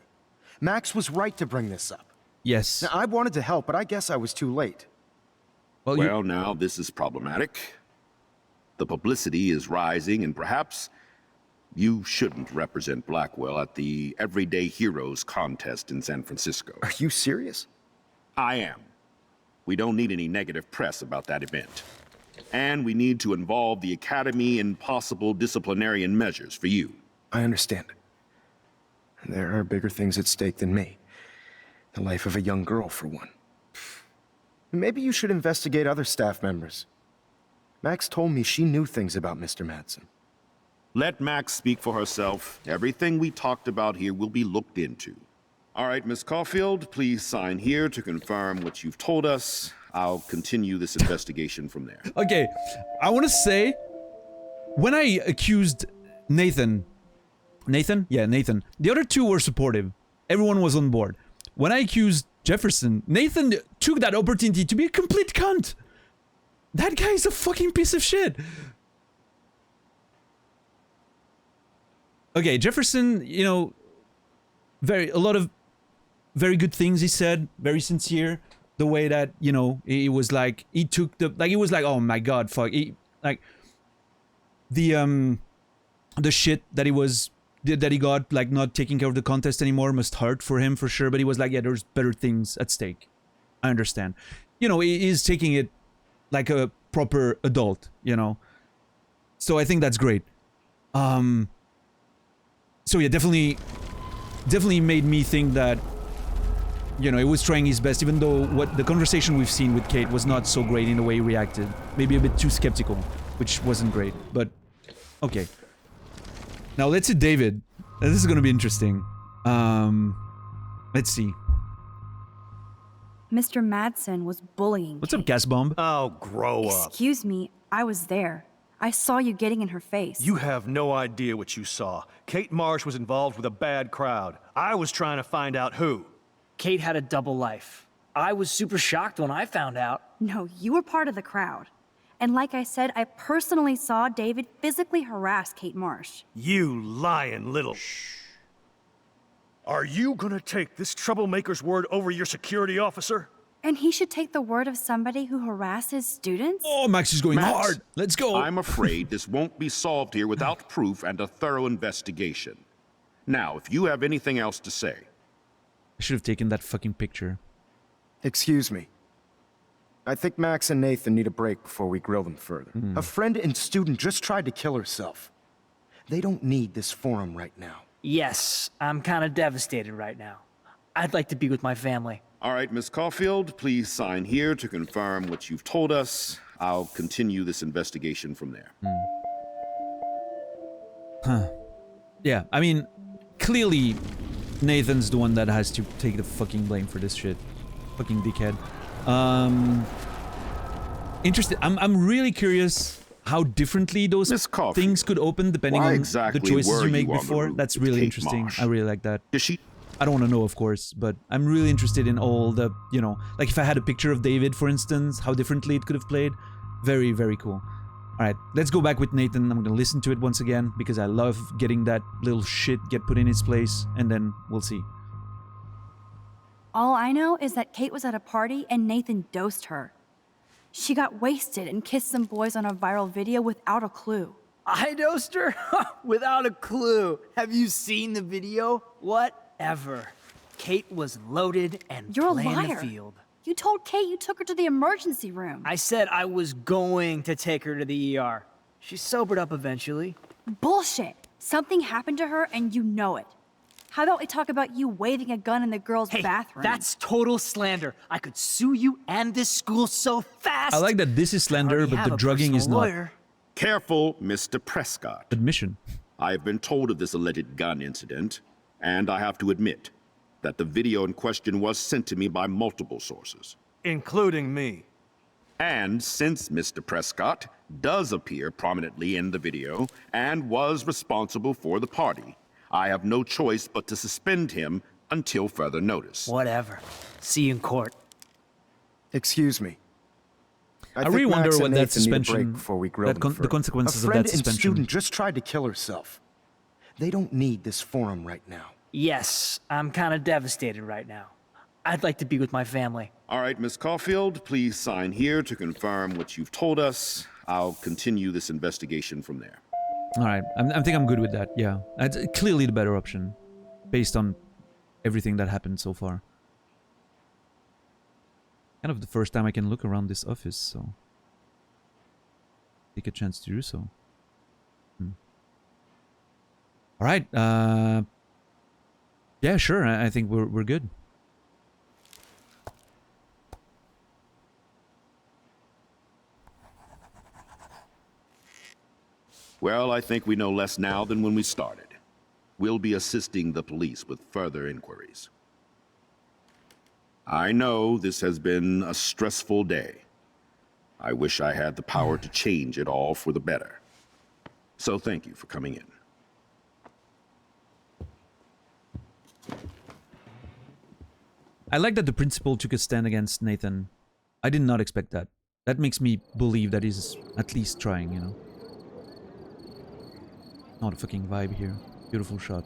Max was right to bring this up. Yes. Now, I wanted to help, but I guess I was too late. Well, now this is problematic. The publicity is rising, and perhaps you shouldn't represent Blackwell at the Everyday Heroes contest in San Francisco. Are you serious? I am. We don't need any negative press about that event. And we need to involve the Academy in possible disciplinarian measures for you. I understand. There are bigger things at stake than me. The life of a young girl, for one. Maybe you should investigate other staff members. Max told me she knew things about Mr. Madsen. Let Max speak for herself. Everything we talked about here will be looked into. All right, Miss Caulfield, please sign here to confirm what you've told us. I'll continue this investigation from there. Okay, I want to say, when I accused Nathan, yeah, Nathan, the other two were supportive. Everyone was on board. When I accused Jefferson, Nathan took that opportunity to be a complete cunt. That guy is a fucking piece of shit. Okay, Jefferson, you know, a lot of very good things he said, very sincere. The way that, you know, he was like, he took the, like, he was like, oh my god, fuck, like, the shit that he got, like, not taking care of the contest anymore must hurt for him for sure, but he was like, yeah, there's better things at stake. I understand. You know, he is taking it like a proper adult, you know? So I think that's great. So yeah, definitely made me think that, you know, he was trying his best, even though what the conversation we've seen with Kate was not so great in the way he reacted. Maybe a bit too skeptical, which wasn't great, but okay. Now let's see David. This is gonna be interesting. Let's see. Mr. Madsen was bullying What's Kate. up, Gas Bomb? Oh, grow up. Excuse me, I was there. I saw you getting in her face. You have no idea what you saw. Kate Marsh was involved with a bad crowd. I was trying to find out who. Kate had a double life. I was super shocked when I found out. No, you were part of the crowd. And like I said, I personally saw David physically harass Kate Marsh. You lying little... Are you gonna take this troublemaker's word over your security officer? And he should take the word of somebody who harasses students? Oh, Max is going Max, hard. Let's go. I'm afraid this won't be solved here without proof and a thorough investigation. Now, if you have anything else to say... I should have taken that fucking picture. Excuse me. I think Max and Nathan need a break before we grill them further. A friend and student just tried to kill herself. They don't need this forum right now. Yes, I'm kind of devastated right now. I'd like to be with my family. All right, Miss Caulfield, please sign here to confirm what you've told us. I'll continue this investigation from there. Huh. Yeah, I mean, clearly Nathan's the one that has to take the fucking blame for this shit. Fucking dickhead. Interested. I'm really curious how differently those things could open depending on the choices you make before. That's really interesting. I really like that. I don't want to know, of course, but I'm really interested in all the, you know, like if I had a picture of David, for instance, how differently it could have played. Very, very cool. Alright, let's go back with Nathan. I'm gonna listen to it once again, because I love getting that little shit get put in its place, and then we'll see. All I know is that Kate was at a party and Nathan dosed her. She got wasted and kissed some boys on a viral video without a clue. I dosed her? Without a clue. Have you seen the video? Whatever. Kate was loaded and You're a playing liar. the field. You told Kate you took her to the emergency room. I said I was going to take her to the ER. She sobered up eventually. Bullshit. Something happened to her and you know it. How about we talk about you waving a gun in the girls' bathroom? That's total slander. I could sue you and this school so fast. I like that this is slander, but the drugging is not. Careful, Mr. Prescott. Admission. I have been told of this alleged gun incident, and I have to admit that the video in question was sent to me by multiple sources. Including me. And since Mr. Prescott does appear prominently in the video and was responsible for the party, I have no choice but to suspend him until further notice. Whatever. See you in court. Excuse me. I really wonder what that need a break suspension, before we grill them the consequences a of friend that and suspension. student just tried to kill herself. They don't need this forum right now. Yes, I'm kind of devastated right now. I'd like to be with my family. All right, Miss Caulfield, please sign here to confirm what you've told us. I'll continue this investigation from there. All right, I think I'm good with that. Yeah, that's clearly the better option, based on everything that happened so far. Kind of the first time I can look around this office, so take a chance to do so. All right. Yeah, sure. I think we're good. Well, I think we know less now than when we started. We'll be assisting the police with further inquiries. I know this has been a stressful day. I wish I had the power to change it all for the better. So thank you for coming in. I like that the principal took a stand against Nathan. I did not expect that. That makes me believe that he's at least trying, you know. Not a fucking vibe here. Beautiful shot.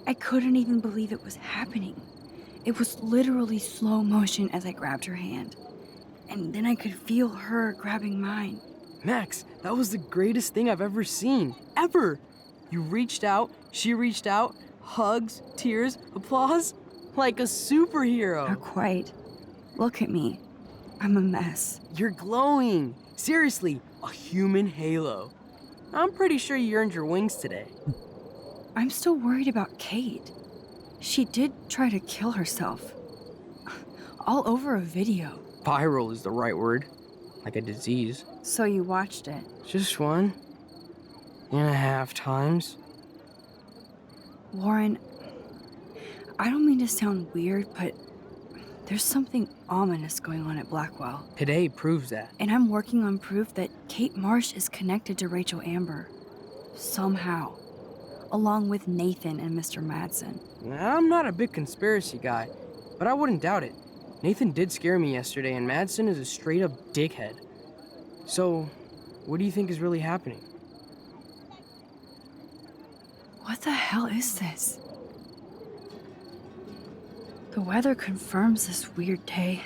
I couldn't even believe it was happening. It was literally slow motion as I grabbed her hand. And then I could feel her grabbing mine. Max, that was the greatest thing I've ever seen. Ever! You reached out, she reached out, hugs, tears, applause. Like a superhero. Not quite. Look at me. I'm a mess. You're glowing. Seriously, a human halo. I'm pretty sure you earned your wings today. I'm still worried about Kate. She did try to kill herself. All over a video. Viral is the right word. Like a disease. So you watched it? Just 1.5 times. Warren, I don't mean to sound weird, but there's something ominous going on at Blackwell. Today proves that. And I'm working on proof that Kate Marsh is connected to Rachel Amber. Somehow. Along with Nathan and Mr. Madsen. I'm not a big conspiracy guy, but I wouldn't doubt it. Nathan did scare me yesterday, and Madsen is a straight-up dickhead. So, what do you think is really happening? What the hell is this? The weather confirms this weird day.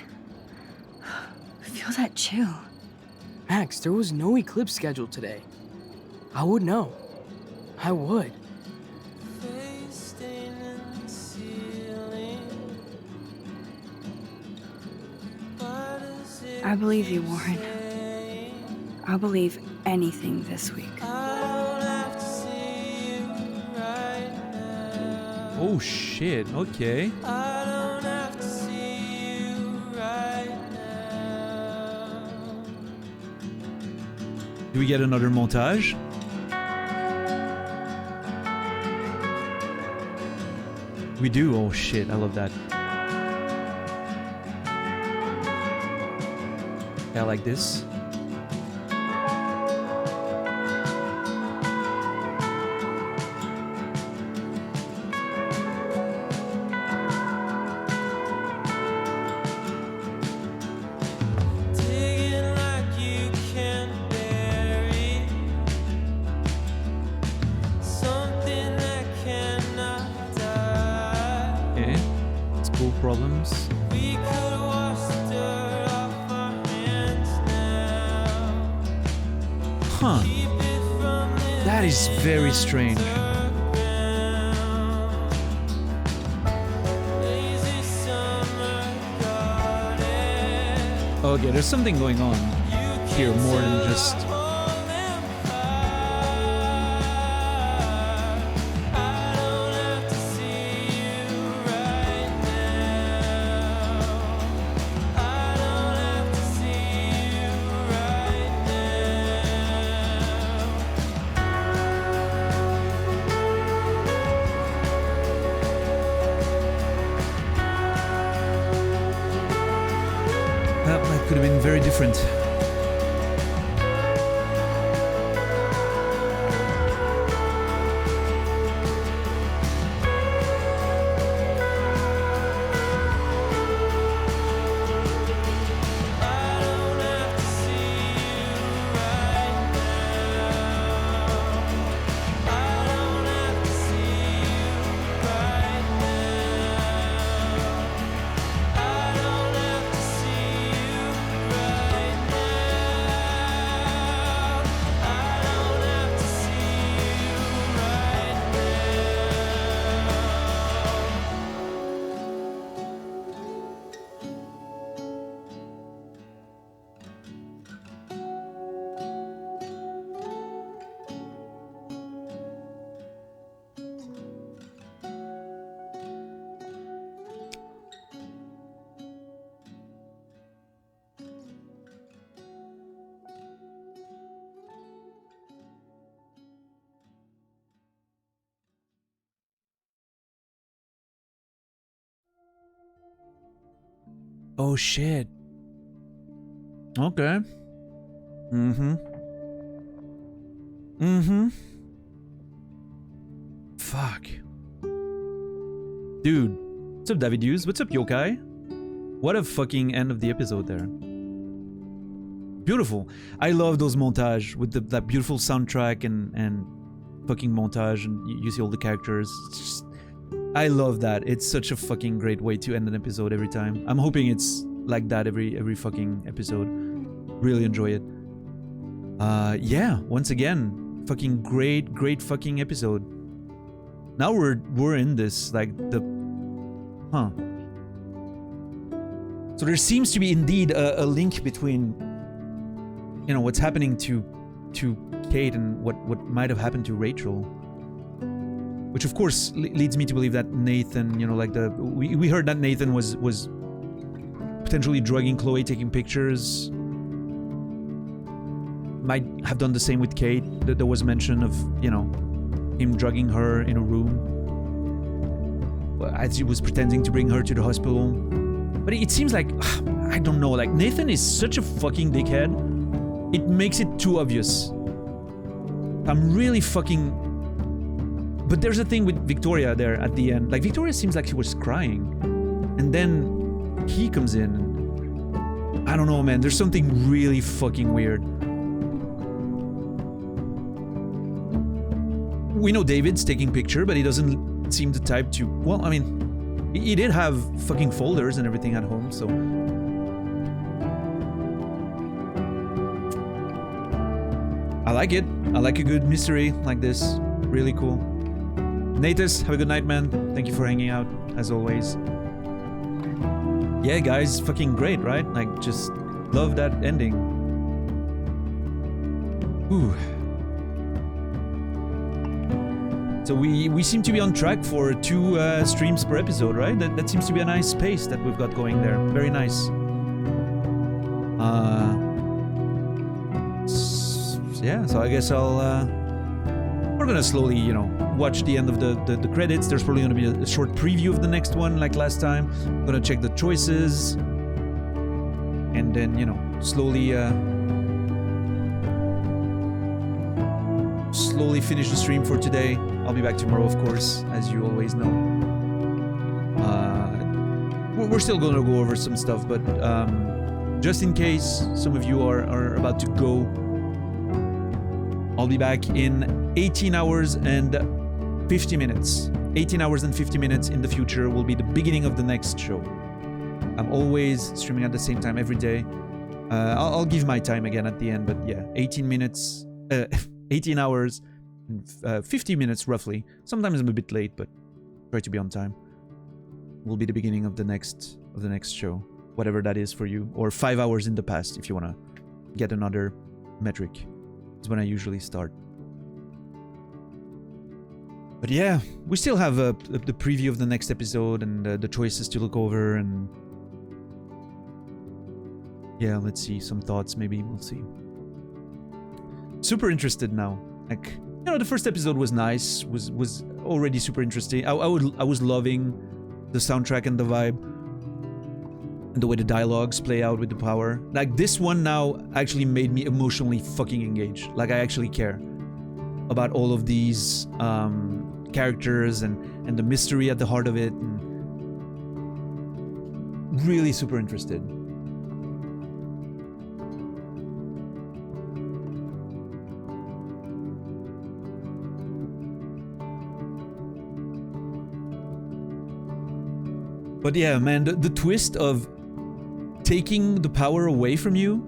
Feel that chill. Max, there was no eclipse scheduled today. I would know. I would. I believe you, Warren. I'll believe anything this week. Oh shit, okay. Do we get another montage? We do? Oh shit, I love that. I like this. problems. Huh. That is very strange. Okay, there's something going on here more than just... That could have been very different. Oh shit. Okay. Fuck. Dude. What's up, David Hughes? What's up, Yokai? What a fucking end of the episode there. Beautiful. I love those montage with that beautiful soundtrack and fucking montage, and you see all the characters. It's just, I love that. It's such a fucking great way to end an episode every time. I'm hoping it's like that every fucking episode. Really enjoy it. Yeah, once again, fucking great fucking episode. Now we're in this, like, so there seems to be indeed a link between, you know, what's happening to Kate and what might have happened to Rachel. Which of course leads me to believe that Nathan, you know, like we heard that Nathan was potentially drugging Chloe, taking pictures. Might have done the same with Kate. There was mention of, you know, him drugging her in a room as he was pretending to bring her to the hospital. But it seems like, I don't know, like Nathan is such a fucking dickhead. It makes it too obvious. I'm really fucking... But there's a thing with Victoria there at the end. Like, Victoria seems like she was crying. And then he comes in. I don't know, man. There's something really fucking weird. We know David's taking picture, but he doesn't seem the type to... Well, I mean, he did have fucking folders and everything at home, so... I like it. I like a good mystery like this. Really cool. Natus, have a good night, man. Thank you for hanging out, as always. Yeah, guys, fucking great, right? Like, just love that ending. Ooh. So we seem to be on track for 2 streams per episode, right? That seems to be a nice pace that we've got going there. Very nice. Yeah, so I guess we're gonna slowly, you know, watch the end of the credits. There's probably gonna be a short preview of the next one, like last time. I'm gonna check the choices. And then, you know, slowly finish the stream for today. I'll be back tomorrow, of course, as you always know. We're still gonna go over some stuff, but just in case some of you are about to go, I'll be back in 18 hours and 50 minutes. 18 hours and 50 minutes in the future will be the beginning of the next show. I'm always streaming at the same time every day. I'll give my time again at the end, but yeah, 18 minutes, 18 hours, 50 minutes roughly. Sometimes I'm a bit late, but try to be on time. Will be the beginning of the next show, whatever that is for you, or 5 hours in the past if you want to get another metric. Is when I usually start. But yeah, we still have the preview of the next episode and the choices to look over, and yeah, let's see, some thoughts maybe, we'll see. Super interested now. Like, you know, the first episode was nice, was already super interesting. I was loving the soundtrack and the vibe and the way the dialogues play out with the power. Like, this one now actually made me emotionally fucking engaged. Like, I actually care about all of these characters and the mystery at the heart of it, and really super interested. But yeah, man, the twist of taking the power away from you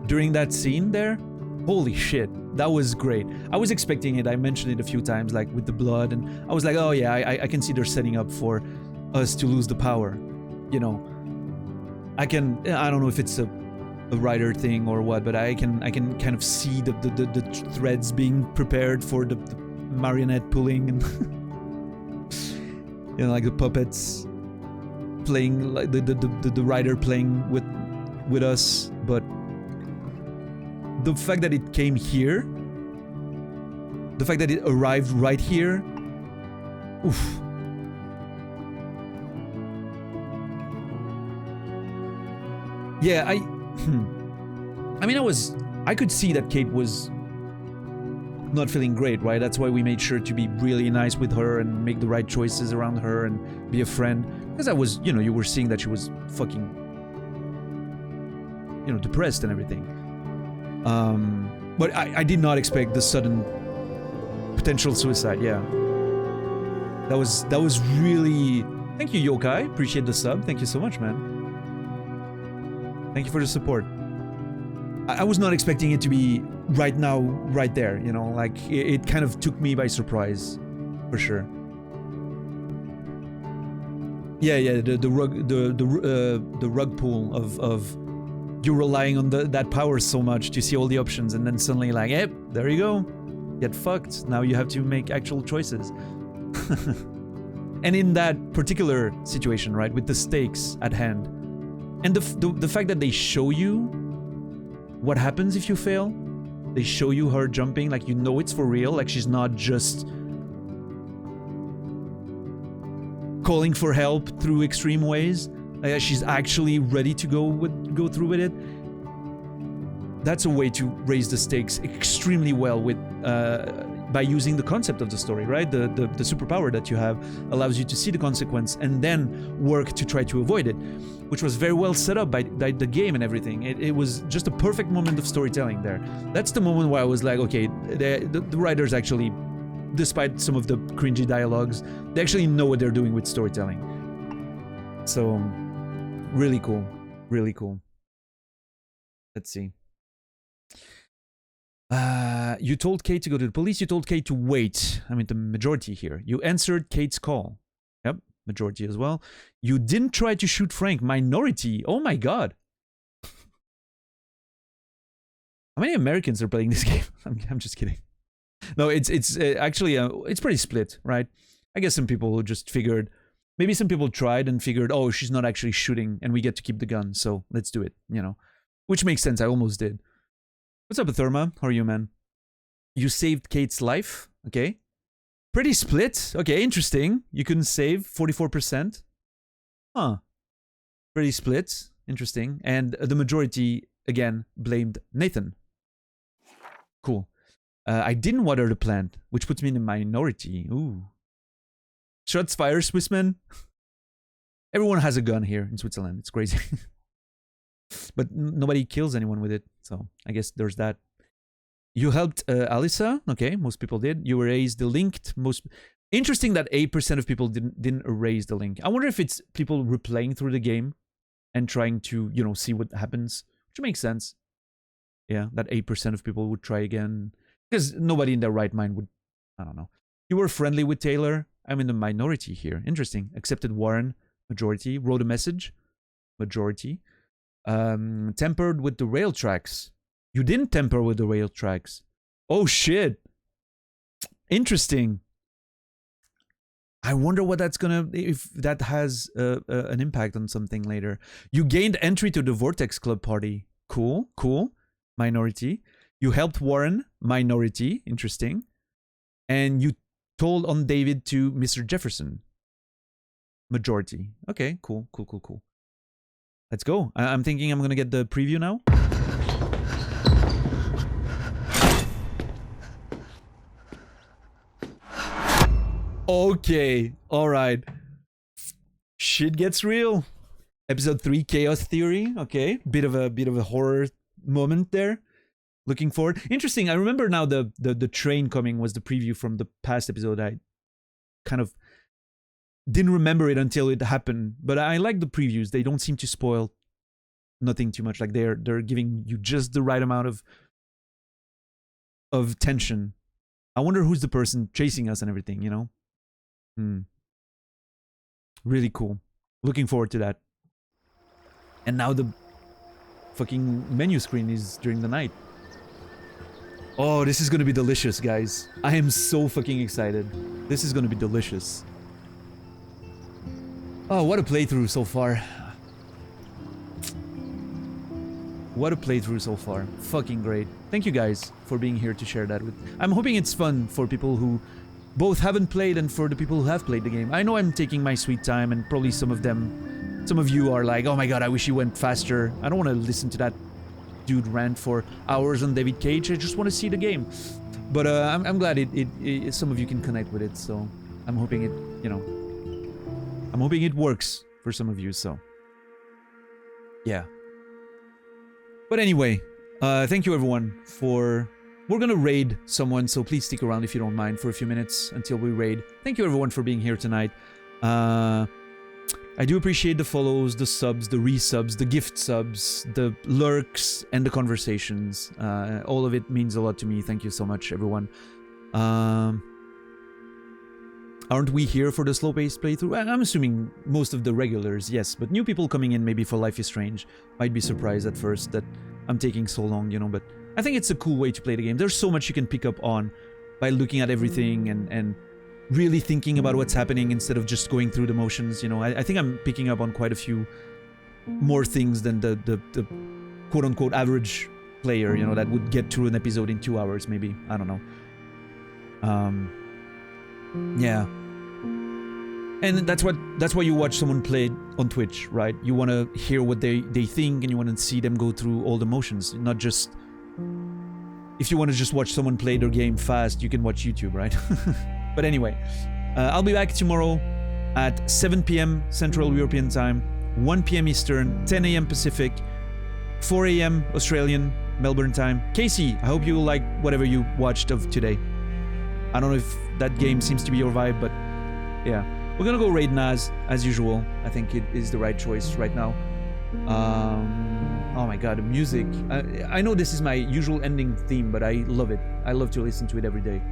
during that scene there, holy shit, that was great. I was expecting it, I mentioned it a few times, like with the blood, and I was like, oh yeah, I can see they're setting up for us to lose the power, you know. I don't know if it's a writer thing or what, but I can kind of see the threads being prepared for the marionette pulling, and you know, like the puppets playing, like the writer playing with us. But the fact that it came here, the fact that it arrived right here, oof. Yeah, I mean, I could see that Kate was not feeling great, right? That's why we made sure to be really nice with her and make the right choices around her and be a friend. Because I was, you know, you were seeing that she was fucking, you know, depressed and everything. But I did not expect the sudden potential suicide. Yeah, that was really. Thank you, Yokai. Appreciate the sub. Thank you so much, man. Thank you for the support. I was not expecting it to be right now, right there. You know, like it kind of took me by surprise, for sure. Yeah. The rug pull of you relying on that power so much to see all the options, and then suddenly like, yep, there you go, get fucked. Now you have to make actual choices. And in that particular situation, right, with the stakes at hand, and the fact that they show you what happens if you fail, they show you her jumping, like, you know it's for real, like she's not just calling for help through extreme ways. She's actually ready to go through with it. That's a way to raise the stakes extremely well with by using the concept of the story, right? The superpower that you have allows you to see the consequence and then work to try to avoid it, which was very well set up by the game and everything. It was just a perfect moment of storytelling there. That's the moment where I was like, okay, the writers actually, despite some of the cringy dialogues, they actually know what they're doing with storytelling. So, really cool. Really cool. Let's see. You told Kate to go to the police. You told Kate to wait. I mean, the majority here. You answered Kate's call. Yep, majority as well. You didn't try to shoot Frank. Minority. Oh my god. How many Americans are playing this game? I'm just kidding. No, it's actually it's pretty split, right? I guess some people just figured, maybe some people tried and figured, oh, she's not actually shooting and we get to keep the gun, so let's do it, you know, which makes sense. I almost did. What's up, Atherma? How are you, man? You saved Kate's life. Okay, pretty split. Okay, interesting. You couldn't save 44%. Huh? Pretty split. Interesting. And the majority again blamed Nathan. Cool. I didn't water the plant, which puts me in the minority. Ooh. Shots fired, Swissman. Everyone has a gun here in Switzerland. It's crazy. But nobody kills anyone with it. So I guess there's that. You helped Alyssa. Okay, most people did. You erased the link. Interesting that 8% of people didn't erase the link. I wonder if it's people replaying through the game and trying to, you know, see what happens, which makes sense. Yeah, that 8% of people would try again. Because nobody in their right mind would, I don't know. You were friendly with Taylor. I'm in the minority here. Interesting. Accepted Warren, majority. Wrote a message, majority. Tempered with the rail tracks. You didn't temper with the rail tracks. Oh, shit. Interesting. I wonder what that's gonna, if that has an impact on something later. You gained entry to the Vortex Club party. Cool, cool. Minority. You helped Warren. Minority. Interesting. And you told on David to Mr. Jefferson. Majority. Okay, cool, cool, cool, cool. Let's go. I'm thinking I'm gonna get the preview now. Okay, all right. Shit gets real. Episode 3, Chaos Theory. Okay, bit of a horror moment there. Looking forward. Interesting. I remember now the train coming was the preview from the past episode. I kind of didn't remember it until it happened, but I like the previews. They don't seem to spoil nothing too much. Like they're giving you just the right amount of tension. I wonder who's the person chasing us and everything, you know? Really cool. Looking forward to that. And now the fucking menu screen is during the night. Oh, this is gonna be delicious, guys. I am so fucking excited. This is gonna be delicious. Oh, what a playthrough so far. What a playthrough so far. Fucking great. Thank you guys for being here to share that with. I'm hoping it's fun for people who both haven't played and for the people who have played the game. I know I'm taking my sweet time and probably some of you are like, oh my god, I wish you went faster. I don't want to listen to that dude rant for hours on David Cage. I just want to see the game. But I'm glad it some of you can connect with it. So I'm hoping it, you know, I'm hoping it works for some of you. So yeah. But anyway, thank you everyone for... We're gonna raid someone, so please stick around if you don't mind for a few minutes until we raid. Thank you everyone for being here tonight. I do appreciate the follows, the subs, the resubs, the gift subs, the lurks, and the conversations. All of it means a lot to me. Thank you so much, everyone. Aren't we here for the slow-paced playthrough? I'm assuming most of the regulars, yes, but new people coming in maybe for Life is Strange might be surprised at first that I'm taking so long, you know, but I think it's a cool way to play the game. There's so much you can pick up on by looking at everything and really thinking about what's happening instead of just going through the motions, you know. I think I'm picking up on quite a few more things than the quote-unquote average player, you know, that would get through an episode in 2 hours, maybe. I don't know. Yeah. And that's why you watch someone play on Twitch, right? You want to hear what they think and you want to see them go through all the motions, not just... If you want to just watch someone play their game fast, you can watch YouTube, right? But anyway, I'll be back tomorrow at 7 p.m. Central European Time, 1 p.m. Eastern, 10 a.m. Pacific, 4 a.m. Australian, Melbourne time. Casey, I hope you like whatever you watched of today. I don't know if that game seems to be your vibe, but yeah. We're gonna go raid Naz, as usual. I think it is the right choice right now. Oh my god, the music. I know this is my usual ending theme, but I love it. I love to listen to it every day.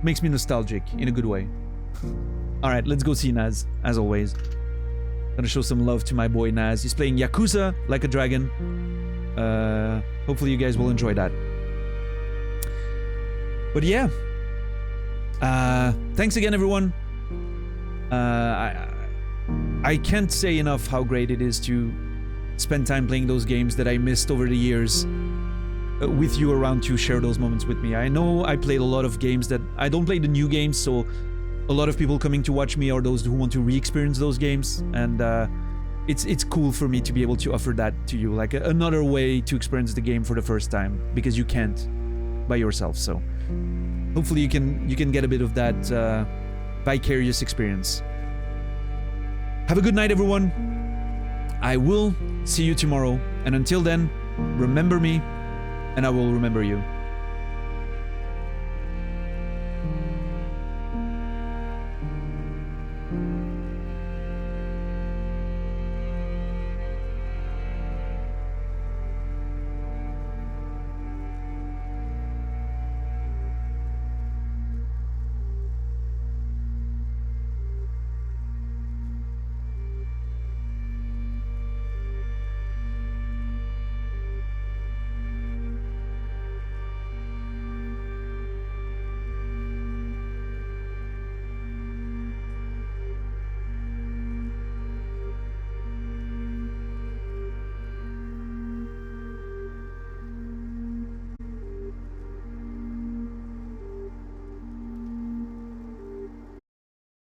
Makes me nostalgic, in a good way. Alright, let's go see Naz, as always. Gonna show some love to my boy Naz. He's playing Yakuza Like a Dragon. Hopefully you guys will enjoy that. But yeah. Thanks again, everyone. I can't say enough how great it is to spend time playing those games that I missed over the years with you around to share those moments with me. I know I played a lot of games that I don't play the new games, so a lot of people coming to watch me are those who want to re-experience those games, and it's cool for me to be able to offer that to you, like another way to experience the game for the first time, because you can't by yourself. So hopefully you can get a bit of that vicarious experience. Have a good night, everyone. I will see you tomorrow, and until then, remember me And I will remember you.